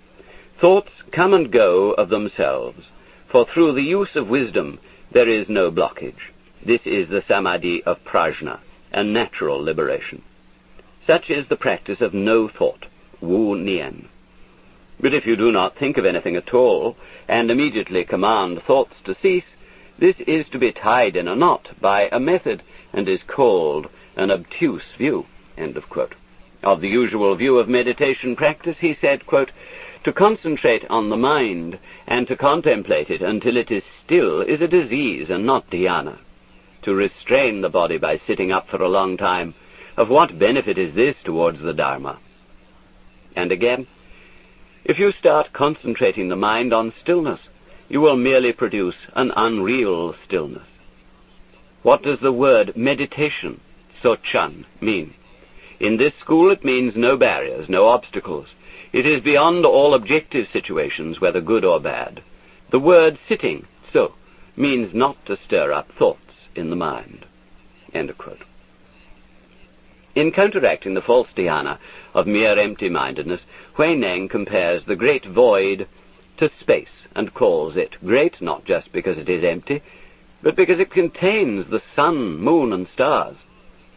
"Thoughts come and go of themselves, for through the use of wisdom there is no blockage. This is the samadhi of prajna, a natural liberation. Such is the practice of no thought, wu nian. But if you do not think of anything at all, and immediately command thoughts to cease, this is to be tied in a knot by a method, and is called an obtuse view." End of quote. Of the usual view of meditation practice, he said, quote, "To concentrate on the mind, and to contemplate it until it is still, is a disease and not dhyana. To restrain the body by sitting up for a long time, of what benefit is this towards the Dharma?" And again, "If you start concentrating the mind on stillness, you will merely produce an unreal stillness." What does the word meditation, sochan, mean? In this school it means no barriers, no obstacles. It is beyond all objective situations, whether good or bad. The word sitting, so, means not to stir up thoughts in the mind. End of quote. In counteracting the false dhyana of mere empty-mindedness, Huineng compares the great void to space, and calls it great not just because it is empty, but because it contains the sun, moon, and stars.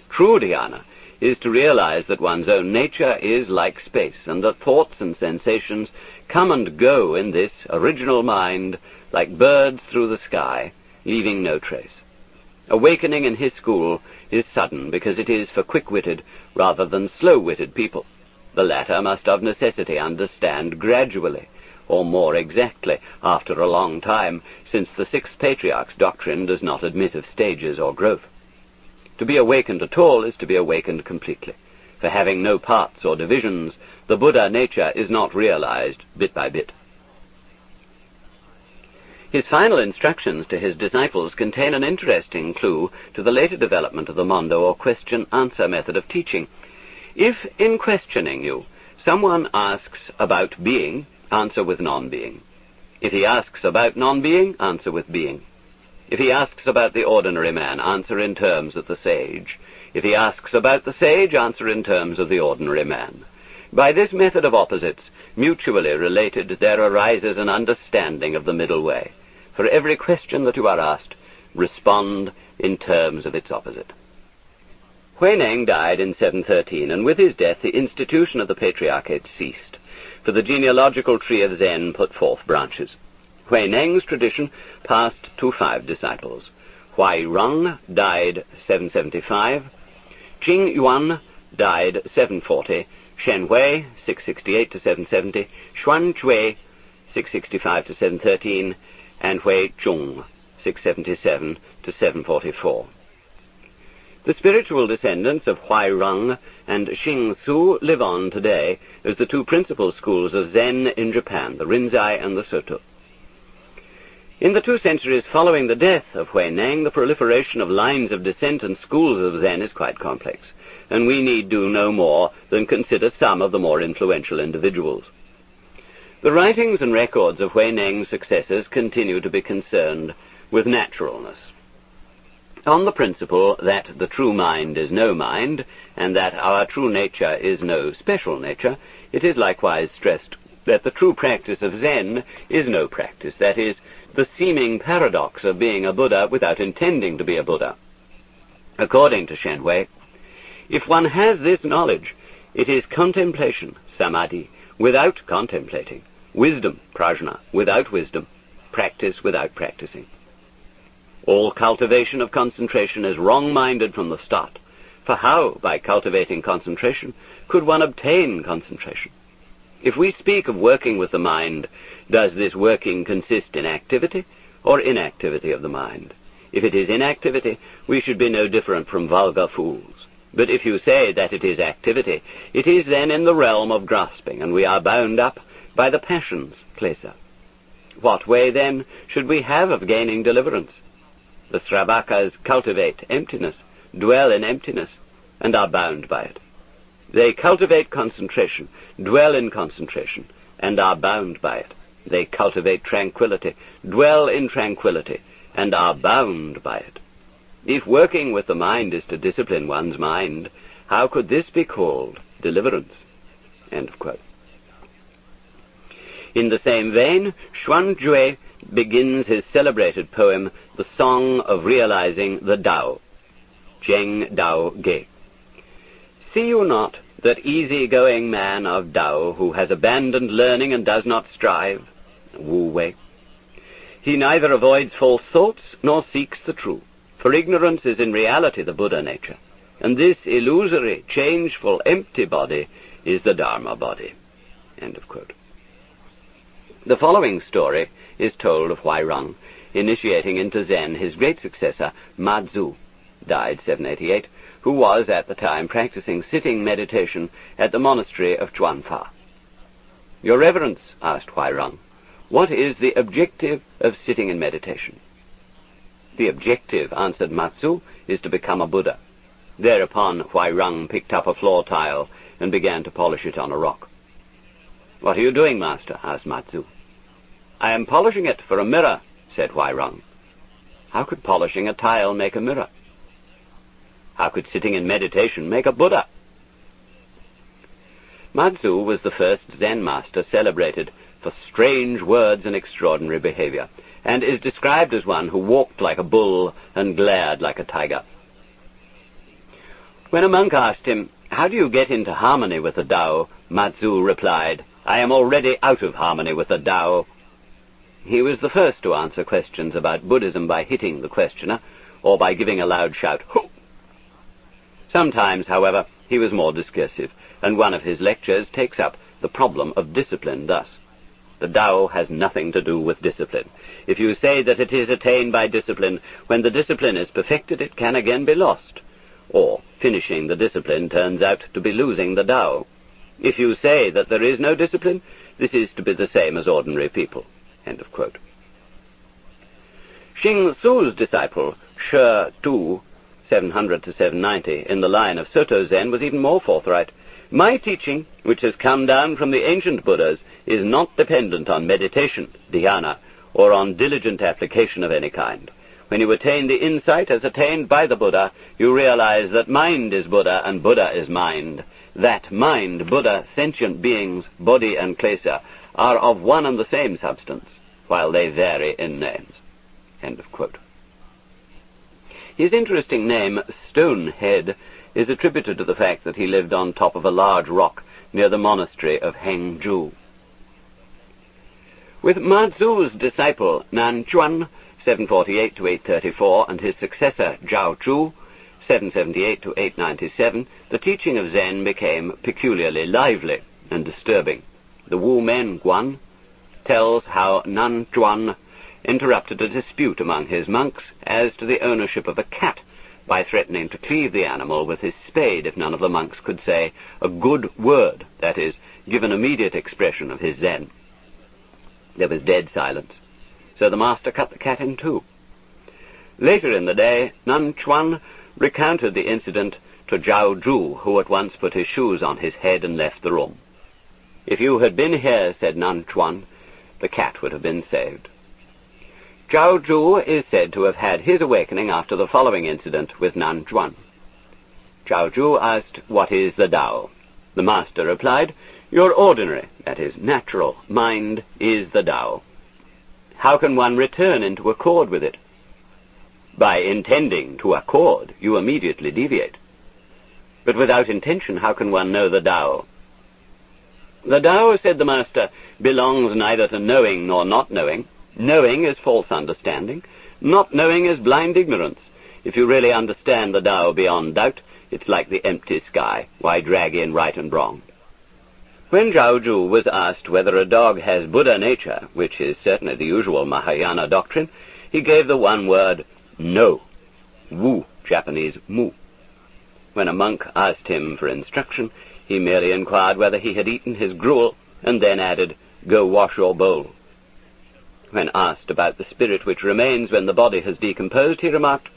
True dhyana is to realize that one's own nature is like space, and that thoughts and sensations come and go in this original mind like birds through the sky, leaving no trace. Awakening in his school is sudden because it is for quick-witted rather than slow-witted people. The latter must of necessity understand gradually, or more exactly, after a long time, since the sixth patriarch's doctrine does not admit of stages or growth. To be awakened at all is to be awakened completely. For having no parts or divisions, the Buddha nature is not realized bit by bit. His final instructions to his disciples contain an interesting clue to the later development of the Mondo or question-answer method of teaching. If, in questioning you, someone asks about being, answer with non-being. If he asks about non-being, answer with being. If he asks about the ordinary man, answer in terms of the sage. If he asks about the sage, answer in terms of the ordinary man. By this method of opposites, mutually related, there arises an understanding of the middle way. For every question that you are asked, respond in terms of its opposite. Huineng died in 713, and with his death the institution of the Patriarchate ceased, for the genealogical tree of Zen put forth branches. Huineng's tradition passed to 5 disciples. Huai Rong died 775, Jing Yuan died 740, Shen Hui 668 to 770, Xuan Chui 665 to 713, and Hui Zhong 677 to 744. The spiritual descendants of Huai Rong and Xing Su live on today as the 2 principal schools of Zen in Japan, the Rinzai and the Soto. In the 2 centuries following the death of Huineng, the proliferation of lines of descent and schools of Zen is quite complex, and we need do no more than consider some of the more influential individuals. The writings and records of Huineng's successors continue to be concerned with naturalness. On the principle that the true mind is no mind, and that our true nature is no special nature, it is likewise stressed that the true practice of Zen is no practice, that is, the seeming paradox of being a Buddha without intending to be a Buddha. According to Shen Wei, if one has this knowledge, it is contemplation, samadhi, without contemplating, wisdom, prajna, without wisdom, practice without practicing. All cultivation of concentration is wrong-minded from the start, for how, by cultivating concentration, could one obtain concentration? If we speak of working with the mind, does this working consist in activity or inactivity of the mind? If it is inactivity, we should be no different from vulgar fools. But if you say that it is activity, it is then in the realm of grasping, and we are bound up by the passions, klesa. What way, then, should we have of gaining deliverance? The Sravakas cultivate emptiness, dwell in emptiness, and are bound by it. They cultivate concentration, dwell in concentration, and are bound by it. They cultivate tranquility, dwell in tranquility, and are bound by it. If working with the mind is to discipline one's mind, how could this be called deliverance? End of quote. In the same vein, Xuan Jue begins his celebrated poem, The Song of Realizing the Tao, Zheng Dao Ge. See you not that easy-going man of Tao who has abandoned learning and does not strive? Wu Wei. He neither avoids false thoughts nor seeks the true, for ignorance is in reality the Buddha nature, and this illusory, changeful, empty body is the Dharma body. End of quote. The following story is told of Huairong initiating into Zen his great successor, Ma Zu, died 788, who was at the time practicing sitting meditation at the monastery of Chuanfa. Your Reverence, asked Huairong, what is the objective of sitting in meditation? The objective, answered Matsu, is to become a Buddha. Thereupon Huairong picked up a floor tile and began to polish it on a rock. What are you doing, master? Asked Matsu. I am polishing it for a mirror, said Huairong. How could polishing a tile make a mirror? How could sitting in meditation make a Buddha? Matsu was the first Zen master celebrated for strange words and extraordinary behavior, and is described as one who walked like a bull and glared like a tiger. When a monk asked him, how do you get into harmony with the Tao? Matsu replied, I am already out of harmony with the Tao. He was the first to answer questions about Buddhism by hitting the questioner, or by giving a loud shout, Ho! Sometimes, however, he was more discursive, and one of his lectures takes up the problem of discipline thus. The Tao has nothing to do with discipline. If you say that it is attained by discipline, when the discipline is perfected, it can again be lost. Or, finishing the discipline turns out to be losing the Tao. If you say that there is no discipline, this is to be the same as ordinary people. End of quote. Xing Su's disciple, Shi Tu, 700 to 790, in the line of Soto Zen, was even more forthright. My teaching, which has come down from the ancient Buddhas, is not dependent on meditation, dhyana, or on diligent application of any kind. When you attain the insight as attained by the Buddha, you realize that mind is Buddha and Buddha is mind. That mind, Buddha, sentient beings, body and klesa, are of one and the same substance, while they vary in names. End of quote. His interesting name, Stonehead, is attributed to the fact that he lived on top of a large rock near the monastery of Hengzhu. With Mazu's disciple Nanchuan, 748 to 834, and his successor Zhao Zhu, 778 to 897, the teaching of Zen became peculiarly lively and disturbing. The Wu Men Guan tells how Nanchuan interrupted a dispute among his monks as to the ownership of a cat by threatening to cleave the animal with his spade if none of the monks could say a good word, that is, give an immediate expression of his Zen. There was dead silence, so the master cut the cat in two. Later in the day, Nanchuan recounted the incident to Zhao Zhu, who at once put his shoes on his head and left the room. If you had been here, said Nanchuan, the cat would have been saved. Zhao Zhu is said to have had his awakening after the following incident with Nanchuan. Zhao Zhu asked, what is the Tao? The master replied, your ordinary, that is, natural, mind is the Tao. how can one return into accord with it? By intending to accord, you immediately deviate. But without intention, how can one know the Tao? The Tao, said the Master, belongs neither to knowing nor not knowing. Knowing is false understanding. Not knowing is blind ignorance. If you really understand the Tao beyond doubt, it's like the empty sky. Why drag in right and wrong? When Zhaozhu was asked whether a dog has Buddha nature, which is certainly the usual Mahayana doctrine, he gave the one word, no. Wu, Japanese mu. When a monk asked him for instruction, he merely inquired whether he had eaten his gruel, and then added, go wash your bowl. When asked about the spirit which remains when the body has decomposed, he remarked,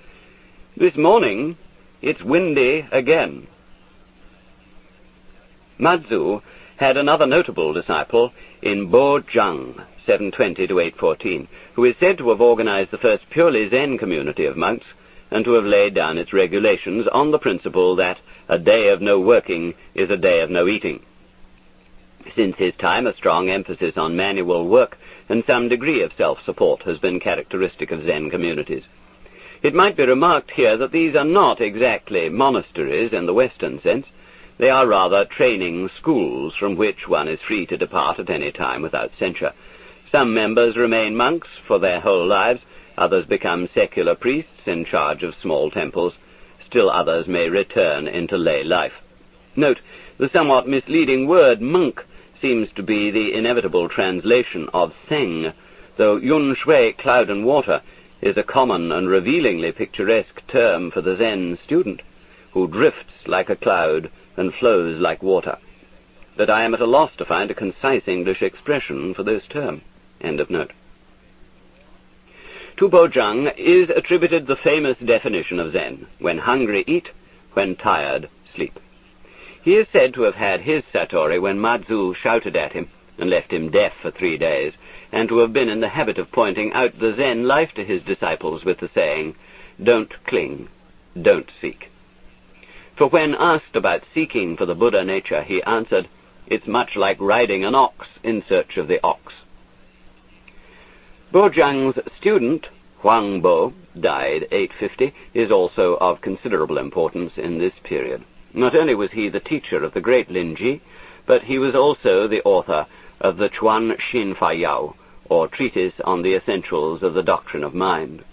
this morning it's windy again. Madzu had another notable disciple in Bo Zhang, 720 to 814, who is said to have organized the first purely Zen community of monks, and to have laid down its regulations on the principle that a day of no working is a day of no eating. Since his time, a strong emphasis on manual work and some degree of self-support has been characteristic of Zen communities. It might be remarked here that these are not exactly monasteries in the Western sense. They are rather training schools from which one is free to depart at any time without censure. Some members remain monks for their whole lives, others become secular priests in charge of small temples, still others may return into lay life. Note, the somewhat misleading word monk seems to be the inevitable translation of Seng, though Yun Shui, cloud and water, is a common and revealingly picturesque term for the Zen student, who drifts like a cloud and flows like water. But I am at a loss to find a concise English expression for this term. End of note. To Bojang is attributed the famous definition of Zen, when hungry eat, when tired sleep. He is said to have had his satori when Madzu shouted at him and left him deaf for 3 days, and to have been in the habit of pointing out the Zen life to his disciples with the saying, don't cling, don't seek. For when asked about seeking for the Buddha nature, he answered, it's much like riding an ox in search of the ox. Bojang's student, Huang Bo, died 850, is also of considerable importance in this period. Not only was he the teacher of the great Linji, but he was also the author of the Chuan Xin Fa Yao, or Treatise on the Essentials of the Doctrine of Mind.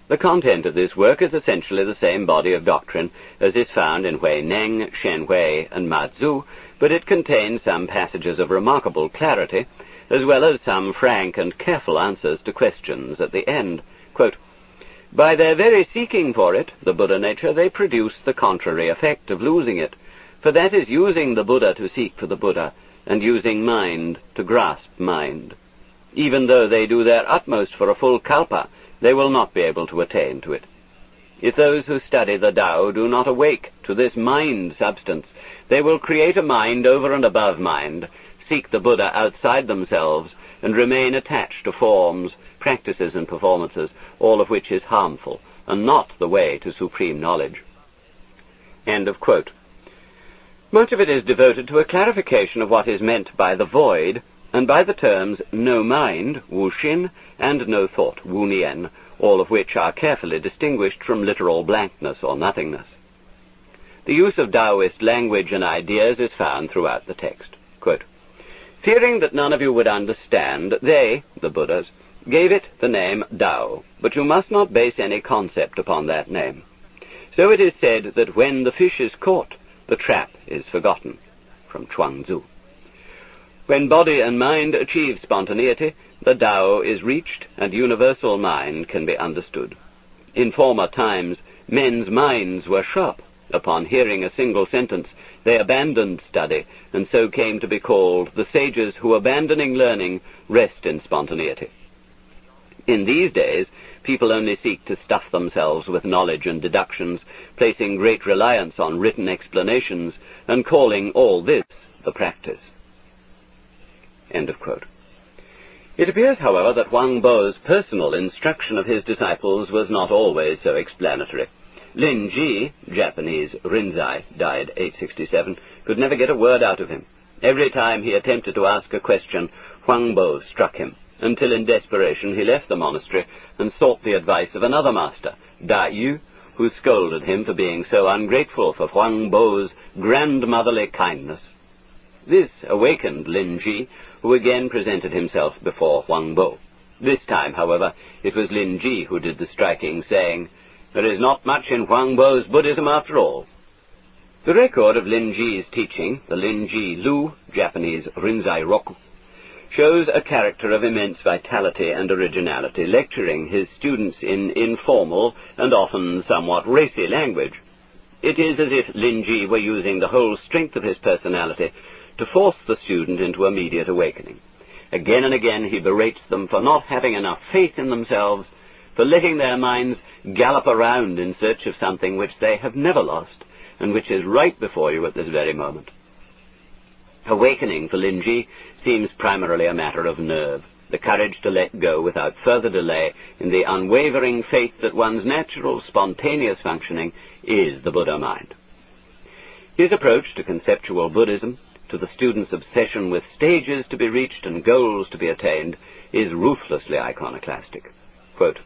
The content of this work is essentially the same body of doctrine as is found in Hui Neng, Shen Hui, and Madzu, but it contains some passages of remarkable clarity, as well as some frank and careful answers to questions at the end. Quote, by their very seeking for it, the Buddha nature, they produce the contrary effect of losing it, for that is using the Buddha to seek for the Buddha, and using mind to grasp mind. Even though they do their utmost for a full kalpa, they will not be able to attain to it. If those who study the Tao do not awake to this mind substance, they will create a mind over and above mind, seek the Buddha outside themselves, and remain attached to forms, practices and performances, all of which is harmful, and not the way to supreme knowledge. End of quote. Much of it is devoted to a clarification of what is meant by the void, and by the terms no mind, wu xin, and no thought, wu nian, all of which are carefully distinguished from literal blankness or nothingness. The use of Taoist language and ideas is found throughout the text. Quote, fearing that none of you would understand, they, the Buddhas, gave it the name Tao, but you must not base any concept upon that name. So it is said that when the fish is caught, the trap is forgotten. From Chuangzu. When body and mind achieve spontaneity, the Tao is reached and universal mind can be understood. In former times, men's minds were sharp. Upon hearing a single sentence, they abandoned study, and so came to be called the sages who, abandoning learning, rest in spontaneity. In these days, people only seek to stuff themselves with knowledge and deductions, placing great reliance on written explanations, and calling all this the practice. End of quote. It appears, however, that Huang Bo's personal instruction of his disciples was not always so explanatory. Lin Ji, Japanese Rinzai, died 867, could never get a word out of him. Every time he attempted to ask a question, Huang Bo struck him, until in desperation he left the monastery and sought the advice of another master, Daoism, who scolded him for being so ungrateful for Huang Bo's grandmotherly kindness. This awakened Lin Ji, who again presented himself before Huang Bo. This time, however, it was Lin Ji who did the striking, saying, "There is not much in Huang Bo's Buddhism after all." The record of Lin Ji's teaching, the Lin Ji Lu, Japanese Rinzai Roku, shows a character of immense vitality and originality, lecturing his students in informal and often somewhat racy language. It is as if Lin Ji were using the whole strength of his personality to force the student into immediate awakening. Again and again he berates them for not having enough faith in themselves, for letting their minds gallop around in search of something which they have never lost, and which is right before you at this very moment. Awakening for Lin Ji seems primarily a matter of nerve, the courage to let go without further delay in the unwavering faith that one's natural, spontaneous functioning is the Buddha mind. His approach to conceptual Buddhism, to the student's obsession with stages to be reached and goals to be attained, is ruthlessly iconoclastic. Quote,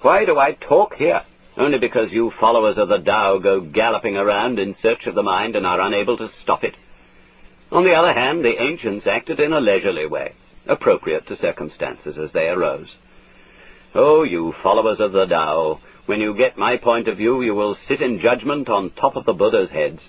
"Why do I talk here? Only because you followers of the Tao go galloping around in search of the mind and are unable to stop it. On the other hand, the ancients acted in a leisurely way, appropriate to circumstances as they arose. Oh, you followers of the Tao, when you get my point of view, you will sit in judgment on top of the Buddha's heads.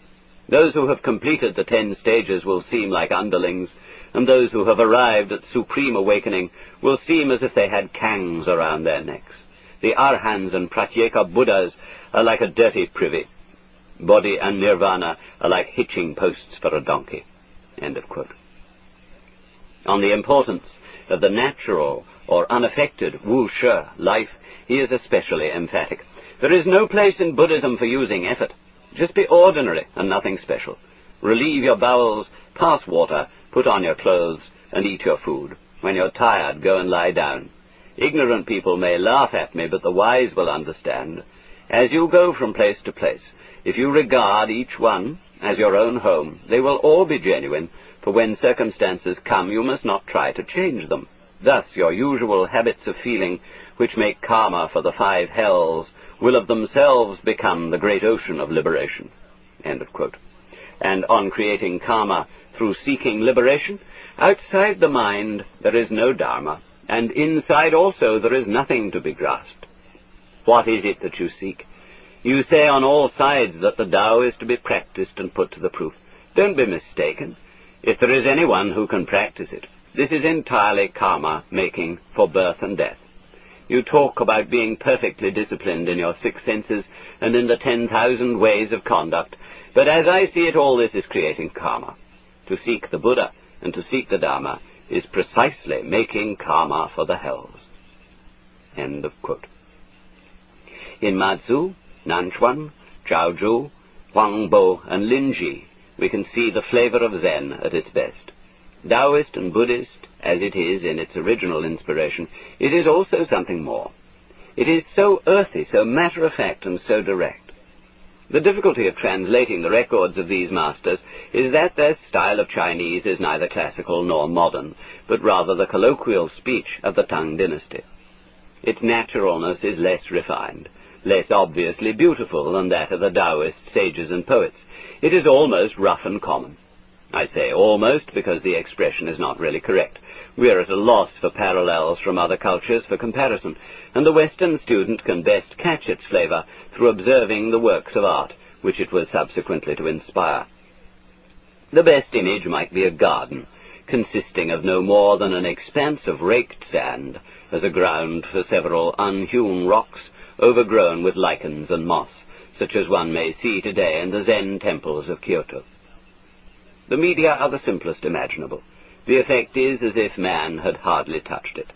Those who have completed the 10 stages will seem like underlings, and those who have arrived at supreme awakening will seem as if they had kangs around their necks. The Arhans and Pratyeka Buddhas are like a dirty privy. Bodhi and Nirvana are like hitching posts for a donkey." End of quote. On the importance of the natural or unaffected wu-shi life, he is especially emphatic. There is no place in Buddhism for using effort. Just be ordinary and nothing special. Relieve your bowels, pass water, put on your clothes, and eat your food. When you're tired, go and lie down. Ignorant people may laugh at me, but the wise will understand. As you go from place to place, if you regard each one as your own home, they will all be genuine, for when circumstances come, you must not try to change them. Thus, your usual habits of feeling, which make karma for the 5 hells, will of themselves become the great ocean of liberation." End of quote. And on creating karma through seeking liberation, outside the mind there is no dharma, and inside also there is nothing to be grasped. What is it that you seek? You say on all sides that the Tao is to be practiced and put to the proof. Don't be mistaken. If there is anyone who can practice it, this is entirely karma-making for birth and death. You talk about being perfectly disciplined in your 6 senses and in the 10,000 ways of conduct, but as I see it, all this is creating karma. To seek the Buddha and to seek the Dharma is precisely making karma for the hells." End of quote. In Mazu, Nanchuan, Chaozhou, Huang Bo, and Lin Ji, we can see the flavor of Zen at its best. Taoist and Buddhist, as it is in its original inspiration, it is also something more. It is so earthy, so matter-of-fact, and so direct. The difficulty of translating the records of these masters is that their style of Chinese is neither classical nor modern, but rather the colloquial speech of the Tang dynasty. Its naturalness is less refined, less obviously beautiful than that of the Taoist sages and poets. It is almost rough and common. I say almost because the expression is not really correct. We are at a loss for parallels from other cultures for comparison, and the Western student can best catch its flavor through observing the works of art which it was subsequently to inspire. The best image might be a garden, consisting of no more than an expanse of raked sand as a ground for several unhewn rocks overgrown with lichens and moss, such as one may see today in the Zen temples of Kyoto. The media are the simplest imaginable. The effect is as if man had hardly touched it,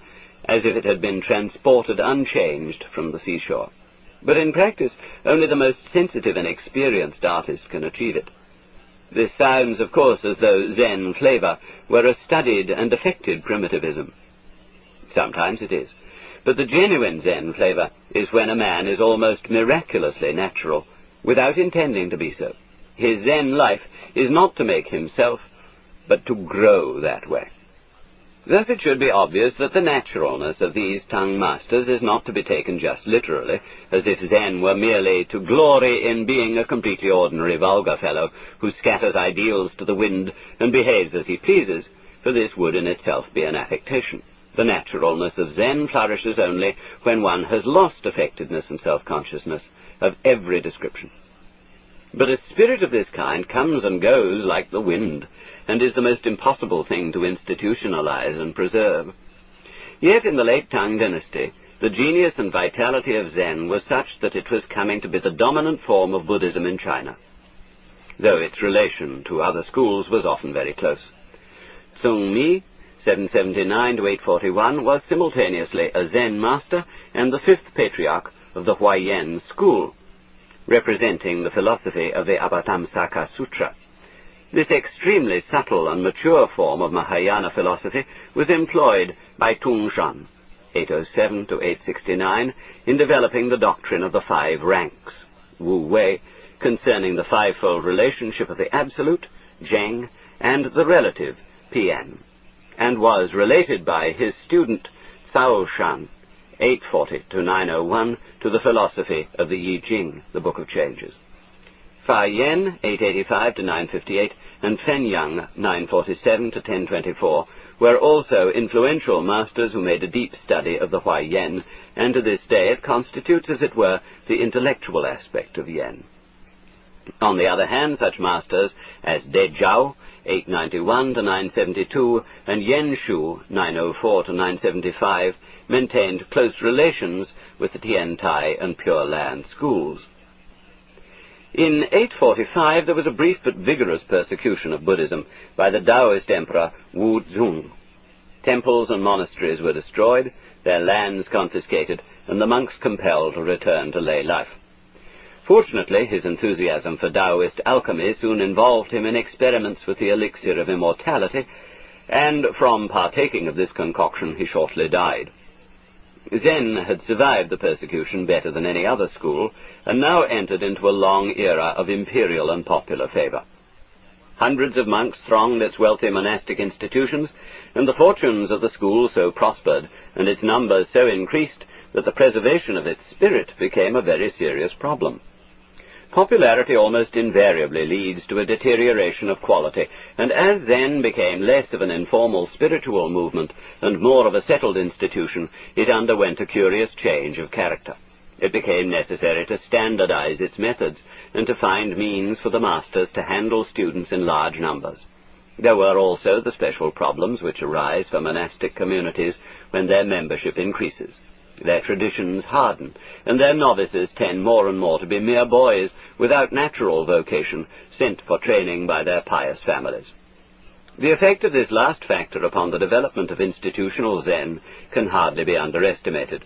as if it had been transported unchanged from the seashore. But in practice, only the most sensitive and experienced artist can achieve it. This sounds, of course, as though Zen flavor were a studied and affected primitivism. Sometimes it is. But the genuine Zen flavor is when a man is almost miraculously natural, without intending to be so. His Zen life is not to make himself, but to grow that way. Thus it should be obvious that the naturalness of these tongue masters is not to be taken just literally, as if Zen were merely to glory in being a completely ordinary vulgar fellow who scatters ideals to the wind and behaves as he pleases, for this would in itself be an affectation. The naturalness of Zen flourishes only when one has lost effectiveness and self-consciousness of every description. But a spirit of this kind comes and goes like the wind, and is the most impossible thing to institutionalize and preserve. Yet in the late Tang dynasty, the genius and vitality of Zen was such that it was coming to be the dominant form of Buddhism in China, though its relation to other schools was often very close. Tsung Mi, 779 to 841, was simultaneously a Zen master and the fifth patriarch of the Huayan school, representing the philosophy of the Abhitamsaka Sutra. This extremely subtle and mature form of Mahayana philosophy was employed by Tung Shan, 807 to 869, in developing the doctrine of the five ranks, Wu Wei, concerning the fivefold relationship of the absolute, Zheng, and the relative, Pian, and was related by his student Cao Shan, 840 to 901, to the philosophy of the Yi Jing, the Book of Changes. Fa Yen, 885 to 958, and Fen Yang, 947 to 1024, were also influential masters who made a deep study of the Huayan, and to this day it constitutes, as it were, the intellectual aspect of Yen. On the other hand, such masters as De Zhao, 891 to 972, and Yen Shu, 904 to 975, maintained close relations with the Tian Tai and Pure Land schools. In 845 there was a brief but vigorous persecution of Buddhism by the Taoist emperor Wu Zung. Temples and monasteries were destroyed, their lands confiscated, and the monks compelled to return to lay life. Fortunately, his enthusiasm for Taoist alchemy soon involved him in experiments with the elixir of immortality, and from partaking of this concoction he shortly died. Zen had survived the persecution better than any other school, and now entered into a long era of imperial and popular favor. Hundreds of monks thronged its wealthy monastic institutions, and the fortunes of the school so prospered, and its numbers so increased, that the preservation of its spirit became a very serious problem. Popularity almost invariably leads to a deterioration of quality, and as Zen became less of an informal spiritual movement and more of a settled institution, it underwent a curious change of character. It became necessary to standardize its methods and to find means for the masters to handle students in large numbers. There were also the special problems which arise for monastic communities when their membership increases. Their traditions harden, and their novices tend more and more to be mere boys without natural vocation, sent for training by their pious families. The effect of this last factor upon the development of institutional Zen can hardly be underestimated.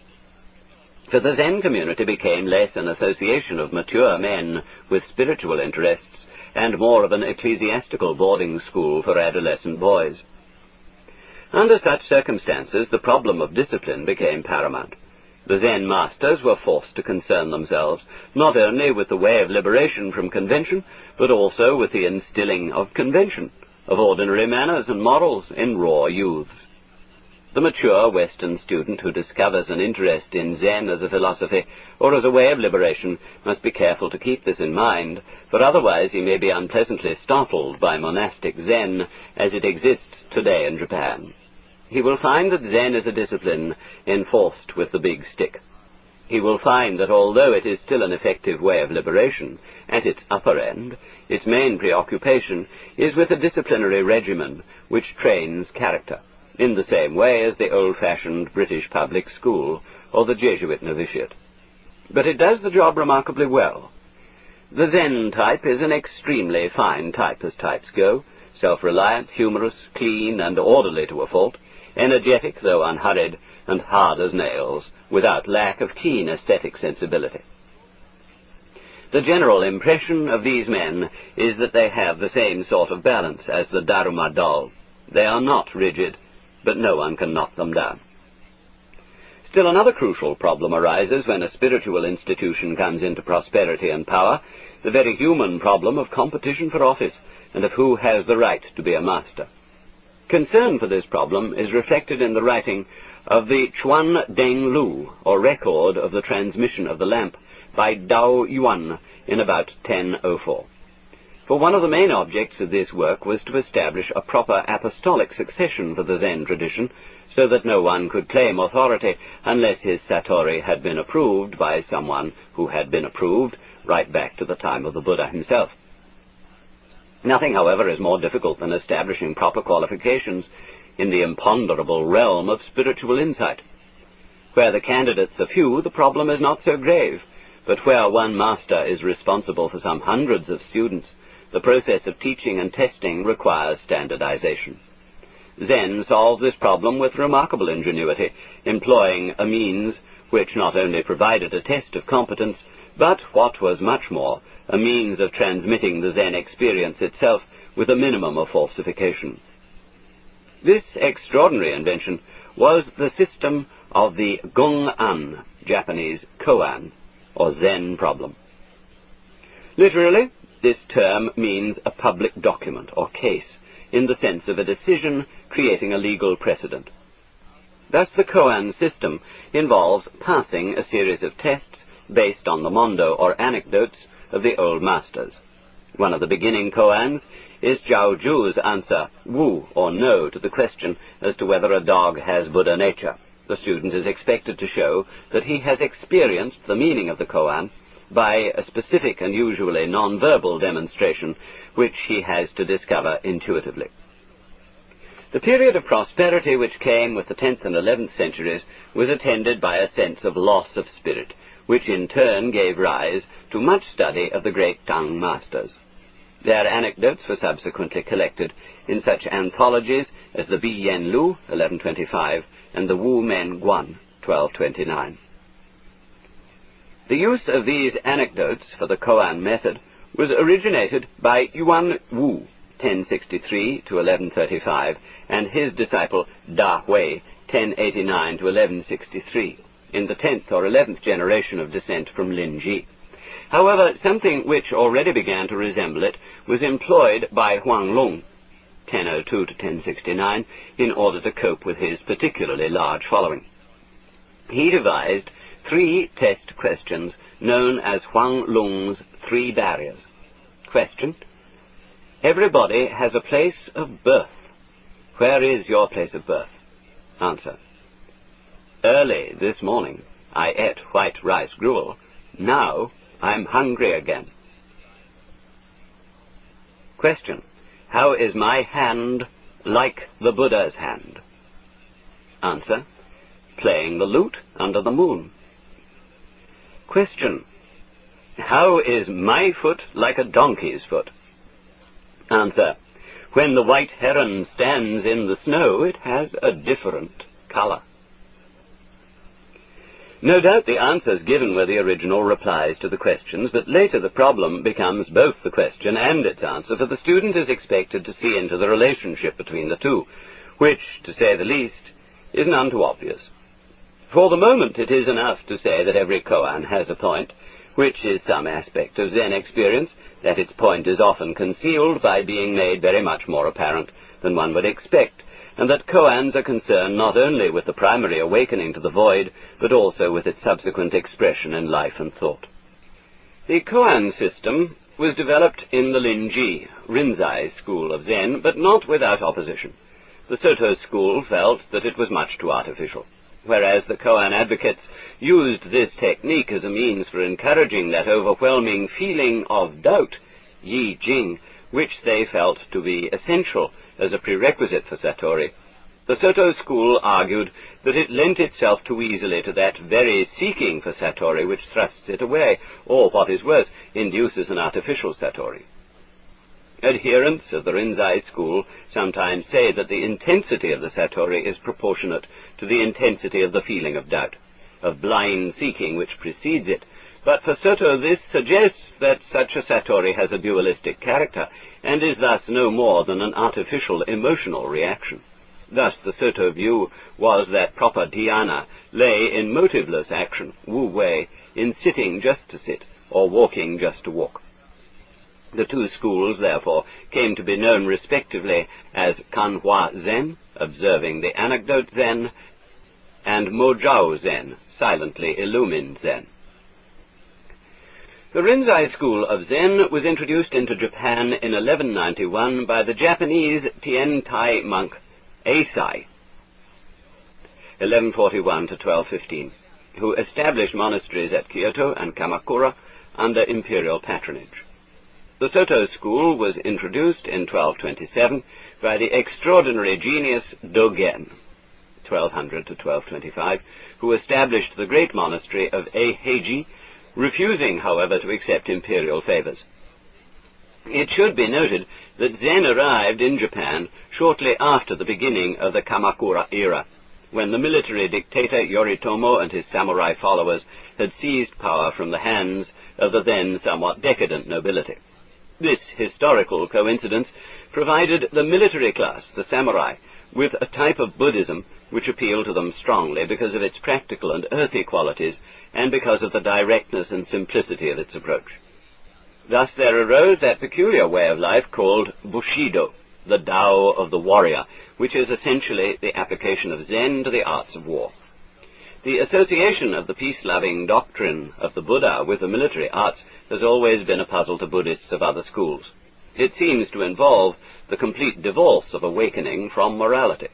For the Zen community became less an association of mature men with spiritual interests, and more of an ecclesiastical boarding school for adolescent boys. Under such circumstances, the problem of discipline became paramount. The Zen masters were forced to concern themselves not only with the way of liberation from convention, but also with the instilling of convention, of ordinary manners and morals in raw youths. The mature Western student who discovers an interest in Zen as a philosophy or as a way of liberation must be careful to keep this in mind, for otherwise he may be unpleasantly startled by monastic Zen as it exists today in Japan. He will find that Zen is a discipline enforced with the big stick. He will find that although it is still an effective way of liberation, at its upper end, its main preoccupation is with a disciplinary regimen which trains character, in the same way as the old-fashioned British public school or the Jesuit novitiate. But it does the job remarkably well. The Zen type is an extremely fine type as types go, self-reliant, humorous, clean, and orderly to a fault, energetic though unhurried, and hard as nails, without lack of keen aesthetic sensibility. The general impression of these men is that they have the same sort of balance as the Dharma doll. They are not rigid, but no one can knock them down. Still another crucial problem arises when a spiritual institution comes into prosperity and power, the very human problem of competition for office, and of who has the right to be a master. Concern for this problem is reflected in the writing of the Chuan Deng Lu, or record of the transmission of the lamp, by Dao Yuan in about 1004. For one of the main objects of this work was to establish a proper apostolic succession for the Zen tradition, so that no one could claim authority unless his satori had been approved by someone who had been approved right back to the time of the Buddha himself. Nothing, however, is more difficult than establishing proper qualifications in the imponderable realm of spiritual insight. Where the candidates are few, the problem is not so grave, but where one master is responsible for some hundreds of students, the process of teaching and testing requires standardization. Zen solved this problem with remarkable ingenuity, employing a means which not only provided a test of competence, but, what was much more, a means of transmitting the Zen experience itself with a minimum of falsification. This extraordinary invention was the system of the Gong-an, Japanese koan, or Zen problem. Literally, this term means a public document or case, in the sense of a decision creating a legal precedent. Thus the koan system involves passing a series of tests based on the mondo or anecdotes of the old masters. One of the beginning koans is Zhao Zhu's answer, wu or no, to the question as to whether a dog has Buddha nature. The student is expected to show that he has experienced the meaning of the koan by a specific and usually non-verbal demonstration which he has to discover intuitively. The period of prosperity which came with the 10th and 11th centuries was attended by a sense of loss of spirit, which in turn gave rise to much study of the great Tang masters. Their anecdotes were subsequently collected in such anthologies as the Bi Yen Lu, 1125, and the Wu Men Guan, 1229. The use of these anecdotes for the koan method was originated by Yuan Wu, 1063 to 1135, and his disciple Da Hui, 1089 to 1163, in the 10th or 11th generation of descent from Lin Ji. However, something which already began to resemble it was employed by Huang Long, 1002 to 1069, in order to cope with his particularly large following. He devised 3 test questions known as Huang Long's 3 barriers. Question: everybody has a place of birth. Where is your place of birth? Answer: early this morning I ate white rice gruel. Now I'm hungry again. Question: how is my hand like the Buddha's hand? Answer: playing the lute under the moon. Question: how is my foot like a donkey's foot? Answer: when the white heron stands in the snow, it has a different color. No doubt the answers given were the original replies to the questions, but later the problem becomes both the question and its answer, for the student is expected to see into the relationship between the two, which, to say the least, is none too obvious. For the moment it is enough to say that every koan has a point, which is some aspect of Zen experience, that its point is often concealed by being made very much more apparent than one would expect, and that koans are concerned not only with the primary awakening to the void, but also with its subsequent expression in life and thought. The koan system was developed in the Linji, Rinzai school of Zen, but not without opposition. The Soto school felt that it was much too artificial, whereas the koan advocates used this technique as a means for encouraging that overwhelming feeling of doubt, yi jing, which they felt to be essential as a prerequisite for satori. The Soto school argued that it lent itself too easily to that very seeking for satori which thrusts it away, or, what is worse, induces an artificial satori. Adherents of the Rinzai school sometimes say that the intensity of the satori is proportionate to the intensity of the feeling of doubt, of blind seeking which precedes it. But for Soto this suggests that such a satori has a dualistic character, and is thus no more than an artificial emotional reaction. Thus the Soto view was that proper dhyana lay in motiveless action, wu wei, in sitting just to sit, or walking just to walk. The two schools, therefore, came to be known respectively as Kanhua Zen, observing the anecdote Zen, and Mojao Zen, silently illumined Zen. The Rinzai school of Zen was introduced into Japan in 1191 by the Japanese Tiantai monk Eisai, 1141 to 1215, who established monasteries at Kyoto and Kamakura under imperial patronage. The Soto school was introduced in 1227 by the extraordinary genius Dogen, 1200 to 1225, who established the great monastery of Eiheiji, refusing, however, to accept imperial favors. It should be noted that Zen arrived in Japan shortly after the beginning of the Kamakura era, when the military dictator Yoritomo and his samurai followers had seized power from the hands of the then somewhat decadent nobility. This historical coincidence provided the military class, the samurai, with a type of Buddhism which appealed to them strongly because of its practical and earthy qualities and because of the directness and simplicity of its approach. Thus there arose that peculiar way of life called Bushido, the Tao of the warrior, which is essentially the application of Zen to the arts of war. The association of the peace-loving doctrine of the Buddha with the military arts has always been a puzzle to Buddhists of other schools. It seems to involve the complete divorce of awakening from morality.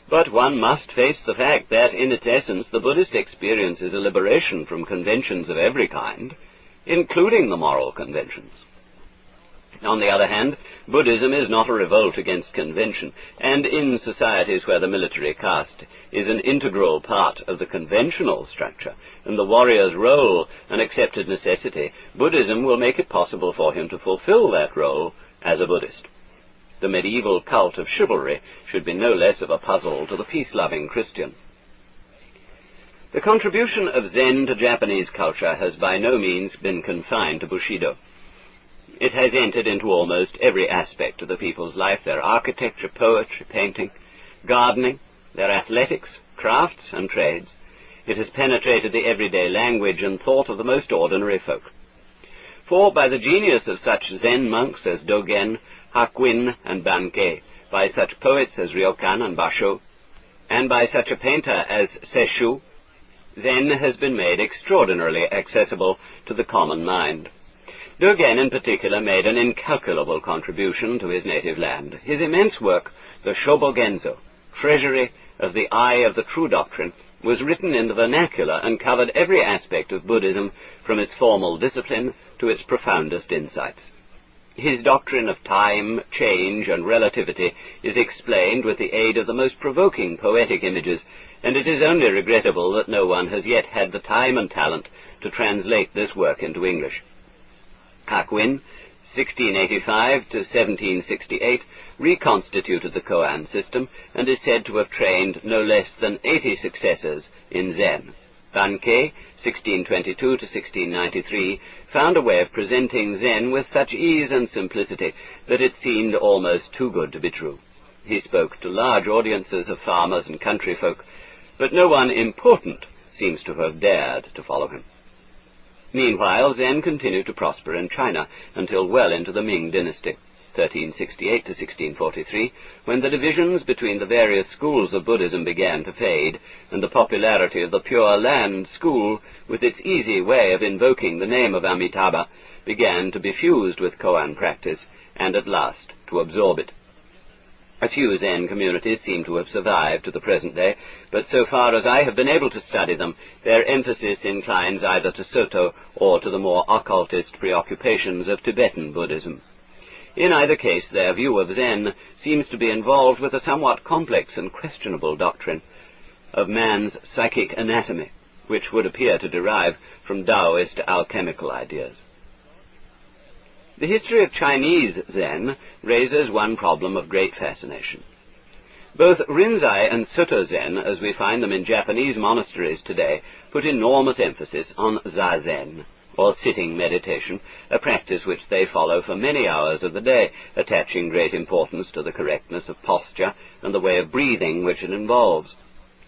But one must face the fact that, in its essence, the Buddhist experience is a liberation from conventions of every kind, including the moral conventions. On the other hand, Buddhism is not a revolt against convention, and in societies where the military caste is an integral part of the conventional structure, and the warrior's role an accepted necessity, Buddhism will make it possible for him to fulfill that role as a Buddhist. The medieval cult of chivalry should be no less of a puzzle to the peace-loving Christian. The contribution of Zen to Japanese culture has by no means been confined to Bushido. It has entered into almost every aspect of the people's life: their architecture, poetry, painting, gardening, their athletics, crafts, and trades. It has penetrated the everyday language and thought of the most ordinary folk. For by the genius of such Zen monks as Dogen, Hakuin, and Bankei, by such poets as Ryokan and Basho, and by such a painter as Sesshu, Zen has been made extraordinarily accessible to the common mind. Dogen in particular made an incalculable contribution to his native land. His immense work, the Shobogenzo, Treasury of the Eye of the True Doctrine, was written in the vernacular and covered every aspect of Buddhism, from its formal discipline to its profoundest insights. His doctrine of time, change, and relativity is explained with the aid of the most provoking poetic images, and it is only regrettable that no one has yet had the time and talent to translate this work into English. Hakuin, 1685 to 1768, reconstituted the koan system and is said to have trained no less than 80 successors in Zen. Bankei, 1622 to 1693, found a way of presenting Zen with such ease and simplicity that it seemed almost too good to be true. He spoke to large audiences of farmers and country folk, but no one important seems to have dared to follow him. Meanwhile, Zen continued to prosper in China until well into the Ming dynasty, 1368 to 1643, when the divisions between the various schools of Buddhism began to fade, and the popularity of the Pure Land school, with its easy way of invoking the name of Amitabha, began to be fused with koan practice, and at last to absorb it. A few Zen communities seem to have survived to the present day, but so far as I have been able to study them, their emphasis inclines either to Soto or to the more occultist preoccupations of Tibetan Buddhism. In either case, their view of Zen seems to be involved with a somewhat complex and questionable doctrine of man's psychic anatomy, which would appear to derive from Taoist alchemical ideas. The history of Chinese Zen raises one problem of great fascination. Both Rinzai and Soto Zen, as we find them in Japanese monasteries today, put enormous emphasis on zazen, or sitting meditation, a practice which they follow for many hours of the day, attaching great importance to the correctness of posture and the way of breathing which it involves.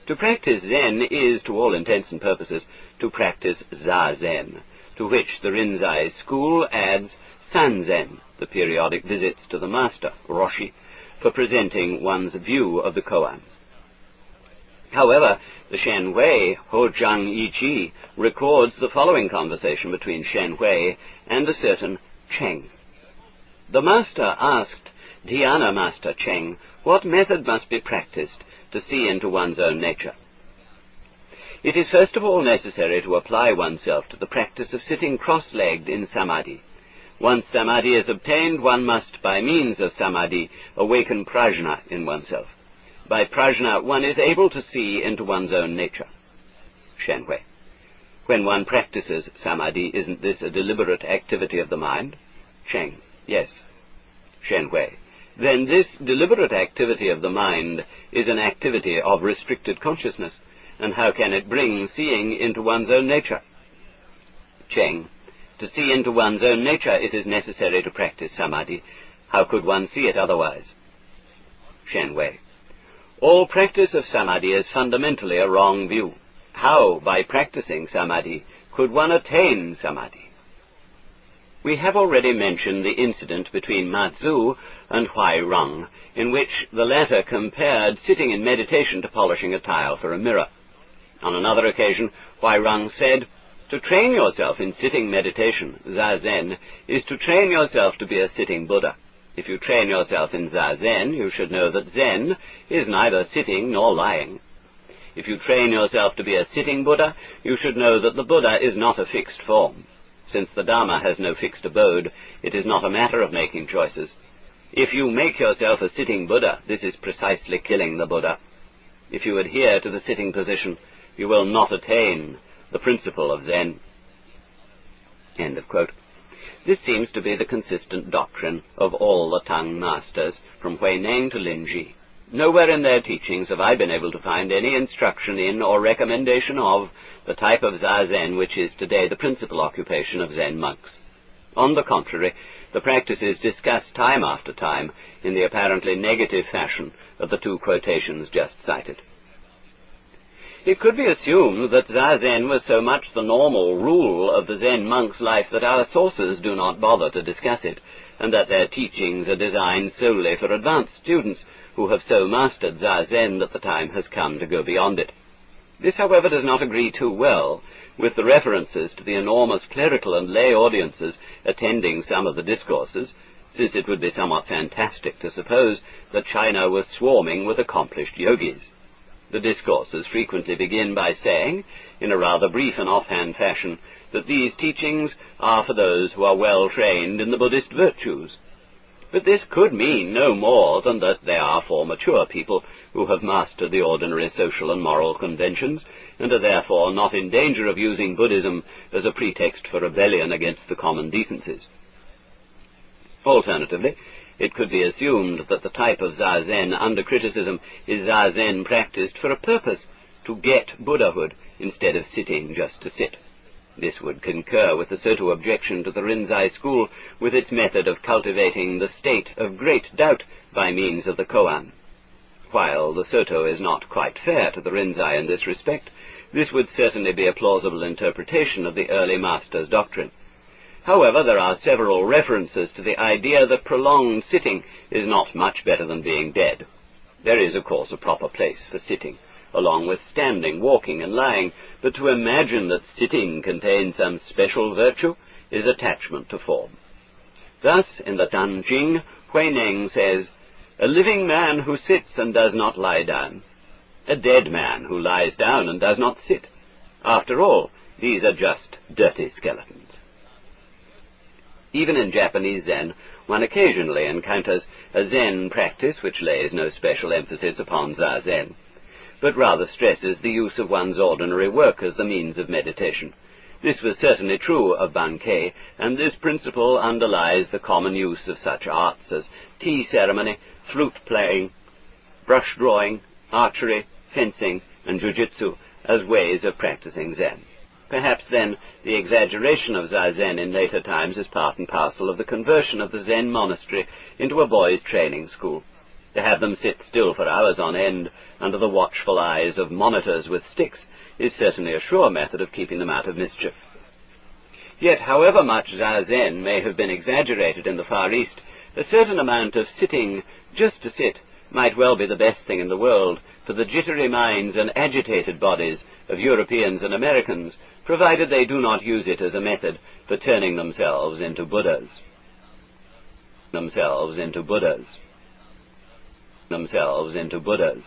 To practice Zen is, to all intents and purposes, to practice zazen, to which the Rinzai school adds Sanzen, the periodic visits to the master, Roshi, for presenting one's view of the koan. However, the Shen Hui Hozhang Yiqi records the following conversation between Shen Hui and a certain Cheng. The master asked Dhyana master Cheng what method must be practiced to see into one's own nature. It is first of all necessary to apply oneself to the practice of sitting cross-legged in samadhi. Once samadhi is obtained, one must, by means of samadhi, awaken prajna in oneself. By prajna, one is able to see into one's own nature. Shen Hui. When one practices samadhi, isn't this a deliberate activity of the mind? Cheng. Yes. Shen Hui. Then this deliberate activity of the mind is an activity of restricted consciousness, and how can it bring seeing into one's own nature? Cheng. To see into one's own nature, it is necessary to practice samadhi. How could one see it otherwise? Shen Hui. All practice of samadhi is fundamentally a wrong view. How, by practicing samadhi, could one attain samadhi? We have already mentioned the incident between Matsu and Huai Rong, in which the latter compared sitting in meditation to polishing a tile for a mirror. On another occasion, Huai Rong said, "To train yourself in sitting meditation, Zazen, is to train yourself to be a sitting Buddha. If you train yourself in Zazen, you should know that Zen is neither sitting nor lying. If you train yourself to be a sitting Buddha, you should know that the Buddha is not a fixed form. Since the Dharma has no fixed abode, it is not a matter of making choices. If you make yourself a sitting Buddha, this is precisely killing the Buddha. If you adhere to the sitting position, you will not attain the principle of Zen." End of quote. This seems to be the consistent doctrine of all the Tang masters, from Huineng to Linji. Nowhere in their teachings have I been able to find any instruction in or recommendation of the type of Zazen which is today the principal occupation of Zen monks. On the contrary, the practice is discussed time after time in the apparently negative fashion of the two quotations just cited. It could be assumed that Zazen was so much the normal rule of the Zen monk's life that our sources do not bother to discuss it, and that their teachings are designed solely for advanced students who have so mastered Zazen that the time has come to go beyond it. This, however, does not agree too well with the references to the enormous clerical and lay audiences attending some of the discourses, since it would be somewhat fantastic to suppose that China was swarming with accomplished yogis. The discourses frequently begin by saying, in a rather brief and offhand fashion, that these teachings are for those who are well trained in the Buddhist virtues. But this could mean no more than that they are for mature people who have mastered the ordinary social and moral conventions, and are therefore not in danger of using Buddhism as a pretext for rebellion against the common decencies. Alternatively, it could be assumed that the type of Zazen under criticism is Zazen practiced for a purpose, to get Buddhahood, instead of sitting just to sit. This would concur with the Soto objection to the Rinzai school with its method of cultivating the state of great doubt by means of the koan. While the Soto is not quite fair to the Rinzai in this respect, this would certainly be a plausible interpretation of the early master's doctrine. However, there are several references to the idea that prolonged sitting is not much better than being dead. There is, of course, a proper place for sitting, along with standing, walking, and lying, but to imagine that sitting contains some special virtue is attachment to form. Thus, in the Dan Jing, Huineng says, "A living man who sits and does not lie down, a dead man who lies down and does not sit. After all, these are just dirty skeletons." Even in Japanese Zen, one occasionally encounters a Zen practice which lays no special emphasis upon Zazen, but rather stresses the use of one's ordinary work as the means of meditation. This was certainly true of Bankei, and this principle underlies the common use of such arts as tea ceremony, flute playing, brush drawing, archery, fencing, and jujitsu as ways of practicing Zen. Perhaps, then, the exaggeration of Zazen in later times is part and parcel of the conversion of the Zen monastery into a boys' training school. To have them sit still for hours on end under the watchful eyes of monitors with sticks is certainly a sure method of keeping them out of mischief. Yet, however much Zen may have been exaggerated in the Far East, a certain amount of sitting just to sit might well be the best thing in the world for the jittery minds and agitated bodies of Europeans and Americans, provided they do not use it as a method for turning themselves into Buddhas. Themselves into Buddhas. Themselves into Buddhas.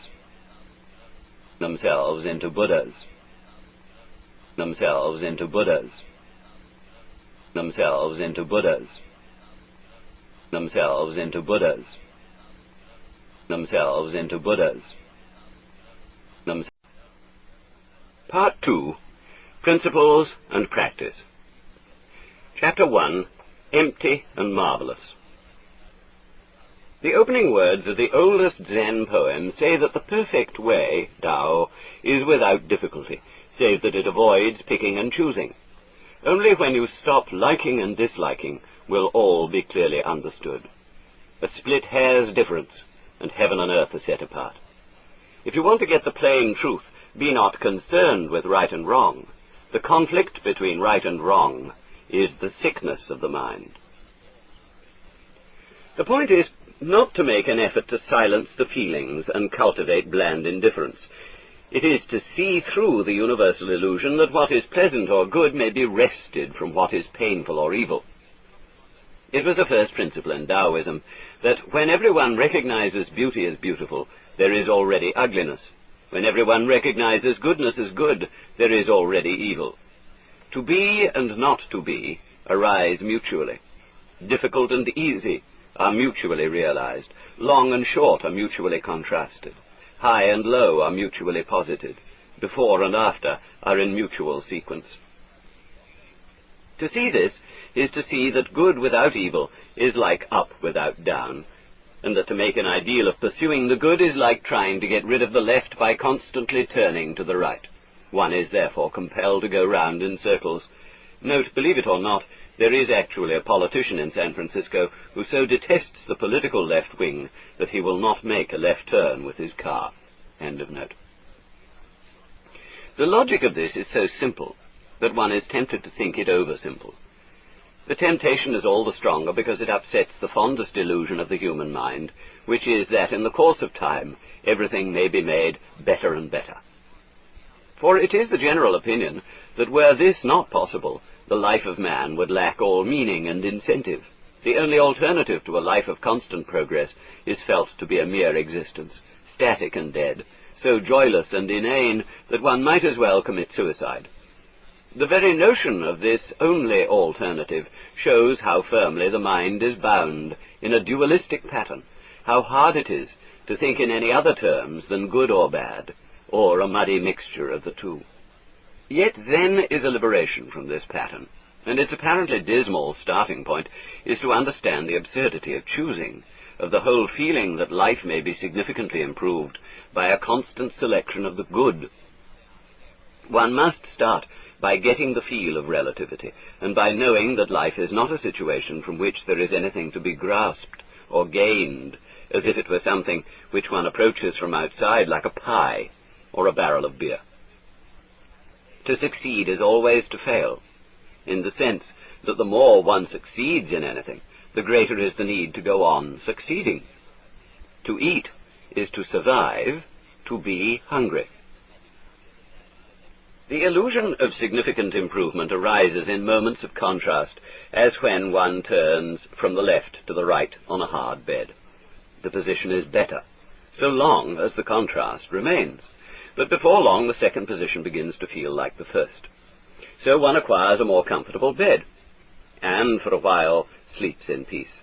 Themselves into Buddhas. Themselves into Buddhas. Themselves into Buddhas. Themselves into Buddhas. Themselves into Buddhas. Part 2. Principles and Practice. Chapter 1. Empty and Marvelous. The opening words of the oldest Zen poem say that the perfect way, Tao, is without difficulty, save that it avoids picking and choosing. Only when you stop liking and disliking will all be clearly understood. A split hair's difference, and heaven and earth are set apart. If you want to get the plain truth, be not concerned with right and wrong. The conflict between right and wrong is the sickness of the mind. The point is not to make an effort to silence the feelings and cultivate bland indifference. It is to see through the universal illusion that what is pleasant or good may be wrested from what is painful or evil. It was the first principle in Daoism that when everyone recognizes beauty as beautiful, there is already ugliness. When everyone recognizes goodness as good, there is already evil. To be and not to be arise mutually. Difficult and easy are mutually realized. Long and short are mutually contrasted. High and low are mutually posited. Before and after are in mutual sequence. To see this is to see that good without evil is like up without down, and that to make an ideal of pursuing the good is like trying to get rid of the left by constantly turning to the right. One is therefore compelled to go round in circles. Note, believe it or not, there is actually a politician in San Francisco who so detests the political left wing that he will not make a left turn with his car. End of note. The logic of this is so simple that one is tempted to think it over simple. The temptation is all the stronger because it upsets the fondest illusion of the human mind, which is that in the course of time everything may be made better and better. For it is the general opinion that were this not possible, the life of man would lack all meaning and incentive. The only alternative to a life of constant progress is felt to be a mere existence, static and dead, so joyless and inane that one might as well commit suicide. The very notion of this only alternative shows how firmly the mind is bound in a dualistic pattern, how hard it is to think in any other terms than good or bad, or a muddy mixture of the two. Yet Zen is a liberation from this pattern, and its apparently dismal starting point is to understand the absurdity of choosing, of the whole feeling that life may be significantly improved by a constant selection of the good. One must start by getting the feel of relativity, and by knowing that life is not a situation from which there is anything to be grasped or gained, as if it were something which one approaches from outside like a pie or a barrel of beer. To succeed is always to fail, in the sense that the more one succeeds in anything, the greater is the need to go on succeeding. To eat is to survive, to be hungry. The illusion of significant improvement arises in moments of contrast, as when one turns from the left to the right on a hard bed. The position is better, so long as the contrast remains, but before long the second position begins to feel like the first. So one acquires a more comfortable bed, and for a while sleeps in peace.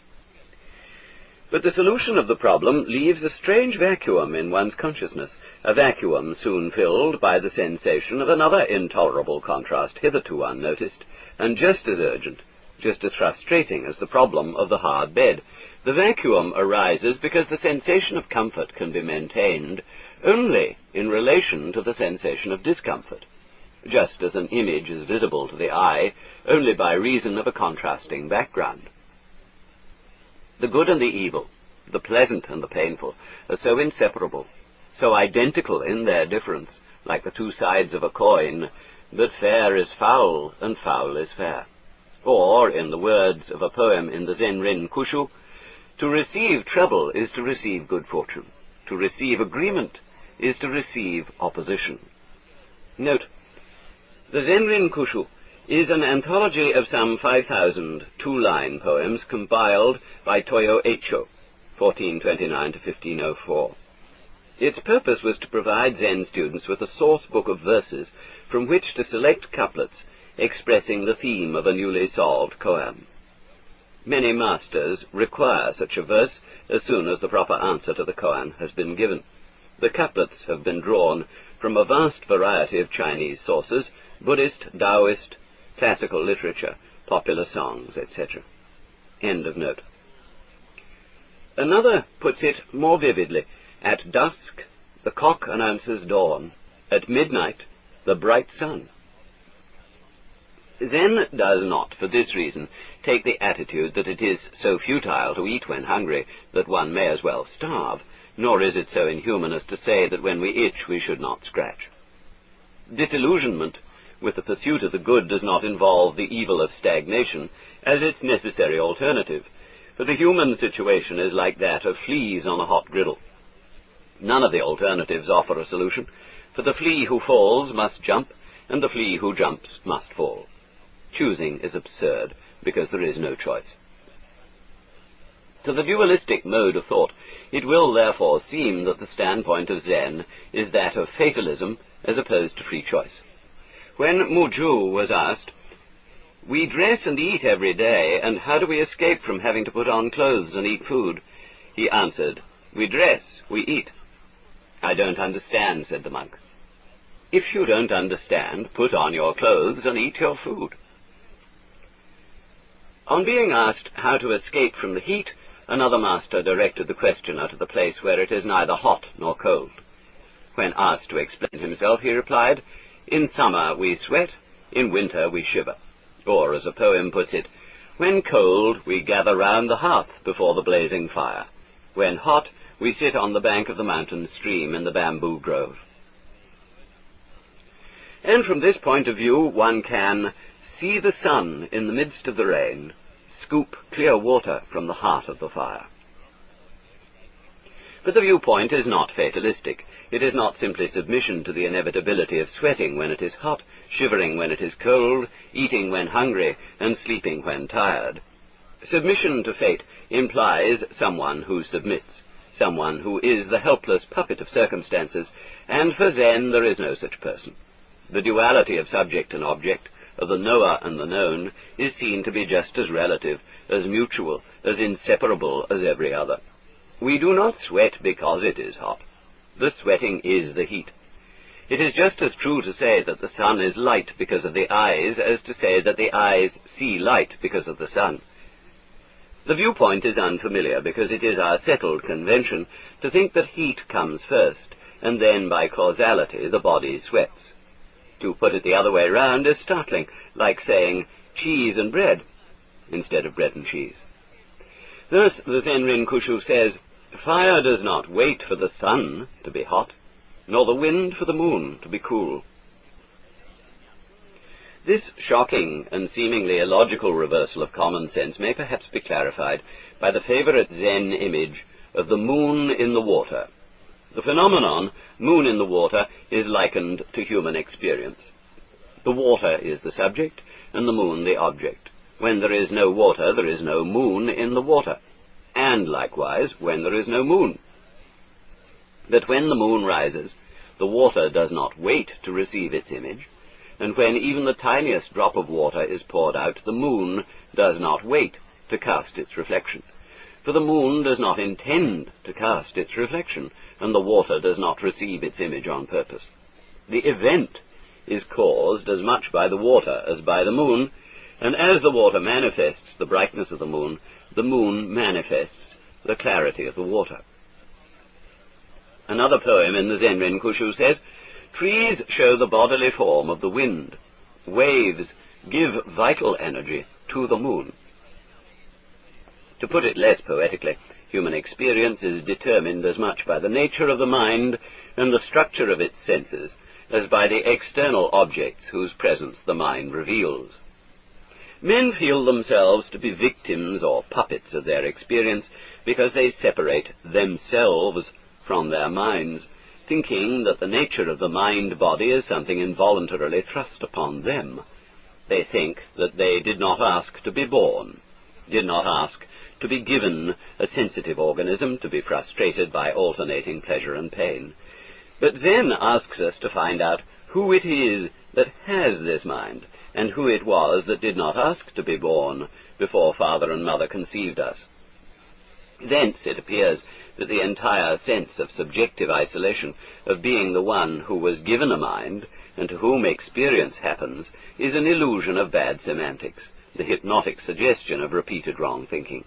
But the solution of the problem leaves a strange vacuum in one's consciousness, a vacuum soon filled by the sensation of another intolerable contrast hitherto unnoticed, and just as urgent, just as frustrating as the problem of the hard bed. The vacuum arises because the sensation of comfort can be maintained only in relation to the sensation of discomfort, just as an image is visible to the eye only by reason of a contrasting background. The good and the evil, the pleasant and the painful, are so inseparable, so identical in their difference, like the two sides of a coin, that fair is foul and foul is fair. Or, in the words of a poem in the Zen Kushu, to receive trouble is to receive good fortune. To receive agreement is to receive opposition. Note, the Zen Kushu is an anthology of some 5,000 two-line poems compiled by Toyo Eicho, 1429 to 1504. Its purpose was to provide Zen students with a source book of verses from which to select couplets expressing the theme of a newly solved koan. Many masters require such a verse as soon as the proper answer to the koan has been given. The couplets have been drawn from a vast variety of Chinese sources, Buddhist, Taoist, classical literature, popular songs, etc. End of note. Another puts it more vividly. At dusk, the cock announces dawn. At midnight, the bright sun. Zen does not, for this reason, take the attitude that it is so futile to eat when hungry that one may as well starve, nor is it so inhuman as to say that when we itch we should not scratch. Disillusionment with the pursuit of the good does not involve the evil of stagnation as its necessary alternative, for the human situation is like that of fleas on a hot griddle. None of the alternatives offer a solution, for the flea who falls must jump, and the flea who jumps must fall. Choosing is absurd, because there is no choice. To the dualistic mode of thought, it will therefore seem that the standpoint of Zen is that of fatalism as opposed to free choice. When Muju was asked, "We dress and eat every day, and how do we escape from having to put on clothes and eat food?" he answered, "We dress, we eat." "I don't understand," said the monk. "If you don't understand, put on your clothes and eat your food." On being asked how to escape from the heat, another master directed the questioner to the place where it is neither hot nor cold. When asked to explain himself, he replied, "In summer we sweat, in winter we shiver." Or, as a poem puts it, "When cold, we gather round the hearth before the blazing fire. When hot, we sit on the bank of the mountain stream in the bamboo grove." And from this point of view, one can see the sun in the midst of the rain, scoop clear water from the heart of the fire. But the viewpoint is not fatalistic. It is not simply submission to the inevitability of sweating when it is hot, shivering when it is cold, eating when hungry, and sleeping when tired. Submission to fate implies someone who submits, someone who is the helpless puppet of circumstances, and for Zen there is no such person. The duality of subject and object, of the knower and the known, is seen to be just as relative, as mutual, as inseparable as every other. We do not sweat because it is hot. The sweating is the heat. It is just as true to say that the sun is light because of the eyes as to say that the eyes see light because of the sun. The viewpoint is unfamiliar because it is our settled convention to think that heat comes first, and then by causality the body sweats. To put it the other way round is startling, like saying cheese and bread instead of bread and cheese. Thus the Zen Kushu says, "Fire does not wait for the sun to be hot, nor the wind for the moon to be cool." This shocking and seemingly illogical reversal of common sense may perhaps be clarified by the favorite Zen image of the moon in the water. The phenomenon, moon in the water, is likened to human experience. The water is the subject, and the moon the object. When there is no water, there is no moon in the water, and likewise when there is no moon. But when the moon rises, the water does not wait to receive its image, and when even the tiniest drop of water is poured out, the moon does not wait to cast its reflection. For the moon does not intend to cast its reflection, and the water does not receive its image on purpose. The event is caused as much by the water as by the moon, and as the water manifests the brightness of the moon manifests the clarity of the water. Another poem in the Zen Kushu says, "Trees show the bodily form of the wind. Waves give vital energy to the moon." To put it less poetically, human experience is determined as much by the nature of the mind and the structure of its senses as by the external objects whose presence the mind reveals. Men feel themselves to be victims or puppets of their experience because they separate themselves from their minds, thinking that the nature of the mind-body is something involuntarily thrust upon them. They think that they did not ask to be born, did not ask to be given a sensitive organism to be frustrated by alternating pleasure and pain. But Zen asks us to find out who it is that has this mind, and who it was that did not ask to be born before father and mother conceived us. Thence it appears that the entire sense of subjective isolation, of being the one who was given a mind, and to whom experience happens, is an illusion of bad semantics, the hypnotic suggestion of repeated wrong thinking.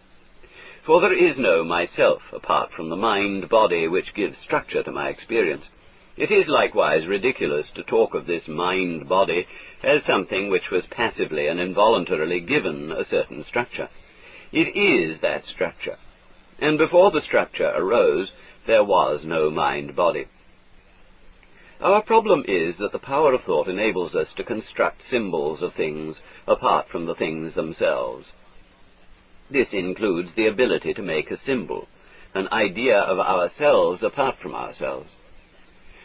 For there is no myself apart from the mind-body which gives structure to my experience. It is likewise ridiculous to talk of this mind-body as something which was passively and involuntarily given a certain structure. It is that structure, and before the structure arose, there was no mind-body. Our problem is that the power of thought enables us to construct symbols of things apart from the things themselves. This includes the ability to make a symbol, an idea of ourselves apart from ourselves.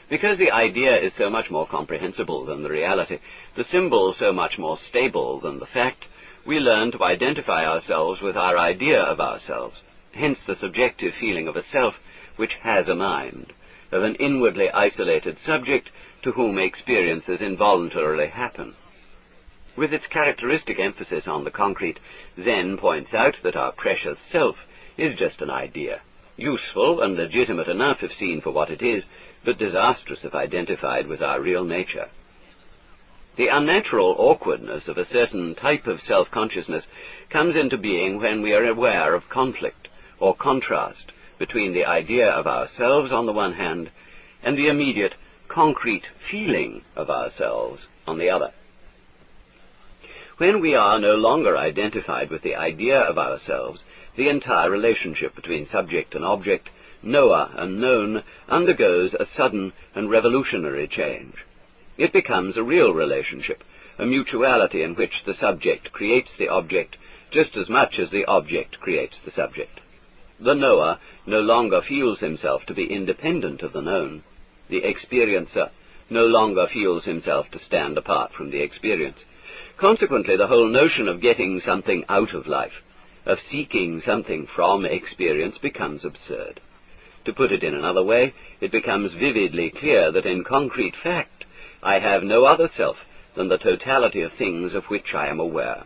Because the idea is so much more comprehensible than the reality, the symbol so much more stable than the fact, we learn to identify ourselves with our idea of ourselves, hence the subjective feeling of a self which has a mind, of an inwardly isolated subject to whom experiences involuntarily happen. With its characteristic emphasis on the concrete, Zen points out that our precious self is just an idea, useful and legitimate enough if seen for what it is, but disastrous if identified with our real nature. The unnatural awkwardness of a certain type of self-consciousness comes into being when we are aware of conflict or contrast between the idea of ourselves on the one hand and the immediate, concrete feeling of ourselves on the other. When we are no longer identified with the idea of ourselves, the entire relationship between subject and object, knower and known, undergoes a sudden and revolutionary change. It becomes a real relationship, a mutuality in which the subject creates the object just as much as the object creates the subject. The knower no longer feels himself to be independent of the known. The experiencer no longer feels himself to stand apart from the experience. Consequently, the whole notion of getting something out of life, of seeking something from experience, becomes absurd. To put it in another way, it becomes vividly clear that in concrete fact I have no other self than the totality of things of which I am aware.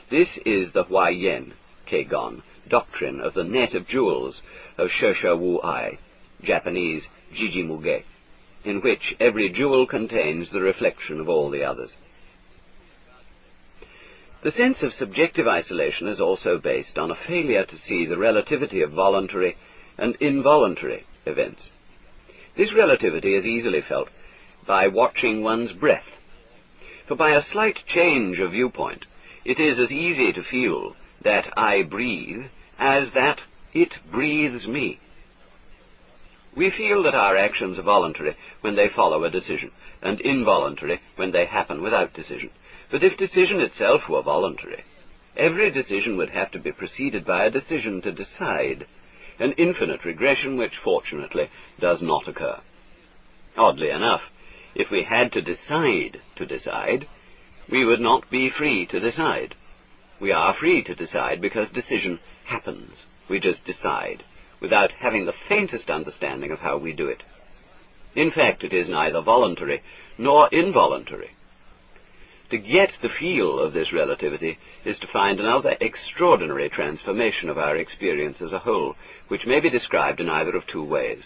This is the Huayen, Keigon, doctrine of the net of jewels of Shosha Wu-ai, Japanese Jijimuge, in which every jewel contains the reflection of all the others. The sense of subjective isolation is also based on a failure to see the relativity of voluntary and involuntary events. This relativity is easily felt by watching one's breath, for by a slight change of viewpoint, it is as easy to feel that I breathe as that it breathes me. We feel that our actions are voluntary when they follow a decision, and involuntary when they happen without decision. But if decision itself were voluntary, every decision would have to be preceded by a decision to decide, an infinite regression which fortunately does not occur. Oddly enough, if we had to decide, we would not be free to decide. We are free to decide because decision happens. We just decide, without having the faintest understanding of how we do it. In fact, it is neither voluntary nor involuntary. To get the feel of this relativity is to find another extraordinary transformation of our experience as a whole, which may be described in either of two ways.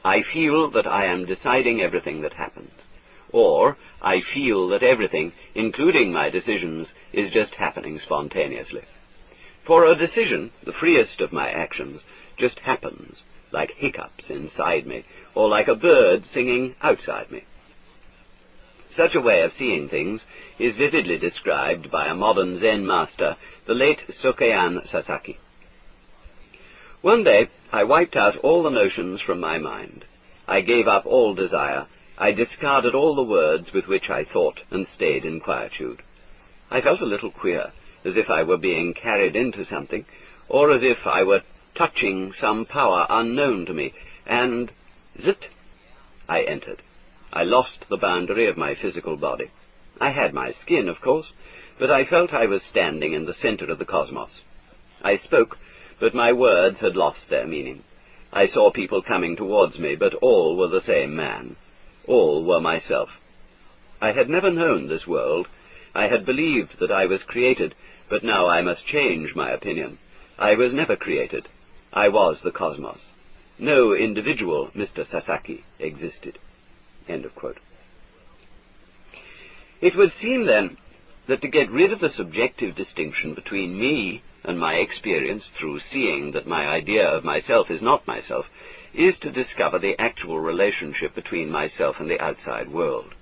I feel that I am deciding everything that happens, or I feel that everything, including my decisions, is just happening spontaneously. For a decision, the freest of my actions, just happens, like hiccups inside me, or like a bird singing outside me. Such a way of seeing things is vividly described by a modern Zen master, the late Sokean Sasaki. One day I wiped out all the notions from my mind. I gave up all desire. I discarded all the words with which I thought and stayed in quietude. I felt a little queer, as if I were being carried into something, or as if I were touching some power unknown to me, and zit, I entered. I lost the boundary of my physical body. I had my skin, of course, but I felt I was standing in the center of the cosmos. I spoke, but my words had lost their meaning. I saw people coming towards me, but all were the same man. All were myself. I had never known this world. I had believed that I was created, but now I must change my opinion. I was never created. I was the cosmos. No individual Mr. Sasaki existed. End of quote. It would seem, then, that to get rid of the subjective distinction between me and my experience through seeing that my idea of myself is not myself, is to discover the actual relationship between myself and the outside world.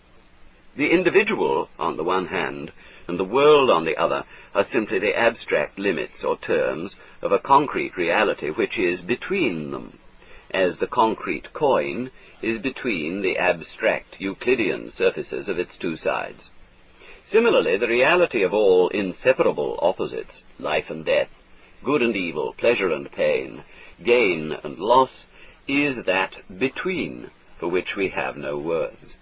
The individual, on the one hand, and the world on the other, are simply the abstract limits or terms of a concrete reality which is between them, as the concrete coin is between the abstract Euclidean surfaces of its two sides. Similarly, the reality of all inseparable opposites, life and death, good and evil, pleasure and pain, gain and loss, is that between for which we have no words.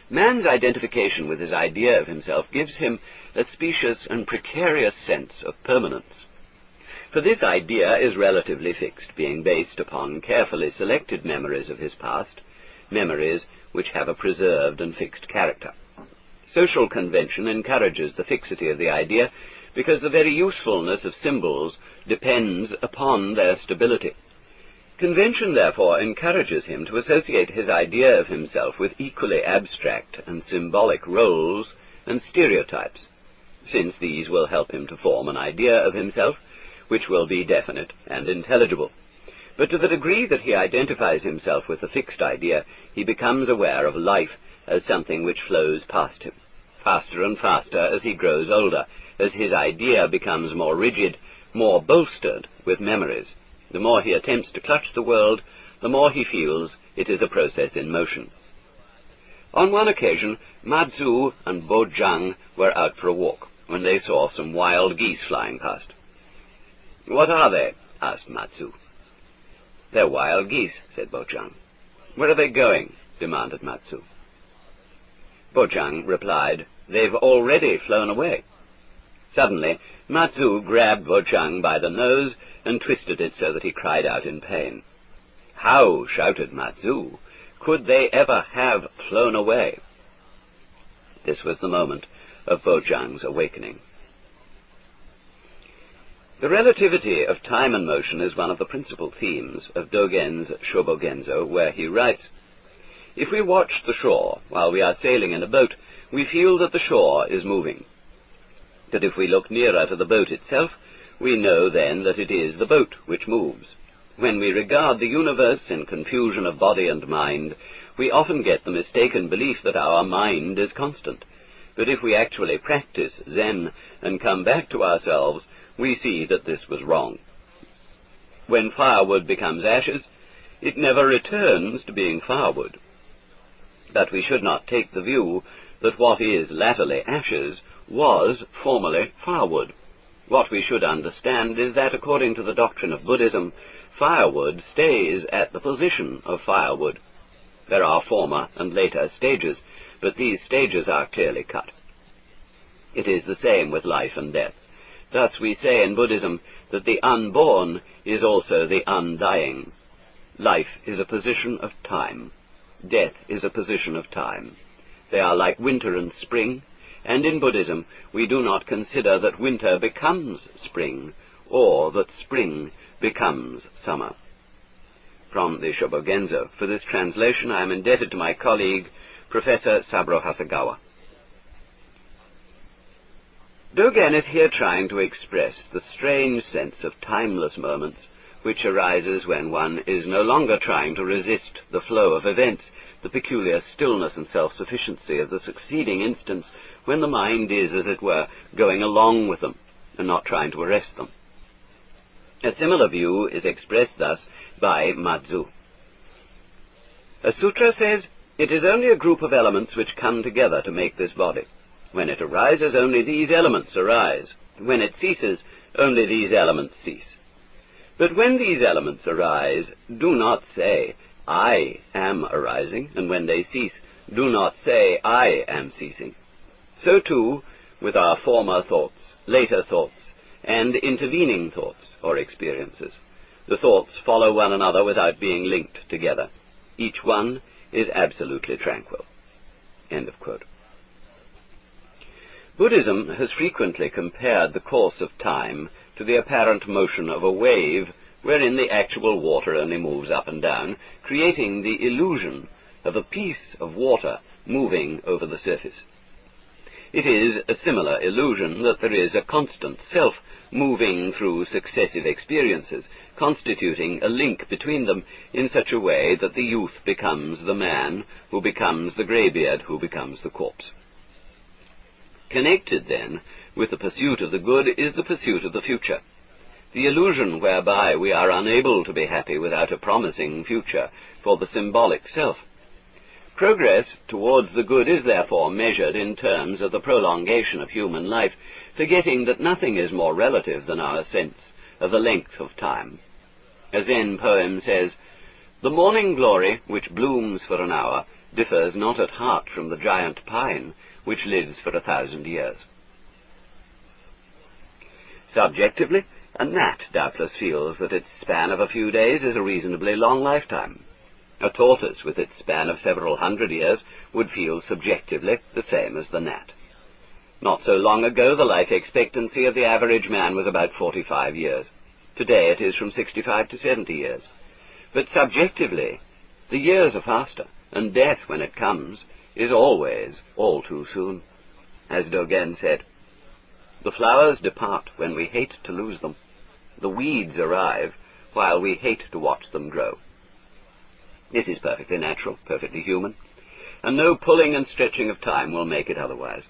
Man's identification with his idea of himself gives him a specious and precarious sense of permanence. For this idea is relatively fixed, being based upon carefully selected memories of his past, memories which have a preserved and fixed character. Social convention encourages the fixity of the idea because the very usefulness of symbols depends upon their stability. Convention, therefore, encourages him to associate his idea of himself with equally abstract and symbolic roles and stereotypes, since these will help him to form an idea of himself which will be definite and intelligible. But to the degree that he identifies himself with the fixed idea, he becomes aware of life as something which flows past him, faster and faster as he grows older, as his idea becomes more rigid, more bolstered with memories. The more he attempts to clutch the world, the more he feels it is a process in motion. On one occasion, Matsu and Bojang were out for a walk, when they saw some wild geese flying past. "What are they?" asked Matsu. "They're wild geese," said Bojang. "Where are they going?" demanded Matsu. Bojang replied, "They've already flown away." Suddenly, Matsu grabbed Bojang by the nose and twisted it so that he cried out in pain. "How," shouted Matsu, "could they ever have flown away?" This was the moment of Bojang's awakening. The relativity of time and motion is one of the principal themes of Dogen's Shobogenzo, where he writes, "If we watch the shore while we are sailing in a boat, we feel that the shore is moving. But if we look nearer to the boat itself, we know then that it is the boat which moves. When we regard the universe in confusion of body and mind, we often get the mistaken belief that our mind is constant. But if we actually practice Zen and come back to ourselves, we see that this was wrong. When firewood becomes ashes, it never returns to being firewood. But we should not take the view that what is latterly ashes was formerly firewood. What we should understand is that, according to the doctrine of Buddhism, firewood stays at the position of firewood. There are former and later stages, but these stages are clearly cut. It is the same with life and death. Thus we say in Buddhism that the unborn is also the undying. Life is a position of time. Death is a position of time. They are like winter and spring, and in Buddhism we do not consider that winter becomes spring, or that spring becomes summer." From the Shobogenzo. For this translation I am indebted to my colleague, Professor Saburo Hasegawa. Dogen is here trying to express the strange sense of timeless moments which arises when one is no longer trying to resist the flow of events, the peculiar stillness and self-sufficiency of the succeeding instants, when the mind is, as it were, going along with them and not trying to arrest them. A similar view is expressed thus by Matsu. A sutra says, "It is only a group of elements which come together to make this body. When it arises, only these elements arise. When it ceases, only these elements cease. But when these elements arise, do not say, I am arising, and when they cease, do not say, I am ceasing. So too with our former thoughts, later thoughts, and intervening thoughts or experiences. The thoughts follow one another without being linked together. Each one is absolutely tranquil. End of quote. Buddhism has frequently compared the course of time to the apparent motion of a wave wherein the actual water only moves up and down, creating the illusion of a piece of water moving over the surface. It is a similar illusion that there is a constant self moving through successive experiences, constituting a link between them in such a way that the youth becomes the man, who becomes the greybeard, who becomes the corpse. Connected, then, with the pursuit of the good is the pursuit of the future, the illusion whereby we are unable to be happy without a promising future for the symbolic self. Progress towards the good is therefore measured in terms of the prolongation of human life, forgetting that nothing is more relative than our sense of the length of time. A Zen poem says, "The morning glory, which blooms for an hour, differs not at heart from the giant pine, which lives for 1,000 years." Subjectively, a gnat doubtless feels that its span of a few days is a reasonably long lifetime. A tortoise with its span of several hundred years would feel subjectively the same as the gnat. Not so long ago the life expectancy of the average man was about 45 years. Today it is from 65 to 70 years. But subjectively, the years are faster, and death, when it comes, is always all too soon. As Dogen said, "The flowers depart when we hate to lose them. The weeds arrive while we hate to watch them grow." This is perfectly natural, perfectly human, and no pulling and stretching of time will make it otherwise.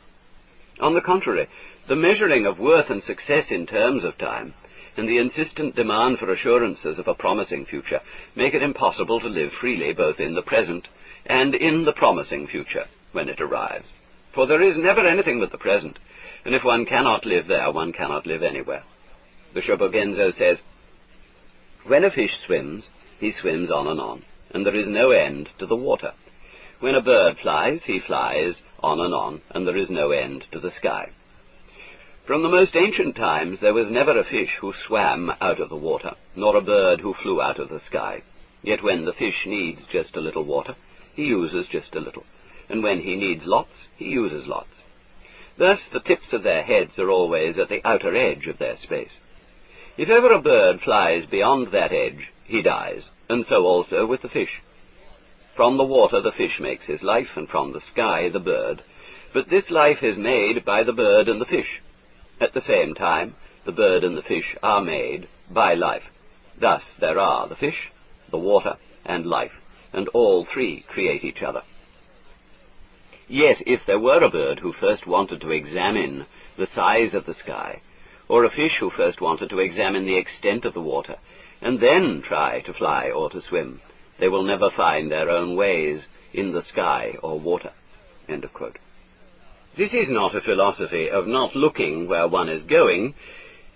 On the contrary, the measuring of worth and success in terms of time, and the insistent demand for assurances of a promising future, make it impossible to live freely both in the present and in the promising future when it arrives. For there is never anything but the present, and if one cannot live there, one cannot live anywhere. The Shobogenzo says, "When a fish swims, he swims on, and there is no end to the water. When a bird flies, he flies on, and there is no end to the sky." From the most ancient times there was never a fish who swam out of the water, nor a bird who flew out of the sky. Yet when the fish needs just a little water, he uses just a little, and when he needs lots, he uses lots. Thus the tips of their heads are always at the outer edge of their space. If ever a bird flies beyond that edge, he dies, and so also with the fish. From the water the fish makes his life, and from the sky the bird. But this life is made by the bird and the fish. At the same time, the bird and the fish are made by life. Thus there are the fish, the water, and life, and all three create each other. Yet if there were a bird who first wanted to examine the size of the sky, or a fish who first wanted to examine the extent of the water, and then try to fly or to swim, they will never find their own ways in the sky or water." End of quote. This is not a philosophy of not looking where one is going.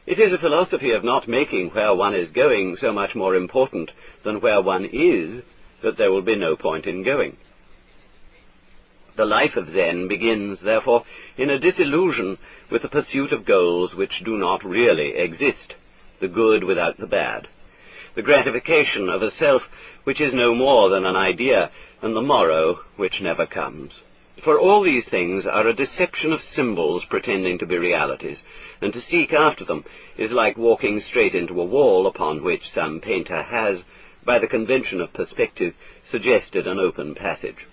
It is a philosophy of not making where one is going so much more important than where one is that there will be no point in going. The life of Zen begins, therefore, in a disillusion with the pursuit of goals which do not really exist, the good without the bad, the gratification of a self which is no more than an idea, and the morrow which never comes. For all these things are a deception of symbols pretending to be realities, and to seek after them is like walking straight into a wall upon which some painter has, by the convention of perspective, suggested an open passage.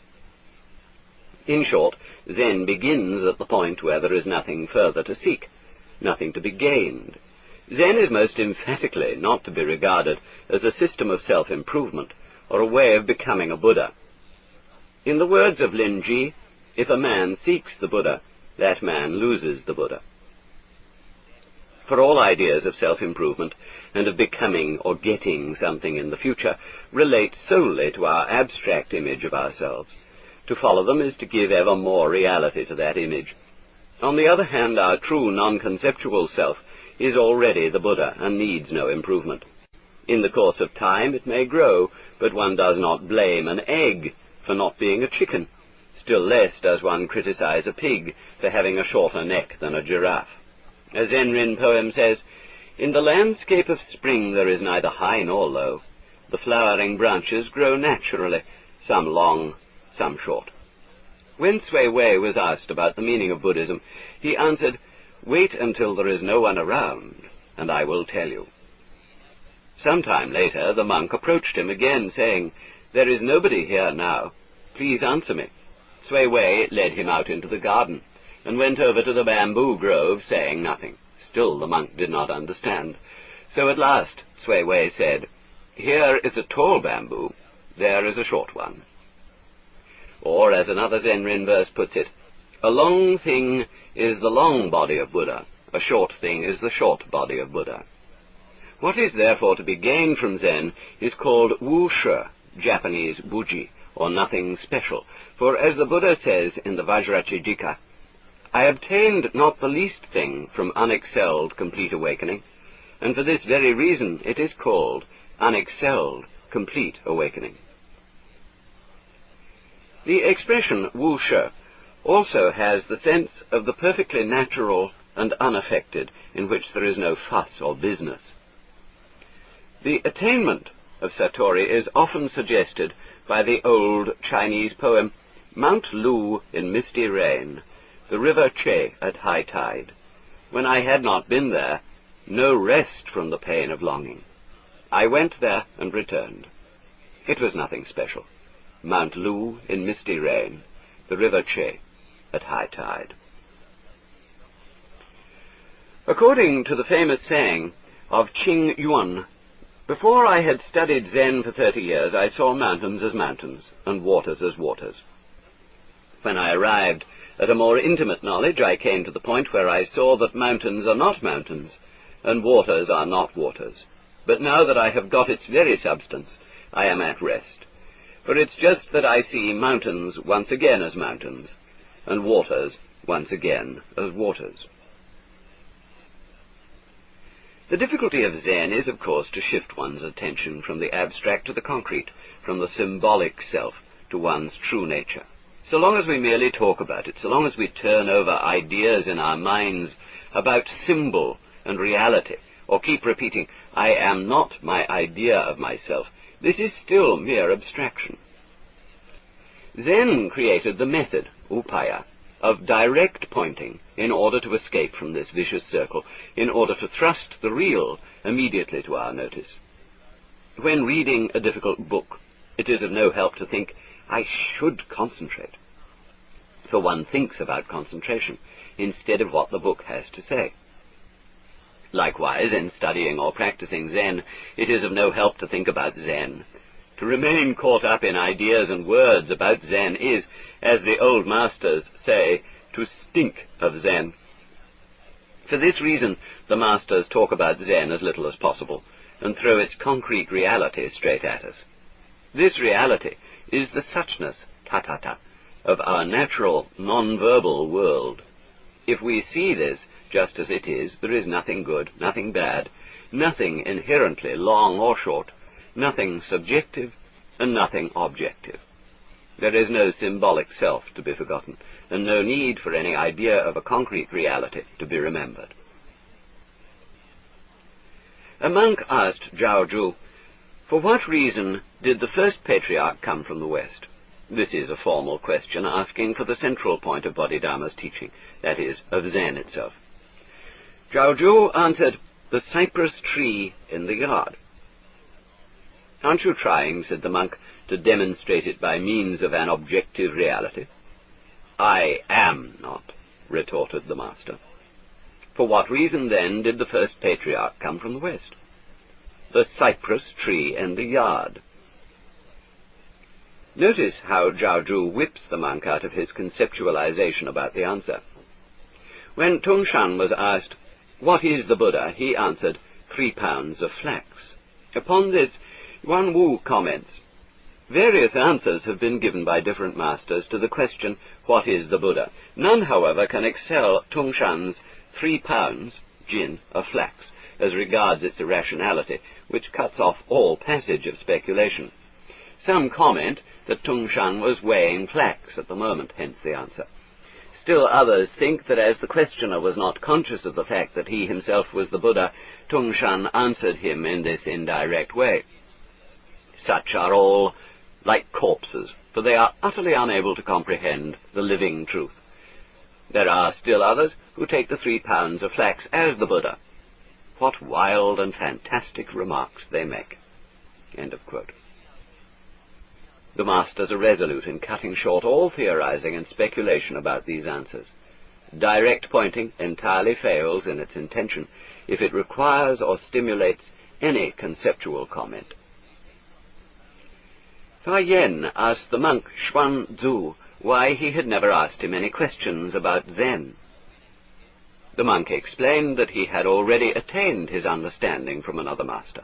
In short, Zen begins at the point where there is nothing further to seek, nothing to be gained. Zen is most emphatically not to be regarded as a system of self-improvement, or a way of becoming a Buddha. In the words of Lin Ji, if a man seeks the Buddha, that man loses the Buddha. For all ideas of self-improvement and of becoming or getting something in the future relate solely to our abstract image of ourselves. To follow them is to give ever more reality to that image. On the other hand, our true non-conceptual self is already the Buddha and needs no improvement. In the course of time it may grow, but one does not blame an egg for not being a chicken. Still less does one criticize a pig for having a shorter neck than a giraffe. A Zen poem says, "In the landscape of spring there is neither high nor low. The flowering branches grow naturally, some long, some short." When Sui Wei was asked about the meaning of Buddhism, he answered, "Wait until there is no one around, and I will tell you." Some time later the monk approached him again, saying, "There is nobody here now. Please answer me." Sui Wei led him out into the garden, and went over to the bamboo grove, saying nothing. Still the monk did not understand. So at last Sui Wei said, "Here is a tall bamboo, there is a short one." Or, as another Zen verse puts it, "A long thing is the long body of Buddha, a short thing is the short body of Buddha." What is therefore to be gained from Zen is called Wu Shi, Japanese Buji, or nothing special. For as the Buddha says in the Vajracchedika, "I obtained not the least thing from unexcelled complete awakening, and for this very reason it is called unexcelled complete awakening." The expression Wu Shi also has the sense of the perfectly natural and unaffected, in which there is no fuss or business. The attainment of Satori is often suggested by the old Chinese poem, "Mount Lu in misty rain, the river Che at high tide. When I had not been there, no rest from the pain of longing. I went there and returned. It was nothing special. Mount Lu in misty rain, the river Che at high tide." According to the famous saying of Qing Yuan, "Before I had studied Zen for 30 years, I saw mountains as mountains, and waters as waters. When I arrived at a more intimate knowledge, I came to the point where I saw that mountains are not mountains, and waters are not waters. But now that I have got its very substance, I am at rest. For it's just that I see mountains once again as mountains, and waters once again as waters." The difficulty of Zen is, of course, to shift one's attention from the abstract to the concrete, from the symbolic self to one's true nature. So long as we merely talk about it, so long as we turn over ideas in our minds about symbol and reality, or keep repeating, "I am not my idea of myself," this is still mere abstraction. Zen created the method, upaya, of direct pointing in order to escape from this vicious circle, in order to thrust the real immediately to our notice. When reading a difficult book, it is of no help to think, "I should concentrate," for one thinks about concentration instead of what the book has to say. Likewise, in studying or practicing Zen, it is of no help to think about Zen. To remain caught up in ideas and words about Zen is, as the old masters say, to stink of Zen. For this reason, the masters talk about Zen as little as possible, and throw its concrete reality straight at us. This reality is the suchness, tathata, of our natural, non-verbal world. If we see this just as it is, there is nothing good, nothing bad, nothing inherently long or short, nothing subjective, and nothing objective. There is no symbolic self to be forgotten, and no need for any idea of a concrete reality to be remembered. A monk asked Zhao Zhu, "For what reason did the first patriarch come from the West?" This is a formal question asking for the central point of Bodhidharma's teaching, that is, of Zen itself. Zhao Zhu answered, "The cypress tree in the yard." "Aren't you trying," said the monk, "to demonstrate it by means of an objective reality?" "I am not," retorted the master. "For what reason, then, did the first patriarch come from the West?" "The cypress tree in the yard." Notice how Zhao Zhu whips the monk out of his conceptualization about the answer. When Tongshan was asked, "What is the Buddha?" he answered, 3 pounds of flax. Upon this, Yuan Wu comments, Various answers have been given by different masters to the question, what is the Buddha? None, however, can excel Tung Shan's 3 pounds, jin, of flax, as regards its irrationality, which cuts off all passage of speculation. Some comment that Tung Shan was weighing flax at the moment, hence the answer. Still others think that as the questioner was not conscious of the fact that he himself was the Buddha, Tung Shan answered him in this indirect way. Such are all like corpses, for they are utterly unable to comprehend the living truth. There are still others who take the 3 pounds of flax as the Buddha. What wild and fantastic remarks they make." End of quote. The masters are resolute in cutting short all theorizing and speculation about these answers. Direct pointing entirely fails in its intention if it requires or stimulates any conceptual comment. Fa Yen asked the monk Xuan Zhu why he had never asked him any questions about Zen. The monk explained that he had already attained his understanding from another master.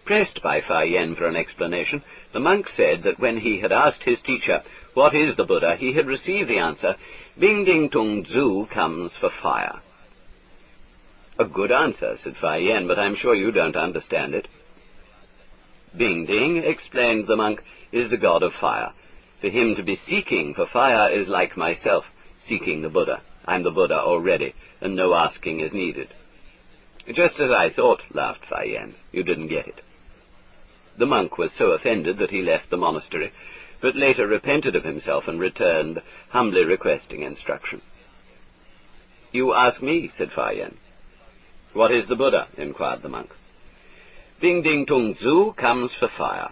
Pressed by Fa Yen for an explanation, the monk said that when he had asked his teacher, "What is the Buddha?" he had received the answer, "Bing Ding Tung Zhu comes for fire." "A good answer," said Fa Yen, "but I'm sure you don't understand it." "Bing Ding," explained the monk, "is the god of fire. For him to be seeking for fire is like myself, seeking the Buddha. I'm the Buddha already, and no asking is needed." "Just as I thought," laughed Fa Yen. "You didn't get it." The monk was so offended that he left the monastery, but later repented of himself and returned, humbly requesting instruction. "You ask me," said Fa Yen. "What is the Buddha?" inquired the monk. "Bing Ding Tung Zhu comes for fire."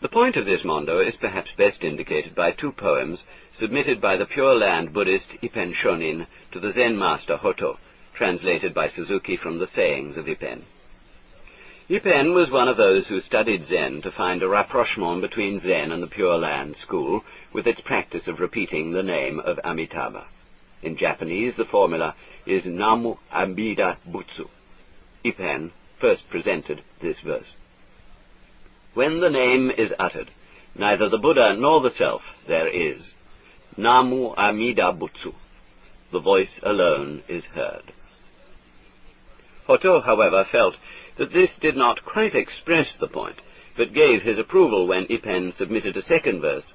The point of this mondo is perhaps best indicated by 2 poems submitted by the Pure Land Buddhist Ippen Shonin to the Zen master Hoto, translated by Suzuki from the sayings of Ippen. Ippen was one of those who studied Zen to find a rapprochement between Zen and the Pure Land school, with its practice of repeating the name of Amitabha. In Japanese, the formula is Namu Amida Butsu. Ippen first presented this verse. "When the name is uttered, neither the Buddha nor the self there is. Namu Amida Butsu. The voice alone is heard." Hoto, however, felt that this did not quite express the point, but gave his approval when Ippen submitted a second verse.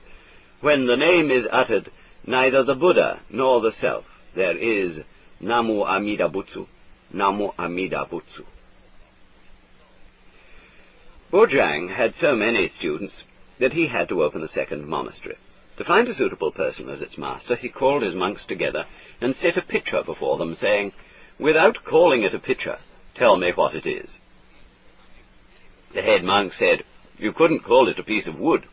"When the name is uttered, neither the Buddha nor the self there is. Namu Amida Butsu. Namu Amida Butsu." Bojang had so many students that he had to open a second monastery. To find a suitable person as its master, he called his monks together and set a picture before them, saying, "Without calling it a picture, tell me what it is." The head monk said, "You couldn't call it a piece of wood."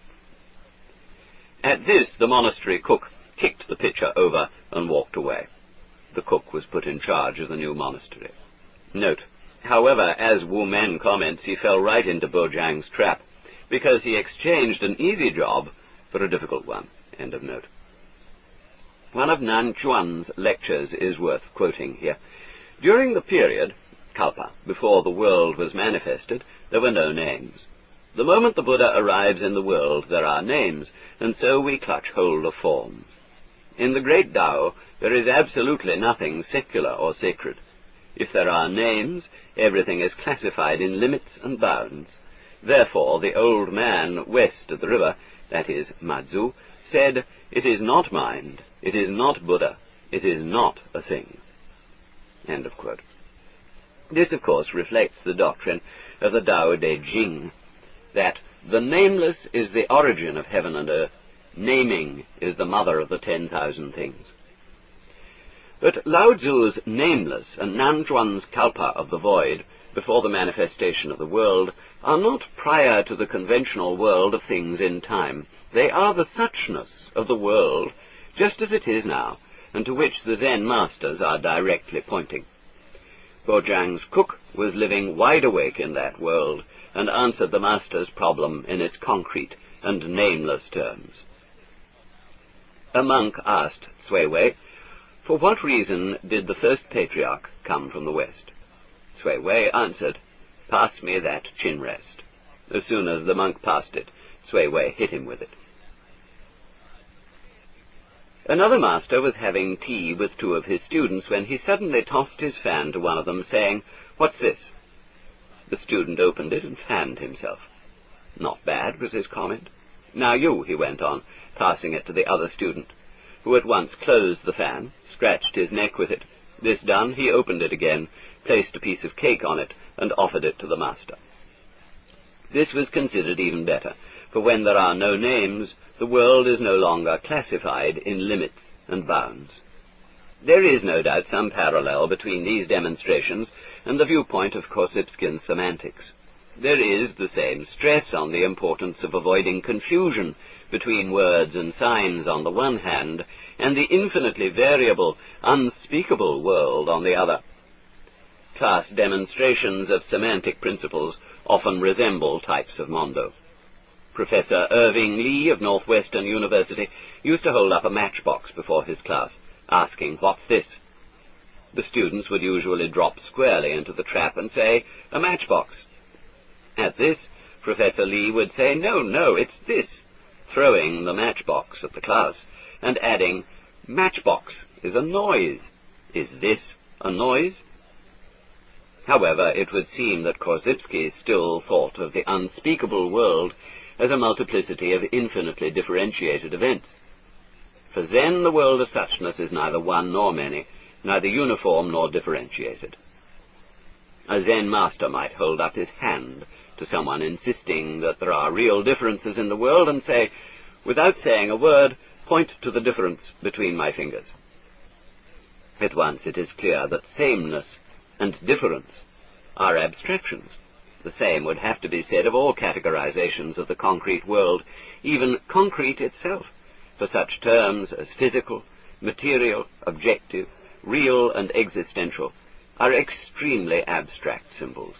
At this, the monastery cook kicked the pitcher over and walked away. The cook was put in charge of the new monastery. Note, however, as Wu Men comments, he fell right into Bojang's trap, because he exchanged an easy job for a difficult one. End of note. One of Nan Chuan's lectures is worth quoting here. During the period, Kalpa, before the world was manifested, there were no names. The moment the Buddha arrives in the world, there are names, and so we clutch hold of forms. In the great Tao, there is absolutely nothing secular or sacred. If there are names, everything is classified in limits and bounds. Therefore, the old man west of the river, that is, Madzu, said, "It is not mind, it is not Buddha, it is not a thing." End of quote. This, of course, reflects the doctrine of the Tao De Jing, that the nameless is the origin of heaven and earth, naming is the mother of the 10,000 things. But Lao Tzu's nameless and Nanchuan's Kalpa of the void, before the manifestation of the world, are not prior to the conventional world of things in time. They are the suchness of the world, just as it is now, and to which the Zen masters are directly pointing. Bojang's cook was living wide awake in that world, and answered the master's problem in its concrete and nameless terms. A monk asked Sui Wei, for what reason did the first patriarch come from the west? Sui Wei answered, "Pass me that chin rest." As soon as the monk passed it, Sui Wei hit him with it. Another master was having tea with two of his students when he suddenly tossed his fan to one of them, saying, "What's this?" The student opened it and fanned himself. "Not bad," was his comment. "Now you," he went on, passing it to the other student, who at once closed the fan, scratched his neck with it. This done, he opened it again, placed a piece of cake on it, and offered it to the master. This was considered even better, for when there are no names, the world is no longer classified in limits and bounds. There is no doubt some parallel between these demonstrations and the viewpoint of Korsipskin's semantics. There is the same stress on the importance of avoiding confusion between words and signs on the one hand, and the infinitely variable, unspeakable world on the other. Class demonstrations of semantic principles often resemble types of mondo. Professor Irving Lee of Northwestern University used to hold up a matchbox before his class, asking, "What's this?" The students would usually drop squarely into the trap and say, "A matchbox." At this, Professor Lee would say, No, it's this," throwing the matchbox at the class, and adding, "Matchbox is a noise. Is this a noise?" However, it would seem that Korsipsky still thought of the unspeakable world as a multiplicity of infinitely differentiated events. For Zen, the world of suchness is neither one nor many, neither uniform nor differentiated. A Zen master might hold up his hand to someone insisting that there are real differences in the world and say, "Without saying a word, point to the difference between my fingers." At once it is clear that sameness and difference are abstractions. The same would have to be said of all categorizations of the concrete world, even concrete itself, for such terms as physical, material, objective, real, and existential are extremely abstract symbols.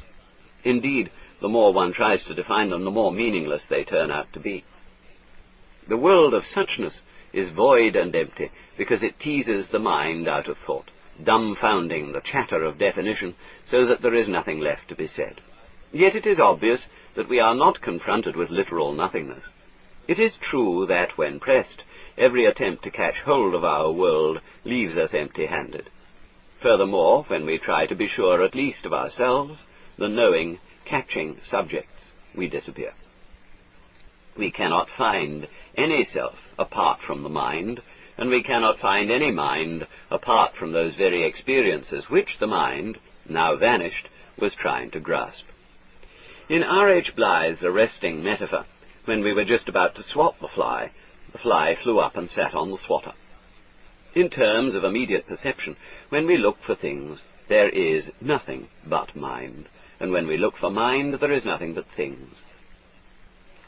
Indeed, the more one tries to define them, the more meaningless they turn out to be. The world of suchness is void and empty because it teases the mind out of thought, dumbfounding the chatter of definition so that there is nothing left to be said. Yet it is obvious that we are not confronted with literal nothingness. It is true that, when pressed, every attempt to catch hold of our world leaves us empty-handed. Furthermore, when we try to be sure at least of ourselves, the knowing, catching subjects, we disappear. We cannot find any self apart from the mind, and we cannot find any mind apart from those very experiences which the mind, now vanished, was trying to grasp. In R.H. Blythe's arresting metaphor, when we were just about to swat the fly flew up and sat on the swatter. In terms of immediate perception, when we look for things, there is nothing but mind, and when we look for mind, there is nothing but things.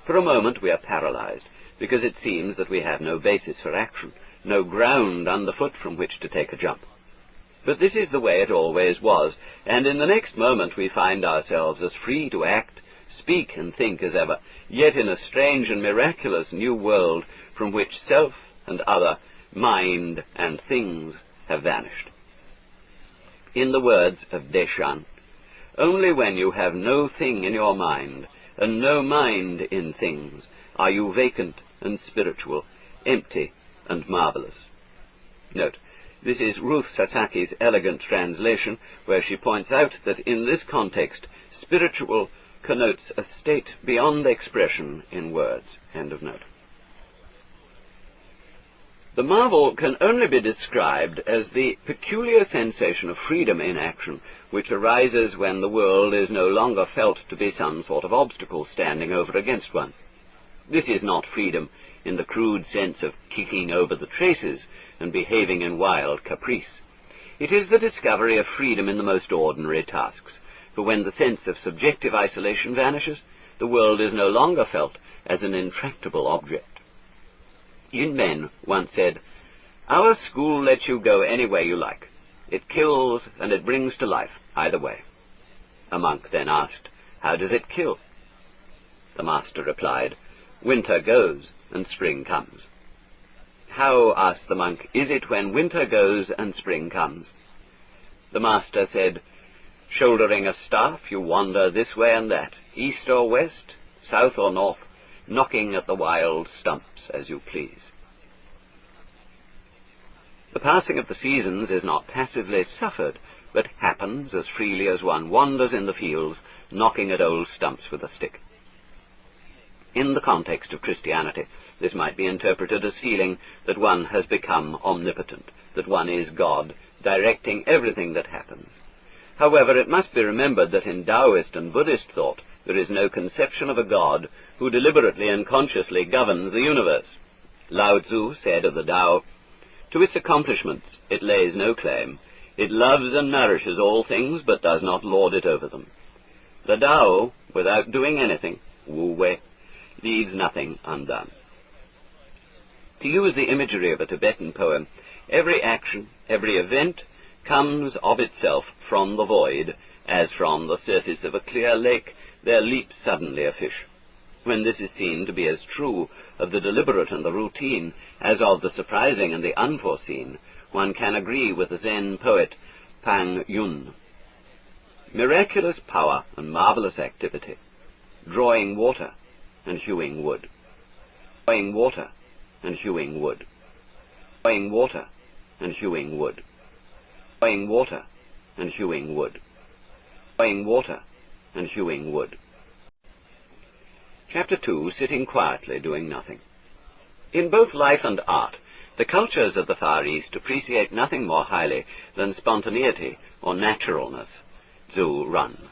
For a moment we are paralyzed, because it seems that we have no basis for action, no ground underfoot from which to take a jump. But this is the way it always was, and in the next moment we find ourselves as free to act, speak, and think as ever, yet in a strange and miraculous new world from which self and other, mind and things have vanished. In the words of Deshan, "Only when you have no thing in your mind, and no mind in things, are you vacant and spiritual, empty and marvelous." Note, this is Ruth Sasaki's elegant translation, where she points out that in this context, spiritual connotes a state beyond expression in words. End of note. The marvel can only be described as the peculiar sensation of freedom in action, which arises when the world is no longer felt to be some sort of obstacle standing over against one. This is not freedom in the crude sense of kicking over the traces and behaving in wild caprice. It is the discovery of freedom in the most ordinary tasks, for when the sense of subjective isolation vanishes, the world is no longer felt as an intractable object. Yin Men once said, "Our school lets you go any way you like. It kills and it brings to life, either way." A monk then asked, "How does it kill?" The master replied, "Winter goes and spring comes." "How," asked the monk, "is it when winter goes and spring comes?" The master said, "Shouldering a staff, you wander this way and that, east or west, south or north, knocking at the wild stumps as you please. The passing of the seasons is not passively suffered, but happens as freely as one wanders in the fields, knocking at old stumps with a stick. In the context of Christianity, this might be interpreted as feeling that one has become omnipotent, that one is God, directing everything that happens. However, it must be remembered that in Taoist and Buddhist thought, there is no conception of a God who deliberately and consciously governs the universe. Lao Tzu said of the Tao, "To its accomplishments it lays no claim. It loves and nourishes all things, but does not lord it over them." The Tao, without doing anything, Wu Wei, leaves nothing undone. To use the imagery of a Tibetan poem, every action, every event, comes of itself from the void, as from the surface of a clear lake there leaps suddenly a fish. When this is seen to be as true of the deliberate and the routine as of the surprising and the unforeseen, one can agree with the Zen poet Pang Yun. Miraculous power and marvelous activity, drawing water and hewing wood, drawing water and hewing wood, drawing water and hewing wood, drawing water and hewing wood, drawing water and hewing wood. Chapter 2, Sitting Quietly, Doing Nothing. In both life and art, the cultures of the Far East appreciate nothing more highly than spontaneity or naturalness, zu ran.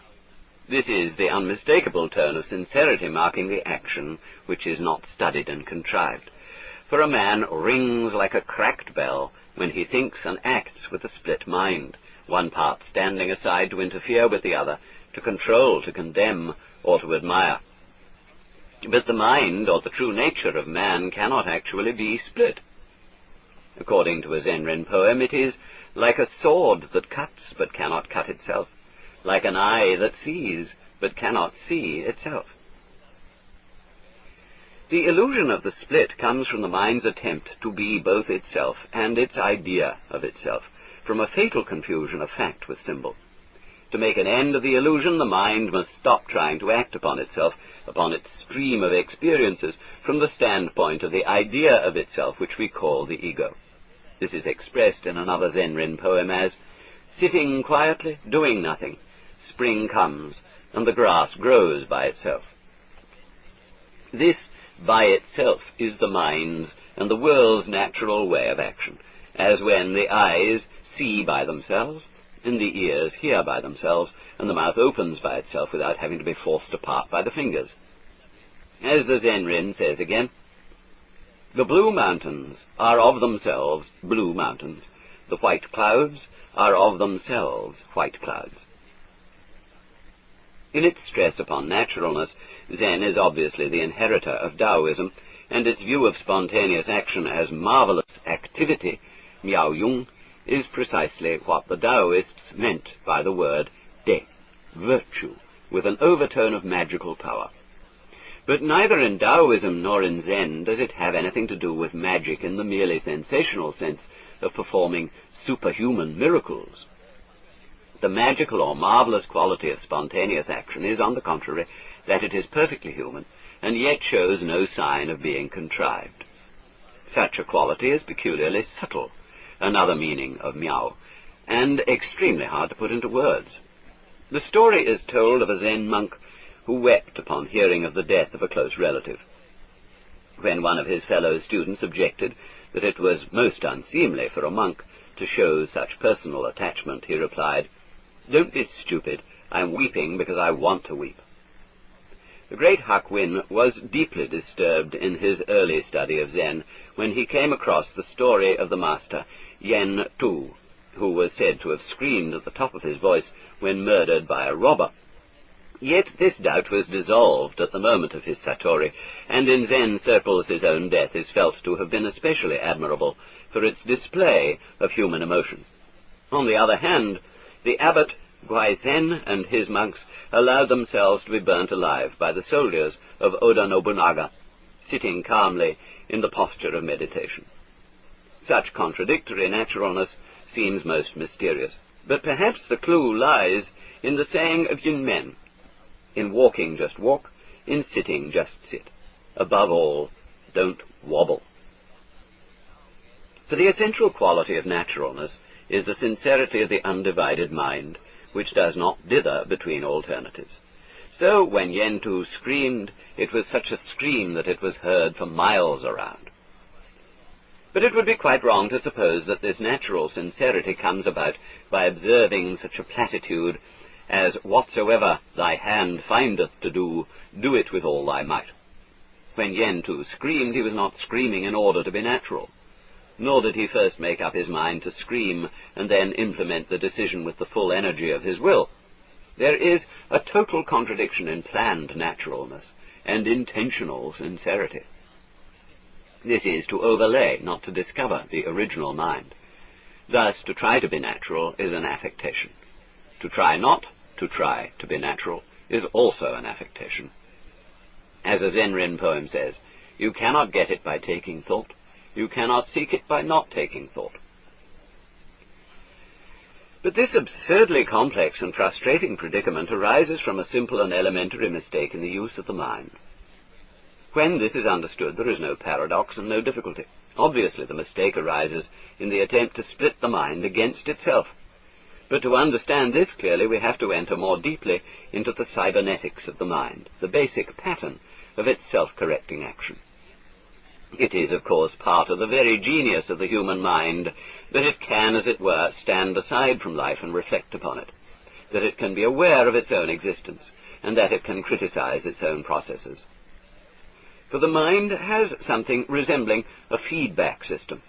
This is the unmistakable tone of sincerity marking the action which is not studied and contrived. For a man rings like a cracked bell when he thinks and acts with a split mind, one part standing aside to interfere with the other, to control, to condemn, or to admire. But the mind, or the true nature of man, cannot actually be split. According to a Zen poem, it is like a sword that cuts but cannot cut itself, like an eye that sees but cannot see itself. The illusion of the split comes from the mind's attempt to be both itself and its idea of itself, from a fatal confusion of fact with symbol. To make an end of the illusion, the mind must stop trying to act upon itself, upon its stream of experiences, from the standpoint of the idea of itself which we call the ego. This is expressed in another Zen poem as, "Sitting quietly, doing nothing, spring comes, and the grass grows by itself." This by itself is the mind's and the world's natural way of action, as when the eyes see by themselves, and the ears hear by themselves, and the mouth opens by itself without having to be forced apart by the fingers. As the Zen says again, "The blue mountains are of themselves blue mountains. The white clouds are of themselves white clouds." In its stress upon naturalness, Zen is obviously the inheritor of Daoism, and its view of spontaneous action as marvelous activity, Miao Yung, is precisely what the Daoists meant by the word de, virtue, with an overtone of magical power. But neither in Daoism nor in Zen does it have anything to do with magic in the merely sensational sense of performing superhuman miracles. The magical or marvelous quality of spontaneous action is, on the contrary, that it is perfectly human, and yet shows no sign of being contrived. Such a quality is peculiarly subtle, another meaning of miao, and extremely hard to put into words. The story is told of a Zen monk who wept upon hearing of the death of a close relative. When one of his fellow students objected that it was most unseemly for a monk to show such personal attachment, he replied, "Don't be stupid. I'm weeping because I want to weep." The great Hak Win was deeply disturbed in his early study of Zen when he came across the story of the master, Yen Tu, who was said to have screamed at the top of his voice when murdered by a robber. Yet this doubt was dissolved at the moment of his satori, and in Zen circles his own death is felt to have been especially admirable for its display of human emotion. On the other hand, the abbot Zen and his monks allowed themselves to be burnt alive by the soldiers of Oda Nobunaga, sitting calmly in the posture of meditation. Such contradictory naturalness seems most mysterious, but perhaps the clue lies in the saying of Yin Men, "In walking just walk, in sitting just sit," above all, don't wobble. For the essential quality of naturalness is the sincerity of the undivided mind, which does not dither between alternatives. So when Yentu screamed, it was such a scream that it was heard for miles around. But it would be quite wrong to suppose that this natural sincerity comes about by observing such a platitude as, "Whatsoever thy hand findeth to do, do it with all thy might." When Yentu screamed, he was not screaming in order to be natural, nor did he first make up his mind to scream and then implement the decision with the full energy of his will. There is a total contradiction in planned naturalness and intentional sincerity. This is to overlay, not to discover, the original mind. Thus, to try to be natural is an affectation. To try not to try to be natural is also an affectation. As a Zen poem says, "You cannot get it by taking thought. You cannot seek it by not taking thought." But this absurdly complex and frustrating predicament arises from a simple and elementary mistake in the use of the mind. When this is understood, there is no paradox and no difficulty. Obviously, the mistake arises in the attempt to split the mind against itself. But to understand this clearly, we have to enter more deeply into the cybernetics of the mind, the basic pattern of its self-correcting action. It is, of course, part of the very genius of the human mind that it can, as it were, stand aside from life and reflect upon it, that it can be aware of its own existence, and that it can criticize its own processes. For the mind has something resembling a feedback system.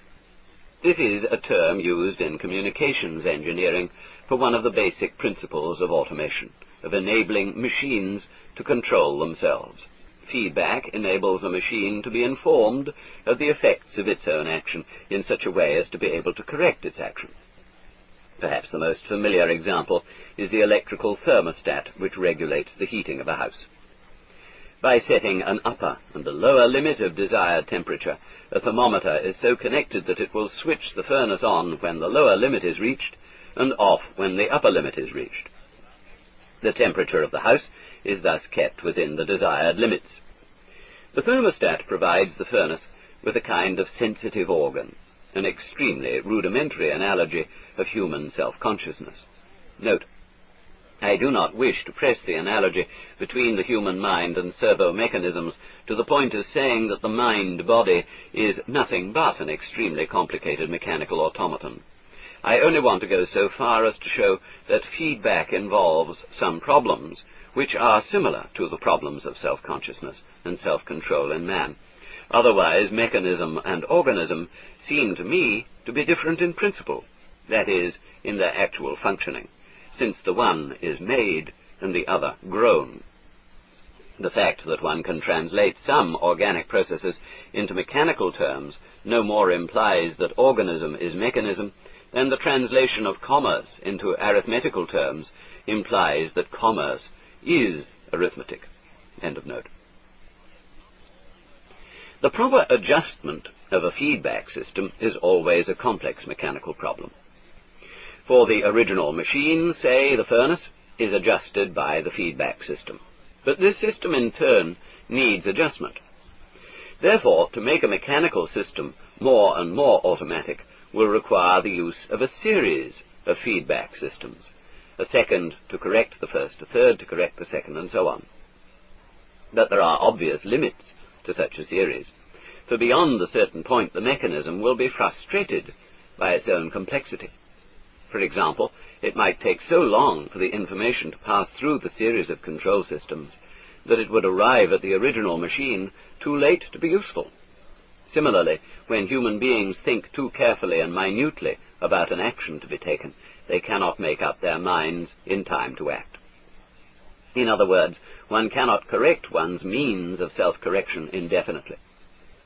This is a term used in communications engineering for one of the basic principles of automation, of enabling machines to control themselves. Feedback enables a machine to be informed of the effects of its own action in such a way as to be able to correct its action. Perhaps the most familiar example is the electrical thermostat, which regulates the heating of a house. By setting an upper and a lower limit of desired temperature, a thermometer is so connected that it will switch the furnace on when the lower limit is reached and off when the upper limit is reached. The temperature of the house is thus kept within the desired limits. The thermostat provides the furnace with a kind of sensitive organ, an extremely rudimentary analogy of human self-consciousness. Note, I do not wish to press the analogy between the human mind and servo-mechanisms to the point of saying that the mind-body is nothing but an extremely complicated mechanical automaton. I only want to go so far as to show that feedback involves some problems which are similar to the problems of self-consciousness and self-control in man. Otherwise, mechanism and organism seem to me to be different in principle, that is, in their actual functioning, since the one is made and the other grown. The fact that one can translate some organic processes into mechanical terms no more implies that organism is mechanism than the translation of commerce into arithmetical terms implies that commerce is arithmetic. End of note. The proper adjustment of a feedback system is always a complex mechanical problem. For the original machine, say the furnace, is adjusted by the feedback system. But this system in turn needs adjustment. Therefore, to make a mechanical system more and more automatic will require the use of a series of feedback systems, a second to correct the first, a third to correct the second, and so on. But there are obvious limits to such a series, for beyond a certain point the mechanism will be frustrated by its own complexity. For example, it might take so long for the information to pass through the series of control systems that it would arrive at the original machine too late to be useful. Similarly, when human beings think too carefully and minutely about an action to be taken, they cannot make up their minds in time to act. In other words, one cannot correct one's means of self-correction indefinitely.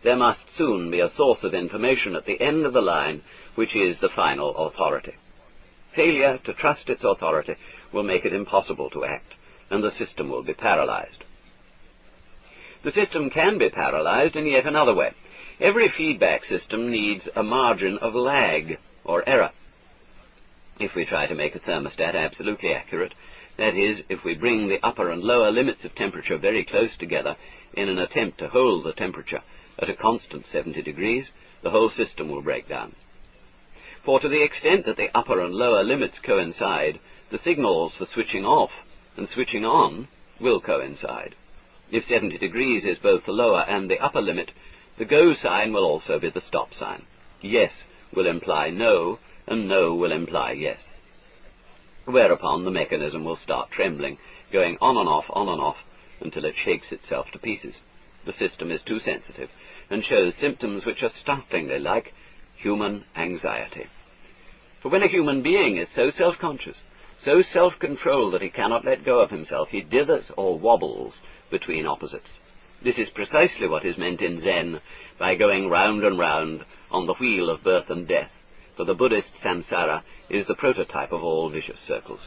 There must soon be a source of information at the end of the line which is the final authority. Failure to trust its authority will make it impossible to act, and the system will be paralyzed. The system can be paralyzed in yet another way. Every feedback system needs a margin of lag, or error. If we try to make a thermostat absolutely accurate, That is, if we bring the upper and lower limits of temperature very close together in an attempt to hold the temperature at a constant 70 degrees, the whole system will break down. For to the extent that the upper and lower limits coincide, the signals for switching off and switching on will coincide. If 70 degrees is both the lower and the upper limit, the go sign will also be the stop sign. Yes will imply no, and no will imply yes. Whereupon the mechanism will start trembling, going on and off, until it shakes itself to pieces. The system is too sensitive, and shows symptoms which are startlingly like human anxiety. For when a human being is so self-conscious, so self-controlled that he cannot let go of himself, he dithers or wobbles between opposites. This is precisely what is meant in Zen by going round and round on the wheel of birth and death, for the Buddhist samsara is the prototype of all vicious circles.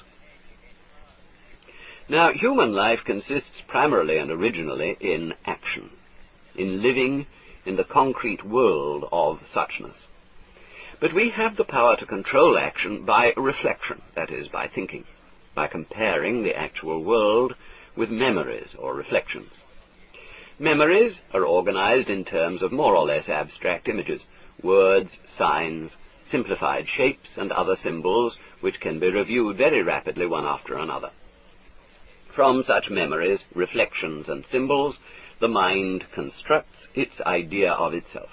Now, human life consists primarily and originally in action, in living in the concrete world of suchness. But we have the power to control action by reflection, that is, by thinking, by comparing the actual world with memories or reflections. Memories are organized in terms of more or less abstract images, words, signs, simplified shapes and other symbols which can be reviewed very rapidly one after another. From such memories, reflections and symbols, the mind constructs its idea of itself.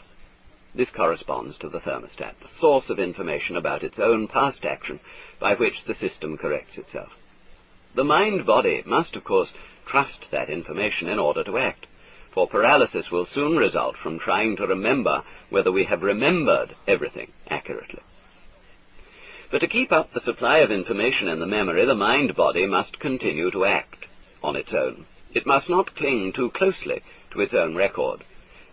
This corresponds to the thermostat, the source of information about its own past action by which the system corrects itself. The mind-body must, of course, trust that information in order to act, for paralysis will soon result from trying to remember whether we have remembered everything accurately. But to keep up the supply of information in the memory, the mind-body must continue to act on its own. It must not cling too closely to its own record.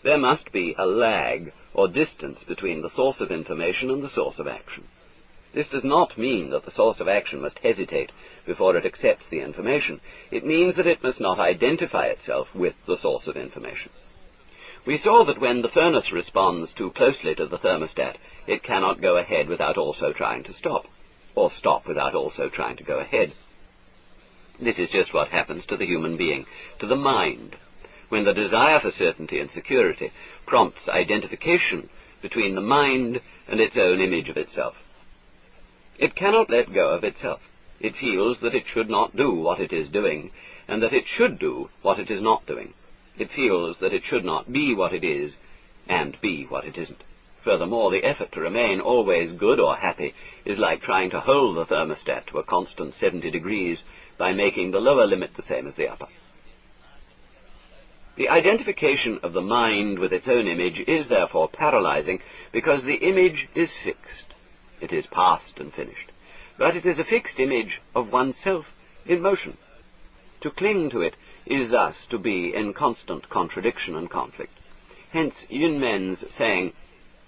There must be a lag or distance between the source of information and the source of action. This does not mean that the source of action must hesitate before it accepts the information. It means that it must not identify itself with the source of information. We saw that when the furnace responds too closely to the thermostat, it cannot go ahead without also trying to stop, or stop without also trying to go ahead. This is just what happens to the human being, to the mind, when the desire for certainty and security prompts identification between the mind and its own image of itself. It cannot let go of itself. It feels that it should not do what it is doing, and that it should do what it is not doing. It feels that it should not be what it is, and be what it isn't. Furthermore, the effort to remain always good or happy is like trying to hold the thermostat to a constant 70 degrees by making the lower limit the same as the upper. The identification of the mind with its own image is therefore paralyzing because the image is fixed. It is past and finished. But it is a fixed image of oneself in motion. To cling to it is thus to be in constant contradiction and conflict. Hence Yun Men's saying,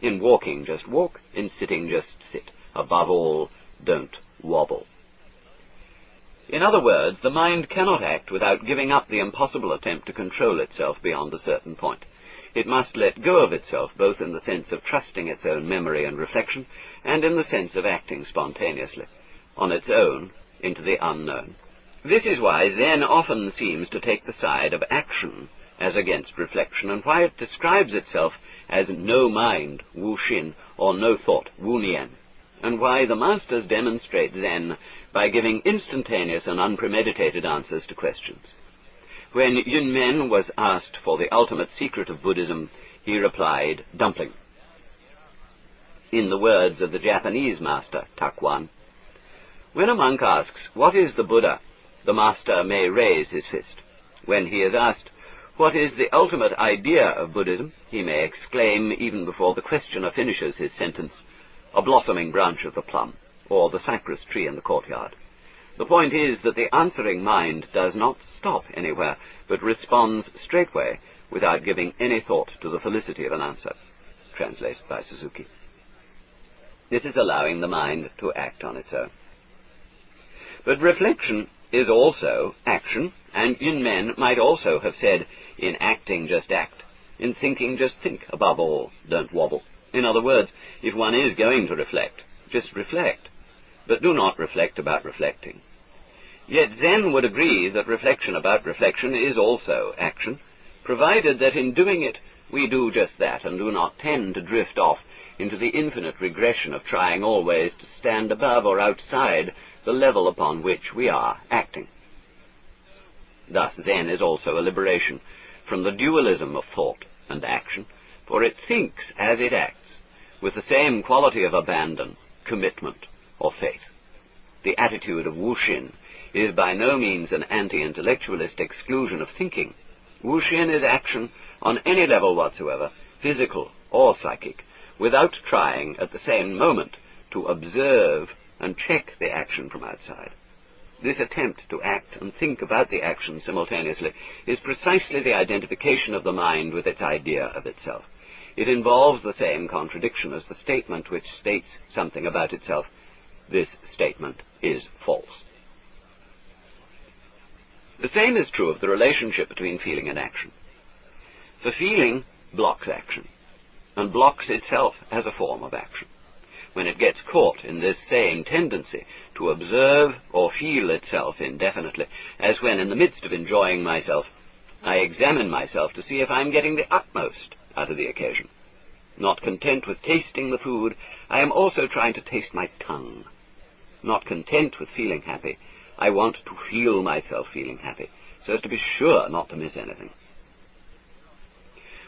in walking just walk, in sitting just sit. Above all, don't wobble. In other words, the mind cannot act without giving up the impossible attempt to control itself beyond a certain point. It must let go of itself both in the sense of trusting its own memory and reflection, and in the sense of acting spontaneously, on its own, into the unknown. This is why Zen often seems to take the side of action as against reflection, and why it describes itself as no mind, wu xin, or no thought, wu nian, and why the masters demonstrate Zen by giving instantaneous and unpremeditated answers to questions. When Yun Men was asked for the ultimate secret of Buddhism, he replied, dumpling. In the words of the Japanese master, Takuan, when a monk asks, what is the Buddha, the master may raise his fist. When he is asked, what is the ultimate idea of Buddhism, he may exclaim, even before the questioner finishes his sentence, a blossoming branch of the plum, or the cypress tree in the courtyard. The point is that the answering mind does not stop anywhere, but responds straightway without giving any thought to the felicity of an answer. Translated by Suzuki. This is allowing the mind to act on its own. But reflection is also action, and Yun Men might also have said, in acting just act, in thinking just think, above all, don't wobble. In other words, if one is going to reflect, just reflect, but do not reflect about reflecting. Yet Zen would agree that reflection about reflection is also action, provided that in doing it we do just that and do not tend to drift off into the infinite regression of trying always to stand above or outside the level upon which we are acting. Thus Zen is also a liberation from the dualism of thought and action, for it thinks as it acts, with the same quality of abandon, commitment, or faith. The attitude of Wushin is by no means an anti-intellectualist exclusion of thinking. Wushin is action on any level whatsoever, physical or psychic, without trying at the same moment to observe and check the action from outside. This attempt to act and think about the action simultaneously is precisely the identification of the mind with its idea of itself. It involves the same contradiction as the statement which states something about itself. This statement is false. The same is true of the relationship between feeling and action. The feeling blocks action, and blocks itself as a form of action. When it gets caught in this same tendency to observe or feel itself indefinitely, as when in the midst of enjoying myself, I examine myself to see if I'm getting the utmost out of the occasion. Not content with tasting the food, I am also trying to taste my tongue. Not content with feeling happy, I want to feel myself feeling happy, so as to be sure not to miss anything.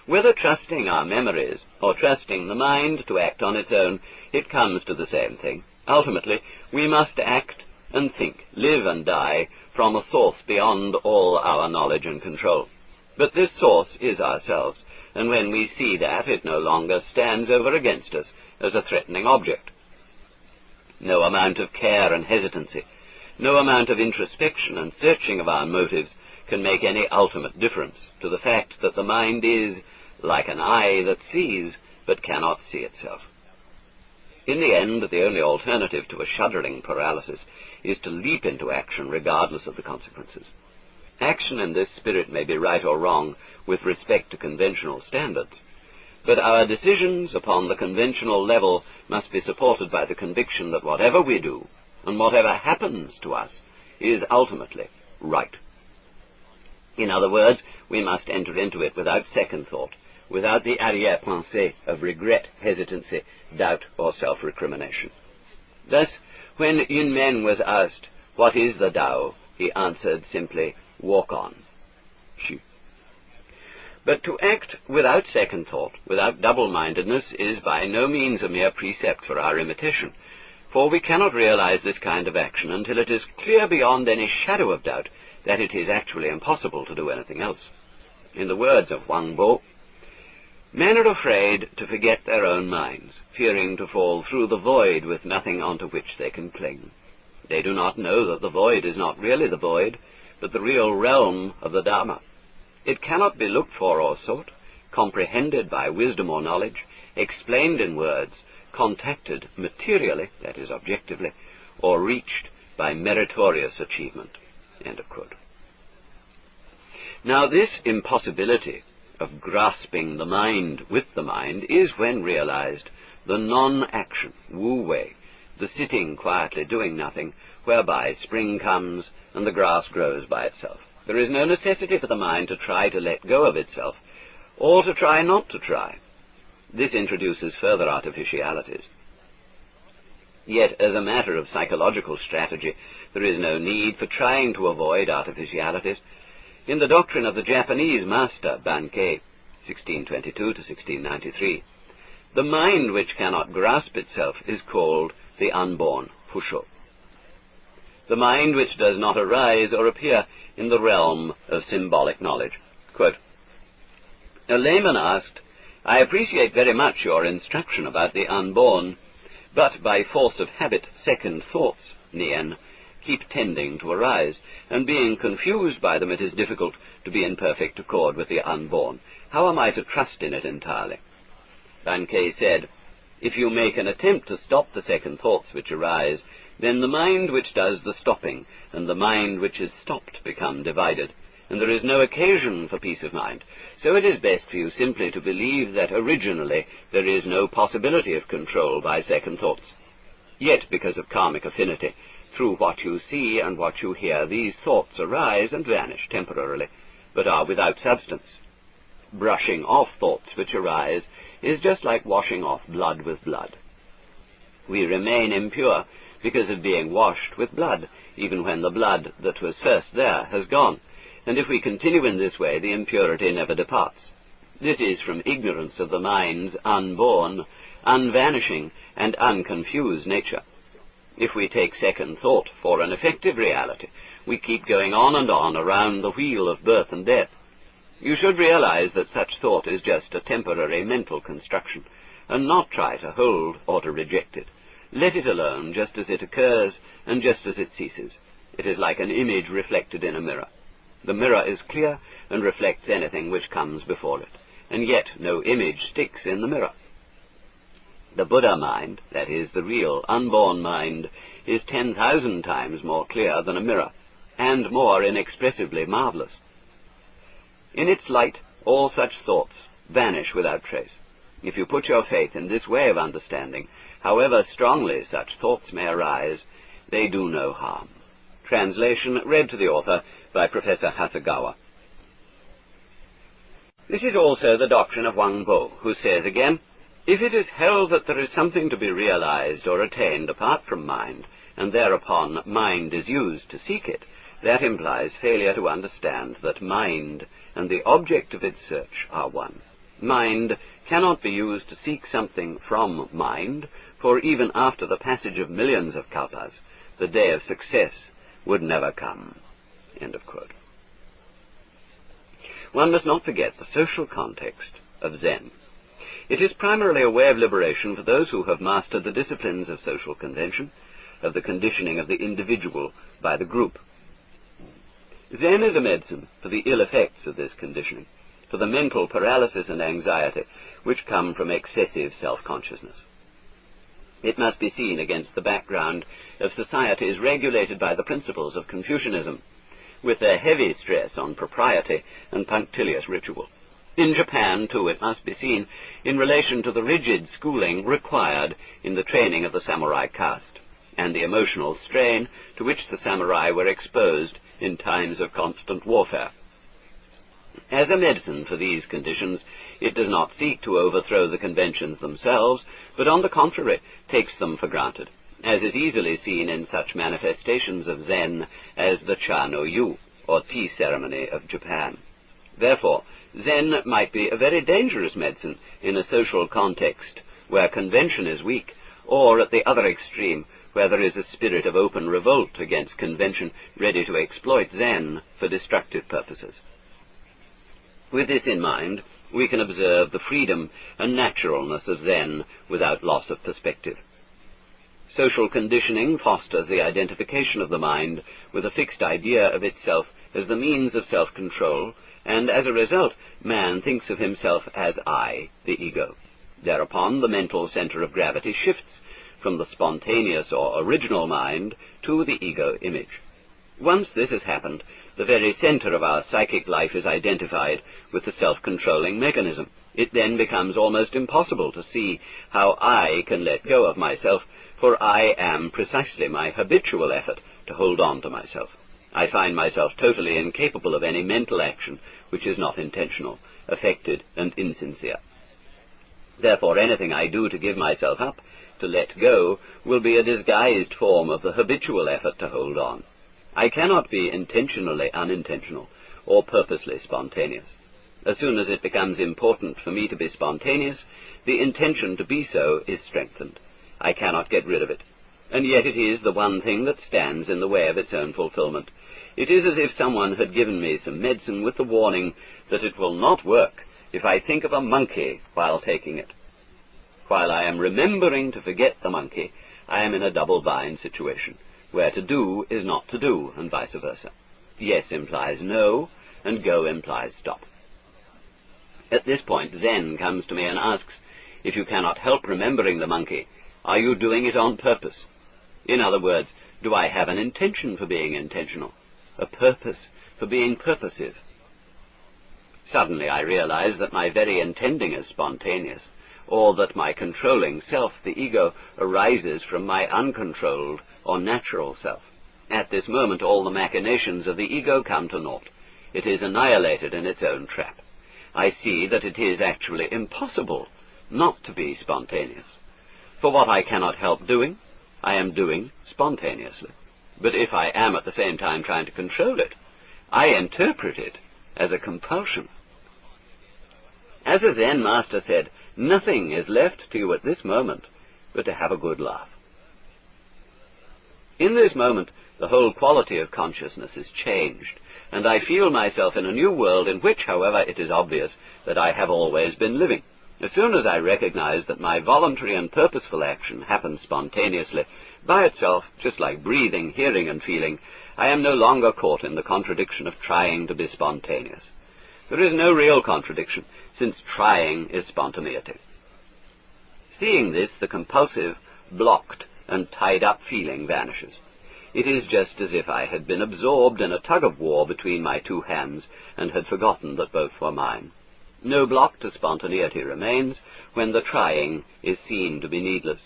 Whether trusting our memories or trusting the mind to act on its own, it comes to the same thing. Ultimately, we must act and think, live and die, from a source beyond all our knowledge and control. But this source is ourselves, and when we see that, it no longer stands over against us as a threatening object. No amount of care and hesitancy, no amount of introspection and searching of our motives can make any ultimate difference to the fact that the mind is like an eye that sees but cannot see itself. In the end, the only alternative to a shuddering paralysis is to leap into action regardless of the consequences. Action in this spirit may be right or wrong with respect to conventional standards, but our decisions upon the conventional level must be supported by the conviction that whatever we do and whatever happens to us is ultimately right. In other words, we must enter into it without second thought, without the arrière-pensée of regret, hesitancy, doubt, or self-recrimination. Thus, when Yun Men was asked, "What is the Tao?" he answered simply, "Walk on." Xu. But to act without second thought, without double-mindedness, is by no means a mere precept for our imitation, for we cannot realize this kind of action until it is clear beyond any shadow of doubt that it is actually impossible to do anything else. In the words of Wang Bo, men are afraid to forget their own minds, fearing to fall through the void with nothing onto which they can cling. They do not know that the void is not really the void, but the real realm of the Dharma. It cannot be looked for or sought, comprehended by wisdom or knowledge, explained in words, contacted materially, that is objectively, or reached by meritorious achievement. End of quote. Now this impossibility of grasping the mind with the mind is, when realized, the non-action, Wu Wei, the sitting quietly doing nothing, whereby spring comes and the grass grows by itself. There is no necessity for the mind to try to let go of itself, or to try not to try. This introduces further artificialities. Yet, as a matter of psychological strategy, there is no need for trying to avoid artificialities. In the doctrine of the Japanese master, Bankei, 1622 to 1693, the mind which cannot grasp itself is called the unborn, Fusho. The mind which does not arise or appear in the realm of symbolic knowledge. Quote, a layman asked, "I appreciate very much your instruction about the unborn, but by force of habit second thoughts, Nien, keep tending to arise, and being confused by them it is difficult to be in perfect accord with the unborn. How am I to trust in it entirely?" Bankei said, "If you make an attempt to stop the second thoughts which arise, then the mind which does the stopping and the mind which is stopped become divided, and there is no occasion for peace of mind. So it is best for you simply to believe that originally there is no possibility of control by second thoughts. Yet, because of karmic affinity, Through what you see and what you hear, these thoughts arise and vanish temporarily, but are without substance. Brushing off thoughts which arise is just like washing off blood with blood. We remain impure because of being washed with blood, even when the blood that was first there has gone, and if we continue in this way, the impurity never departs. This is from ignorance of the mind's unborn, unvanishing, and unconfused nature. If we take second thought for an effective reality, we keep going on and on around the wheel of birth and death. You should realize that such thought is just a temporary mental construction, and not try to hold or to reject it. Let it alone just as it occurs and just as it ceases. It is like an image reflected in a mirror. The mirror is clear and reflects anything which comes before it, and yet no image sticks in the mirror. The Buddha mind, that is, the real, unborn mind, is 10,000 times more clear than a mirror, and more inexpressibly marvelous. In its light, all such thoughts vanish without trace. If you put your faith in this way of understanding, however strongly such thoughts may arise, they do no harm. Translation read to the author by Professor Hasegawa. This is also the doctrine of Wang Bo, who says again, if it is held that there is something to be realized or attained apart from mind, and thereupon mind is used to seek it, that implies failure to understand that mind and the object of its search are one. Mind cannot be used to seek something from mind, for even after the passage of millions of kalpas, the day of success would never come. End of quote. One must not forget the social context of Zen. It is primarily a way of liberation for those who have mastered the disciplines of social convention, of the conditioning of the individual by the group. Zen is a medicine for the ill effects of this conditioning, for the mental paralysis and anxiety which come from excessive self-consciousness. It must be seen against the background of societies regulated by the principles of Confucianism, with their heavy stress on propriety and punctilious ritual. In Japan, too, it must be seen in relation to the rigid schooling required in the training of the samurai caste, and the emotional strain to which the samurai were exposed in times of constant warfare. As a medicine for these conditions, it does not seek to overthrow the conventions themselves, but on the contrary, takes them for granted, as is easily seen in such manifestations of Zen as the Cha no Yu, or tea ceremony of Japan. Therefore, Zen might be a very dangerous medicine in a social context where convention is weak, or at the other extreme, where there is a spirit of open revolt against convention ready to exploit Zen for destructive purposes. With this in mind, we can observe the freedom and naturalness of Zen without loss of perspective. Social conditioning fosters the identification of the mind with a fixed idea of itself as the means of self-control, and as a result, man thinks of himself as I, the ego. Thereupon, the mental center of gravity shifts from the spontaneous or original mind to the ego image. Once this has happened, the very center of our psychic life is identified with the self-controlling mechanism. It then becomes almost impossible to see how I can let go of myself, for I am precisely my habitual effort to hold on to myself. I find myself totally incapable of any mental action which is not intentional, affected, and insincere. Therefore, anything I do to give myself up, to let go, will be a disguised form of the habitual effort to hold on. I cannot be intentionally unintentional, or purposely spontaneous. As soon as it becomes important for me to be spontaneous, the intention to be so is strengthened. I cannot get rid of it. And yet it is the one thing that stands in the way of its own fulfillment. It is as if someone had given me some medicine with the warning that it will not work if I think of a monkey while taking it. While I am remembering to forget the monkey, I am in a double-bind situation, where to do is not to do, and vice versa. Yes implies no, and go implies stop. At this point, Zen comes to me and asks, if you cannot help remembering the monkey, are you doing it on purpose? In other words, do I have an intention for being intentional, a purpose for being purposive? Suddenly I realize that my very intending is spontaneous, or that my controlling self, the ego, arises from my uncontrolled, or natural self. At this moment all the machinations of the ego come to naught. It is annihilated in its own trap. I see that it is actually impossible not to be spontaneous. For what I cannot help doing, I am doing spontaneously. But if I am at the same time trying to control it, I interpret it as a compulsion. As a Zen master said, nothing is left to you at this moment but to have a good laugh. In this moment, the whole quality of consciousness is changed, and I feel myself in a new world in which, however, it is obvious that I have always been living. As soon as I recognize that my voluntary and purposeful action happens spontaneously, by itself, just like breathing, hearing, and feeling, I am no longer caught in the contradiction of trying to be spontaneous. There is no real contradiction, since trying is spontaneity. Seeing this, the compulsive, blocked, and tied-up feeling vanishes. It is just as if I had been absorbed in a tug-of-war between my two hands and had forgotten that both were mine. No block to spontaneity remains when the trying is seen to be needless.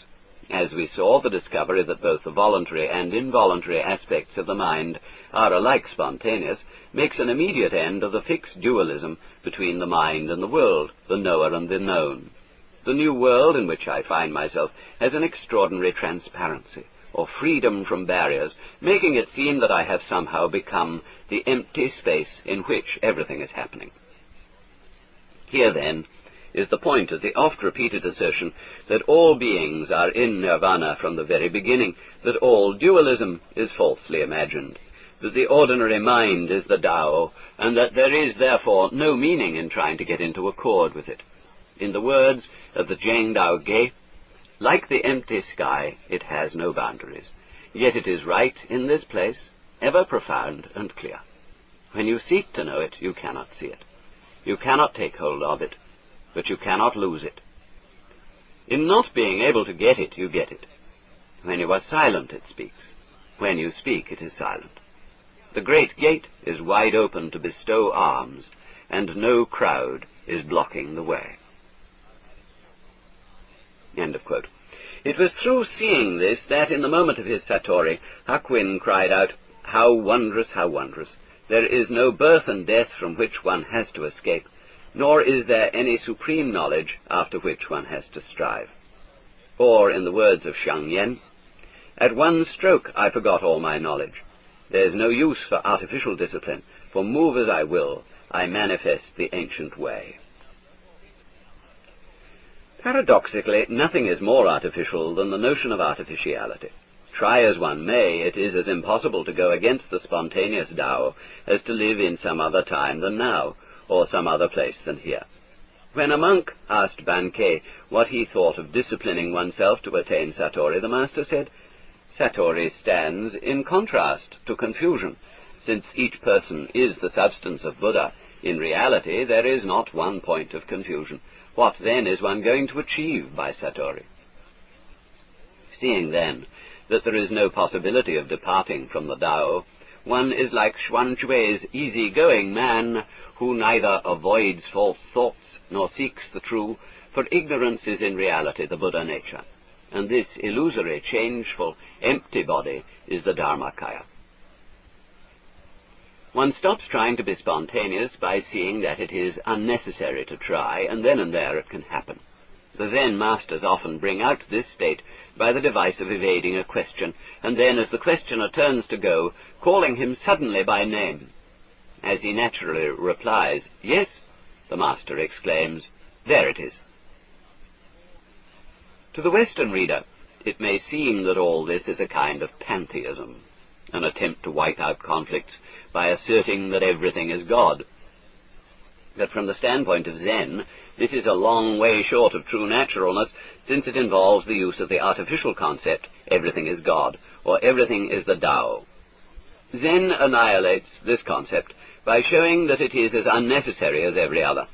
As we saw, the discovery that both the voluntary and involuntary aspects of the mind are alike spontaneous makes an immediate end of the fixed dualism between the mind and the world, the knower and the known. The new world in which I find myself has an extraordinary transparency, or freedom from barriers, making it seem that I have somehow become the empty space in which everything is happening. Here, then, is the point of the oft-repeated assertion that all beings are in nirvana from the very beginning, that all dualism is falsely imagined, that the ordinary mind is the Tao, and that there is therefore no meaning in trying to get into accord with it. In the words of the Zheng Dao Ge, like the empty sky, it has no boundaries, yet it is right in this place, ever profound and clear. When you seek to know it, you cannot see it. You cannot take hold of it, but you cannot lose it. In not being able to get it, you get it. When you are silent, it speaks. When you speak, it is silent. The great gate is wide open to bestow alms, and no crowd is blocking the way. End of quote. It was through seeing this that in the moment of his Satori, Hakuin cried out, "How wondrous, how wondrous! There is no birth and death from which one has to escape, nor is there any supreme knowledge after which one has to strive." Or, in the words of Shang Yen, "At one stroke I forgot all my knowledge. There is no use for artificial discipline, for move as I will, I manifest the ancient way." Paradoxically, nothing is more artificial than the notion of artificiality. Try as one may, it is as impossible to go against the spontaneous Tao as to live in some other time than now, or some other place than here. When a monk asked Bankei what he thought of disciplining oneself to attain Satori, the master said, "Satori stands in contrast to confusion. Since each person is the substance of Buddha, in reality there is not one point of confusion. What then is one going to achieve by Satori?" Seeing then that there is no possibility of departing from the Tao, one is like Xuanzhui's easy-going man, who neither avoids false thoughts nor seeks the true, for ignorance is in reality the Buddha nature, and this illusory, changeful, empty body is the Dharmakaya. One stops trying to be spontaneous by seeing that it is unnecessary to try, and then and there it can happen. The Zen masters often bring out this state by the device of evading a question, and then as the questioner turns to go, calling him suddenly by name. As he naturally replies, "Yes," the master exclaims, "There it is." To the Western reader, it may seem that all this is a kind of pantheism, an attempt to wipe out conflicts by asserting that everything is God. But from the standpoint of Zen, this is a long way short of true naturalness, since it involves the use of the artificial concept, everything is God, or everything is the Tao. Zen annihilates this concept by showing that it is as unnecessary as every other.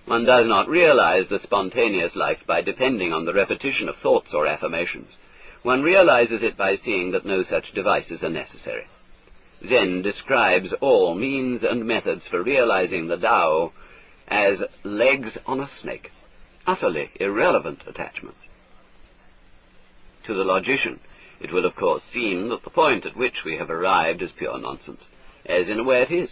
One does not realize the spontaneous life by depending on the repetition of thoughts or affirmations. One realizes it by seeing that no such devices are necessary. Zen describes all means and methods for realizing the Tao as legs on a snake, utterly irrelevant attachments. To the logician, it will of course seem that the point at which we have arrived is pure nonsense, as in a way it is.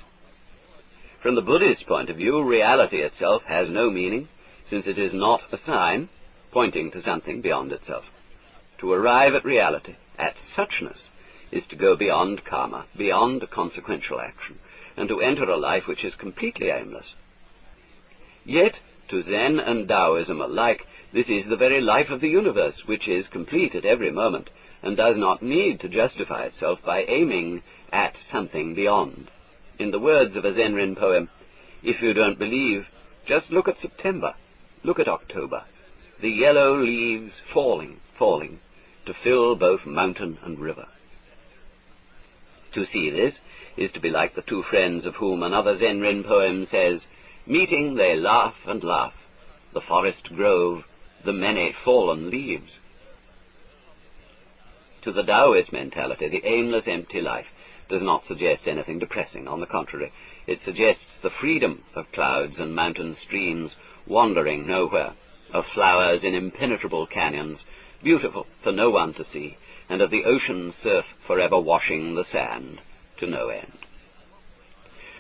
From the Buddhist point of view, reality itself has no meaning, since it is not a sign pointing to something beyond itself. To arrive at reality, at suchness, is to go beyond karma, beyond consequential action, and to enter a life which is completely aimless. Yet, to Zen and Daoism alike, this is the very life of the universe, which is complete at every moment, and does not need to justify itself by aiming at something beyond. In the words of a Zen poem, if you don't believe, just look at September, look at October, the yellow leaves falling, falling, to fill both mountain and river. To see this is to be like the two friends of whom another Zen poem says, meeting they laugh and laugh, the forest grove, the many fallen leaves. To the Taoist mentality, the aimless empty life does not suggest anything depressing. On the contrary, it suggests the freedom of clouds and mountain streams wandering nowhere, of flowers in impenetrable canyons, beautiful for no one to see, and of the ocean surf forever washing the sand to no end.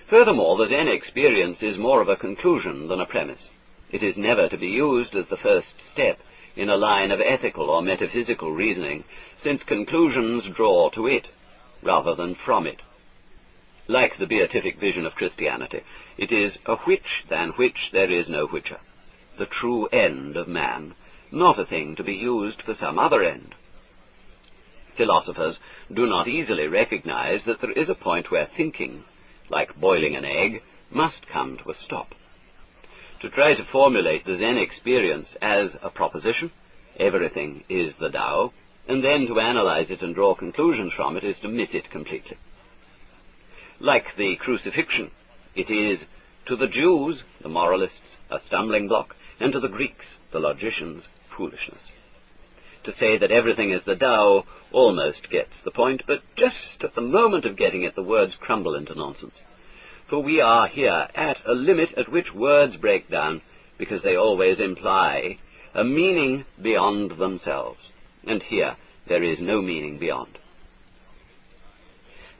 Furthermore, the Zen experience is more of a conclusion than a premise. It is never to be used as the first step in a line of ethical or metaphysical reasoning, since conclusions draw to it, rather than from it. Like the beatific vision of Christianity, it is a which than which there is no whicher, the true end of man, not a thing to be used for some other end. Philosophers do not easily recognize that there is a point where thinking, like boiling an egg, must come to a stop. To try to formulate the Zen experience as a proposition, everything is the Tao, and then to analyze it and draw conclusions from it is to miss it completely. Like the crucifixion, it is to the Jews, the moralists, a stumbling block, and to the Greeks, the logicians, foolishness. To say that everything is the Tao almost gets the point, but just at the moment of getting it, the words crumble into nonsense. For we are here at a limit at which words break down, because they always imply a meaning beyond themselves, and here there is no meaning beyond.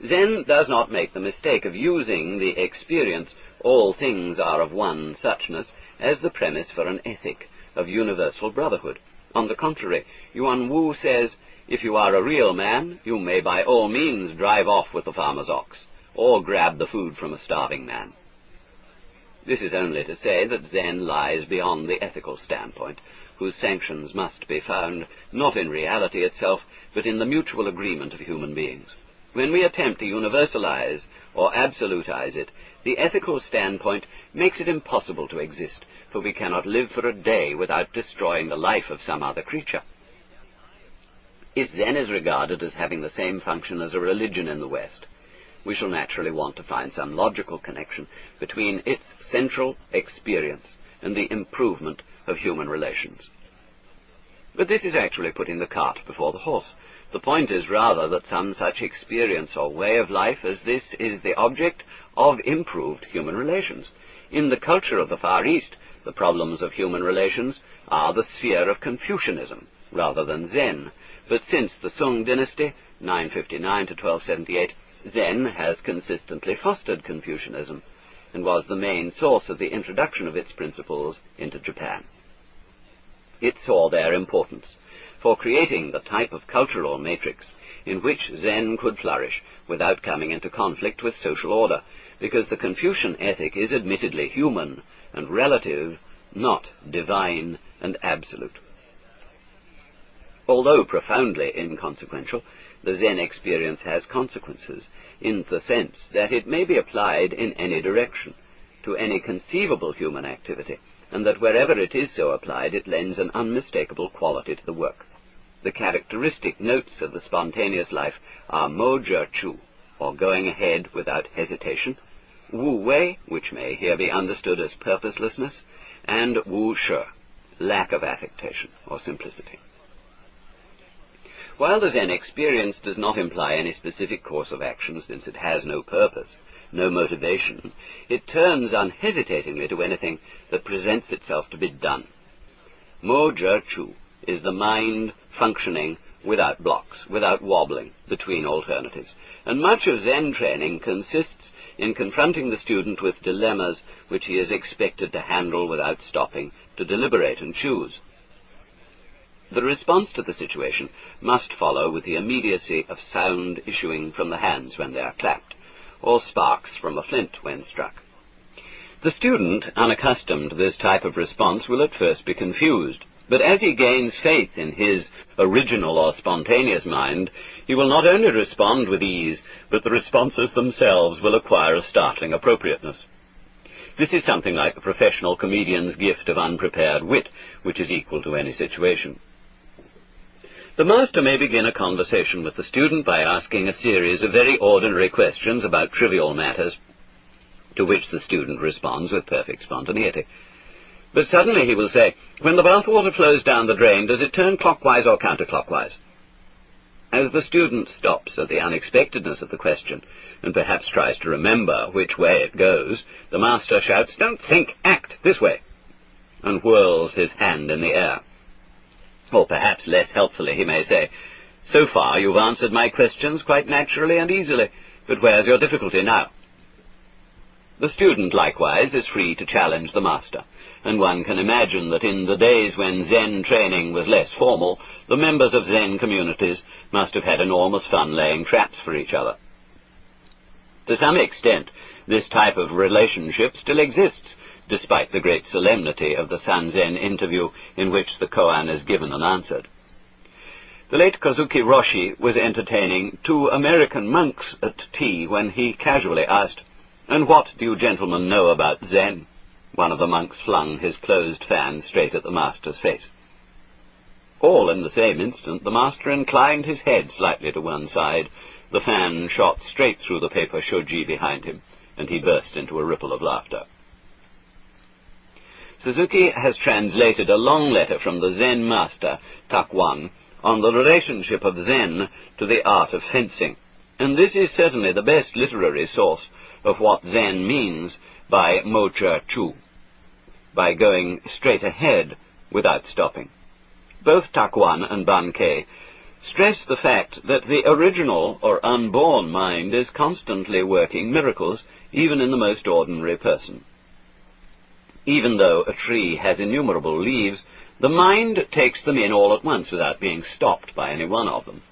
Zen does not make the mistake of using the experience, all things are of one suchness, as the premise for an ethic of universal brotherhood. On the contrary, Yuan Wu says, if you are a real man, you may by all means drive off with the farmer's ox, or grab the food from a starving man. This is only to say that Zen lies beyond the ethical standpoint, whose sanctions must be found not in reality itself, but in the mutual agreement of human beings. When we attempt to universalize or absolutize it, the ethical standpoint makes it impossible to exist, for we cannot live for a day without destroying the life of some other creature. If Zen is regarded as having the same function as a religion in the West, we shall naturally want to find some logical connection between its central experience and the improvement of human relations. But this is actually putting the cart before the horse. The point is rather that some such experience or way of life as this is the object of improved human relations. In the culture of the Far East, the problems of human relations are the sphere of Confucianism rather than Zen. But since the Sung dynasty, 959 to 1278, Zen has consistently fostered Confucianism and was the main source of the introduction of its principles into Japan. It saw their importance for creating the type of cultural matrix in which Zen could flourish without coming into conflict with social order, because the Confucian ethic is admittedly human and relative, not divine and absolute. Although profoundly inconsequential, the Zen experience has consequences in the sense that it may be applied in any direction, to any conceivable human activity, and that wherever it is so applied it lends an unmistakable quality to the work. The characteristic notes of the spontaneous life are mo zhe chu, or going ahead without hesitation, wu wei, which may here be understood as purposelessness, and wu she, lack of affectation or simplicity. While the Zen experience does not imply any specific course of action, since it has no purpose, no motivation, it turns unhesitatingly to anything that presents itself to be done. Mo zhe chu is the mind functioning without blocks, without wobbling between alternatives. And much of Zen training consists in confronting the student with dilemmas which he is expected to handle without stopping, to deliberate and choose. The response to the situation must follow with the immediacy of sound issuing from the hands when they are clapped, or sparks from a flint when struck. The student, unaccustomed to this type of response, will at first be confused, but as he gains faith in his original or spontaneous mind, he will not only respond with ease, but the responses themselves will acquire a startling appropriateness. This is something like the professional comedian's gift of unprepared wit, which is equal to any situation. The master may begin a conversation with the student by asking a series of very ordinary questions about trivial matters, to which the student responds with perfect spontaneity. But suddenly he will say, "When the bathwater flows down the drain, does it turn clockwise or counterclockwise?" As the student stops at the unexpectedness of the question, and perhaps tries to remember which way it goes, the master shouts, "Don't think, act, this way," and whirls his hand in the air. Or perhaps less helpfully he may say, "So far you've answered my questions quite naturally and easily, but where's your difficulty now?" The student likewise is free to challenge the master, and one can imagine that in the days when Zen training was less formal, the members of Zen communities must have had enormous fun laying traps for each other. To some extent, this type of relationship still exists, despite the great solemnity of the Sanzen interview in which the koan is given and answered. The late Kazuki Roshi was entertaining 2 American monks at tea when he casually asked, "And what do you gentlemen know about Zen?" One of the monks flung his closed fan straight at the master's face. All in the same instant, the master inclined his head slightly to one side. The fan shot straight through the paper shoji behind him, and he burst into a ripple of laughter. Suzuki has translated a long letter from the Zen master, Takuan, on the relationship of Zen to the art of fencing, and this is certainly the best literary source of what Zen means by mocha chu, by going straight ahead without stopping. Both Takuan and Bankei stress the fact that the original or unborn mind is constantly working miracles even in the most ordinary person. Even though a tree has innumerable leaves, the mind takes them in all at once without being stopped by any one of them.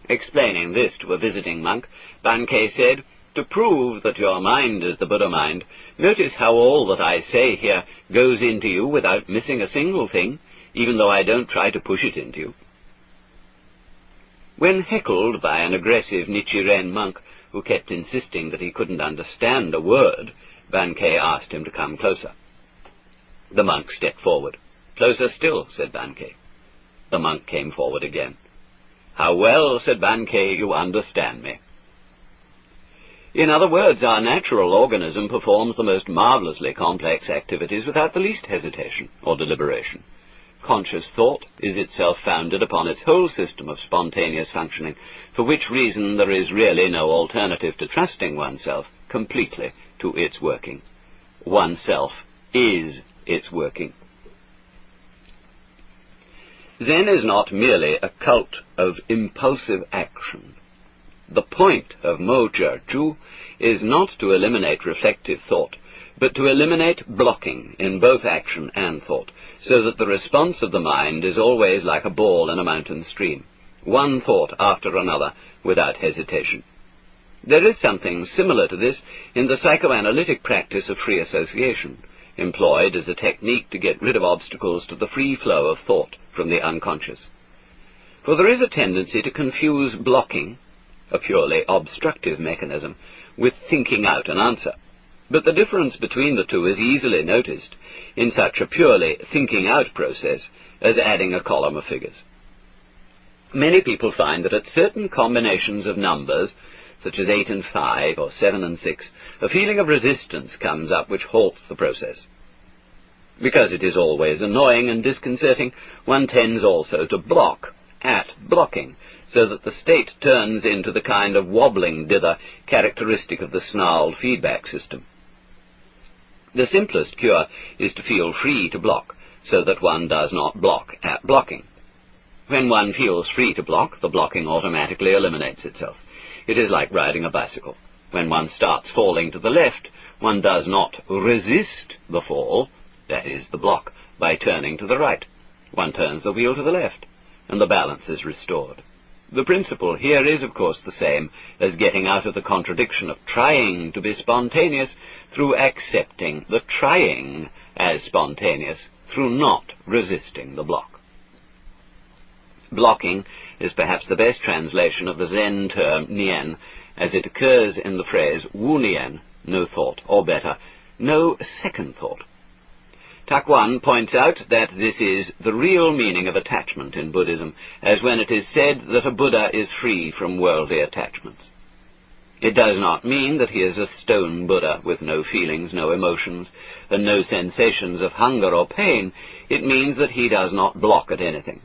Explaining this to a visiting monk, Bankei said, "To prove that your mind is the Buddha mind, notice how all that I say here goes into you without missing a single thing, even though I don't try to push it into you." When heckled by an aggressive Nichiren monk who kept insisting that he couldn't understand a word, Bankei asked him to come closer. The monk stepped forward. "Closer still," said Bankei. The monk came forward again. "How well," said Bankei, "you understand me." In other words, our natural organism performs the most marvelously complex activities without the least hesitation or deliberation. Conscious thought is itself founded upon its whole system of spontaneous functioning, for which reason there is really no alternative to trusting oneself completely to its working. Oneself is its working. Zen is not merely a cult of impulsive action. The point of mocha chu is not to eliminate reflective thought, but to eliminate blocking in both action and thought, so that the response of the mind is always like a ball in a mountain stream, one thought after another without hesitation. There is something similar to this in the psychoanalytic practice of free association, employed as a technique to get rid of obstacles to the free flow of thought from the unconscious. For there is a tendency to confuse blocking, a purely obstructive mechanism, with thinking out an answer. But the difference between the two is easily noticed in such a purely thinking out process as adding a column of figures. Many people find that at certain combinations of numbers, such as 8 and 5 or 7 and 6, a feeling of resistance comes up which halts the process. Because it is always annoying and disconcerting, one tends also to block at blocking, so that the state turns into the kind of wobbling dither characteristic of the snarled feedback system. The simplest cure is to feel free to block, so that one does not block at blocking. When one feels free to block, the blocking automatically eliminates itself. It is like riding a bicycle. When one starts falling to the left, one does not resist the fall, that is, the block, by turning to the right. One turns the wheel to the left, and the balance is restored. The principle here is, of course, the same as getting out of the contradiction of trying to be spontaneous through accepting the trying as spontaneous through not resisting the block. Blocking is perhaps the best translation of the Zen term nien, as it occurs in the phrase wu nien, no thought, or better, no second thought. Taoism points out that this is the real meaning of attachment in Buddhism, as when it is said that a Buddha is free from worldly attachments. It does not mean that he is a stone Buddha with no feelings, no emotions, and no sensations of hunger or pain. It means that he does not block at anything.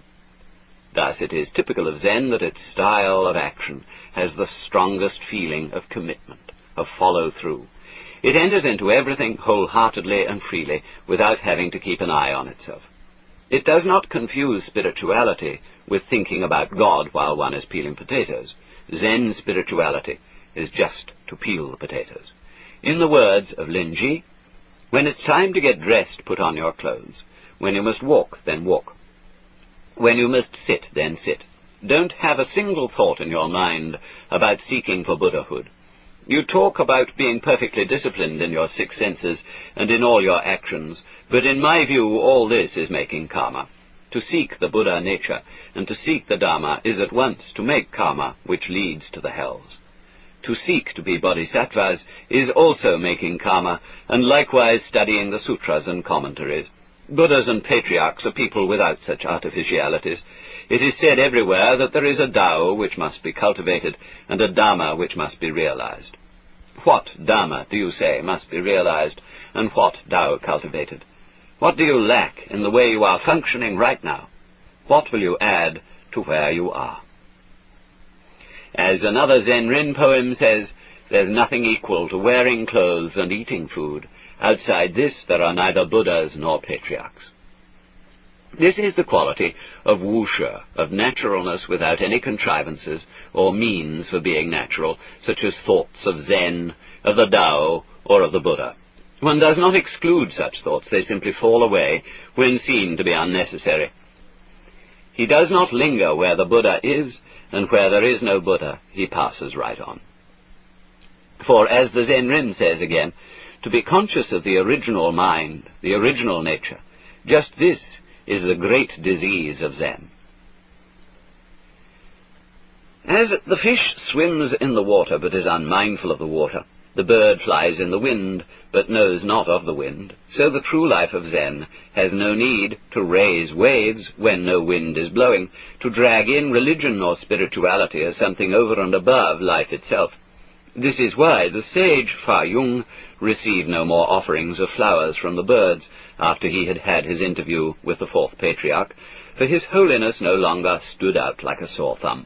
Thus it is typical of Zen that its style of action has the strongest feeling of commitment, of follow-through. It enters into everything wholeheartedly and freely, without having to keep an eye on itself. It does not confuse spirituality with thinking about God while one is peeling potatoes. Zen spirituality is just to peel the potatoes. In the words of Linji, when it's time to get dressed, put on your clothes. When you must walk, then walk. When you must sit, then sit. Don't have a single thought in your mind about seeking for Buddhahood. You talk about being perfectly disciplined in your six senses and in all your actions, but in my view all this is making karma. To seek the Buddha nature and to seek the Dharma is at once to make karma, which leads to the hells. To seek to be bodhisattvas is also making karma, and likewise studying the sutras and commentaries. Buddhas and patriarchs are people without such artificialities. It is said everywhere that there is a Tao which must be cultivated and a Dharma which must be realized. What Dharma, do you say, must be realized, and what Tao cultivated? What do you lack in the way you are functioning right now? What will you add to where you are? As another Zen Rin poem says, there's nothing equal to wearing clothes and eating food. Outside this there are neither Buddhas nor patriarchs. This is the quality of wuxia, of naturalness without any contrivances or means for being natural, such as thoughts of Zen, of the Tao, or of the Buddha. One does not exclude such thoughts, they simply fall away when seen to be unnecessary. He does not linger where the Buddha is, and where there is no Buddha, he passes right on. For, as the Zen Rin says again, to be conscious of the original mind, the original nature, just this is the great disease of Zen. As the fish swims in the water but is unmindful of the water, the bird flies in the wind but knows not of the wind, so the true life of Zen has no need to raise waves when no wind is blowing, to drag in religion or spirituality as something over and above life itself. This is why the sage Fa Yung received no more offerings of flowers from the birds after he had had his interview with the fourth patriarch, for his holiness no longer stood out like a sore thumb.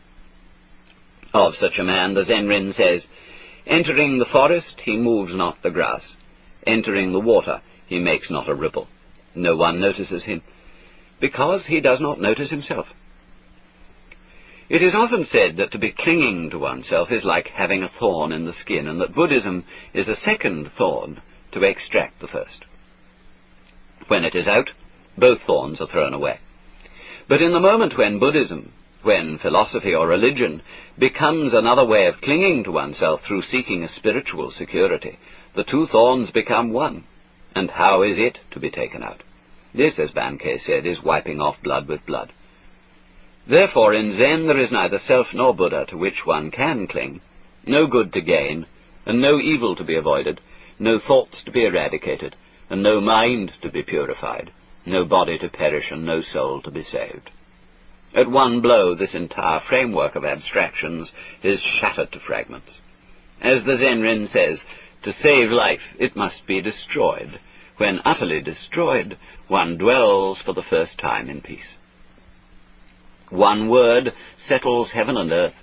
Of such a man the Zen Rin says, entering the forest he moves not the grass, entering the water he makes not a ripple. No one notices him, because he does not notice himself. It is often said that to be clinging to oneself is like having a thorn in the skin, and that Buddhism is a second thorn to extract the first. When it is out, both thorns are thrown away. But in the moment when Buddhism, when philosophy or religion becomes another way of clinging to oneself through seeking a spiritual security, the two thorns become one. And how is it to be taken out? This, as Bankei said, is wiping off blood with blood. Therefore in Zen there is neither self nor Buddha to which one can cling, no good to gain, and no evil to be avoided, no thoughts to be eradicated, and no mind to be purified, no body to perish, and no soul to be saved. At one blow this entire framework of abstractions is shattered to fragments. As the Zen Rin says, to save life it must be destroyed. When utterly destroyed, one dwells for the first time in peace. One word settles heaven and earth.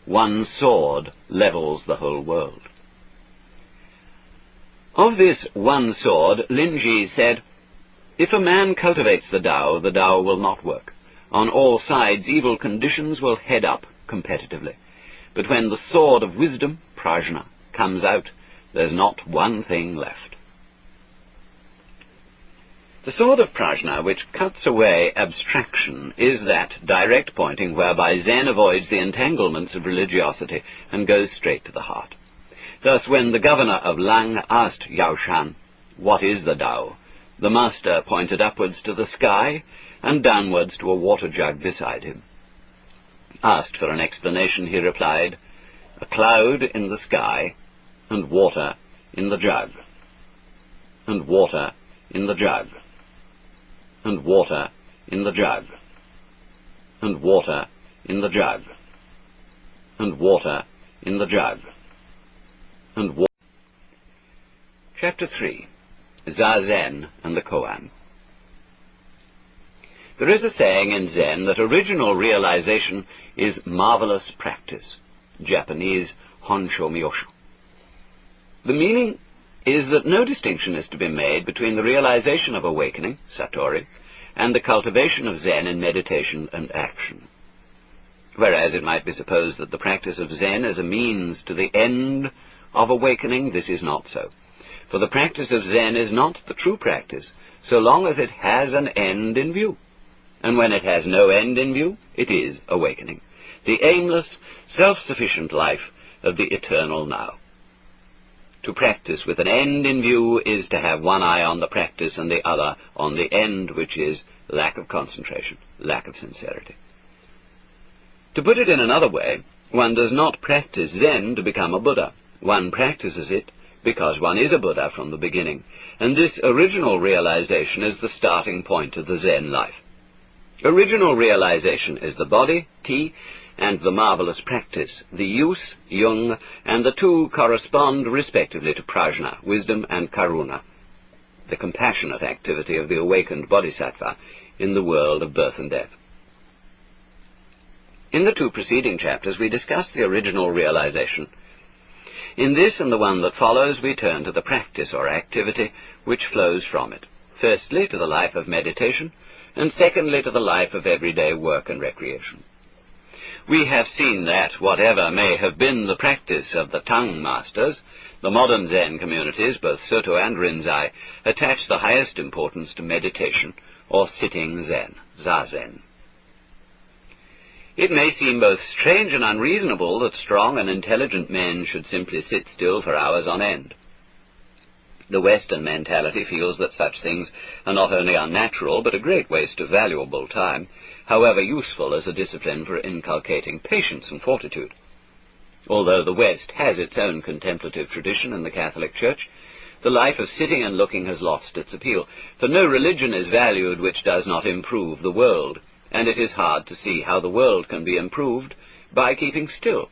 One sword levels the whole world. Of this one sword, Linji said, if a man cultivates the Tao will not work. On all sides, evil conditions will head up competitively. But when the sword of wisdom, prajna, comes out, there's not one thing left. The sword of prajna, which cuts away abstraction, is that direct pointing whereby Zen avoids the entanglements of religiosity and goes straight to the heart. Thus, when the governor of Lang asked Yao Shan, "What is the Tao?" the master pointed upwards to the sky and downwards to a water jug beside him. Asked for an explanation, he replied, "A cloud in the sky, and water in the jug, and water in the jug, and water in the jug, and water in the jug, and water in the jug, and water." Chapter 3. Zazen and the Koan. There is a saying in Zen that original realization is marvelous practice, Japanese honsho myoshu. The meaning is that no distinction is to be made between the realization of awakening, satori, and the cultivation of Zen in meditation and action. Whereas it might be supposed that the practice of Zen is a means to the end of awakening, this is not so. For the practice of Zen is not the true practice, so long as it has an end in view. And when it has no end in view, it is awakening, the aimless, self-sufficient life of the eternal now. To practice with an end in view is to have one eye on the practice and the other on the end, which is lack of concentration, lack of sincerity. To put it in another way, one does not practice Zen to become a Buddha. One practices it because one is a Buddha from the beginning, and this original realization is the starting point of the Zen life. Original realization is the body, ti, and the marvelous practice, the use, yung, and the two correspond respectively to prajna, wisdom, and karuna, the compassionate activity of the awakened bodhisattva in the world of birth and death. In the two preceding chapters we discussed the original realization. In this and the one that follows we turn to the practice or activity which flows from it, firstly to the life of meditation, and secondly to the life of everyday work and recreation. We have seen that, whatever may have been the practice of the Tang masters, the modern Zen communities, both Soto and Rinzai, attach the highest importance to meditation, or sitting Zen, Zazen. It may seem both strange and unreasonable that strong and intelligent men should simply sit still for hours on end. The Western mentality feels that such things are not only unnatural, but a great waste of valuable time, however useful as a discipline for inculcating patience and fortitude. Although the West has its own contemplative tradition in the Catholic Church, the life of sitting and looking has lost its appeal, for no religion is valued which does not improve the world, and it is hard to see how the world can be improved by keeping still.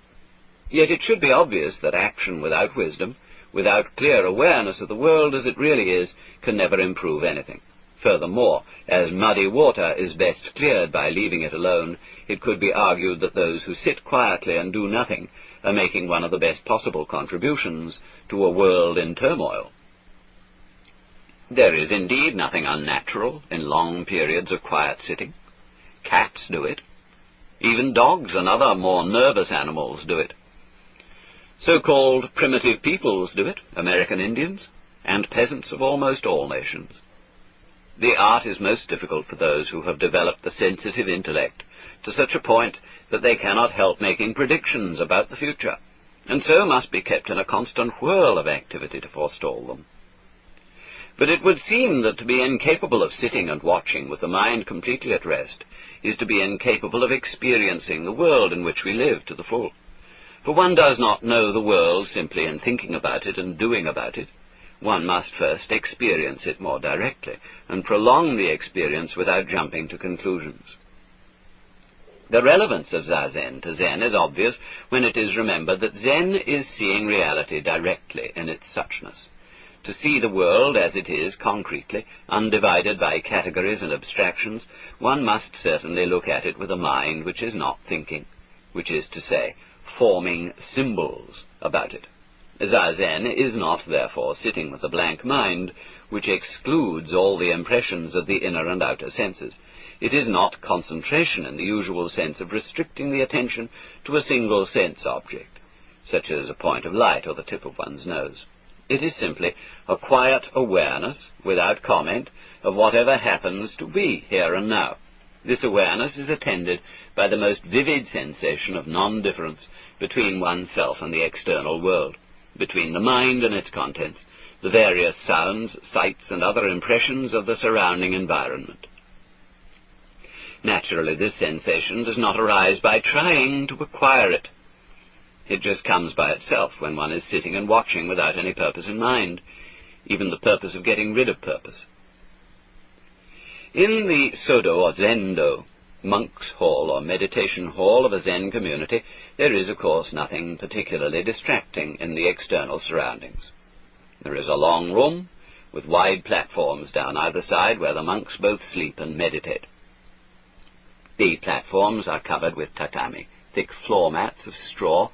Yet it should be obvious that action without wisdom, without clear awareness of the world as it really is, can never improve anything. Furthermore, as muddy water is best cleared by leaving it alone, it could be argued that those who sit quietly and do nothing are making one of the best possible contributions to a world in turmoil. There is indeed nothing unnatural in long periods of quiet sitting. Cats do it. Even dogs and other more nervous animals do it. So-called primitive peoples do it, American Indians, and peasants of almost all nations. The art is most difficult for those who have developed the sensitive intellect to such a point that they cannot help making predictions about the future, and so must be kept in a constant whirl of activity to forestall them. But it would seem that to be incapable of sitting and watching with the mind completely at rest is to be incapable of experiencing the world in which we live to the full. For one does not know the world simply in thinking about it and doing about it. One must first experience it more directly, and prolong the experience without jumping to conclusions. The relevance of Zazen to Zen is obvious when it is remembered that Zen is seeing reality directly in its suchness. To see the world as it is concretely, undivided by categories and abstractions, one must certainly look at it with a mind which is not thinking, which is to say, forming symbols about it. Zazen is not, therefore, sitting with a blank mind, which excludes all the impressions of the inner and outer senses. It is not concentration in the usual sense of restricting the attention to a single sense object, such as a point of light or the tip of one's nose. It is simply a quiet awareness, without comment, of whatever happens to be here and now. This awareness is attended by the most vivid sensation of non-difference between oneself and the external world, between the mind and its contents, the various sounds, sights, and other impressions of the surrounding environment. Naturally, this sensation does not arise by trying to acquire it. It just comes by itself when one is sitting and watching without any purpose in mind, even the purpose of getting rid of purpose. In the Sodo or Zendo, monk's hall or meditation hall of a Zen community, there is, of course, nothing particularly distracting in the external surroundings. There is a long room with wide platforms down either side where the monks both sleep and meditate. The platforms are covered with tatami, thick floor mats of straw,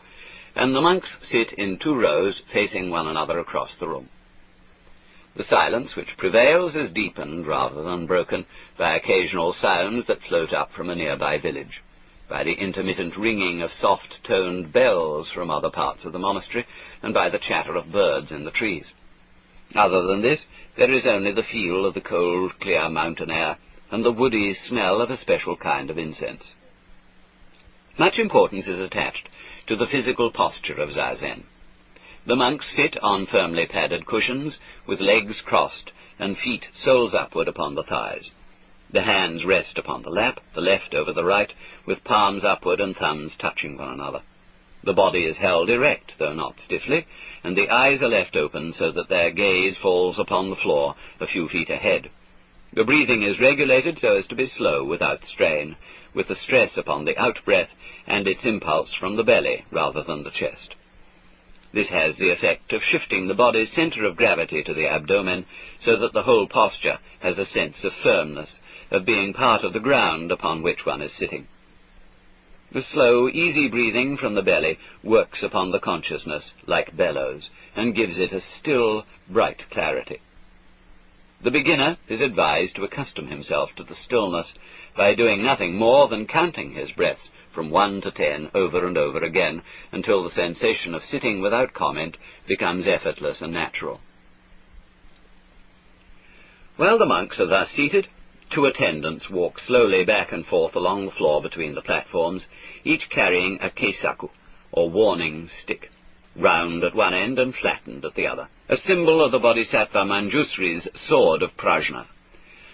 and the monks sit in 2 rows facing one another across the room. The silence which prevails is deepened rather than broken by occasional sounds that float up from a nearby village, by the intermittent ringing of soft-toned bells from other parts of the monastery, and by the chatter of birds in the trees. Other than this, there is only the feel of the cold, clear mountain air, and the woody smell of a special kind of incense. Much importance is attached to the physical posture of Zazen. The monks sit on firmly padded cushions, with legs crossed and feet soles upward upon the thighs. The hands rest upon the lap, the left over the right, with palms upward and thumbs touching one another. The body is held erect, though not stiffly, and the eyes are left open so that their gaze falls upon the floor a few feet ahead. The breathing is regulated so as to be slow without strain, with the stress upon the out-breath and its impulse from the belly rather than the chest. This has the effect of shifting the body's center of gravity to the abdomen, so that the whole posture has a sense of firmness, of being part of the ground upon which one is sitting. The slow, easy breathing from the belly works upon the consciousness like bellows, and gives it a still, bright clarity. The beginner is advised to accustom himself to the stillness by doing nothing more than counting his breaths from 1 to 10 over and over again, until the sensation of sitting without comment becomes effortless and natural. While the monks are thus seated, 2 attendants walk slowly back and forth along the floor between the platforms, each carrying a keisaku, or warning stick, round at one end and flattened at the other, a symbol of the Bodhisattva Manjusri's sword of prajna.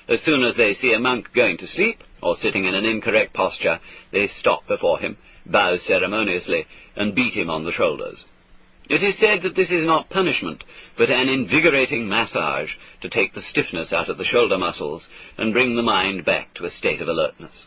As soon as they see a monk going to sleep, or sitting in an incorrect posture, they stop before him, bow ceremoniously, and beat him on the shoulders. It is said that this is not punishment, but an invigorating massage to take the stiffness out of the shoulder muscles and bring the mind back to a state of alertness.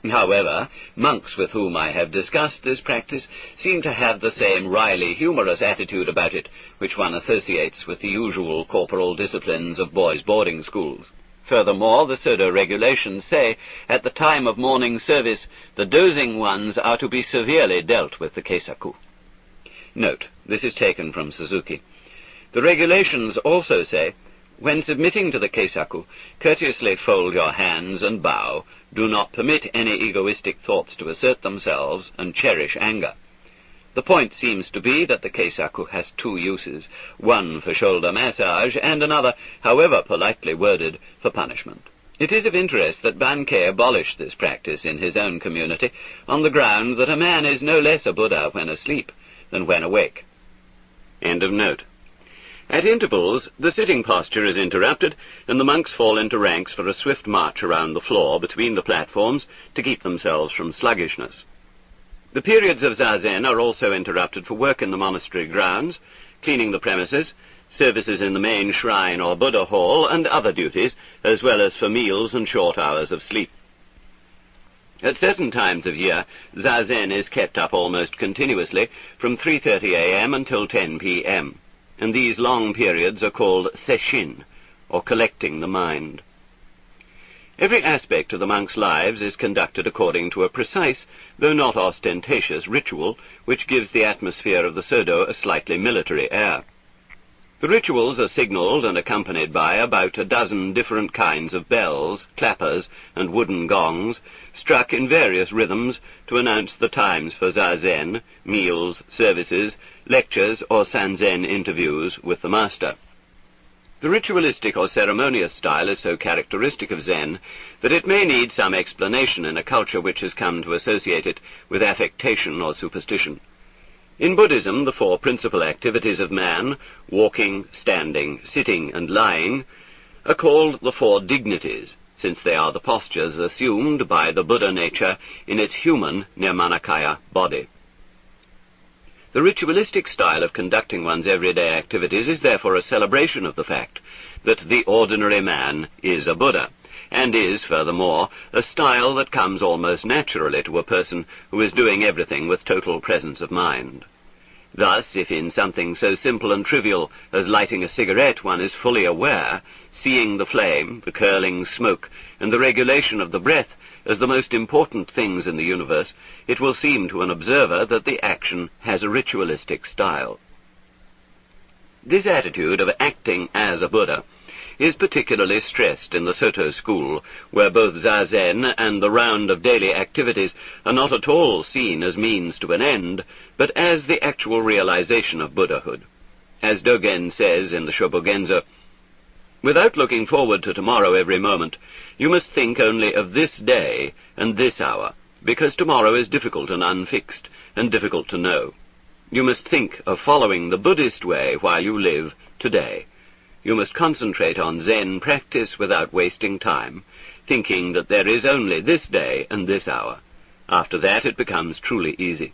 However, monks with whom I have discussed this practice seem to have the same wryly humorous attitude about it which one associates with the usual corporal disciplines of boys' boarding schools. Furthermore, the Sodo regulations say, at the time of morning service, the dozing ones are to be severely dealt with the keisaku. Note, this is taken from Suzuki. The regulations also say, when submitting to the keisaku, courteously fold your hands and bow, do not permit any egoistic thoughts to assert themselves, and cherish anger. The point seems to be that the keisaku has 2 uses, one for shoulder massage and another, however politely worded, for punishment. It is of interest that Bankei abolished this practice in his own community on the ground that a man is no less a Buddha when asleep than when awake. End of note. At intervals, the sitting posture is interrupted, and the monks fall into ranks for a swift march around the floor between the platforms to keep themselves from sluggishness. The periods of zazen are also interrupted for work in the monastery grounds, cleaning the premises, services in the main shrine or Buddha hall, and other duties, as well as for meals and short hours of sleep. At certain times of year, zazen is kept up almost continuously from 3:30 a.m. until 10 p.m., and these long periods are called sesshin, or collecting the mind. Every aspect of the monks' lives is conducted according to a precise, though not ostentatious, ritual which gives the atmosphere of the Sodo a slightly military air. The rituals are signalled and accompanied by about a dozen different kinds of bells, clappers, and wooden gongs, struck in various rhythms to announce the times for zazen, meals, services, lectures, or sanzen interviews with the master. The ritualistic or ceremonious style is so characteristic of Zen that it may need some explanation in a culture which has come to associate it with affectation or superstition. In Buddhism, the four principal activities of man, walking, standing, sitting, and lying, are called the four dignities, since they are the postures assumed by the Buddha nature in its human Nirmanakaya body. The ritualistic style of conducting one's everyday activities is therefore a celebration of the fact that the ordinary man is a Buddha, and is, furthermore, a style that comes almost naturally to a person who is doing everything with total presence of mind. Thus, if in something so simple and trivial as lighting a cigarette one is fully aware, seeing the flame, the curling smoke, and the regulation of the breath as the most important things in the universe, it will seem to an observer that the action has a ritualistic style. This attitude of acting as a Buddha is particularly stressed in the Soto school, where both zazen and the round of daily activities are not at all seen as means to an end, but as the actual realization of Buddhahood. As Dogen says in the Shobogenzo, "Without looking forward to tomorrow every moment, you must think only of this day and this hour, because tomorrow is difficult and unfixed, and difficult to know. You must think of following the Buddhist way while you live today. You must concentrate on Zen practice without wasting time, thinking that there is only this day and this hour. After that it becomes truly easy.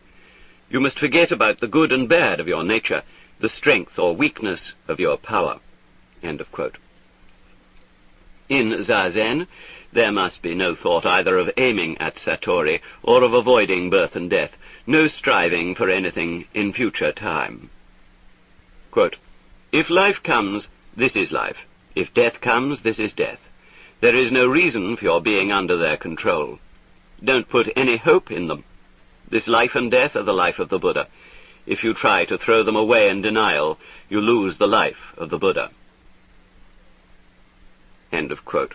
You must forget about the good and bad of your nature, the strength or weakness of your power." End of quote. In Zazen, there must be no thought either of aiming at Satori or of avoiding birth and death, no striving for anything in future time. Quote, "If life comes, this is life. If death comes, this is death. There is no reason for your being under their control. Don't put any hope in them. This life and death are the life of the Buddha. If you try to throw them away in denial, you lose the life of the Buddha." End of quote.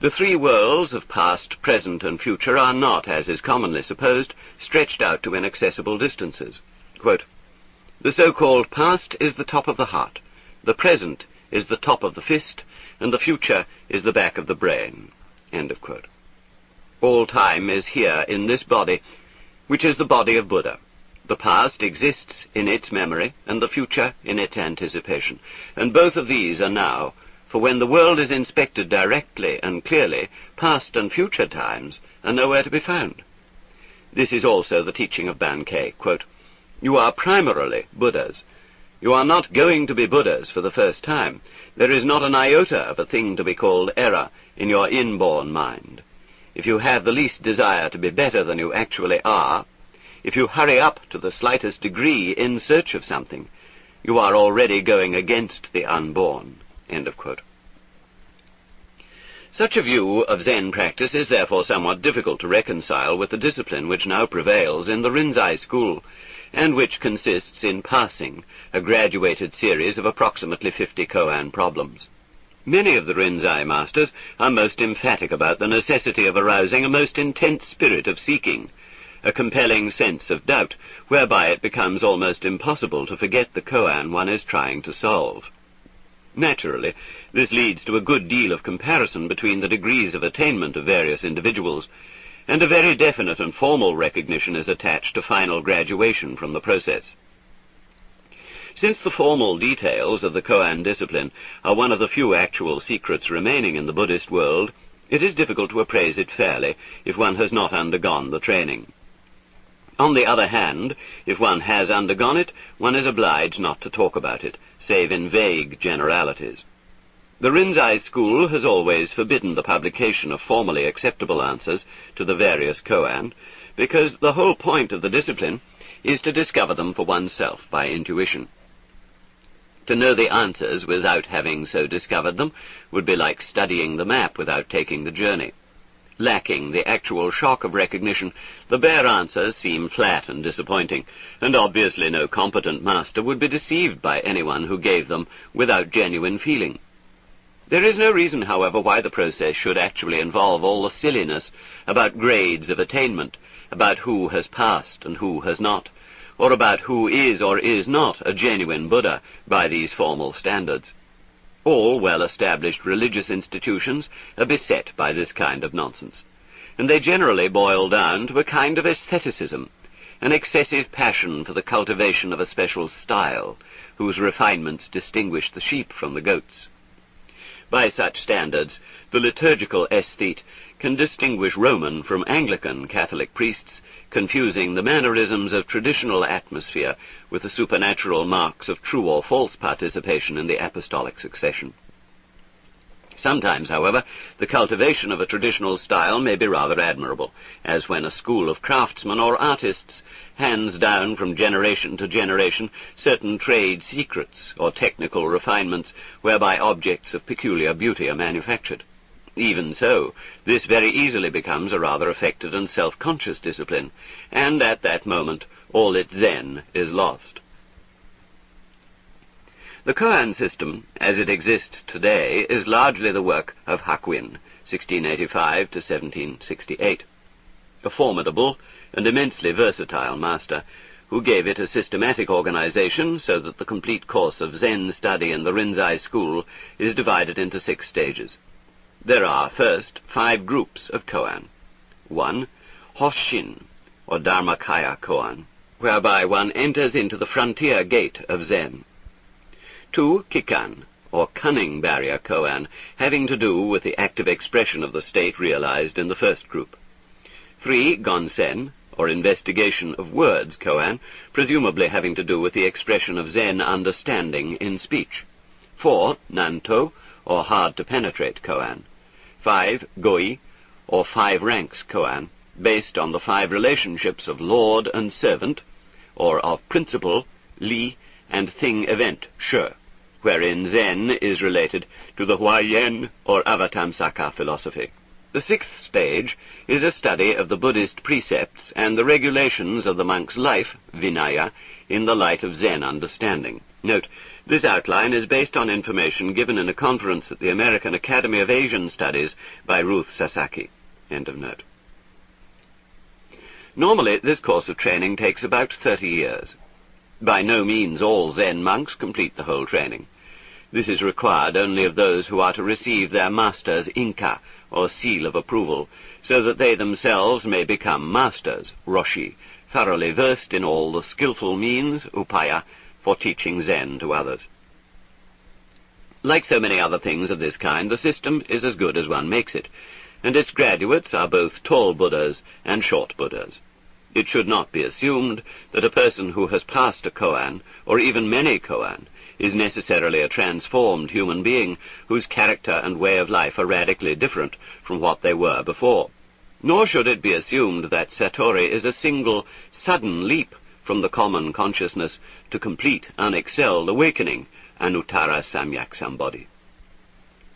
The three worlds of past, present, and future are not, as is commonly supposed, stretched out to inaccessible distances. Quote, "The so-called past is the top of the heart, the present is the top of the fist, and the future is the back of the brain." End of quote. All time is here in this body, which is the body of Buddha. The past exists in its memory, and the future in its anticipation, and both of these are now. For when the world is inspected directly and clearly, past and future times are nowhere to be found. This is also the teaching of Bankei. Quote, "You are primarily Buddhas. You are not going to be Buddhas for the first time. There is not an iota of a thing to be called error in your inborn mind. If you have the least desire to be better than you actually are, if you hurry up to the slightest degree in search of something, you are already going against the unborn." End of quote. Such a view of Zen practice is therefore somewhat difficult to reconcile with the discipline which now prevails in the Rinzai school, and which consists in passing a graduated series of approximately 50 koan problems. Many of the Rinzai masters are most emphatic about the necessity of arousing a most intense spirit of seeking, a compelling sense of doubt, whereby it becomes almost impossible to forget the koan one is trying to solve. Naturally, this leads to a good deal of comparison between the degrees of attainment of various individuals, and a very definite and formal recognition is attached to final graduation from the process. Since the formal details of the koan discipline are one of the few actual secrets remaining in the Buddhist world, it is difficult to appraise it fairly if one has not undergone the training. On the other hand, if one has undergone it, one is obliged not to talk about it, save in vague generalities. The Rinzai school has always forbidden the publication of formally acceptable answers to the various koan, because the whole point of the discipline is to discover them for oneself by intuition. To know the answers without having so discovered them would be like studying the map without taking the journey. Lacking the actual shock of recognition, the bare answers seem flat and disappointing, and obviously no competent master would be deceived by anyone who gave them without genuine feeling. There is no reason, however, why the process should actually involve all the silliness about grades of attainment, about who has passed and who has not, or about who is or is not a genuine Buddha by these formal standards. All well-established religious institutions are beset by this kind of nonsense, and they generally boil down to a kind of aestheticism, an excessive passion for the cultivation of a special style, whose refinements distinguish the sheep from the goats. By such standards, the liturgical aesthete can distinguish Roman from Anglican Catholic priests, confusing the mannerisms of traditional atmosphere with the supernatural marks of true or false participation in the apostolic succession. Sometimes, however, the cultivation of a traditional style may be rather admirable, as when a school of craftsmen or artists hands down from generation to generation certain trade secrets or technical refinements whereby objects of peculiar beauty are manufactured. Even so, this very easily becomes a rather affected and self-conscious discipline, and at that moment all its Zen is lost. The koan system, as it exists today, is largely the work of Hakuin, 1685 to 1768, a formidable and immensely versatile master, who gave it a systematic organization so that the complete course of Zen study in the Rinzai school is divided into 6 stages. There are, first, 5 groups of koan. 1. Hoshin, or Dharmakaya koan, whereby one enters into the frontier gate of Zen. 2. Kikan, or cunning barrier koan, having to do with the active expression of the state realized in the first group. 3. Gonsen, or investigation of words koan, presumably having to do with the expression of Zen understanding in speech. 4. Nanto, or hard-to-penetrate koan. 5. Goi, or 5 ranks koan, based on the 5 relationships of lord and servant, or of principle, li, and thing-event, she, wherein Zen is related to the Huayen or Avatamsaka philosophy. The 6th stage is a study of the Buddhist precepts and the regulations of the monk's life, Vinaya, in the light of Zen understanding. Note, this outline is based on information given in a conference at the American Academy of Asian Studies by Ruth Sasaki. End of note. Normally, this course of training takes about 30 years. By no means all Zen monks complete the whole training. This is required only of those who are to receive their master's inka, or seal of approval, so that they themselves may become masters, roshi, thoroughly versed in all the skillful means, upaya, for teaching Zen to others. Like so many other things of this kind, the system is as good as one makes it, and its graduates are both tall Buddhas and short Buddhas. It should not be assumed that a person who has passed a koan, or even many koan, is necessarily a transformed human being whose character and way of life are radically different from what they were before. Nor should it be assumed that Satori is a single, sudden leap from the common consciousness to complete, unexcelled awakening, Anuttara Samyak Sambodhi.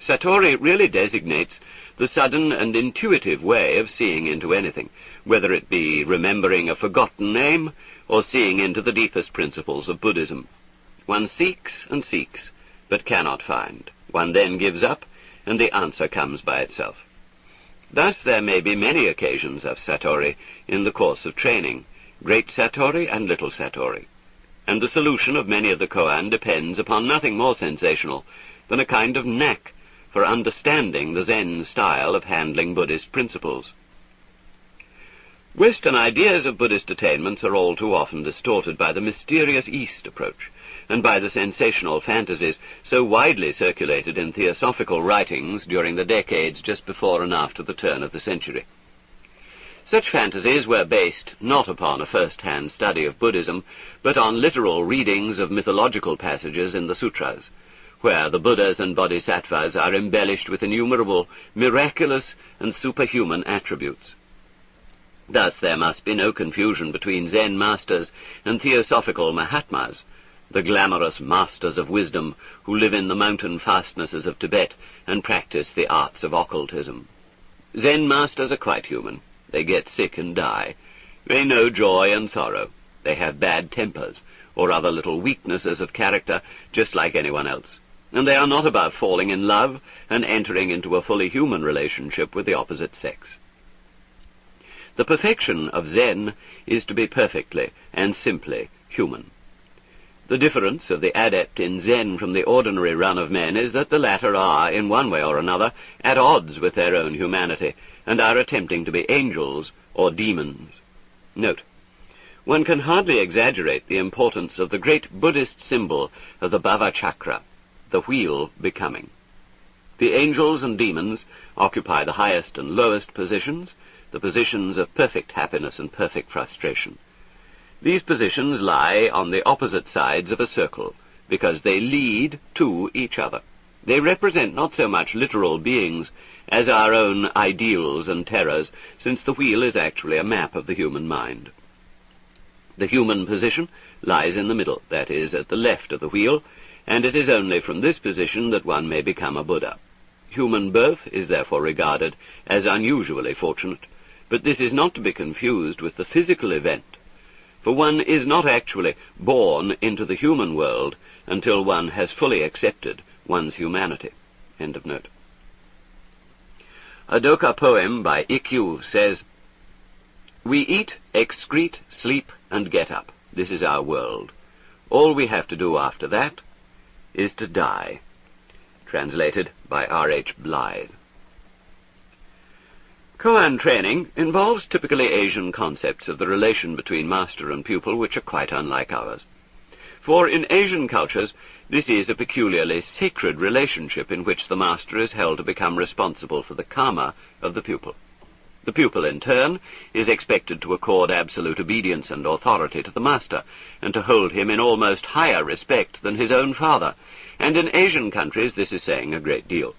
Satori really designates the sudden and intuitive way of seeing into anything, whether it be remembering a forgotten name or seeing into the deepest principles of Buddhism. One seeks and seeks, but cannot find. One then gives up, and the answer comes by itself. Thus there may be many occasions of Satori in the course of training, great Satori and little Satori, and the solution of many of the koan depends upon nothing more sensational than a kind of knack for understanding the Zen style of handling Buddhist principles. Western ideas of Buddhist attainments are all too often distorted by the mysterious East approach, and by the sensational fantasies so widely circulated in theosophical writings during the decades just before and after the turn of the century. Such fantasies were based not upon a first-hand study of Buddhism, but on literal readings of mythological passages in the sutras, where the Buddhas and Bodhisattvas are embellished with innumerable miraculous and superhuman attributes. Thus there must be no confusion between Zen masters and theosophical Mahatmas, the glamorous masters of wisdom who live in the mountain fastnesses of Tibet and practice the arts of occultism. Zen masters are quite human. They get sick and die. They know joy and sorrow. They have bad tempers, or other little weaknesses of character, just like anyone else. And they are not above falling in love and entering into a fully human relationship with the opposite sex. The perfection of Zen is to be perfectly and simply human. The difference of the adept in Zen from the ordinary run of men is that the latter are, in one way or another, at odds with their own humanity, and are attempting to be angels or demons. Note: one can hardly exaggerate the importance of the great Buddhist symbol of the Bhava Chakra, the wheel becoming. The angels and demons occupy the highest and lowest positions, the positions of perfect happiness and perfect frustration. These positions lie on the opposite sides of a circle, because they lead to each other. They represent not so much literal beings as our own ideals and terrors, since the wheel is actually a map of the human mind. The human position lies in the middle, that is, at the left of the wheel, and it is only from this position that one may become a Buddha. Human birth is therefore regarded as unusually fortunate, but this is not to be confused with the physical event, for one is not actually born into the human world until one has fully accepted one's humanity. End of note. A Doka poem by Ikkyu says, "We eat, excrete, sleep, and get up. This is our world. All we have to do after that is to die." Translated by R.H. Blythe. Koan training involves typically Asian concepts of the relation between master and pupil which are quite unlike ours. For in Asian cultures, this is a peculiarly sacred relationship in which the master is held to become responsible for the karma of the pupil. The pupil, in turn, is expected to accord absolute obedience and authority to the master, and to hold him in almost higher respect than his own father, and in Asian countries this is saying a great deal.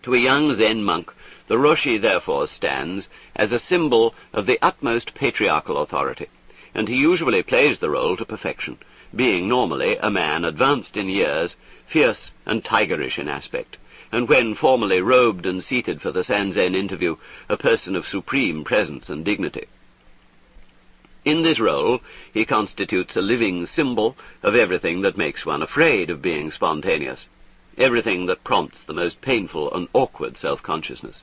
To a young Zen monk, the Roshi therefore stands as a symbol of the utmost patriarchal authority, and he usually plays the role to perfection, being normally a man advanced in years, fierce and tigerish in aspect, and when formally robed and seated for the Sanzen interview, a person of supreme presence and dignity. In this role, he constitutes a living symbol of everything that makes one afraid of being spontaneous, everything that prompts the most painful and awkward self-consciousness.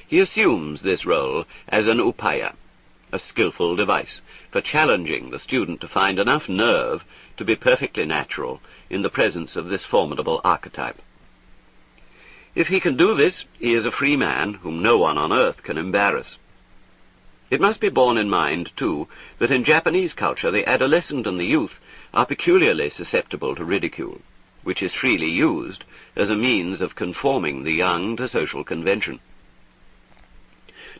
He assumes this role as an upaya, a skillful device for challenging the student to find enough nerve to be perfectly natural in the presence of this formidable archetype. If he can do this, he is a free man whom no one on earth can embarrass. It must be borne in mind, too, that in Japanese culture the adolescent and the youth are peculiarly susceptible to ridicule, which is freely used as a means of conforming the young to social convention.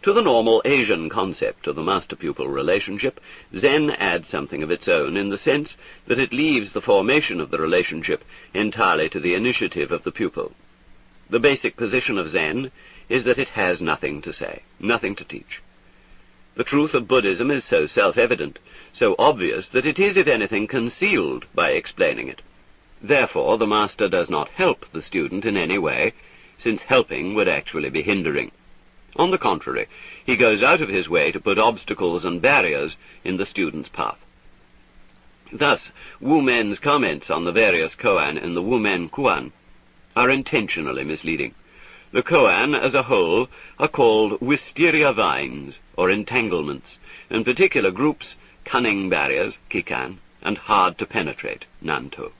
To the normal Asian concept of the master-pupil relationship, Zen adds something of its own in the sense that it leaves the formation of the relationship entirely to the initiative of the pupil. The basic position of Zen is that it has nothing to say, nothing to teach. The truth of Buddhism is so self-evident, so obvious, that it is, if anything, concealed by explaining it. Therefore, the master does not help the student in any way, since helping would actually be hindering. On the contrary, he goes out of his way to put obstacles and barriers in the student's path. Thus, Wu Men's comments on the various koan in the Wu Men Kuan are intentionally misleading. The koan as a whole are called wisteria vines, or entanglements, and particular groups, cunning barriers, kikan, and hard to penetrate, nanto.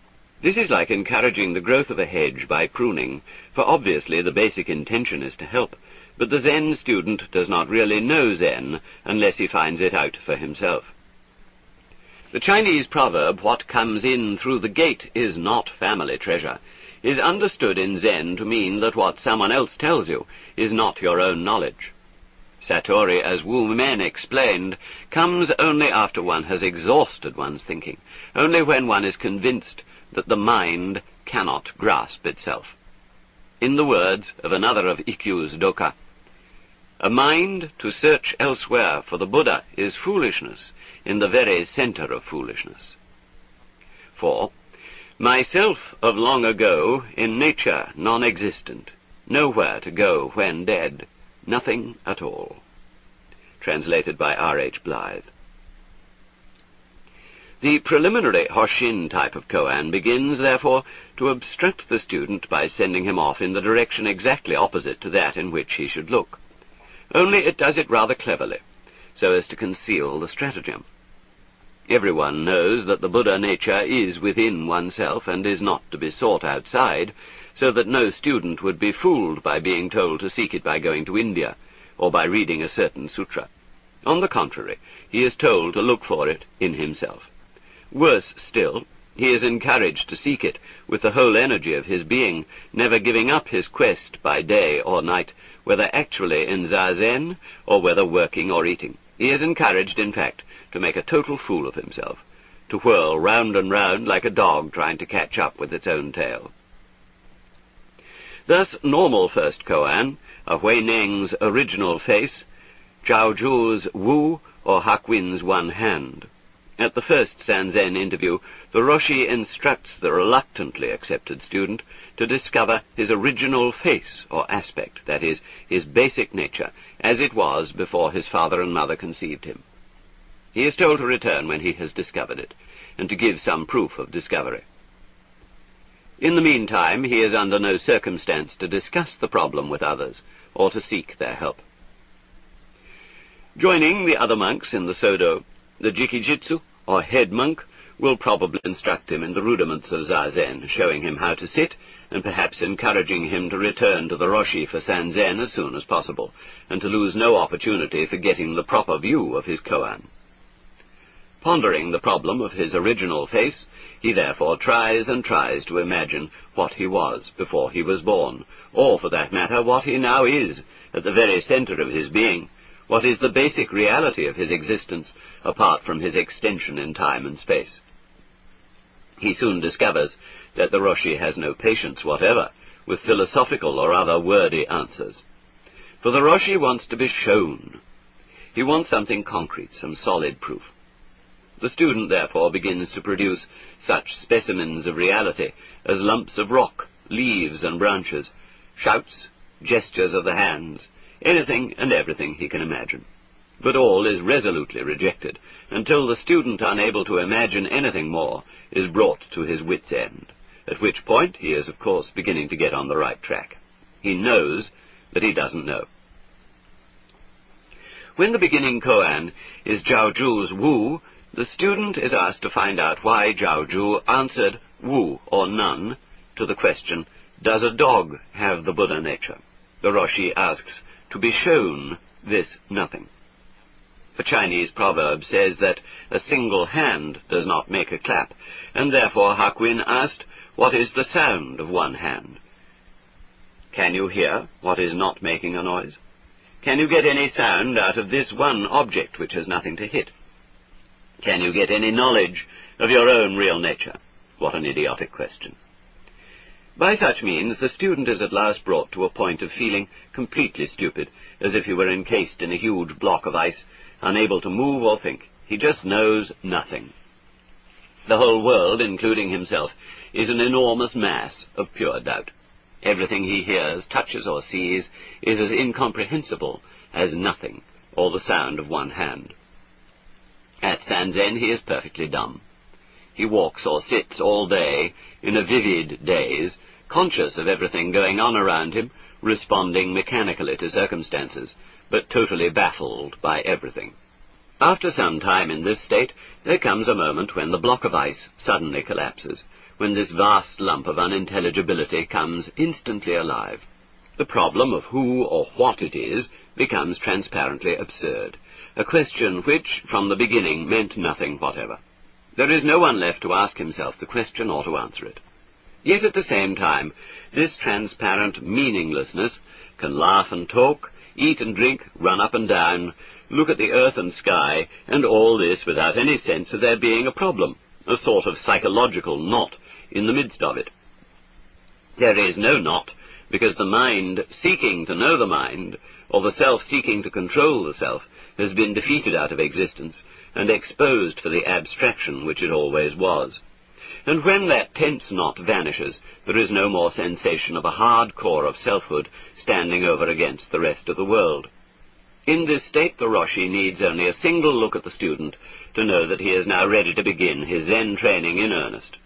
This is like encouraging the growth of a hedge by pruning, for obviously the basic intention is to help, but the Zen student does not really know Zen unless he finds it out for himself. The Chinese proverb, "What comes in through the gate is not family treasure," is understood in Zen to mean that what someone else tells you is not your own knowledge. Satori, as Wu Men explained, comes only after one has exhausted one's thinking, only when one is convinced that the mind cannot grasp itself. In the words of another of Ikkyu's Doka, "A mind to search elsewhere for the Buddha is foolishness in the very center of foolishness." 4. Myself of long ago, in nature non-existent, nowhere to go when dead, nothing at all. Translated by R.H. Blythe. The preliminary Hoshin type of koan begins, therefore, to obstruct the student by sending him off in the direction exactly opposite to that in which he should look. Only it does it rather cleverly, so as to conceal the stratagem. Everyone knows that the Buddha nature is within oneself and is not to be sought outside, so that no student would be fooled by being told to seek it by going to India, or by reading a certain sutra. On the contrary, he is told to look for it in himself. Worse still, he is encouraged to seek it with the whole energy of his being, never giving up his quest by day or night, whether actually in Zazen or whether working or eating. He is encouraged, in fact, to make a total fool of himself, to whirl round and round like a dog trying to catch up with its own tail. Thus, normal first koan, a Hui Neng's original face, Zhao Zhu's Wu, or Hakwin's one hand. At the first Sanzen interview, the Roshi instructs the reluctantly accepted student to discover his original face or aspect, that is, his basic nature, as it was before his father and mother conceived him. He is told to return when he has discovered it, and to give some proof of discovery. In the meantime, he is under no circumstance to discuss the problem with others, or to seek their help. Joining the other monks in the Sodo, the Jikijitsu, or head monk, will probably instruct him in the rudiments of Zazen, showing him how to sit, and perhaps encouraging him to return to the Roshi for Sanzen as soon as possible, and to lose no opportunity for getting the proper view of his koan. Pondering the problem of his original face, he therefore tries and tries to imagine what he was before he was born, or, for that matter, what he now is, at the very center of his being, what is the basic reality of his existence, apart from his extension in time and space. He soon discovers that the Roshi has no patience whatever with philosophical or other wordy answers. For the Roshi wants to be shown. He wants something concrete, some solid proof. The student, therefore, begins to produce such specimens of reality as lumps of rock, leaves and branches, shouts, gestures of the hands, anything and everything he can imagine. But all is resolutely rejected, until the student, unable to imagine anything more, is brought to his wit's end, at which point he is, of course, beginning to get on the right track. He knows that he doesn't know. When the beginning koan is Zhao Zhu's Wu, the student is asked to find out why Zhao Zhu answered Wu, or none, to the question, does a dog have the Buddha nature? The Roshi asks to be shown this nothing. A Chinese proverb says that a single hand does not make a clap, and therefore Hakwin asked, what is the sound of one hand? Can you hear what is not making a noise? Can you get any sound out of this one object which has nothing to hit? Can you get any knowledge of your own real nature? What an idiotic question. By such means, the student is at last brought to a point of feeling completely stupid, as if he were encased in a huge block of ice, unable to move or think. He just knows nothing. The whole world, including himself, is an enormous mass of pure doubt. Everything he hears, touches, or sees is as incomprehensible as nothing, or the sound of one hand. At Sanzen he is perfectly dumb. He walks or sits all day, in a vivid daze, conscious of everything going on around him, responding mechanically to circumstances, but totally baffled by everything. After some time in this state, there comes a moment when the block of ice suddenly collapses, when this vast lump of unintelligibility comes instantly alive. The problem of who or what it is becomes transparently absurd, a question which, from the beginning, meant nothing whatever. There is no one left to ask himself the question or to answer it. Yet at the same time, this transparent meaninglessness can laugh and talk, eat and drink, run up and down, look at the earth and sky, and all this without any sense of there being a problem, a sort of psychological knot in the midst of it. There is no knot, because the mind seeking to know the mind, or the self seeking to control the self, has been defeated out of existence, and exposed for the abstraction which it always was. And when that tense knot vanishes, there is no more sensation of a hard core of selfhood standing over against the rest of the world. In this state, the Roshi needs only a single look at the student to know that he is now ready to begin his Zen training in earnest.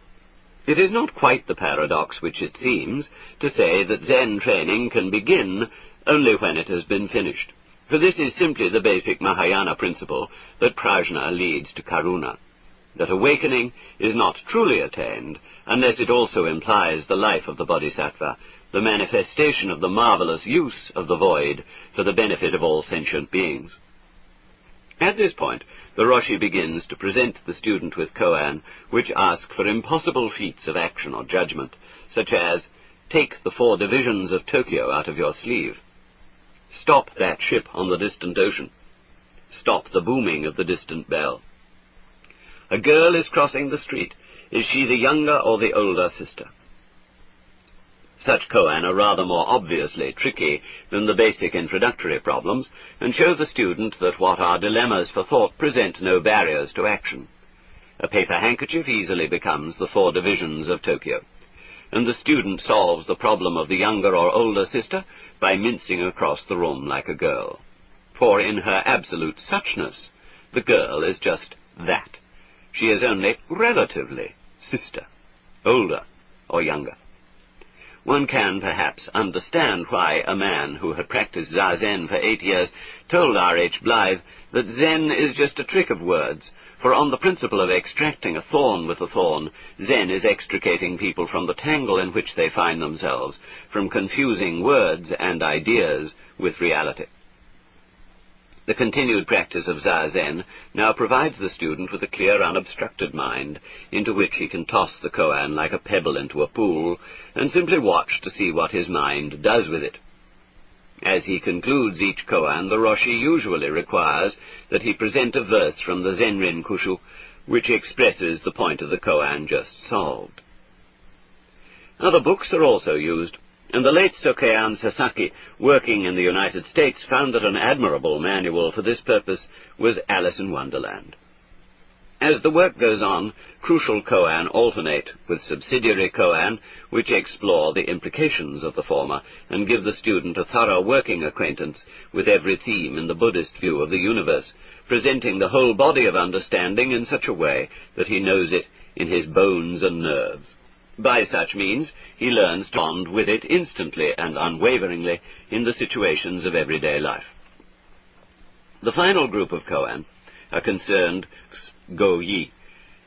It is not quite the paradox which it seems to say that Zen training can begin only when it has been finished, for this is simply the basic Mahayana principle that prajna leads to karuna, that awakening is not truly attained unless it also implies the life of the bodhisattva, the manifestation of the marvelous use of the void for the benefit of all sentient beings. At this point, the Roshi begins to present the student with koan which ask for impossible feats of action or judgment, such as, take the 4 divisions of Tokyo out of your sleeve, stop that ship on the distant ocean, stop the booming of the distant bell. A girl is crossing the street. Is she the younger or the older sister? Such koan are rather more obviously tricky than the basic introductory problems, and show the student that what are dilemmas for thought present no barriers to action. A paper handkerchief easily becomes the 4 divisions of Tokyo, and the student solves the problem of the younger or older sister by mincing across the room like a girl. For in her absolute suchness, the girl is just that. She is only relatively sister, older or younger. One can perhaps understand why a man who had practiced Zazen for 8 years told R.H. Blythe that Zen is just a trick of words, for on the principle of extracting a thorn with a thorn, Zen is extricating people from the tangle in which they find themselves, from confusing words and ideas with reality. The continued practice of Zazen now provides the student with a clear, unobstructed mind, into which he can toss the koan like a pebble into a pool, and simply watch to see what his mind does with it. As he concludes each koan, the Roshi usually requires that he present a verse from the Zenrin Kushu, which expresses the point of the koan just solved. Other books are also used, and the late Sokean Sasaki, working in the United States, found that an admirable manual for this purpose was Alice in Wonderland. As the work goes on, crucial koan alternate with subsidiary koan, which explore the implications of the former and give the student a thorough working acquaintance with every theme in the Buddhist view of the universe, presenting the whole body of understanding in such a way that he knows it in his bones and nerves. By such means, he learns to bond with it instantly and unwaveringly in the situations of everyday life. The final group of koan are concerned go-yi,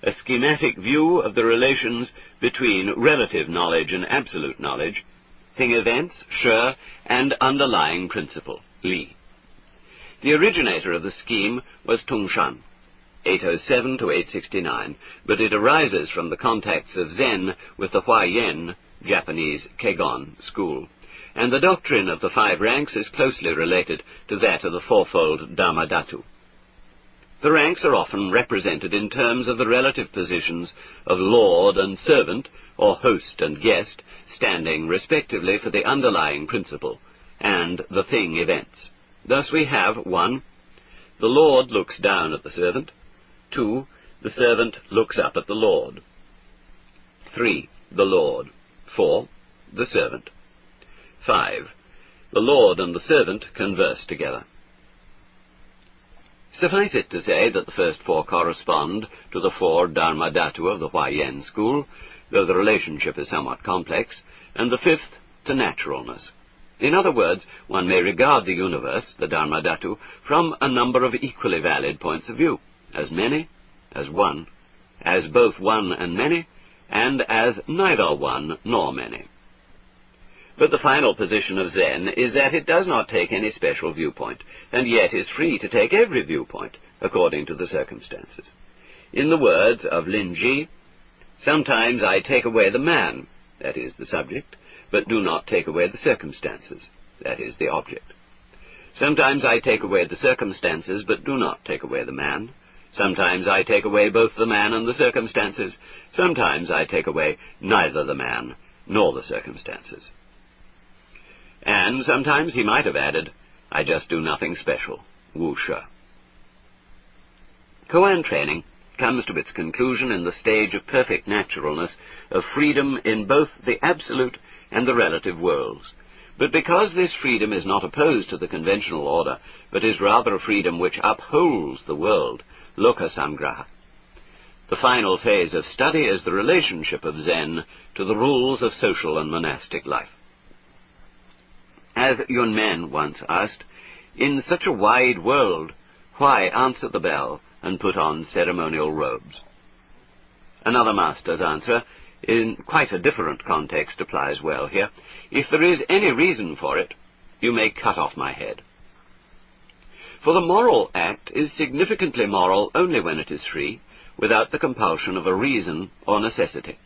a schematic view of the relations between relative knowledge and absolute knowledge, thing events, she, and underlying principle, li. The originator of the scheme was Tungshan, 807 to 869, but it arises from the contacts of Zen with the Huayan, Japanese Kegon, school, and the doctrine of the 5 ranks is closely related to that of the fourfold Dharmadhatu. The ranks are often represented in terms of the relative positions of lord and servant, or host and guest, standing respectively for the underlying principle, and the thing events. Thus we have 1. The lord looks down at the servant. 2. The servant looks up at the lord. 3. The lord. 4. The servant. 5. The lord and the servant converse together. Suffice it to say that the first 4 correspond to the 4 Dharmadhatu of the Huayan school, though the relationship is somewhat complex, and the 5th to naturalness. In other words, one may regard the universe, the Dharmadhatu, from a number of equally valid points of view, as many, as one, as both one and many, and as neither one nor many. But the final position of Zen is that it does not take any special viewpoint, and yet is free to take every viewpoint, according to the circumstances. In the words of Lin Ji, sometimes I take away the man, that is the subject, but do not take away the circumstances, that is the object. Sometimes I take away the circumstances, but do not take away the man. Sometimes I take away both the man and the circumstances. Sometimes I take away neither the man nor the circumstances. And sometimes he might have added, I just do nothing special, Wu She. Koan training comes to its conclusion in the stage of perfect naturalness, of freedom in both the absolute and the relative worlds. But because this freedom is not opposed to the conventional order, but is rather a freedom which upholds the world, lokasamgraha. The final phase of study is the relationship of Zen to the rules of social and monastic life. As Yun Men once asked, in such a wide world, why answer the bell and put on ceremonial robes? Another master's answer, in quite a different context, applies well here. If there is any reason for it, you may cut off my head. For the moral act is significantly moral only when it is free, without the compulsion of a reason or necessity.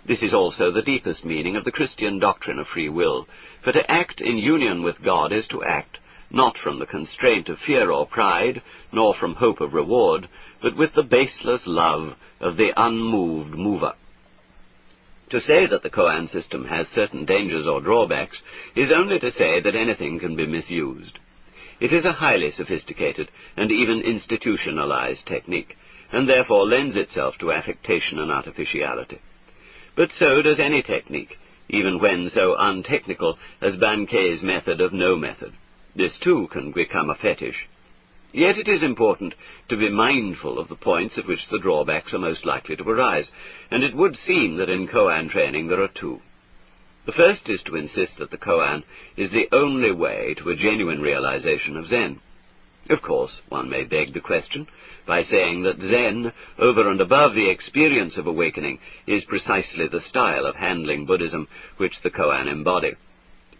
This is also the deepest meaning of the Christian doctrine of free will, for to act in union with God is to act, not from the constraint of fear or pride, nor from hope of reward, but with the baseless love of the unmoved mover. To say that the koan system has certain dangers or drawbacks is only to say that anything can be misused. It is a highly sophisticated and even institutionalized technique, and therefore lends itself to affectation and artificiality. But so does any technique, even when so untechnical as Bankei's method of no method. This too can become a fetish. Yet it is important to be mindful of the points at which the drawbacks are most likely to arise, and it would seem that in koan training there are two. The first is to insist that the koan is the only way to a genuine realization of Zen. Of course, one may beg the question by saying that Zen, over and above the experience of awakening, is precisely the style of handling Buddhism which the koan embody.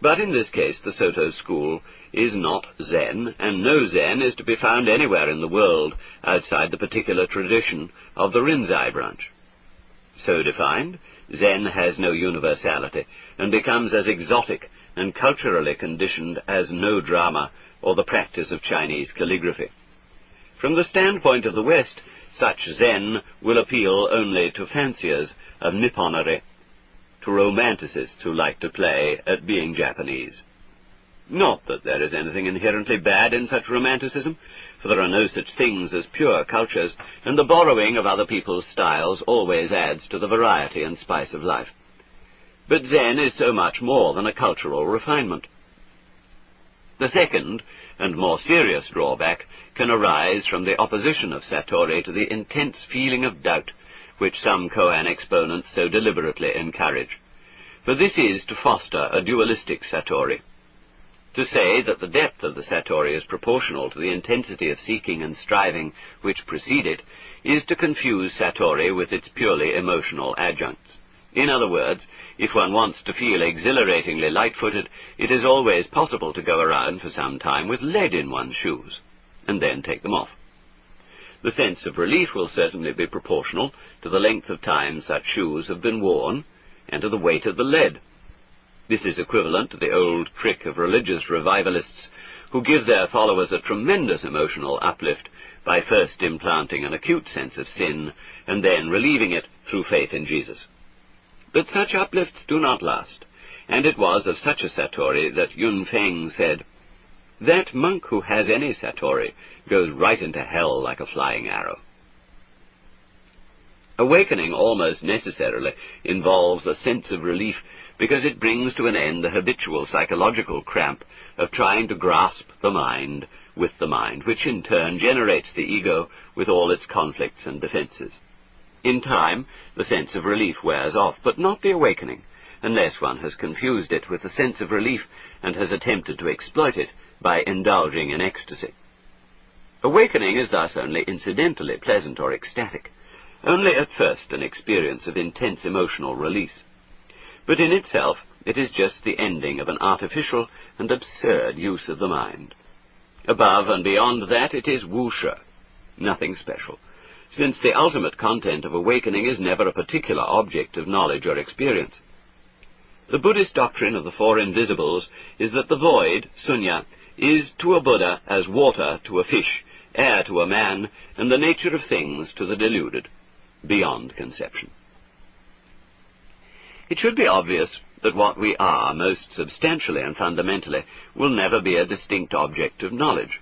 But in this case the Soto school is not Zen, and no Zen is to be found anywhere in the world outside the particular tradition of the Rinzai branch. So defined, Zen has no universality, and becomes as exotic and culturally conditioned as no drama or the practice of Chinese calligraphy. From the standpoint of the West, such Zen will appeal only to fanciers of Nipponery, to romanticists who like to play at being Japanese. Not that there is anything inherently bad in such romanticism, for there are no such things as pure cultures, and the borrowing of other people's styles always adds to the variety and spice of life. But Zen is so much more than a cultural refinement. The second, and more serious drawback, can arise from the opposition of Satori to the intense feeling of doubt which some koan exponents so deliberately encourage. For this is to foster a dualistic Satori. To say that the depth of the Satori is proportional to the intensity of seeking and striving which precede it is to confuse Satori with its purely emotional adjuncts. In other words, if one wants to feel exhilaratingly light-footed, it is always possible to go around for some time with lead in one's shoes, and then take them off. The sense of relief will certainly be proportional to the length of time such shoes have been worn, and to the weight of the lead. This is equivalent to the old trick of religious revivalists who give their followers a tremendous emotional uplift by first implanting an acute sense of sin and then relieving it through faith in Jesus. But such uplifts do not last, and it was of such a Satori that Yun Feng said, "That monk who has any Satori goes right into hell like a flying arrow." Awakening almost necessarily involves a sense of relief because it brings to an end the habitual psychological cramp of trying to grasp the mind with the mind, which in turn generates the ego with all its conflicts and defenses. In time, the sense of relief wears off, but not the awakening, unless one has confused it with the sense of relief and has attempted to exploit it by indulging in ecstasy. Awakening is thus only incidentally pleasant or ecstatic, only at first an experience of intense emotional release. But in itself, it is just the ending of an artificial and absurd use of the mind. Above and beyond that, it is wuxia, nothing special, since the ultimate content of awakening is never a particular object of knowledge or experience. The Buddhist doctrine of the Four Invisibles is that the void, sunya, is to a Buddha as water to a fish, air to a man, and the nature of things to the deluded, beyond conception. It should be obvious that what we are most substantially and fundamentally will never be a distinct object of knowledge.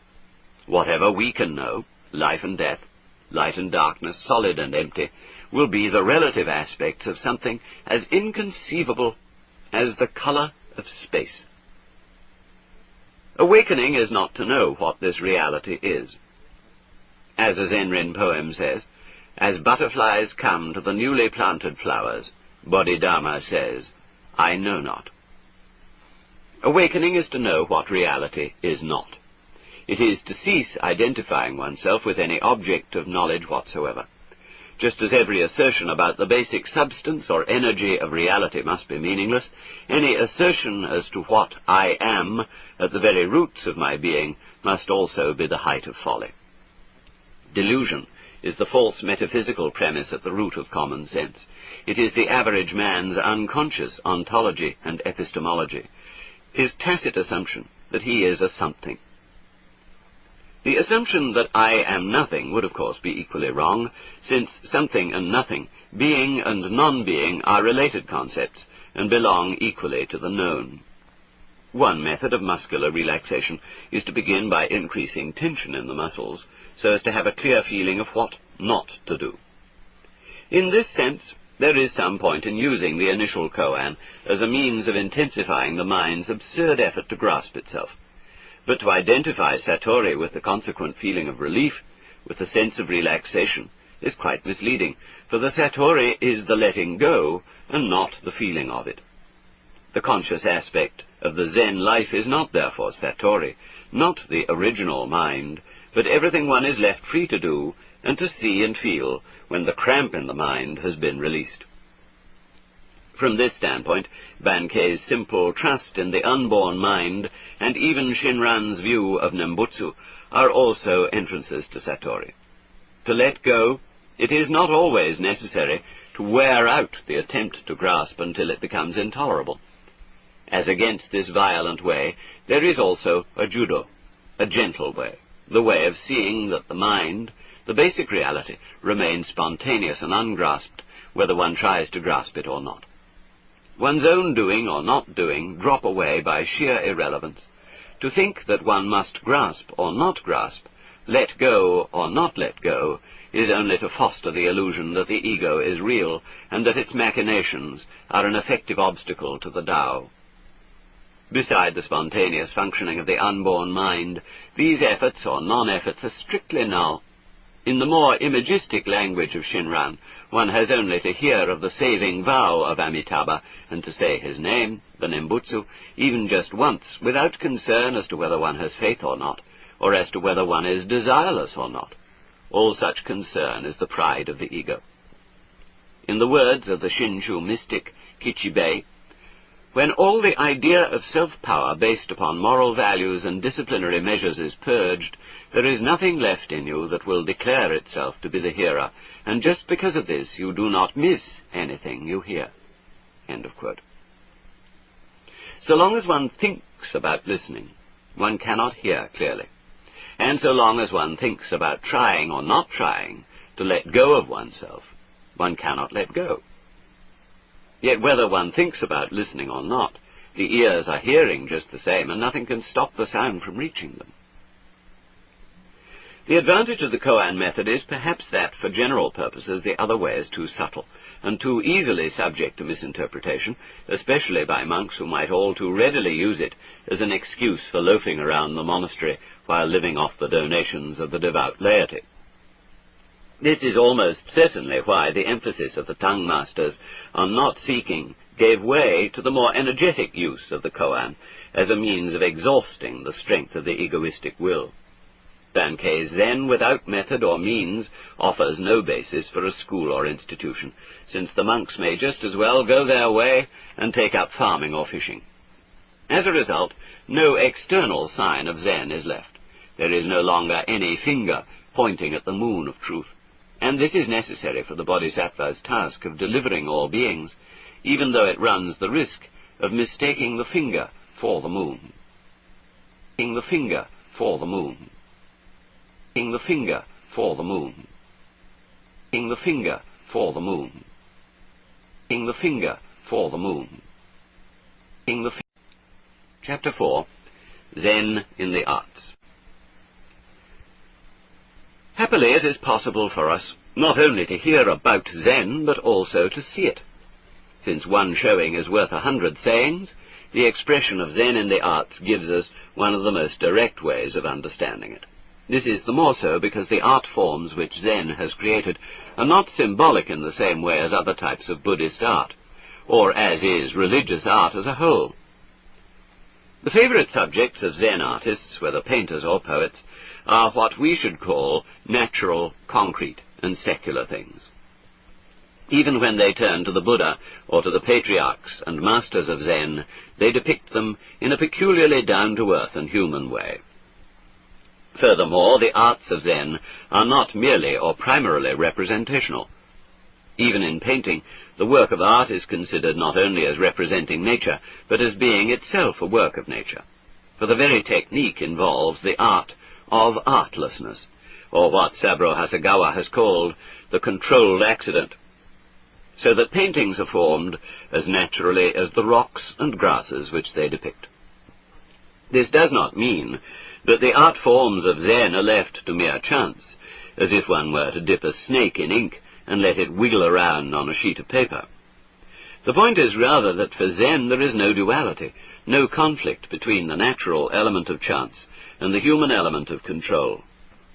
Whatever we can know, life and death, light and darkness, solid and empty, will be the relative aspects of something as inconceivable as the color of space. Awakening is not to know what this reality is. As a Zen poem says, as butterflies come to the newly planted flowers, Bodhidharma says, I know not. Awakening is to know what reality is not. It is to cease identifying oneself with any object of knowledge whatsoever. Just as every assertion about the basic substance or energy of reality must be meaningless, any assertion as to what I am at the very roots of my being must also be the height of folly. Delusion is the false metaphysical premise at the root of common sense. It is the average man's unconscious ontology and epistemology, his tacit assumption that he is a something. The assumption that I am nothing would of course be equally wrong, since something and nothing, being and non-being, are related concepts and belong equally to the known. One method of muscular relaxation is to begin by increasing tension in the muscles, so as to have a clear feeling of what not to do. In this sense, there is some point in using the initial koan as a means of intensifying the mind's absurd effort to grasp itself. But to identify satori with the consequent feeling of relief, with the sense of relaxation, is quite misleading, for the satori is the letting go and not the feeling of it. The conscious aspect of the Zen life is not therefore satori, not the original mind, but everything one is left free to do and to see and feel when the cramp in the mind has been released. From this standpoint, Bankei's simple trust in the unborn mind and even Shinran's view of Nembutsu are also entrances to satori. To let go, it is not always necessary to wear out the attempt to grasp until it becomes intolerable. As against this violent way, there is also a judo, a gentle way, the way of seeing that the mind, the basic reality, remains spontaneous and ungrasped, whether one tries to grasp it or not. One's own doing or not doing drop away by sheer irrelevance. To think that one must grasp or not grasp, let go or not let go, is only to foster the illusion that the ego is real and that its machinations are an effective obstacle to the Tao. Beside the spontaneous functioning of the unborn mind, these efforts or non-efforts are strictly null. In the more imagistic language of Shinran, one has only to hear of the saving vow of Amitabha and to say his name, the Nembutsu, even just once, without concern as to whether one has faith or not, or as to whether one is desireless or not. All such concern is the pride of the ego. In the words of the Shinshu mystic Kichibei, when all the idea of self-power based upon moral values and disciplinary measures is purged, there is nothing left in you that will declare itself to be the hearer, and just because of this you do not miss anything you hear. End of quote. So long as one thinks about listening, one cannot hear clearly. And so long as one thinks about trying or not trying to let go of oneself, one cannot let go. Yet whether one thinks about listening or not, the ears are hearing just the same, and nothing can stop the sound from reaching them. The advantage of the koan method is perhaps that, for general purposes, the other way is too subtle, and too easily subject to misinterpretation, especially by monks who might all too readily use it as an excuse for loafing around the monastery while living off the donations of the devout laity. This is almost certainly why the emphasis of the Tang masters on not seeking gave way to the more energetic use of the koan as a means of exhausting the strength of the egoistic will. Bankei's Zen without method or means offers no basis for a school or institution, since the monks may just as well go their way and take up farming or fishing. As a result, no external sign of Zen is left. There is no longer any finger pointing at the moon of truth. And this is necessary for the Bodhisattva's task of delivering all beings, even though it runs the risk of mistaking the finger for the moon. Taking the finger for the moon. Taking the finger for the moon. Taking the finger for the moon. Taking the finger for the moon. Taking the Chapter 4. Zen in the Arts. Happily Happily, it is possible for us not only to hear about Zen, but also to see it. Since one showing is worth 100 sayings, the expression of Zen in the arts gives us one of the most direct ways of understanding it. This is the more so because the art forms which Zen has created are not symbolic in the same way as other types of Buddhist art, or as is religious art as a whole. The favorite subjects of Zen artists, whether painters or poets, are what we should call natural, concrete, and secular things. Even when they turn to the Buddha or to the patriarchs and masters of Zen, they depict them in a peculiarly down-to-earth and human way. Furthermore, the arts of Zen are not merely or primarily representational. Even in painting, the work of art is considered not only as representing nature, but as being itself a work of nature. For the very technique involves the art of artlessness, or what Saburo Hasegawa has called the controlled accident, so that paintings are formed as naturally as the rocks and grasses which they depict. This does not mean that the art forms of Zen are left to mere chance, as if one were to dip a snake in ink and let it wiggle around on a sheet of paper. The point is rather that for Zen there is no duality, no conflict between the natural element of chance and the human element of control.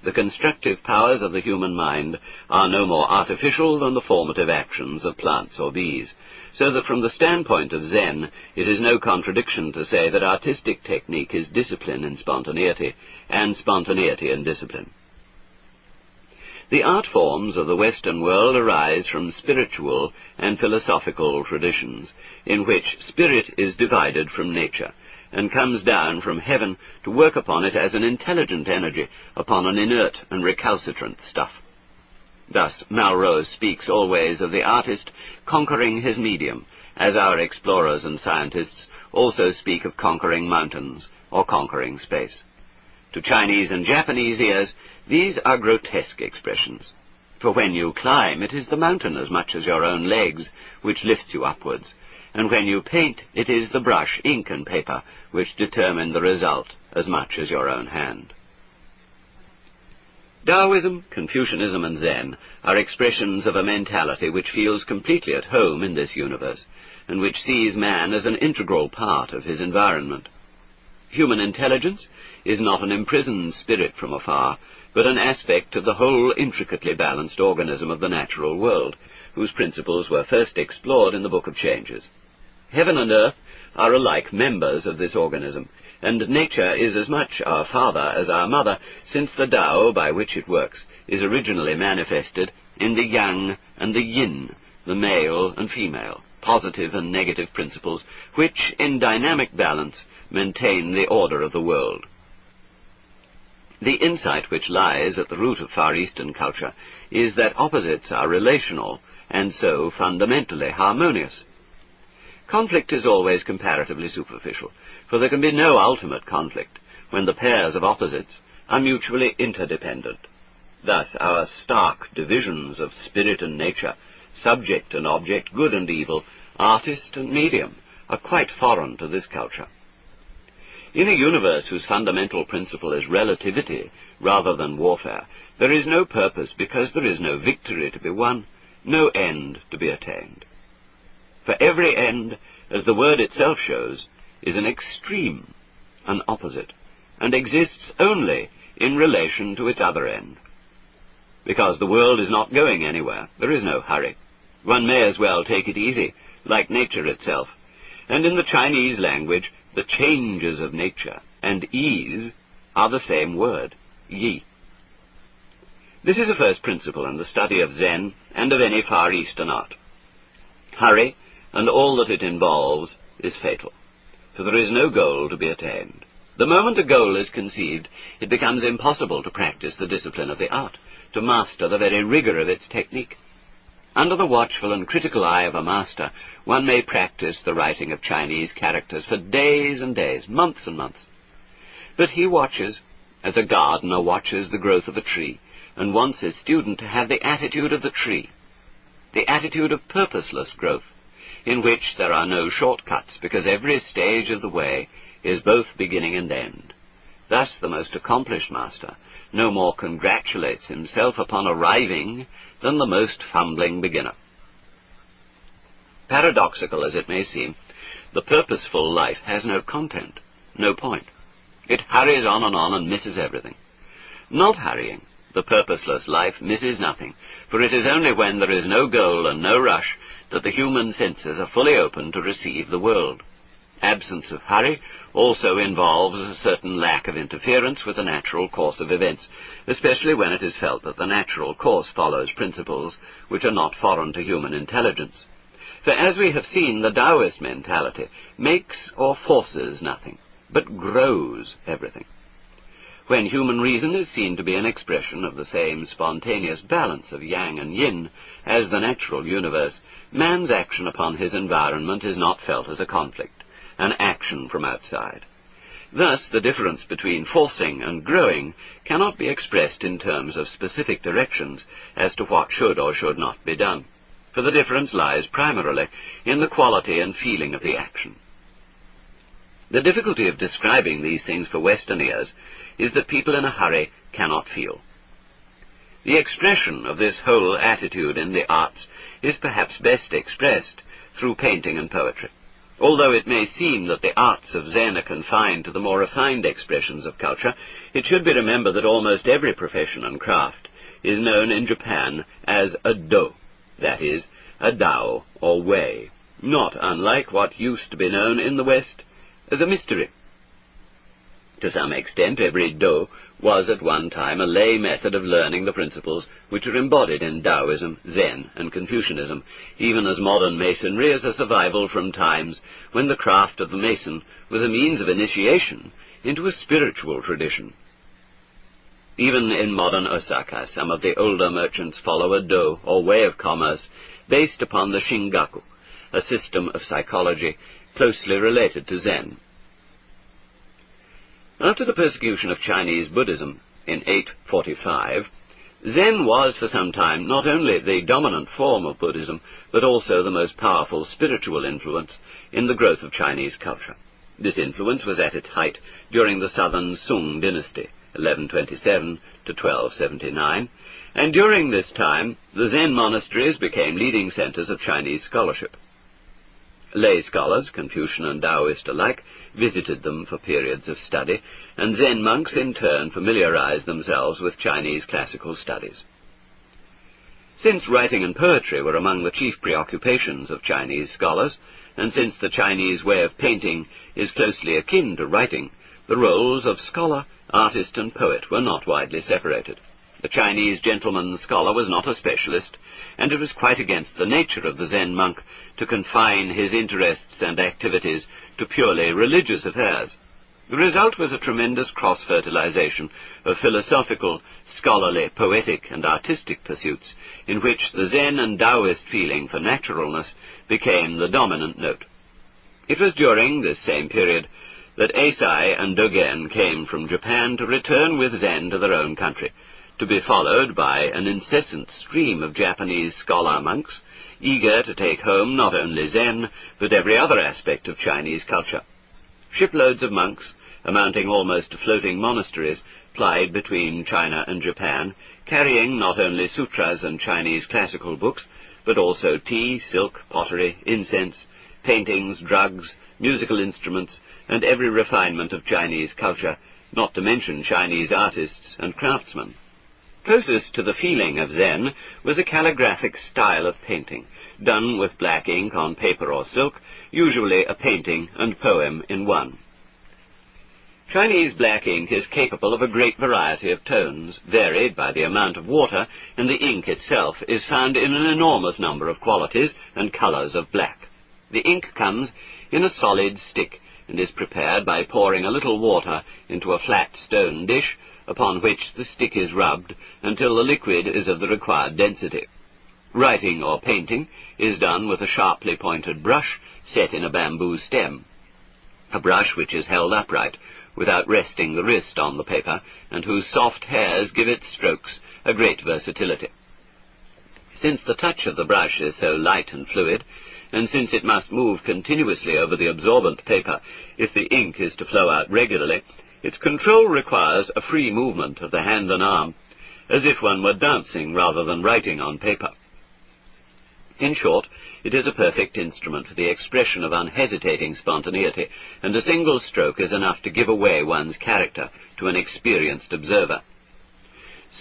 The constructive powers of the human mind are no more artificial than the formative actions of plants or bees, so that from the standpoint of Zen it is no contradiction to say that artistic technique is discipline in spontaneity, and spontaneity in discipline. The art forms of the Western world arise from spiritual and philosophical traditions, in which spirit is divided from nature, and comes down from heaven to work upon it as an intelligent energy upon an inert and recalcitrant stuff. Thus Melrose speaks always of the artist conquering his medium, as our explorers and scientists also speak of conquering mountains or conquering space. To Chinese and Japanese ears, these are grotesque expressions, for when you climb it is the mountain as much as your own legs which lifts you upwards, and when you paint it is the brush, ink and paper which determine the result as much as your own hand. Daoism, Confucianism and Zen are expressions of a mentality which feels completely at home in this universe, and which sees man as an integral part of his environment. Human intelligence is not an imprisoned spirit from afar, but an aspect of the whole intricately balanced organism of the natural world, whose principles were first explored in the Book of Changes. Heaven and earth are alike members of this organism, and nature is as much our father as our mother, since the Tao by which it works is originally manifested in the yang and the yin, the male and female, positive and negative principles, which, in dynamic balance, maintain the order of the world. The insight which lies at the root of Far Eastern culture is that opposites are relational, and so fundamentally harmonious. Conflict is always comparatively superficial, for there can be no ultimate conflict when the pairs of opposites are mutually interdependent. Thus our stark divisions of spirit and nature, subject and object, good and evil, artist and medium, are quite foreign to this culture. In a universe whose fundamental principle is relativity rather than warfare, there is no purpose because there is no victory to be won, no end to be attained. For every end, as the word itself shows, is an extreme, an opposite, and exists only in relation to its other end. Because the world is not going anywhere, there is no hurry. One may as well take it easy, like nature itself, and in the Chinese language, the changes of nature and ease are the same word, yi. This is a first principle in the study of Zen and of any Far Eastern art. Hurry, and all that it involves, is fatal, for there is no goal to be attained. The moment a goal is conceived, it becomes impossible to practice the discipline of the art, to master the very rigor of its technique. Under the watchful and critical eye of a master, one may practice the writing of Chinese characters for days and days, months and months. But he watches, as a gardener watches the growth of a tree, and wants his student to have the attitude of the tree, the attitude of purposeless growth, in which there are no shortcuts, because every stage of the way is both beginning and end. Thus the most accomplished master no more congratulates himself upon arriving than the most fumbling beginner. Paradoxical as it may seem, the purposeful life has no content, no point. It hurries on and misses everything. Not hurrying, the purposeless life misses nothing, for it is only when there is no goal and no rush that the human senses are fully open to receive the world. Absence of hurry also involves a certain lack of interference with the natural course of events, especially when it is felt that the natural course follows principles which are not foreign to human intelligence. For as we have seen, the Taoist mentality makes or forces nothing, but grows everything. When human reason is seen to be an expression of the same spontaneous balance of yang and yin as the natural universe, man's action upon his environment is not felt as a conflict, an action from outside. Thus, the difference between forcing and growing cannot be expressed in terms of specific directions as to what should or should not be done, for the difference lies primarily in the quality and feeling of the action. The difficulty of describing these things for Western ears is that people in a hurry cannot feel. The expression of this whole attitude in the arts is perhaps best expressed through painting and poetry. Although it may seem that the arts of Zen are confined to the more refined expressions of culture, it should be remembered that almost every profession and craft is known in Japan as a do, that is, a Tao or way, not unlike what used to be known in the West as a mystery. To some extent, every do was at one time a lay method of learning the principles which are embodied in Daoism, Zen, and Confucianism, even as modern masonry is a survival from times when the craft of the mason was a means of initiation into a spiritual tradition. Even in modern Osaka, some of the older merchants follow a do, or way of commerce, based upon the Shingaku, a system of psychology closely related to Zen. After the persecution of Chinese Buddhism in 845, Zen was for some time not only the dominant form of Buddhism, but also the most powerful spiritual influence in the growth of Chinese culture. This influence was at its height during the southern Sung dynasty, 1127 to 1279, and during this time the Zen monasteries became leading centers of Chinese scholarship. Lay scholars, Confucian and Taoist alike, visited them for periods of study, and Zen monks in turn familiarized themselves with Chinese classical studies. Since writing and poetry were among the chief preoccupations of Chinese scholars, and since the Chinese way of painting is closely akin to writing, the roles of scholar, artist, and poet were not widely separated. The Chinese gentleman scholar was not a specialist, and it was quite against the nature of the Zen monk to confine his interests and activities to purely religious affairs. The result was a tremendous cross-fertilization of philosophical, scholarly, poetic, and artistic pursuits, in which the Zen and Taoist feeling for naturalness became the dominant note. It was during this same period that Eisai and Dogen came from Japan to return with Zen to their own country, to be followed by an incessant stream of Japanese scholar monks, eager to take home not only Zen, but every other aspect of Chinese culture. Shiploads of monks, amounting almost to floating monasteries, plied between China and Japan, carrying not only sutras and Chinese classical books, but also tea, silk, pottery, incense, paintings, drugs, musical instruments, and every refinement of Chinese culture, not to mention Chinese artists and craftsmen. Closest to the feeling of Zen was a calligraphic style of painting, done with black ink on paper or silk, usually a painting and poem in one. Chinese black ink is capable of a great variety of tones, varied by the amount of water, and the ink itself is found in an enormous number of qualities and colors of black. The ink comes in a solid stick, and is prepared by pouring a little water into a flat stone dish, upon which the stick is rubbed until the liquid is of the required density. Writing or painting is done with a sharply pointed brush set in a bamboo stem, a brush which is held upright without resting the wrist on the paper, and whose soft hairs give its strokes a great versatility. Since the touch of the brush is so light and fluid, and since it must move continuously over the absorbent paper if the ink is to flow out regularly, Its control requires a free movement of the hand and arm, as if one were dancing rather than writing on paper. In short, it is a perfect instrument for the expression of unhesitating spontaneity, and a single stroke is enough to give away one's character to an experienced observer.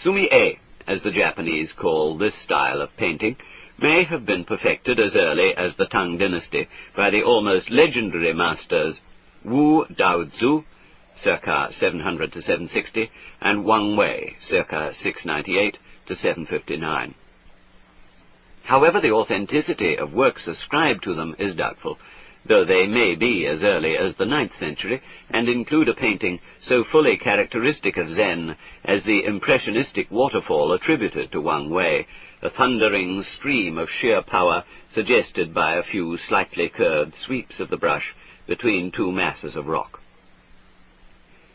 Sumi-e, as the Japanese call this style of painting, may have been perfected as early as the Tang dynasty by the almost legendary masters Wu Daozu, circa 700 to 760, and Wang Wei, circa 698 to 759. However, the authenticity of works ascribed to them is doubtful, though they may be as early as the 9th century and include a painting so fully characteristic of Zen as the impressionistic waterfall attributed to Wang Wei, a thundering stream of sheer power suggested by a few slightly curved sweeps of the brush between two masses of rock.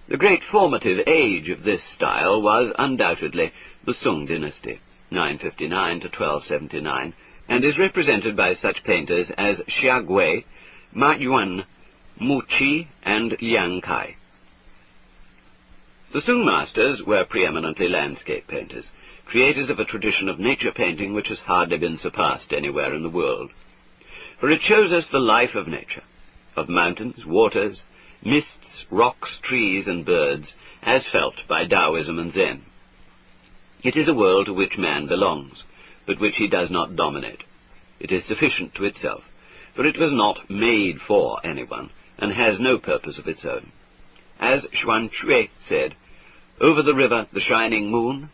The great formative age of this style was undoubtedly the Sung dynasty, 959 to 1279, and is represented by such painters as Xia Gui, Ma Yuan, Mu Qi, and Liang Kai. The Sung masters were preeminently landscape painters, creators of a tradition of nature painting which has hardly been surpassed anywhere in the world. For it shows us the life of nature, of mountains, waters, mists, rocks, trees, and birds, as felt by Taoism and Zen. It is a world to which man belongs, but which he does not dominate. It is sufficient to itself, for it was not made for anyone, and has no purpose of its own. As Xuan Chui said, "Over the river the shining moon,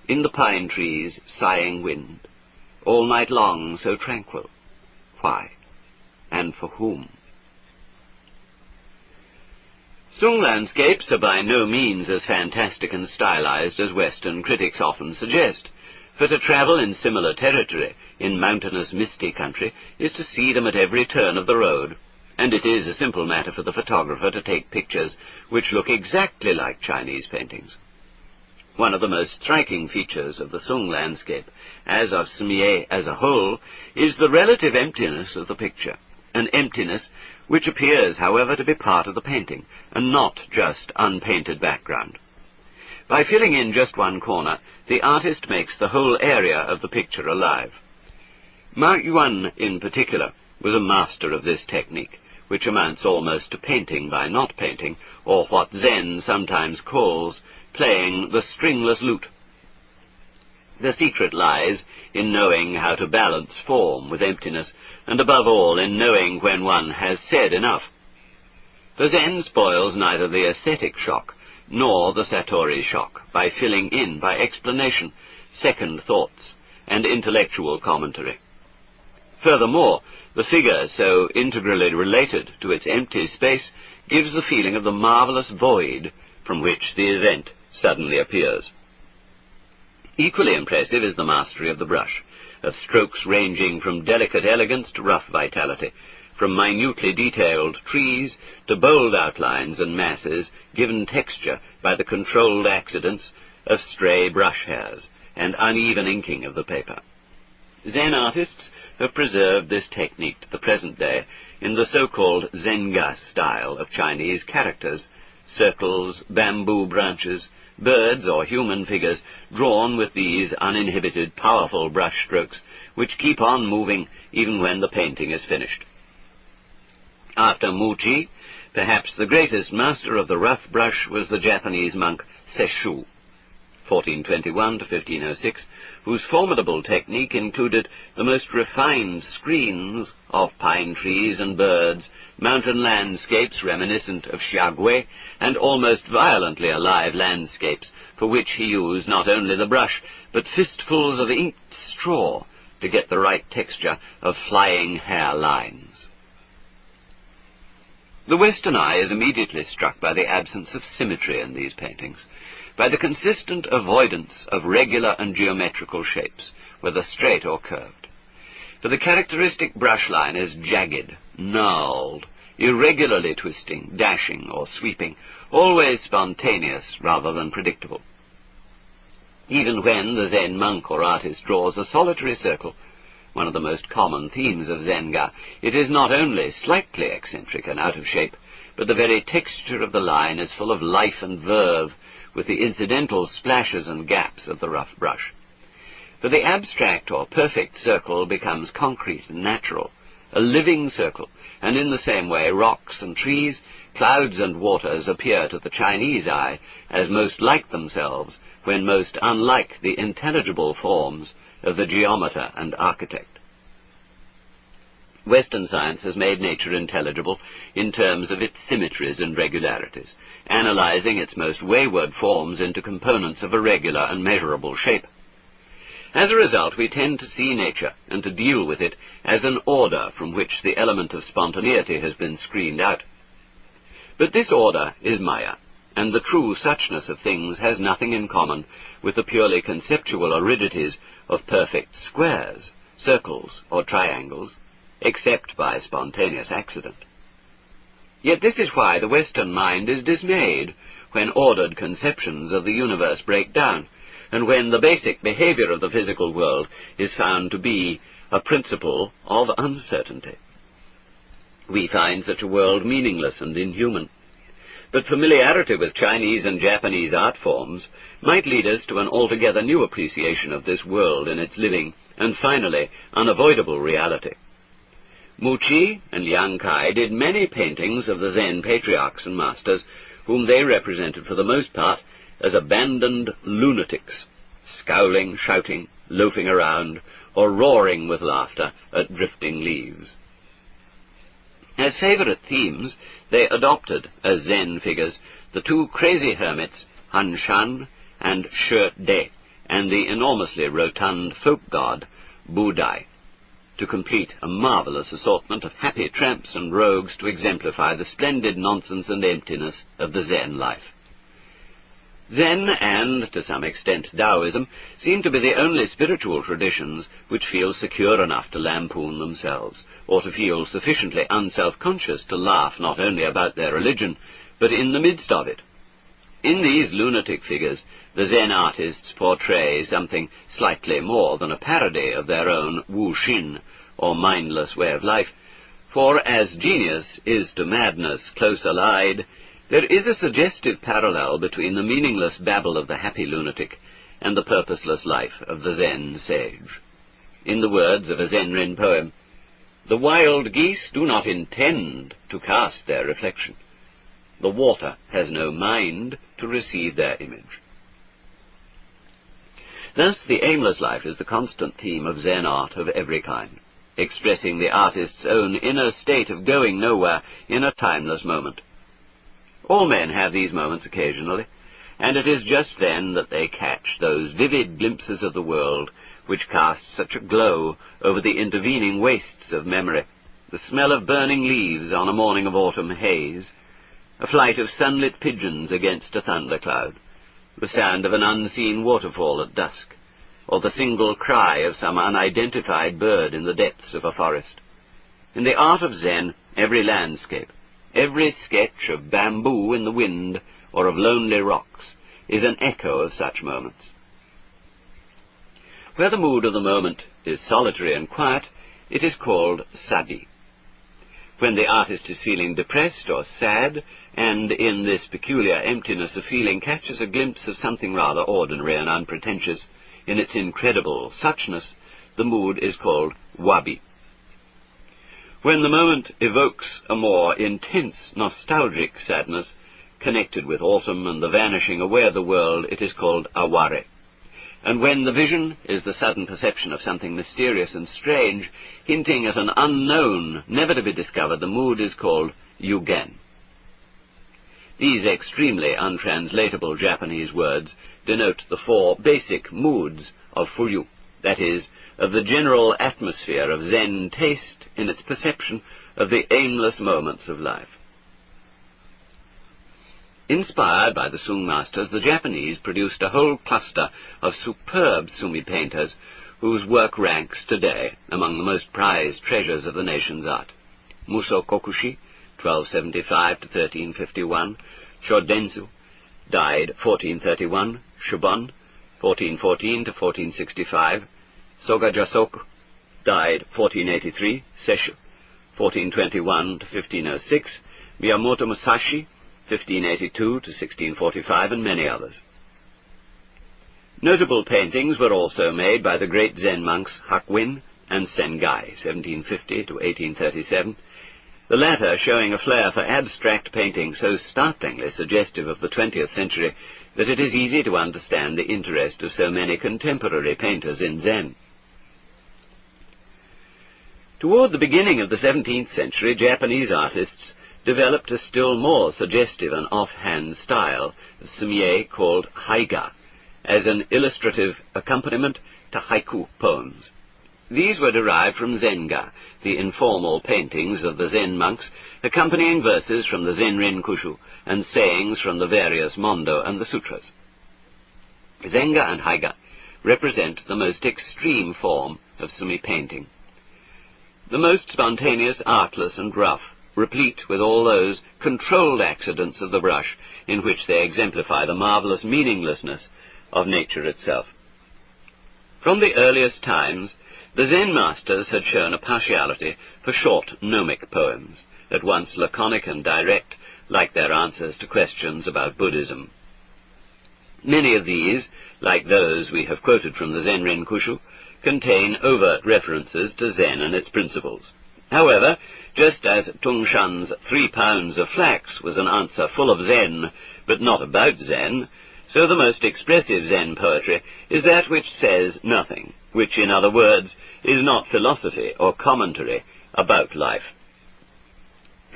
in the pine trees sighing wind, all night long so tranquil. Why? And for whom?" Sung landscapes are by no means as fantastic and stylized as Western critics often suggest, for to travel in similar territory, in mountainous misty country, is to see them at every turn of the road, and it is a simple matter for the photographer to take pictures which look exactly like Chinese paintings. One of the most striking features of the Sung landscape, as of Sumi-e as a whole, is the relative emptiness of the picture, an emptiness which appears, however, to be part of the painting, and not just unpainted background. By filling in just one corner, the artist makes the whole area of the picture alive. Ma Yuan, in particular, was a master of this technique, which amounts almost to painting by not painting, or what Zen sometimes calls playing the stringless lute. The secret lies in knowing how to balance form with emptiness, and above all in knowing when one has said enough. The Zen spoils neither the aesthetic shock nor the satori shock by filling in by explanation, second thoughts, and intellectual commentary. Furthermore, the figure, so integrally related to its empty space, gives the feeling of the marvelous void from which the event suddenly appears. Equally impressive is the mastery of the brush, of strokes ranging from delicate elegance to rough vitality, from minutely detailed trees to bold outlines and masses given texture by the controlled accidents of stray brush hairs and uneven inking of the paper. Zen artists have preserved this technique to the present day in the so-called Zenga style of Chinese characters, circles, bamboo branches, birds or human figures drawn with these uninhibited, powerful brush strokes which keep on moving even when the painting is finished. After Mu Qi, perhaps the greatest master of the rough brush was the Japanese monk Sesshu, 1421 to 1506, whose formidable technique included the most refined screens of pine trees and birds, mountain landscapes reminiscent of Xiaogui, and almost violently alive landscapes, for which he used not only the brush, but fistfuls of inked straw to get the right texture of flying hair lines. The Western eye is immediately struck by the absence of symmetry in these paintings, by the consistent avoidance of regular and geometrical shapes, whether straight or curved. For the characteristic brush line is jagged, gnarled, irregularly twisting, dashing, or sweeping, always spontaneous rather than predictable. Even when the Zen monk or artist draws a solitary circle, one of the most common themes of Zenga, it is not only slightly eccentric and out of shape, but the very texture of the line is full of life and verve, with the incidental splashes and gaps of the rough brush. For the abstract or perfect circle becomes concrete and natural, a living circle, and in the same way rocks and trees, clouds and waters appear to the Chinese eye as most like themselves when most unlike the intelligible forms of the geometer and architect. Western science has made nature intelligible in terms of its symmetries and regularities, analyzing its most wayward forms into components of a regular and measurable shape. As a result, we tend to see nature and to deal with it as an order from which the element of spontaneity has been screened out. But this order is Maya, and the true suchness of things has nothing in common with the purely conceptual aridities of perfect squares, circles, or triangles, except by spontaneous accident. Yet this is why the Western mind is dismayed when ordered conceptions of the universe break down, and when the basic behavior of the physical world is found to be a principle of uncertainty. We find such a world meaningless and inhuman. But familiarity with Chinese and Japanese art forms might lead us to an altogether new appreciation of this world in its living and finally unavoidable reality. Muqi and Liang Kai did many paintings of the Zen patriarchs and masters, whom they represented for the most part as abandoned lunatics, scowling, shouting, loafing around, or roaring with laughter at drifting leaves. As favorite themes, they adopted as Zen figures the two crazy hermits, Han Shan and Shi De, and the enormously rotund folk god, Bu Dai, to complete a marvelous assortment of happy tramps and rogues to exemplify the splendid nonsense and emptiness of the Zen life. Zen and, to some extent, Daoism seem to be the only spiritual traditions which feel secure enough to lampoon themselves, or to feel sufficiently unself-conscious to laugh not only about their religion, but in the midst of it. In these lunatic figures, the Zen artists portray something slightly more than a parody of their own Wu Xin, or mindless way of life, for as genius is to madness close allied, there is a suggestive parallel between the meaningless babble of the happy lunatic and the purposeless life of the Zen sage. In the words of a Zen-Ren poem, "The wild geese do not intend to cast their reflection. The water has no mind to receive their image." Thus the aimless life is the constant theme of Zen art of every kind, expressing the artist's own inner state of going nowhere in a timeless moment. All men have these moments occasionally, and it is just then that they catch those vivid glimpses of the world which cast such a glow over the intervening wastes of memory, the smell of burning leaves on a morning of autumn haze, a flight of sunlit pigeons against a thundercloud, the sound of an unseen waterfall at dusk, or the single cry of some unidentified bird in the depths of a forest. In the art of Zen, every landscape, every sketch of bamboo in the wind or of lonely rocks is an echo of such moments. Where the mood of the moment is solitary and quiet, it is called sadi. When the artist is feeling depressed or sad, and in this peculiar emptiness of feeling catches a glimpse of something rather ordinary and unpretentious in its incredible suchness, the mood is called wabi. When the moment evokes a more intense, nostalgic sadness, connected with autumn and the vanishing away of the world, it is called aware. And when the vision is the sudden perception of something mysterious and strange, hinting at an unknown, never to be discovered, the mood is called yugen. These extremely untranslatable Japanese words denote the four basic moods of furyu, that is, of the general atmosphere of Zen taste in its perception of the aimless moments of life. Inspired by the Sung masters, the Japanese produced a whole cluster of superb sumi painters whose work ranks today among the most prized treasures of the nation's art. Muso Kokushi, 1275 to 1351, Shodenzu, died 1431, Shubon, 1414 to 1465, Soga Jasoku, died 1483, Seshu, 1421 to 1506, Miyamoto Musashi, 1582 to 1645, and many others. Notable paintings were also made by the great Zen monks Hakuin and Sengai, 1750 to 1837, the latter showing a flair for abstract painting so startlingly suggestive of the 20th century that it is easy to understand the interest of so many contemporary painters in Zen. Toward the beginning of the 17th century, Japanese artists developed a still more suggestive and offhand style, the sumie called haiga, as an illustrative accompaniment to haiku poems. These were derived from zenga, the informal paintings of the Zen monks, accompanying verses from the Zenrin Kushu and sayings from the various mondo and the sutras. Zenga and haiga represent the most extreme form of sumi painting. The most spontaneous, artless, and rough, replete with all those controlled accidents of the brush in which they exemplify the marvelous meaninglessness of nature itself. From the earliest times, the Zen masters had shown a partiality for short gnomic poems, at once laconic and direct, like their answers to questions about Buddhism. Many of these, like those we have quoted from the Zenrin Kushu, contain overt references to Zen and its principles. However, just as Tung Shan's 3 pounds of flax was an answer full of Zen, but not about Zen, so the most expressive Zen poetry is that which says nothing, which, in other words, is not philosophy or commentary about life.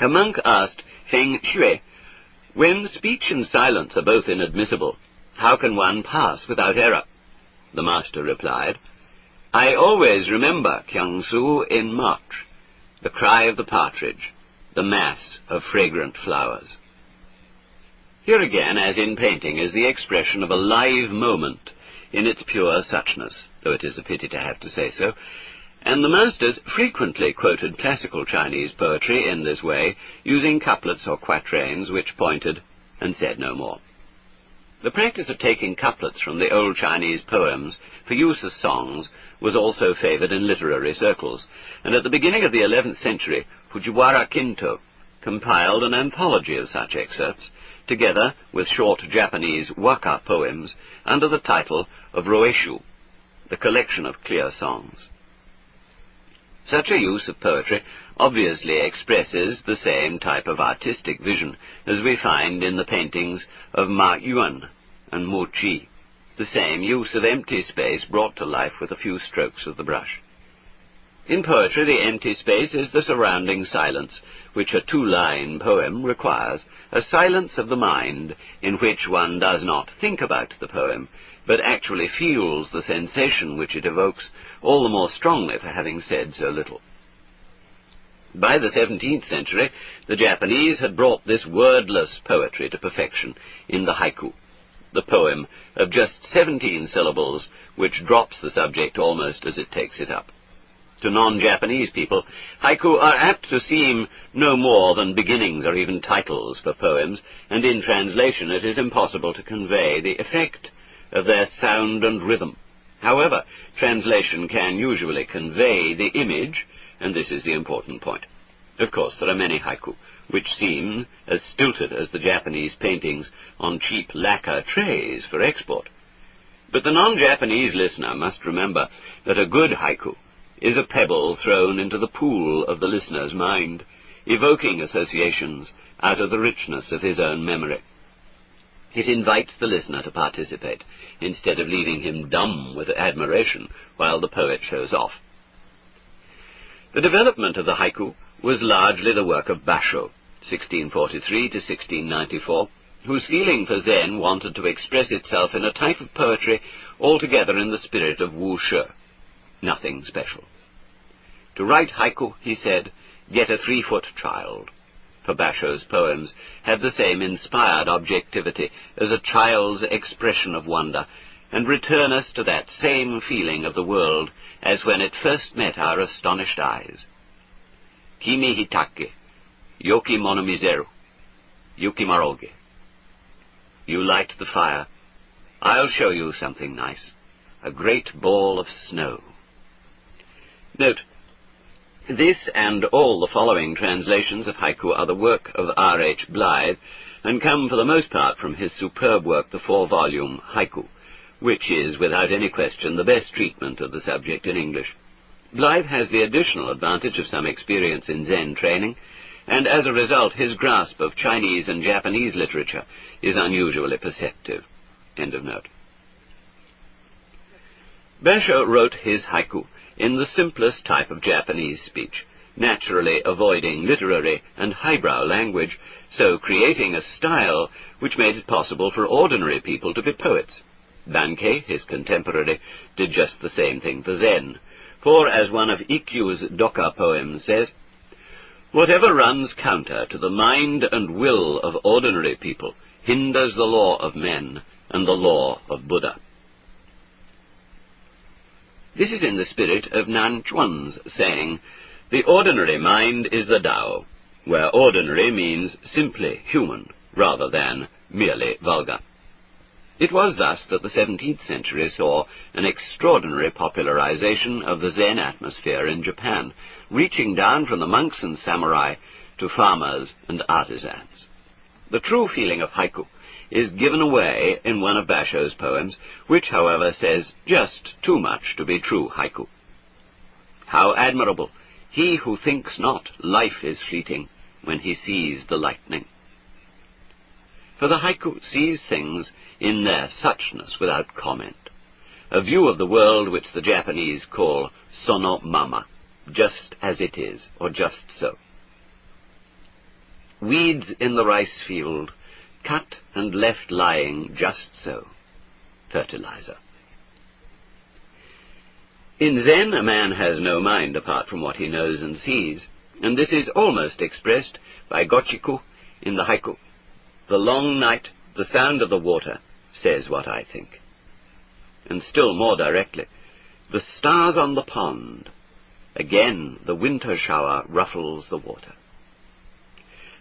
A monk asked Feng Shui, "When speech and silence are both inadmissible, how can one pass without error?" The master replied, "I always remember Kiangsu in March, the cry of the partridge, the mass of fragrant flowers." Here again, as in painting, is the expression of a live moment in its pure suchness, though it is a pity to have to say so, and the masters frequently quoted classical Chinese poetry in this way, using couplets or quatrains which pointed and said no more. The practice of taking couplets from the old Chinese poems for use as songs was also favored in literary circles, and at the beginning of the 11th century, Fujiwara Kinto compiled an anthology of such excerpts, together with short Japanese waka poems, under the title of Roeshu, the collection of clear songs. Such a use of poetry obviously expresses the same type of artistic vision as we find in the paintings of Ma Yuan and Mo Chi, the same use of empty space brought to life with a few strokes of the brush. In poetry, the empty space is the surrounding silence, which a 2-line poem requires, a silence of the mind in which one does not think about the poem, but actually feels the sensation which it evokes, all the more strongly for having said so little. By the 17th century, the Japanese had brought this wordless poetry to perfection in the haiku, the poem of just 17 syllables, which drops the subject almost as it takes it up. To non-Japanese people, haiku are apt to seem no more than beginnings or even titles for poems, and in translation it is impossible to convey the effect of their sound and rhythm. However, translation can usually convey the image, and this is the important point. Of course, there are many haiku which seem as stilted as the Japanese paintings on cheap lacquer trays for export. But the non-Japanese listener must remember that a good haiku is a pebble thrown into the pool of the listener's mind, evoking associations out of the richness of his own memory. It invites the listener to participate, instead of leaving him dumb with admiration while the poet shows off. The development of the haiku was largely the work of Basho, 1643 to 1694, whose feeling for Zen wanted to express itself in a type of poetry altogether in the spirit of Wu Shi, nothing special. To write haiku, he said, get a 3-foot child. For Basho's poems have the same inspired objectivity as a child's expression of wonder, and return us to that same feeling of the world as when it first met our astonished eyes. Kimi hitake, yoki monomizeru, yuki maroge. You light the fire. I'll show you something nice, a great ball of snow. Note, This and all the following translations of haiku are the work of R.H. Blythe, and come for the most part from his superb work, the 4-volume Haiku, which is, without any question, the best treatment of the subject in English. Blythe has the additional advantage of some experience in Zen training, and as a result his grasp of Chinese and Japanese literature is unusually perceptive. End of note. Basho wrote his haiku in the simplest type of Japanese speech, naturally avoiding literary and highbrow language, so creating a style which made it possible for ordinary people to be poets. Bankei, his contemporary, did just the same thing for Zen, for, as one of Ikkyu's Doka poems says, "Whatever runs counter to the mind and will of ordinary people hinders the law of men and the law of Buddha." This is in the spirit of Nan Chuan's saying, "The ordinary mind is the Tao," where ordinary means simply human, rather than merely vulgar. It was thus that the 17th century saw an extraordinary popularization of the Zen atmosphere in Japan, reaching down from the monks and samurai to farmers and artisans. The true feeling of haiku is given away in one of Basho's poems, which, however, says just too much to be true haiku. "How admirable! He who thinks not life is fleeting when he sees the lightning." For the haiku sees things in their suchness without comment, a view of the world which the Japanese call sono mama, just as it is, or just so. Weeds in the rice field, cut and left lying just so. Fertilizer. In Zen, a man has no mind apart from what he knows and sees, and this is almost expressed by Gochiku in the haiku. "The long night, the sound of the water, says what I think." And still more directly, "The stars on the pond, again the winter shower ruffles the water."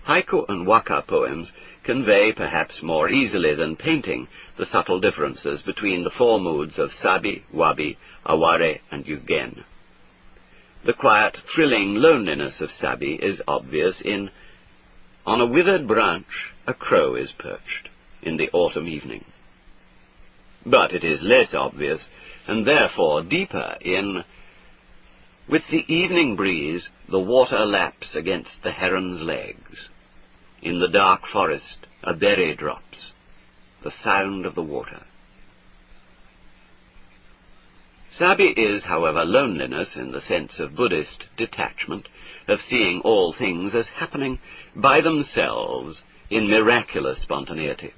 Haiku and waka poems convey perhaps more easily than painting the subtle differences between the 4 moods of sabi, wabi, aware, and yugen. The quiet, thrilling loneliness of sabi is obvious in "On a withered branch a crow is perched in the autumn evening." But it is less obvious, and therefore deeper, in "With the evening breeze the water laps against the heron's legs. In the dark forest a berry drops, the sound of the water." Sabi is, however, loneliness in the sense of Buddhist detachment, of seeing all things as happening by themselves in miraculous spontaneity.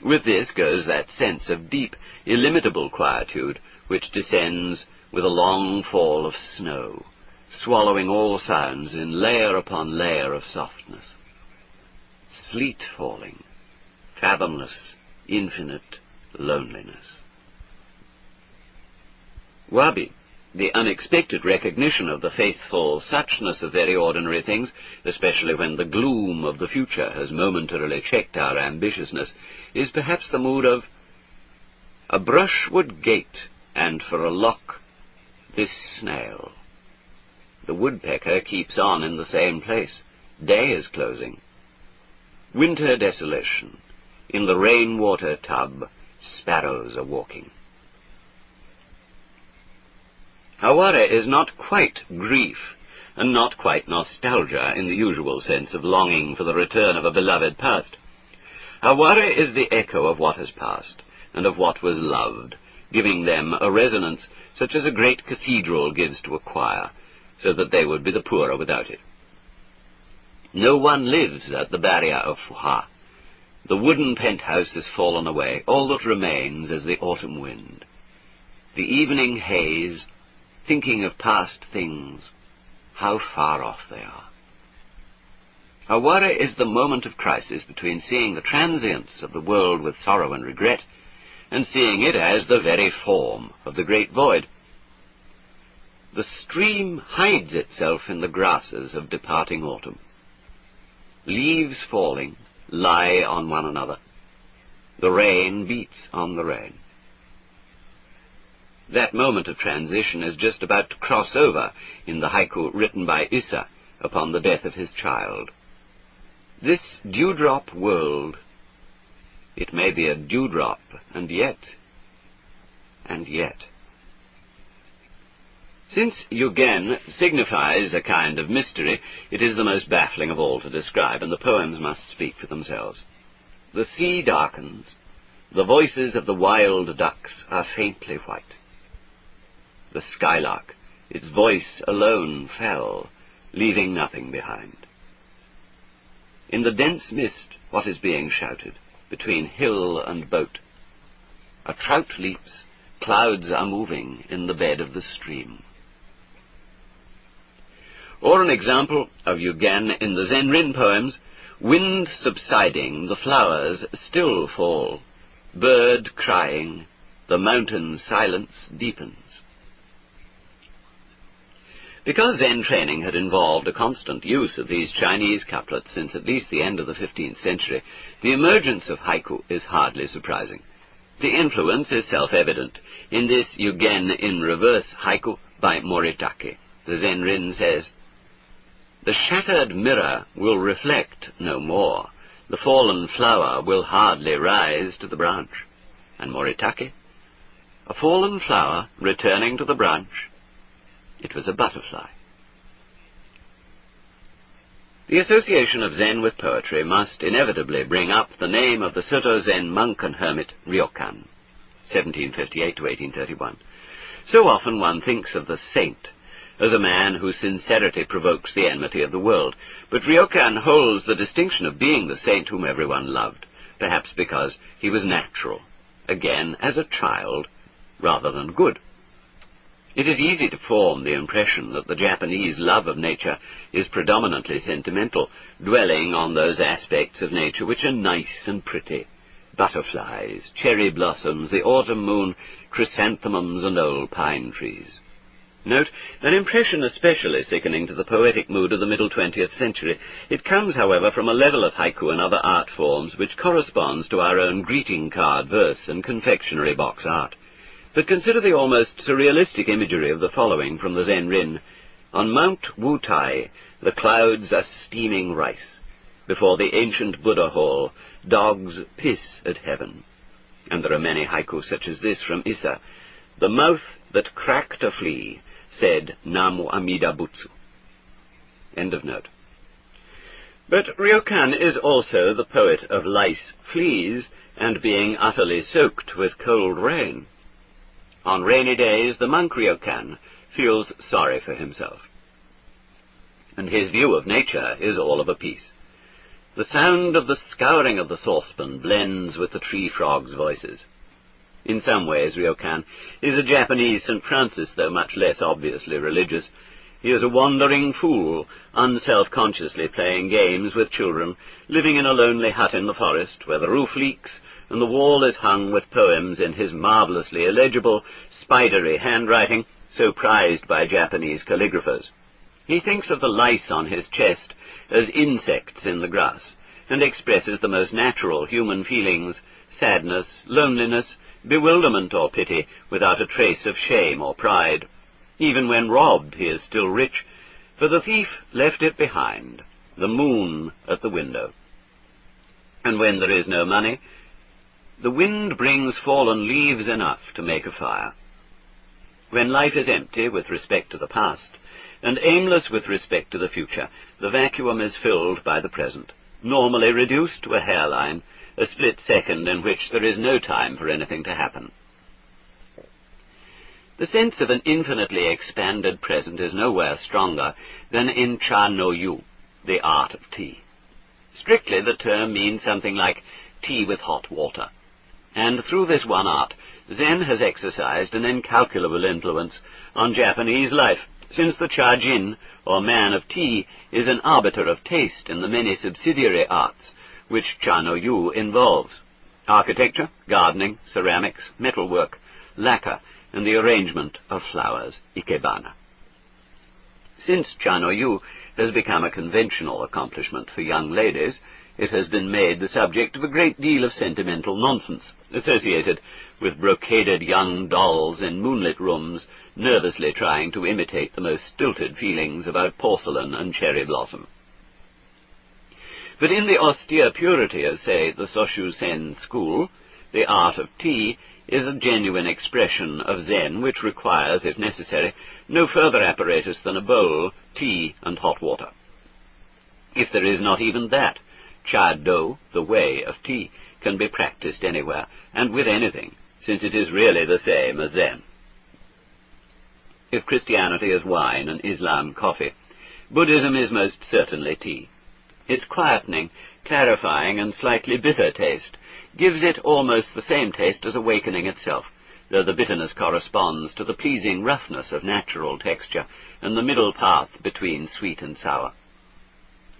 With this goes that sense of deep, illimitable quietude which descends with a long fall of snow, swallowing all sounds in layer upon layer of softness. Sleet falling, fathomless, infinite loneliness. Wabi, the unexpected recognition of the faithful suchness of very ordinary things, especially when the gloom of the future has momentarily checked our ambitiousness, is perhaps the mood of "A brushwood gate, and for a lock this snail. The woodpecker keeps on in the same place. Day is closing. Winter desolation. In the rainwater tub, sparrows are walking." Aware is not quite grief, and not quite nostalgia in the usual sense of longing for the return of a beloved past. Aware is the echo of what has passed, and of what was loved, giving them a resonance such as a great cathedral gives to a choir, so that they would be the poorer without it. No one lives at the barrier of Fuha. The wooden penthouse has fallen away. All that remains is the autumn wind. The evening haze, thinking of past things, how far off they are. Aware is the moment of crisis between seeing the transience of the world with sorrow and regret, and seeing it as the very form of the great void. The stream hides itself in the grasses of departing autumn. Leaves falling lie on one another. The rain beats on the rain. That moment of transition is just about to cross over in the haiku written by Issa upon the death of his child. This dewdrop world, it may be a dewdrop, and yet. Since yugen signifies a kind of mystery, it is the most baffling of all to describe, and the poems must speak for themselves. The sea darkens. The voices of the wild ducks are faintly white. The skylark, its voice alone fell, leaving nothing behind. In the dense mist, what is being shouted, between hill and boat? A trout leaps, clouds are moving in the bed of the stream. Or an example of yugen in the Zen poems: wind subsiding, the flowers still fall. Bird crying, the mountain silence deepens. Because Zen training had involved a constant use of these Chinese couplets since at least the end of the 15th century, the emergence of haiku is hardly surprising. The influence is self-evident. In this yugen in reverse haiku by Moritake, the Zen says, "The shattered mirror will reflect no more. The fallen flower will hardly rise to the branch." And Moritake, "A fallen flower returning to the branch, it was a butterfly." The association of Zen with poetry must inevitably bring up the name of the Soto Zen monk and hermit Ryokan, 1758 to 1831. So often one thinks of the saint as a man whose sincerity provokes the enmity of the world, but Ryokan holds the distinction of being the saint whom everyone loved, perhaps because he was natural, again as a child, rather than good. It is easy to form the impression that the Japanese love of nature is predominantly sentimental, dwelling on those aspects of nature which are nice and pretty: butterflies, cherry blossoms, the autumn moon, chrysanthemums, and old pine trees. Note, an impression especially sickening to the poetic mood of the middle 20th century. It comes, however, from a level of haiku and other art forms which corresponds to our own greeting card verse and confectionery box art. But consider the almost surrealistic imagery of the following from the Zen Rin. On Mount Wutai, the clouds are steaming rice. Before the ancient Buddha hall, dogs piss at heaven. And there are many haiku such as this from Issa. The mouth that cracked a flea said Namu Amida Butsu. End of note. But Ryokan is also the poet of lice, fleas, and being utterly soaked with cold rain. On rainy days, the monk Ryokan feels sorry for himself, and his view of nature is all of a piece. The sound of the scouring of the saucepan blends with the tree frogs' voices. In some ways, Ryokan is a Japanese St. Francis, though much less obviously religious. He is a wandering fool, unself-consciously playing games with children, living in a lonely hut in the forest, where the roof leaks, and the wall is hung with poems in his marvelously illegible, spidery handwriting, so prized by Japanese calligraphers. He thinks of the lice on his chest as insects in the grass, and expresses the most natural human feelings: sadness, loneliness, bewilderment or pity, without a trace of shame or pride. Even when robbed, he is still rich, for the thief left it behind, the moon at the window. And when there is no money, the wind brings fallen leaves enough to make a fire. When life is empty with respect to the past, and aimless with respect to the future, the vacuum is filled by the present, normally reduced to a hairline, a split second in which there is no time for anything to happen. The sense of an infinitely expanded present is nowhere stronger than in Cha no Yu, the art of tea. Strictly, the term means something like tea with hot water, and through this one art, Zen has exercised an incalculable influence on Japanese life, since the Cha-jin, or man of tea, is an arbiter of taste in the many subsidiary arts which Cha no Yu involves: architecture, gardening, ceramics, metalwork, lacquer, and the arrangement of flowers, ikebana. Since Cha no Yu has become a conventional accomplishment for young ladies, it has been made the subject of a great deal of sentimental nonsense, associated with brocaded young dolls in moonlit rooms, nervously trying to imitate the most stilted feelings about porcelain and cherry blossom. But in the austere purity of, say, the Soshu-sen school, the art of tea is a genuine expression of Zen which requires, if necessary, no further apparatus than a bowl, tea, and hot water. If there is not even that, cha-do, the way of tea, can be practiced anywhere, and with anything, since it is really the same as Zen. If Christianity is wine and Islam coffee, Buddhism is most certainly tea. Its quietening, clarifying, and slightly bitter taste gives it almost the same taste as awakening itself, though the bitterness corresponds to the pleasing roughness of natural texture and the middle path between sweet and sour.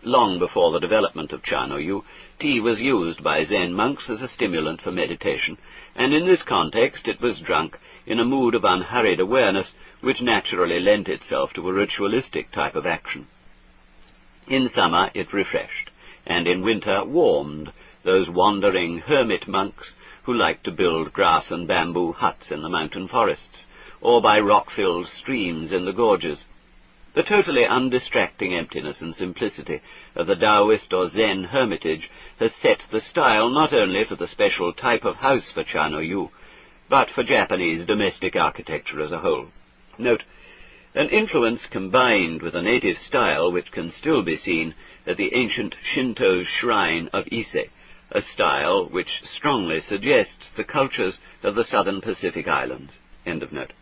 Long before the development of Cha-no-yu, tea was used by Zen monks as a stimulant for meditation, and in this context it was drunk in a mood of unhurried awareness which naturally lent itself to a ritualistic type of action. In summer it refreshed, and in winter warmed those wandering hermit monks who liked to build grass and bamboo huts in the mountain forests, or by rock-filled streams in the gorges. The totally undistracting emptiness and simplicity of the Taoist or Zen hermitage has set the style not only for the special type of house for Cha-no-yu, but for Japanese domestic architecture as a whole. Note, an influence combined with a native style which can still be seen at the ancient Shinto shrine of Ise, a style which strongly suggests the cultures of the southern Pacific Islands. End of note.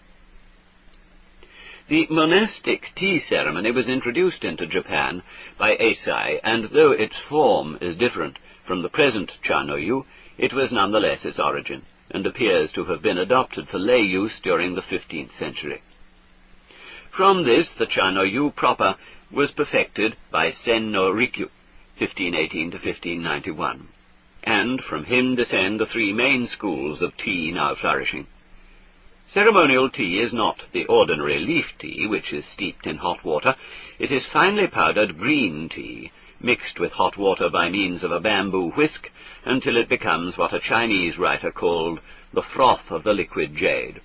The monastic tea ceremony was introduced into Japan by Eisai, and though its form is different from the present Cha-no-yu, it was nonetheless its origin, and appears to have been adopted for lay use during the 15th century. From this, the Cha-no-yu proper was perfected by Sen no Rikyu, 1518 to 1591, and from him descend the three main schools of tea now flourishing. Ceremonial tea is not the ordinary leaf tea, which is steeped in hot water. It is finely powdered green tea, mixed with hot water by means of a bamboo whisk, until it becomes what a Chinese writer called the froth of the liquid jade.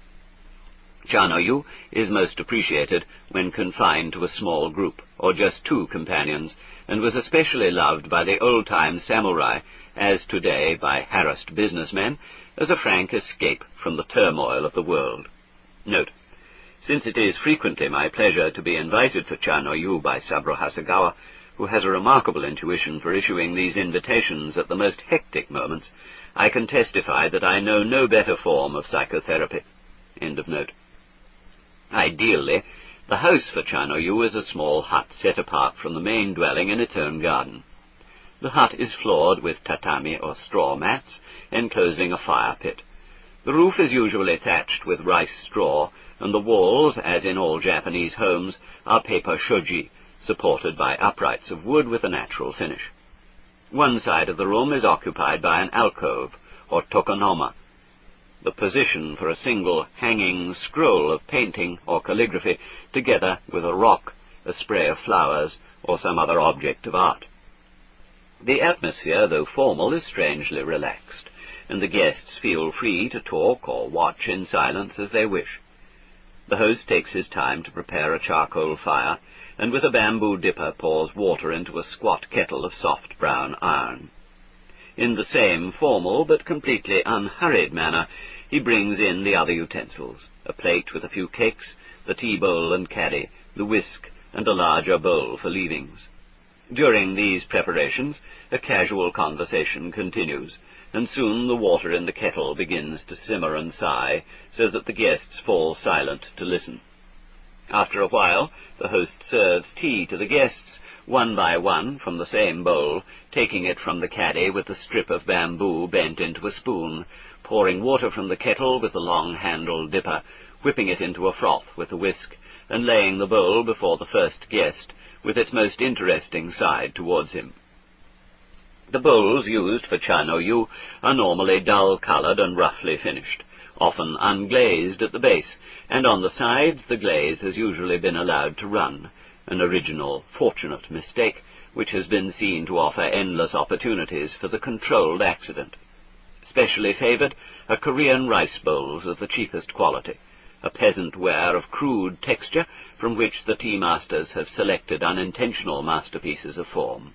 Cha-no-yu is most appreciated when confined to a small group, or just two companions, and was especially loved by the old-time samurai, as today by harassed businessmen, as a frank escape from the turmoil of the world. Note, since it is frequently my pleasure to be invited for Cha-no-yu by Saburo Hasegawa, who has a remarkable intuition for issuing these invitations at the most hectic moments, I can testify that I know no better form of psychotherapy. End of note. Ideally, the house for Cha-no-yu is a small hut set apart from the main dwelling in its own garden. The hut is floored with tatami or straw mats, enclosing a fire pit. The roof is usually thatched with rice straw, and the walls, as in all Japanese homes, are paper shoji, supported by uprights of wood with a natural finish. One side of the room is occupied by an alcove, or tokonoma, the position for a single hanging scroll of painting or calligraphy, together with a rock, a spray of flowers, or some other object of art. The atmosphere, though formal, is strangely relaxed, and the guests feel free to talk or watch in silence as they wish. The host takes his time to prepare a charcoal fire, and with a bamboo dipper pours water into a squat kettle of soft brown iron. In the same formal but completely unhurried manner, he brings in the other utensils, a plate with a few cakes, the tea bowl and caddy, the whisk, and a larger bowl for leavings. During these preparations, a casual conversation continues, and soon the water in the kettle begins to simmer and sigh, so that the guests fall silent to listen. After a while, the host serves tea to the guests, one by one, from the same bowl, taking it from the caddy with a strip of bamboo bent into a spoon, pouring water from the kettle with the long-handled dipper, whipping it into a froth with a whisk, and laying the bowl before the first guest, with its most interesting side towards him. The bowls used for Cha-no-yu are normally dull-coloured and roughly finished, often unglazed at the base, and on the sides the glaze has usually been allowed to run, an original, fortunate mistake, which has been seen to offer endless opportunities for the controlled accident. Specially favoured are Korean rice bowls of the cheapest quality, a peasant ware of crude texture from which the tea masters have selected unintentional masterpieces of form.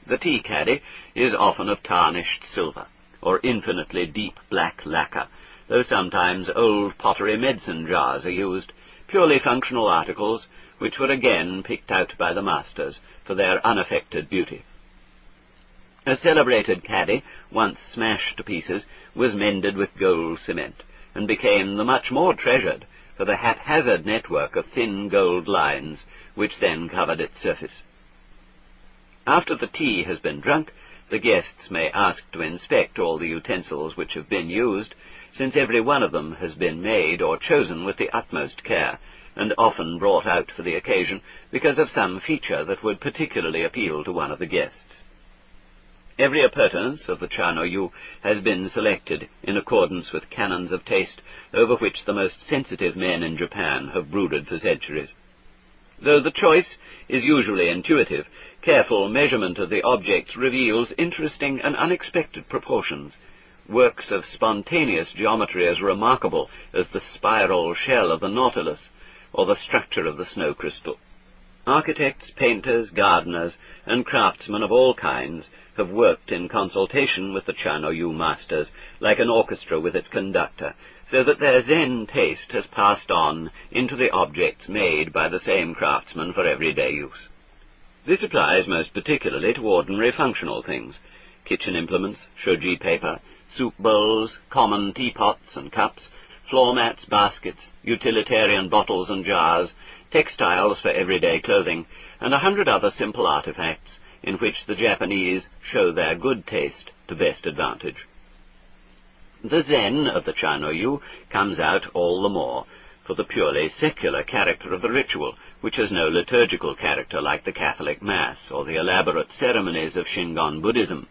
The tea caddy is often of tarnished silver, or infinitely deep black lacquer, though sometimes old pottery medicine jars are used, purely functional articles which were again picked out by the masters for their unaffected beauty. A celebrated caddy, once smashed to pieces, was mended with gold cement, and became the much more treasured for the haphazard network of thin gold lines which then covered its surface. After the tea has been drunk, the guests may ask to inspect all the utensils which have been used, since every one of them has been made or chosen with the utmost care, and often brought out for the occasion because of some feature that would particularly appeal to one of the guests. Every appurtenance of the cha-no-yu has been selected in accordance with canons of taste over which the most sensitive men in Japan have brooded for centuries. Though the choice is usually intuitive, careful measurement of the objects reveals interesting and unexpected proportions. Works of spontaneous geometry as remarkable as the spiral shell of the Nautilus or the structure of the snow crystal. Architects, painters, gardeners, and craftsmen of all kinds have worked in consultation with the cha-no-yu masters, like an orchestra with its conductor, so that their Zen taste has passed on into the objects made by the same craftsmen for everyday use. This applies most particularly to ordinary functional things: kitchen implements, shoji paper, soup bowls, common teapots and cups, floor mats, baskets, utilitarian bottles and jars, textiles for everyday clothing, and 100 other simple artifacts in which the Japanese show their good taste to best advantage. The Zen of the cha-no-yu comes out all the more for the purely secular character of the ritual, which has no liturgical character like the Catholic Mass or the elaborate ceremonies of Shingon Buddhism.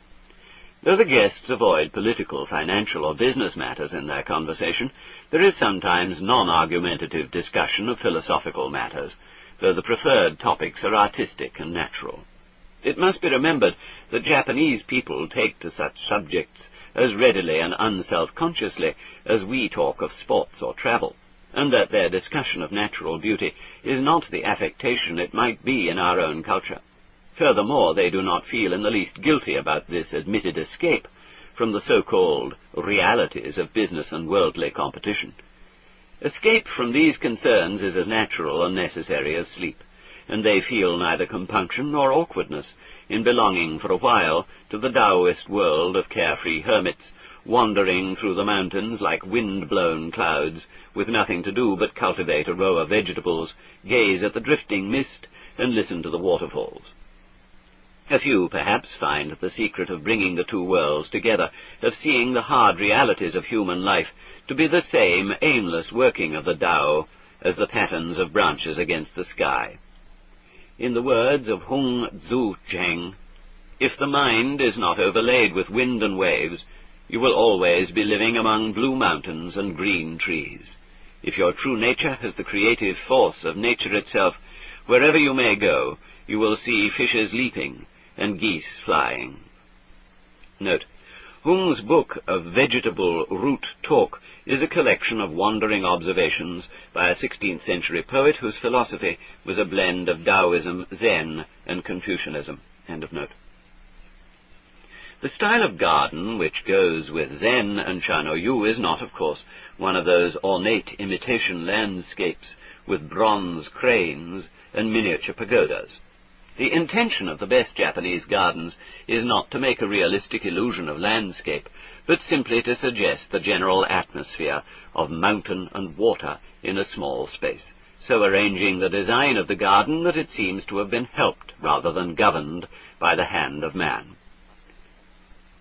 Though the guests avoid political, financial, or business matters in their conversation, there is sometimes non-argumentative discussion of philosophical matters, though the preferred topics are artistic and natural. It must be remembered that Japanese people take to such subjects as readily and unself-consciously as we talk of sports or travel, and that their discussion of natural beauty is not the affectation it might be in our own culture. Furthermore, they do not feel in the least guilty about this admitted escape from the so-called realities of business and worldly competition. Escape from these concerns is as natural and necessary as sleep, and they feel neither compunction nor awkwardness in belonging for a while to the Taoist world of carefree hermits, wandering through the mountains like wind-blown clouds, with nothing to do but cultivate a row of vegetables, gaze at the drifting mist, and listen to the waterfalls. A few, perhaps, find the secret of bringing the two worlds together, of seeing the hard realities of human life, to be the same aimless working of the Tao as the patterns of branches against the sky. In the words of Hung Tzu Cheng, if the mind is not overlaid with wind and waves, you will always be living among blue mountains and green trees. If your true nature has the creative force of nature itself, wherever you may go, you will see fishes leaping and geese flying. Note: Hung's book of vegetable root talk is a collection of wandering observations by a 16th century poet whose philosophy was a blend of Daoism, Zen, and Confucianism. End of note. The style of garden which goes with Zen and cha-no-yu is not, of course, one of those ornate imitation landscapes with bronze cranes and miniature pagodas. The intention of the best Japanese gardens is not to make a realistic illusion of landscape, but simply to suggest the general atmosphere of mountain and water in a small space, so arranging the design of the garden that it seems to have been helped rather than governed by the hand of man.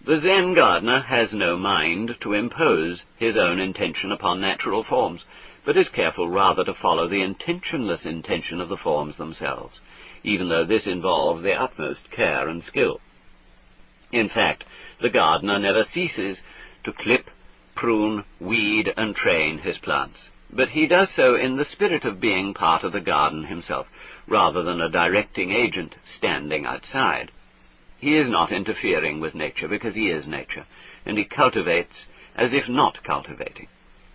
The Zen gardener has no mind to impose his own intention upon natural forms, but is careful rather to follow the intentionless intention of the forms themselves, even though this involves the utmost care and skill. In fact, the gardener never ceases to clip, prune, weed, and train his plants, but he does so in the spirit of being part of the garden himself, rather than a directing agent standing outside. He is not interfering with nature because he is nature, and he cultivates as if not cultivating.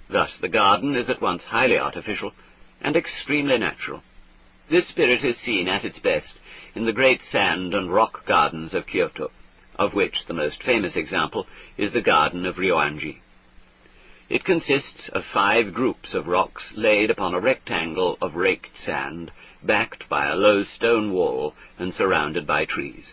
Thus the garden is at once highly artificial and extremely natural. This spirit is seen at its best in the great sand and rock gardens of Kyoto, of which the most famous example is the garden of Ryoanji. It consists of 5 groups of rocks laid upon a rectangle of raked sand, backed by a low stone wall and surrounded by trees.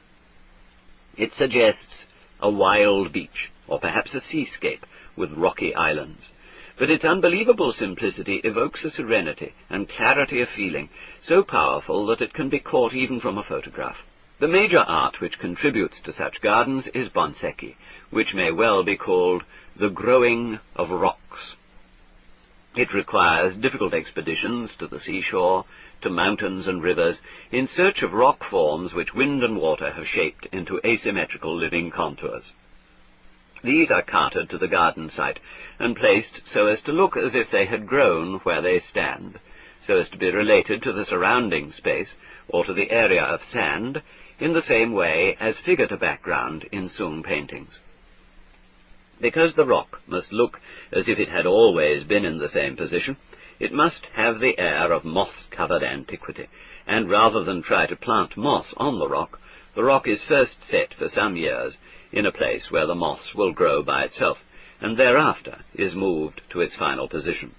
It suggests a wild beach, or perhaps a seascape with rocky islands, but its unbelievable simplicity evokes a serenity and clarity of feeling so powerful that it can be caught even from a photograph. The major art which contributes to such gardens is bonseki, which may well be called the growing of rocks. It requires difficult expeditions to the seashore, to mountains and rivers, in search of rock forms which wind and water have shaped into asymmetrical living contours. These are carted to the garden site and placed so as to look as if they had grown where they stand, so as to be related to the surrounding space or to the area of sand in the same way as figure to background in Sung paintings. Because the rock must look as if it had always been in the same position, it must have the air of moss-covered antiquity, and rather than try to plant moss on the rock is first set for some years in a place where the moss will grow by itself, and thereafter is moved to its final position.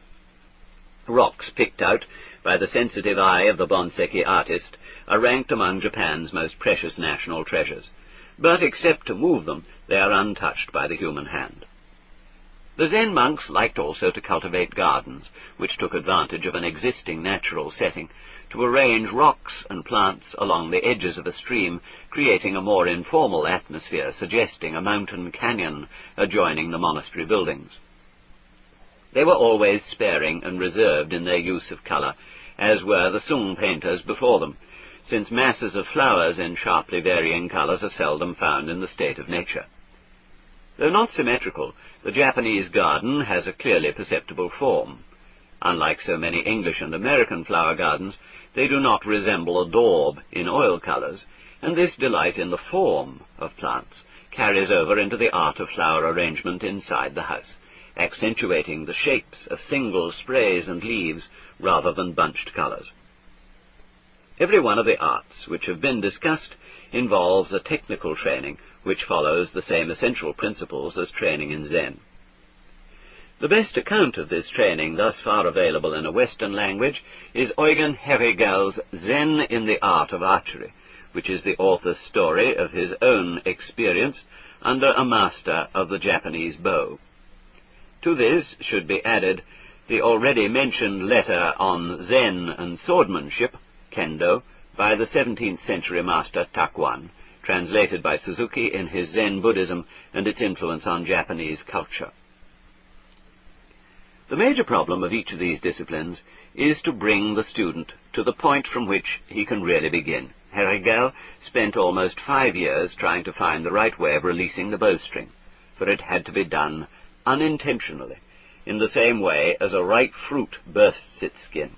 Rocks picked out by the sensitive eye of the bonseki artist are ranked among Japan's most precious national treasures, but except to move them, they are untouched by the human hand. The Zen monks liked also to cultivate gardens, which took advantage of an existing natural setting, to arrange rocks and plants along the edges of a stream, creating a more informal atmosphere suggesting a mountain canyon adjoining the monastery buildings. They were always sparing and reserved in their use of colour, as were the Sung painters before them, since masses of flowers in sharply varying colours are seldom found in the state of nature. Though not symmetrical, the Japanese garden has a clearly perceptible form. Unlike so many English and American flower gardens, they do not resemble a daub in oil colours, and this delight in the form of plants carries over into the art of flower arrangement inside the house, accentuating the shapes of single sprays and leaves rather than bunched colours. Every one of the arts which have been discussed involves a technical training which follows the same essential principles as training in Zen. The best account of this training thus far available in a Western language is Eugen Herrigel's Zen in the Art of Archery, which is the author's story of his own experience under a master of the Japanese bow. To this should be added the already mentioned letter on Zen and swordsmanship, Kendo, by the 17th century master Takuan, translated by Suzuki in his Zen Buddhism and its influence on Japanese culture. The major problem of each of these disciplines is to bring the student to the point from which he can really begin. Herrigel spent almost 5 years trying to find the right way of releasing the bowstring, for it had to be done unintentionally, in the same way as a ripe fruit bursts its skin.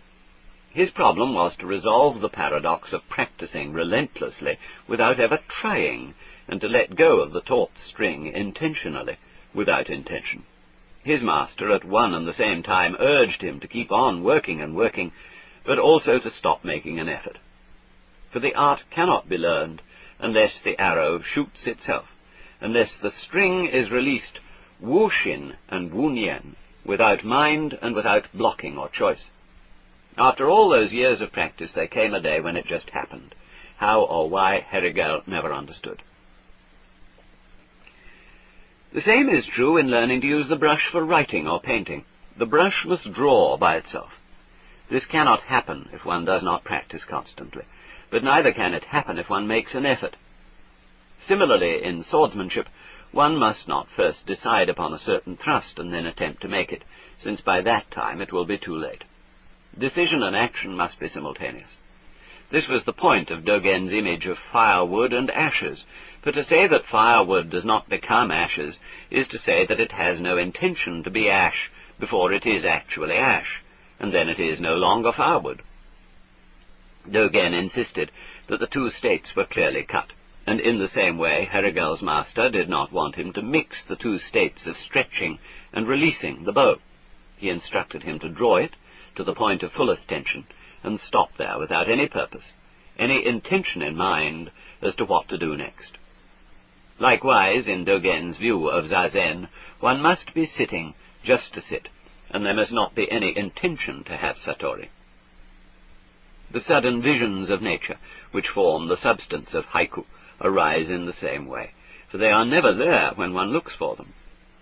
His problem was to resolve the paradox of practicing relentlessly without ever trying, and to let go of the taut string intentionally without intention. His master at one and the same time urged him to keep on working and working, but also to stop making an effort. For the art cannot be learned unless the arrow shoots itself, unless the string is released wu-shin and wu-nien, without mind and without blocking or choice. After all those years of practice, there came a day when it just happened. How or why, Herrigel never understood. The same is true in learning to use the brush for writing or painting. The brush must draw by itself. This cannot happen if one does not practice constantly, but neither can it happen if one makes an effort. Similarly, in swordsmanship, one must not first decide upon a certain thrust and then attempt to make it, since by that time it will be too late. Decision and action must be simultaneous. This was the point of Dogen's image of firewood and ashes, for to say that firewood does not become ashes is to say that it has no intention to be ash before it is actually ash, and then it is no longer firewood. Dogen insisted that the two states were clearly cut, and in the same way Herigel's master did not want him to mix the two states of stretching and releasing the bow. He instructed him to draw it to the point of fullest tension and stop there without any purpose, any intention in mind as to what to do next. Likewise, in Dogen's view of Zazen, one must be sitting just to sit, and there must not be any intention to have satori. The sudden visions of nature, which form the substance of haiku, arise in the same way, for they are never there when one looks for them.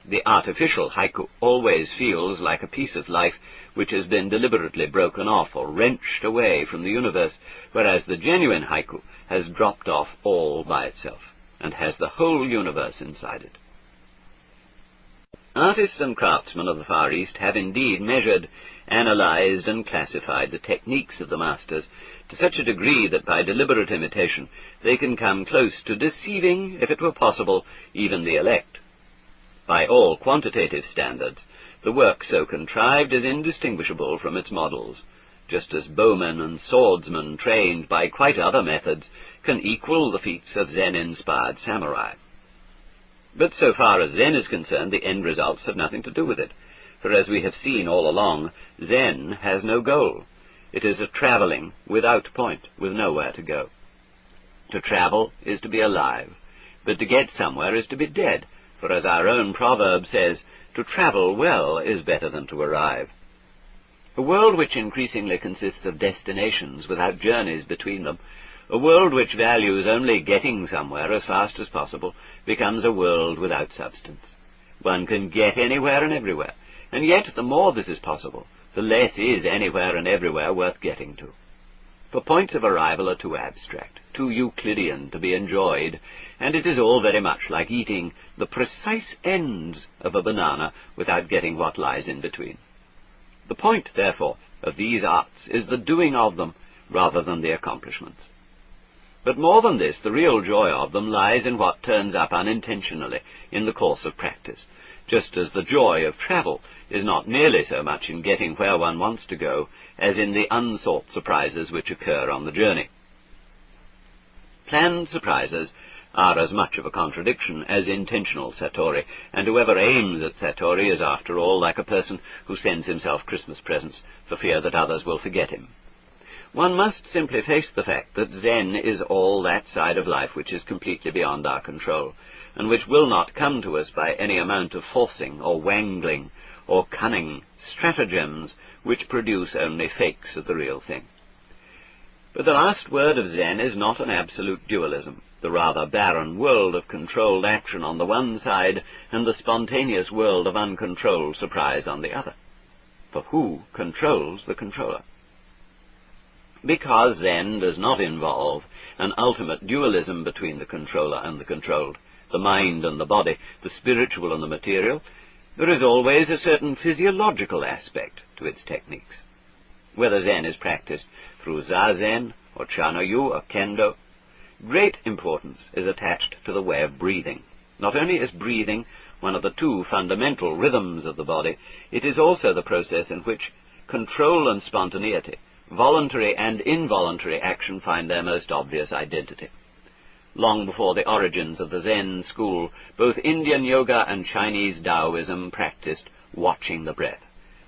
The artificial haiku always feels like a piece of life which has been deliberately broken off or wrenched away from the universe, whereas the genuine haiku has dropped off all by itself, and has the whole universe inside it. Artists and craftsmen of the Far East have indeed measured, analyzed, and classified the techniques of the masters to such a degree that by deliberate imitation they can come close to deceiving, if it were possible, even the elect. By all quantitative standards, the work so contrived is indistinguishable from its models, just as bowmen and swordsmen trained by quite other methods can equal the feats of Zen-inspired samurai. But so far as Zen is concerned, the end results have nothing to do with it, for as we have seen all along, Zen has no goal. It is a travelling without point, with nowhere to go. To travel is to be alive, but to get somewhere is to be dead, for as our own proverb says, to travel well is better than to arrive. A world which increasingly consists of destinations without journeys between them, a world which values only getting somewhere as fast as possible, becomes a world without substance. One can get anywhere and everywhere, and yet the more this is possible, the less is anywhere and everywhere worth getting to. For points of arrival are too abstract, too Euclidean to be enjoyed, and it is all very much like eating the precise ends of a banana without getting what lies in between. The point, therefore, of these arts is the doing of them rather than the accomplishments. But more than this, the real joy of them lies in what turns up unintentionally in the course of practice, just as the joy of travel is not nearly so much in getting where one wants to go as in the unsought surprises which occur on the journey. Planned surprises are as much of a contradiction as intentional satori, and whoever aims at satori is after all like a person who sends himself Christmas presents for fear that others will forget him. One must simply face the fact that Zen is all that side of life which is completely beyond our control, and which will not come to us by any amount of forcing or wangling or cunning stratagems which produce only fakes of the real thing. But the last word of Zen is not an absolute dualism, the rather barren world of controlled action on the one side and the spontaneous world of uncontrolled surprise on the other. For who controls the controller? Because Zen does not involve an ultimate dualism between the controller and the controlled, the mind and the body, the spiritual and the material, there is always a certain physiological aspect to its techniques. Whether Zen is practiced through Zazen or Chanoyu or Kendo, great importance is attached to the way of breathing. Not only is breathing one of the two fundamental rhythms of the body, it is also the process in which control and spontaneity, voluntary and involuntary action find their most obvious identity. Long before the origins of the Zen school, both Indian yoga and Chinese Daoism practiced watching the breath,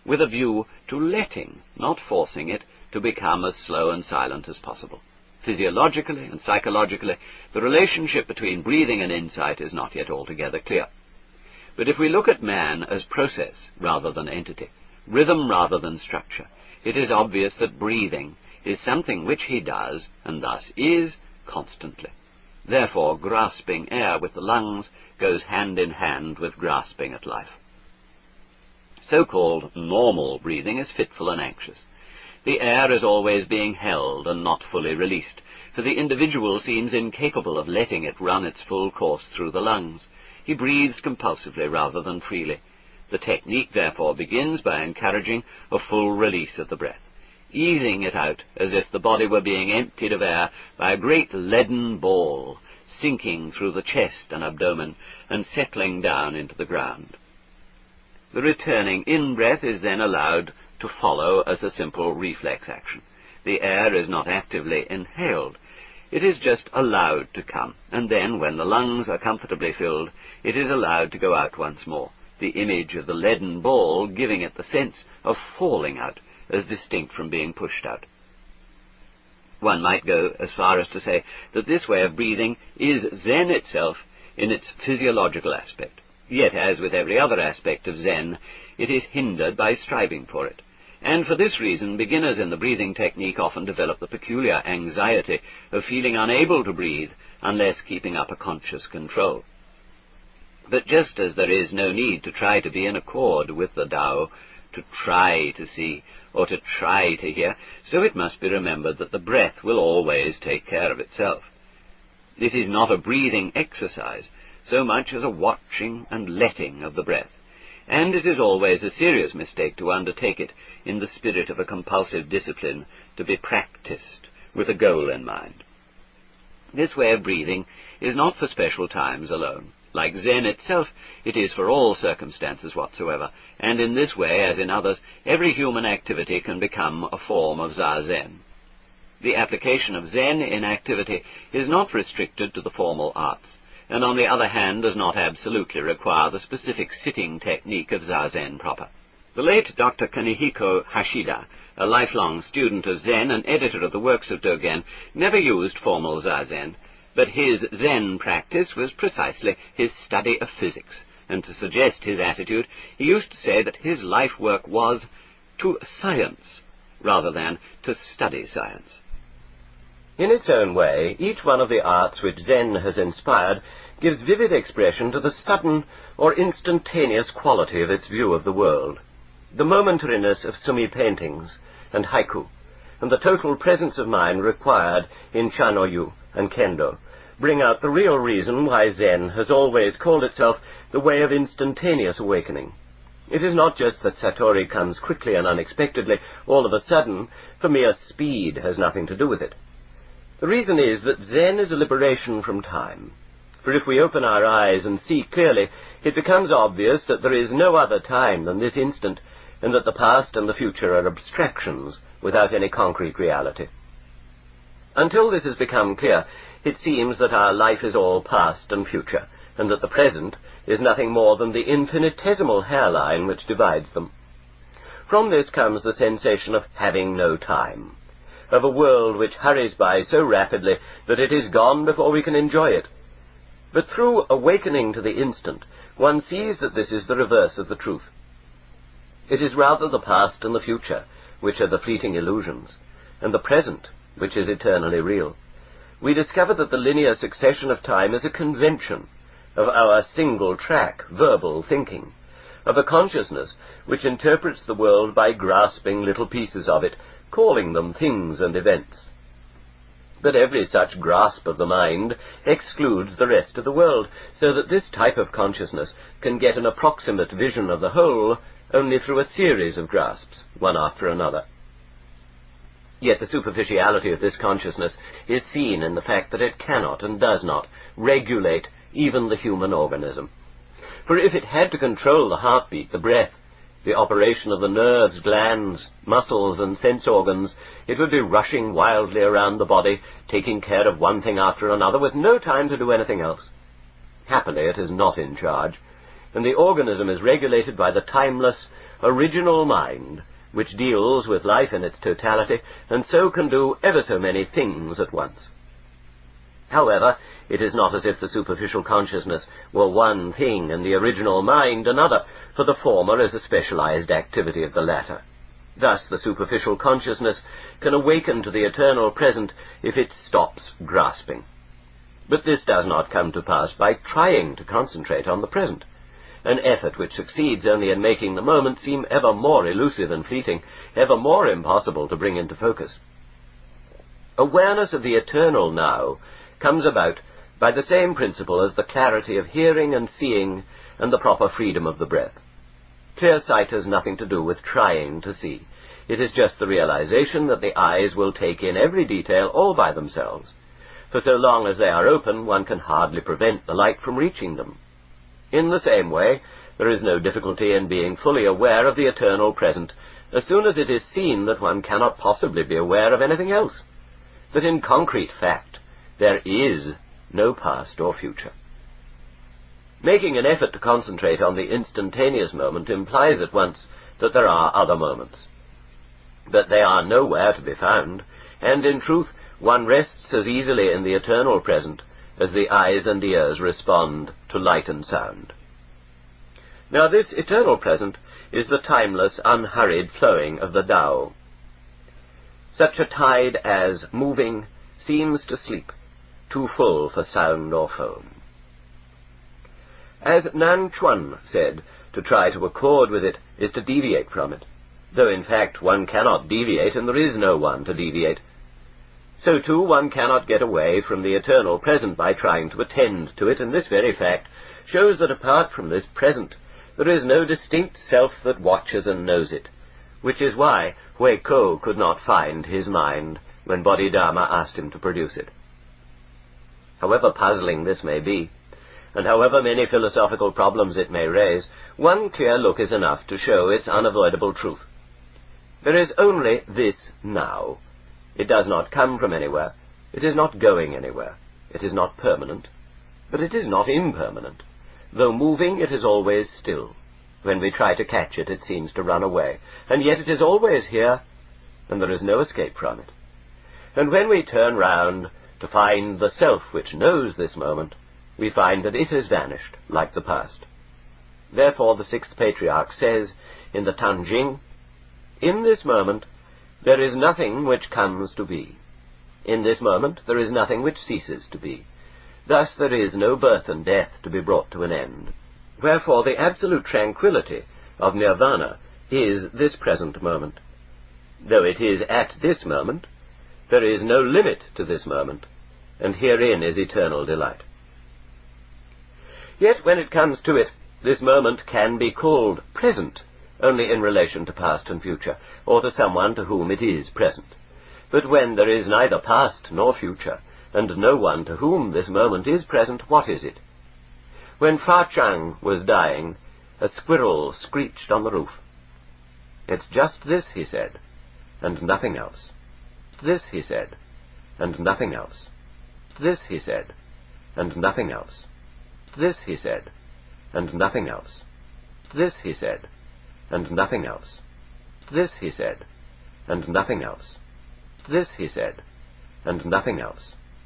with a view to letting, not forcing it, to become as slow and silent as possible. Physiologically and psychologically, the relationship between breathing and insight is not yet altogether clear. But if we look at man as process rather than entity, rhythm rather than structure, it is obvious that breathing is something which he does, and thus is, constantly. Therefore, grasping air with the lungs goes hand in hand with grasping at life. So-called normal breathing is fitful and anxious. The air is always being held and not fully released, for the individual seems incapable of letting it run its full course through the lungs. He breathes compulsively rather than freely. The technique, therefore, begins by encouraging a full release of the breath, easing it out as if the body were being emptied of air by a great leaden ball, sinking through the chest and abdomen and settling down into the ground. The returning in-breath is then allowed to follow as a simple reflex action, The air is not actively inhaled. It is just allowed to come, and then, when the lungs are comfortably filled, it is allowed to go out once more, the image of the leaden ball giving it the sense of falling out, as distinct from being pushed out. One might go as far as to say that this way of breathing is Zen itself in its physiological aspect. Yet, as with every other aspect of Zen, it is hindered by striving for it. And for this reason, beginners in the breathing technique often develop the peculiar anxiety of feeling unable to breathe unless keeping up a conscious control. But just as there is no need to try to be in accord with the Tao, to try to see, or to try to hear, so it must be remembered that the breath will always take care of itself. It is not a breathing exercise so much as a watching and letting of the breath, and it is always a serious mistake to undertake it in the spirit of a compulsive discipline to be practiced with a goal in mind. This way of breathing is not for special times alone. Like Zen itself, it is for all circumstances whatsoever, and in this way, as in others, every human activity can become a form of Zazen. The application of Zen in activity is not restricted to the formal arts, and on the other hand does not absolutely require the specific sitting technique of Zazen proper. The late Dr. Kanehiko Hashida, a lifelong student of Zen and editor of the works of Dogen, never used formal Zazen, but his Zen practice was precisely his study of physics, and to suggest his attitude, he used to say that his life work was to science rather than to study science. In its own way, each one of the arts which Zen has inspired gives vivid expression to the sudden or instantaneous quality of its view of the world. The momentariness of sumi paintings and haiku, and the total presence of mind required in Chanoyu and Kendo, bring out the real reason why Zen has always called itself the way of instantaneous awakening. It is not just that Satori comes quickly and unexpectedly, all of a sudden, for mere speed has nothing to do with it. The reason is that Zen is a liberation from time. For if we open our eyes and see clearly, it becomes obvious that there is no other time than this instant, and that the past and the future are abstractions without any concrete reality. Until this has become clear, it seems that our life is all past and future, and that the present is nothing more than the infinitesimal hairline which divides them. From this comes the sensation of having no time, of a world which hurries by so rapidly that it is gone before we can enjoy it. But through awakening to the instant, one sees that this is the reverse of the truth. It is rather the past and the future which are the fleeting illusions, and the present which is eternally real. We discover that the linear succession of time is a convention of our single-track verbal thinking, of a consciousness which interprets the world by grasping little pieces of it, calling them things and events. But every such grasp of the mind excludes the rest of the world, so that this type of consciousness can get an approximate vision of the whole only through a series of grasps, one after another. Yet the superficiality of this consciousness is seen in the fact that it cannot and does not regulate even the human organism. For if it had to control the heartbeat, the breath, the operation of the nerves, glands, muscles, and sense organs, it would be rushing wildly around the body, taking care of one thing after another, with no time to do anything else. Happily, it is not in charge, and the organism is regulated by the timeless, original mind, which deals with life in its totality, and so can do ever so many things at once. However, it is not as if the superficial consciousness were one thing and the original mind another, for the former is a specialized activity of the latter. Thus the superficial consciousness can awaken to the eternal present if it stops grasping. But this does not come to pass by trying to concentrate on the present, an effort which succeeds only in making the moment seem ever more elusive and fleeting, ever more impossible to bring into focus. Awareness of the eternal now comes about by the same principle as the clarity of hearing and seeing and the proper freedom of the breath. Clear sight has nothing to do with trying to see. It is just the realization that the eyes will take in every detail all by themselves. For so long as they are open, one can hardly prevent the light from reaching them. In the same way, there is no difficulty in being fully aware of the eternal present as soon as it is seen that one cannot possibly be aware of anything else, that in concrete fact there is no past or future. Making an effort to concentrate on the instantaneous moment implies at once that there are other moments, but they are nowhere to be found, and in truth one rests as easily in the eternal present as the eyes and ears respond to light and sound. Now this eternal present is the timeless, unhurried flowing of the Tao. Such a tide as, moving, seems to sleep, too full for sound or foam. As Nan Chuan said, to try to accord with it is to deviate from it, though in fact one cannot deviate and there is no one to deviate. So too one cannot get away from the eternal present by trying to attend to it, and this very fact shows that apart from this present there is no distinct self that watches and knows it, which is why Hui Ko could not find his mind when Bodhidharma asked him to produce it. However puzzling this may be, and however many philosophical problems it may raise, one clear look is enough to show its unavoidable truth. There is only this now. It does not come from anywhere. It is not going anywhere. It is not permanent. But it is not impermanent. Though moving, it is always still. When we try to catch it, it seems to run away. And yet it is always here, and there is no escape from it. And when we turn round to find the self which knows this moment, we find that it has vanished, like the past. Therefore the sixth patriarch says in the Tanjing, "In this moment there is nothing which comes to be. In this moment there is nothing which ceases to be. Thus there is no birth and death to be brought to an end. Wherefore the absolute tranquillity of nirvana is this present moment. Though it is at this moment, there is no limit to this moment, and herein is eternal delight." Yet when it comes to it, this moment can be called present only in relation to past and future, or to someone to whom it is present. But when there is neither past nor future, and no one to whom this moment is present, what is it? When Fa Chang was dying, a squirrel screeched on the roof. "It's just this," he said, "and nothing else. This," he said, "and nothing else. This," he said, "and nothing else. This," he said, "and nothing else. This," he said, "and nothing else. This," he said, "and nothing else. This," he said, "and nothing else."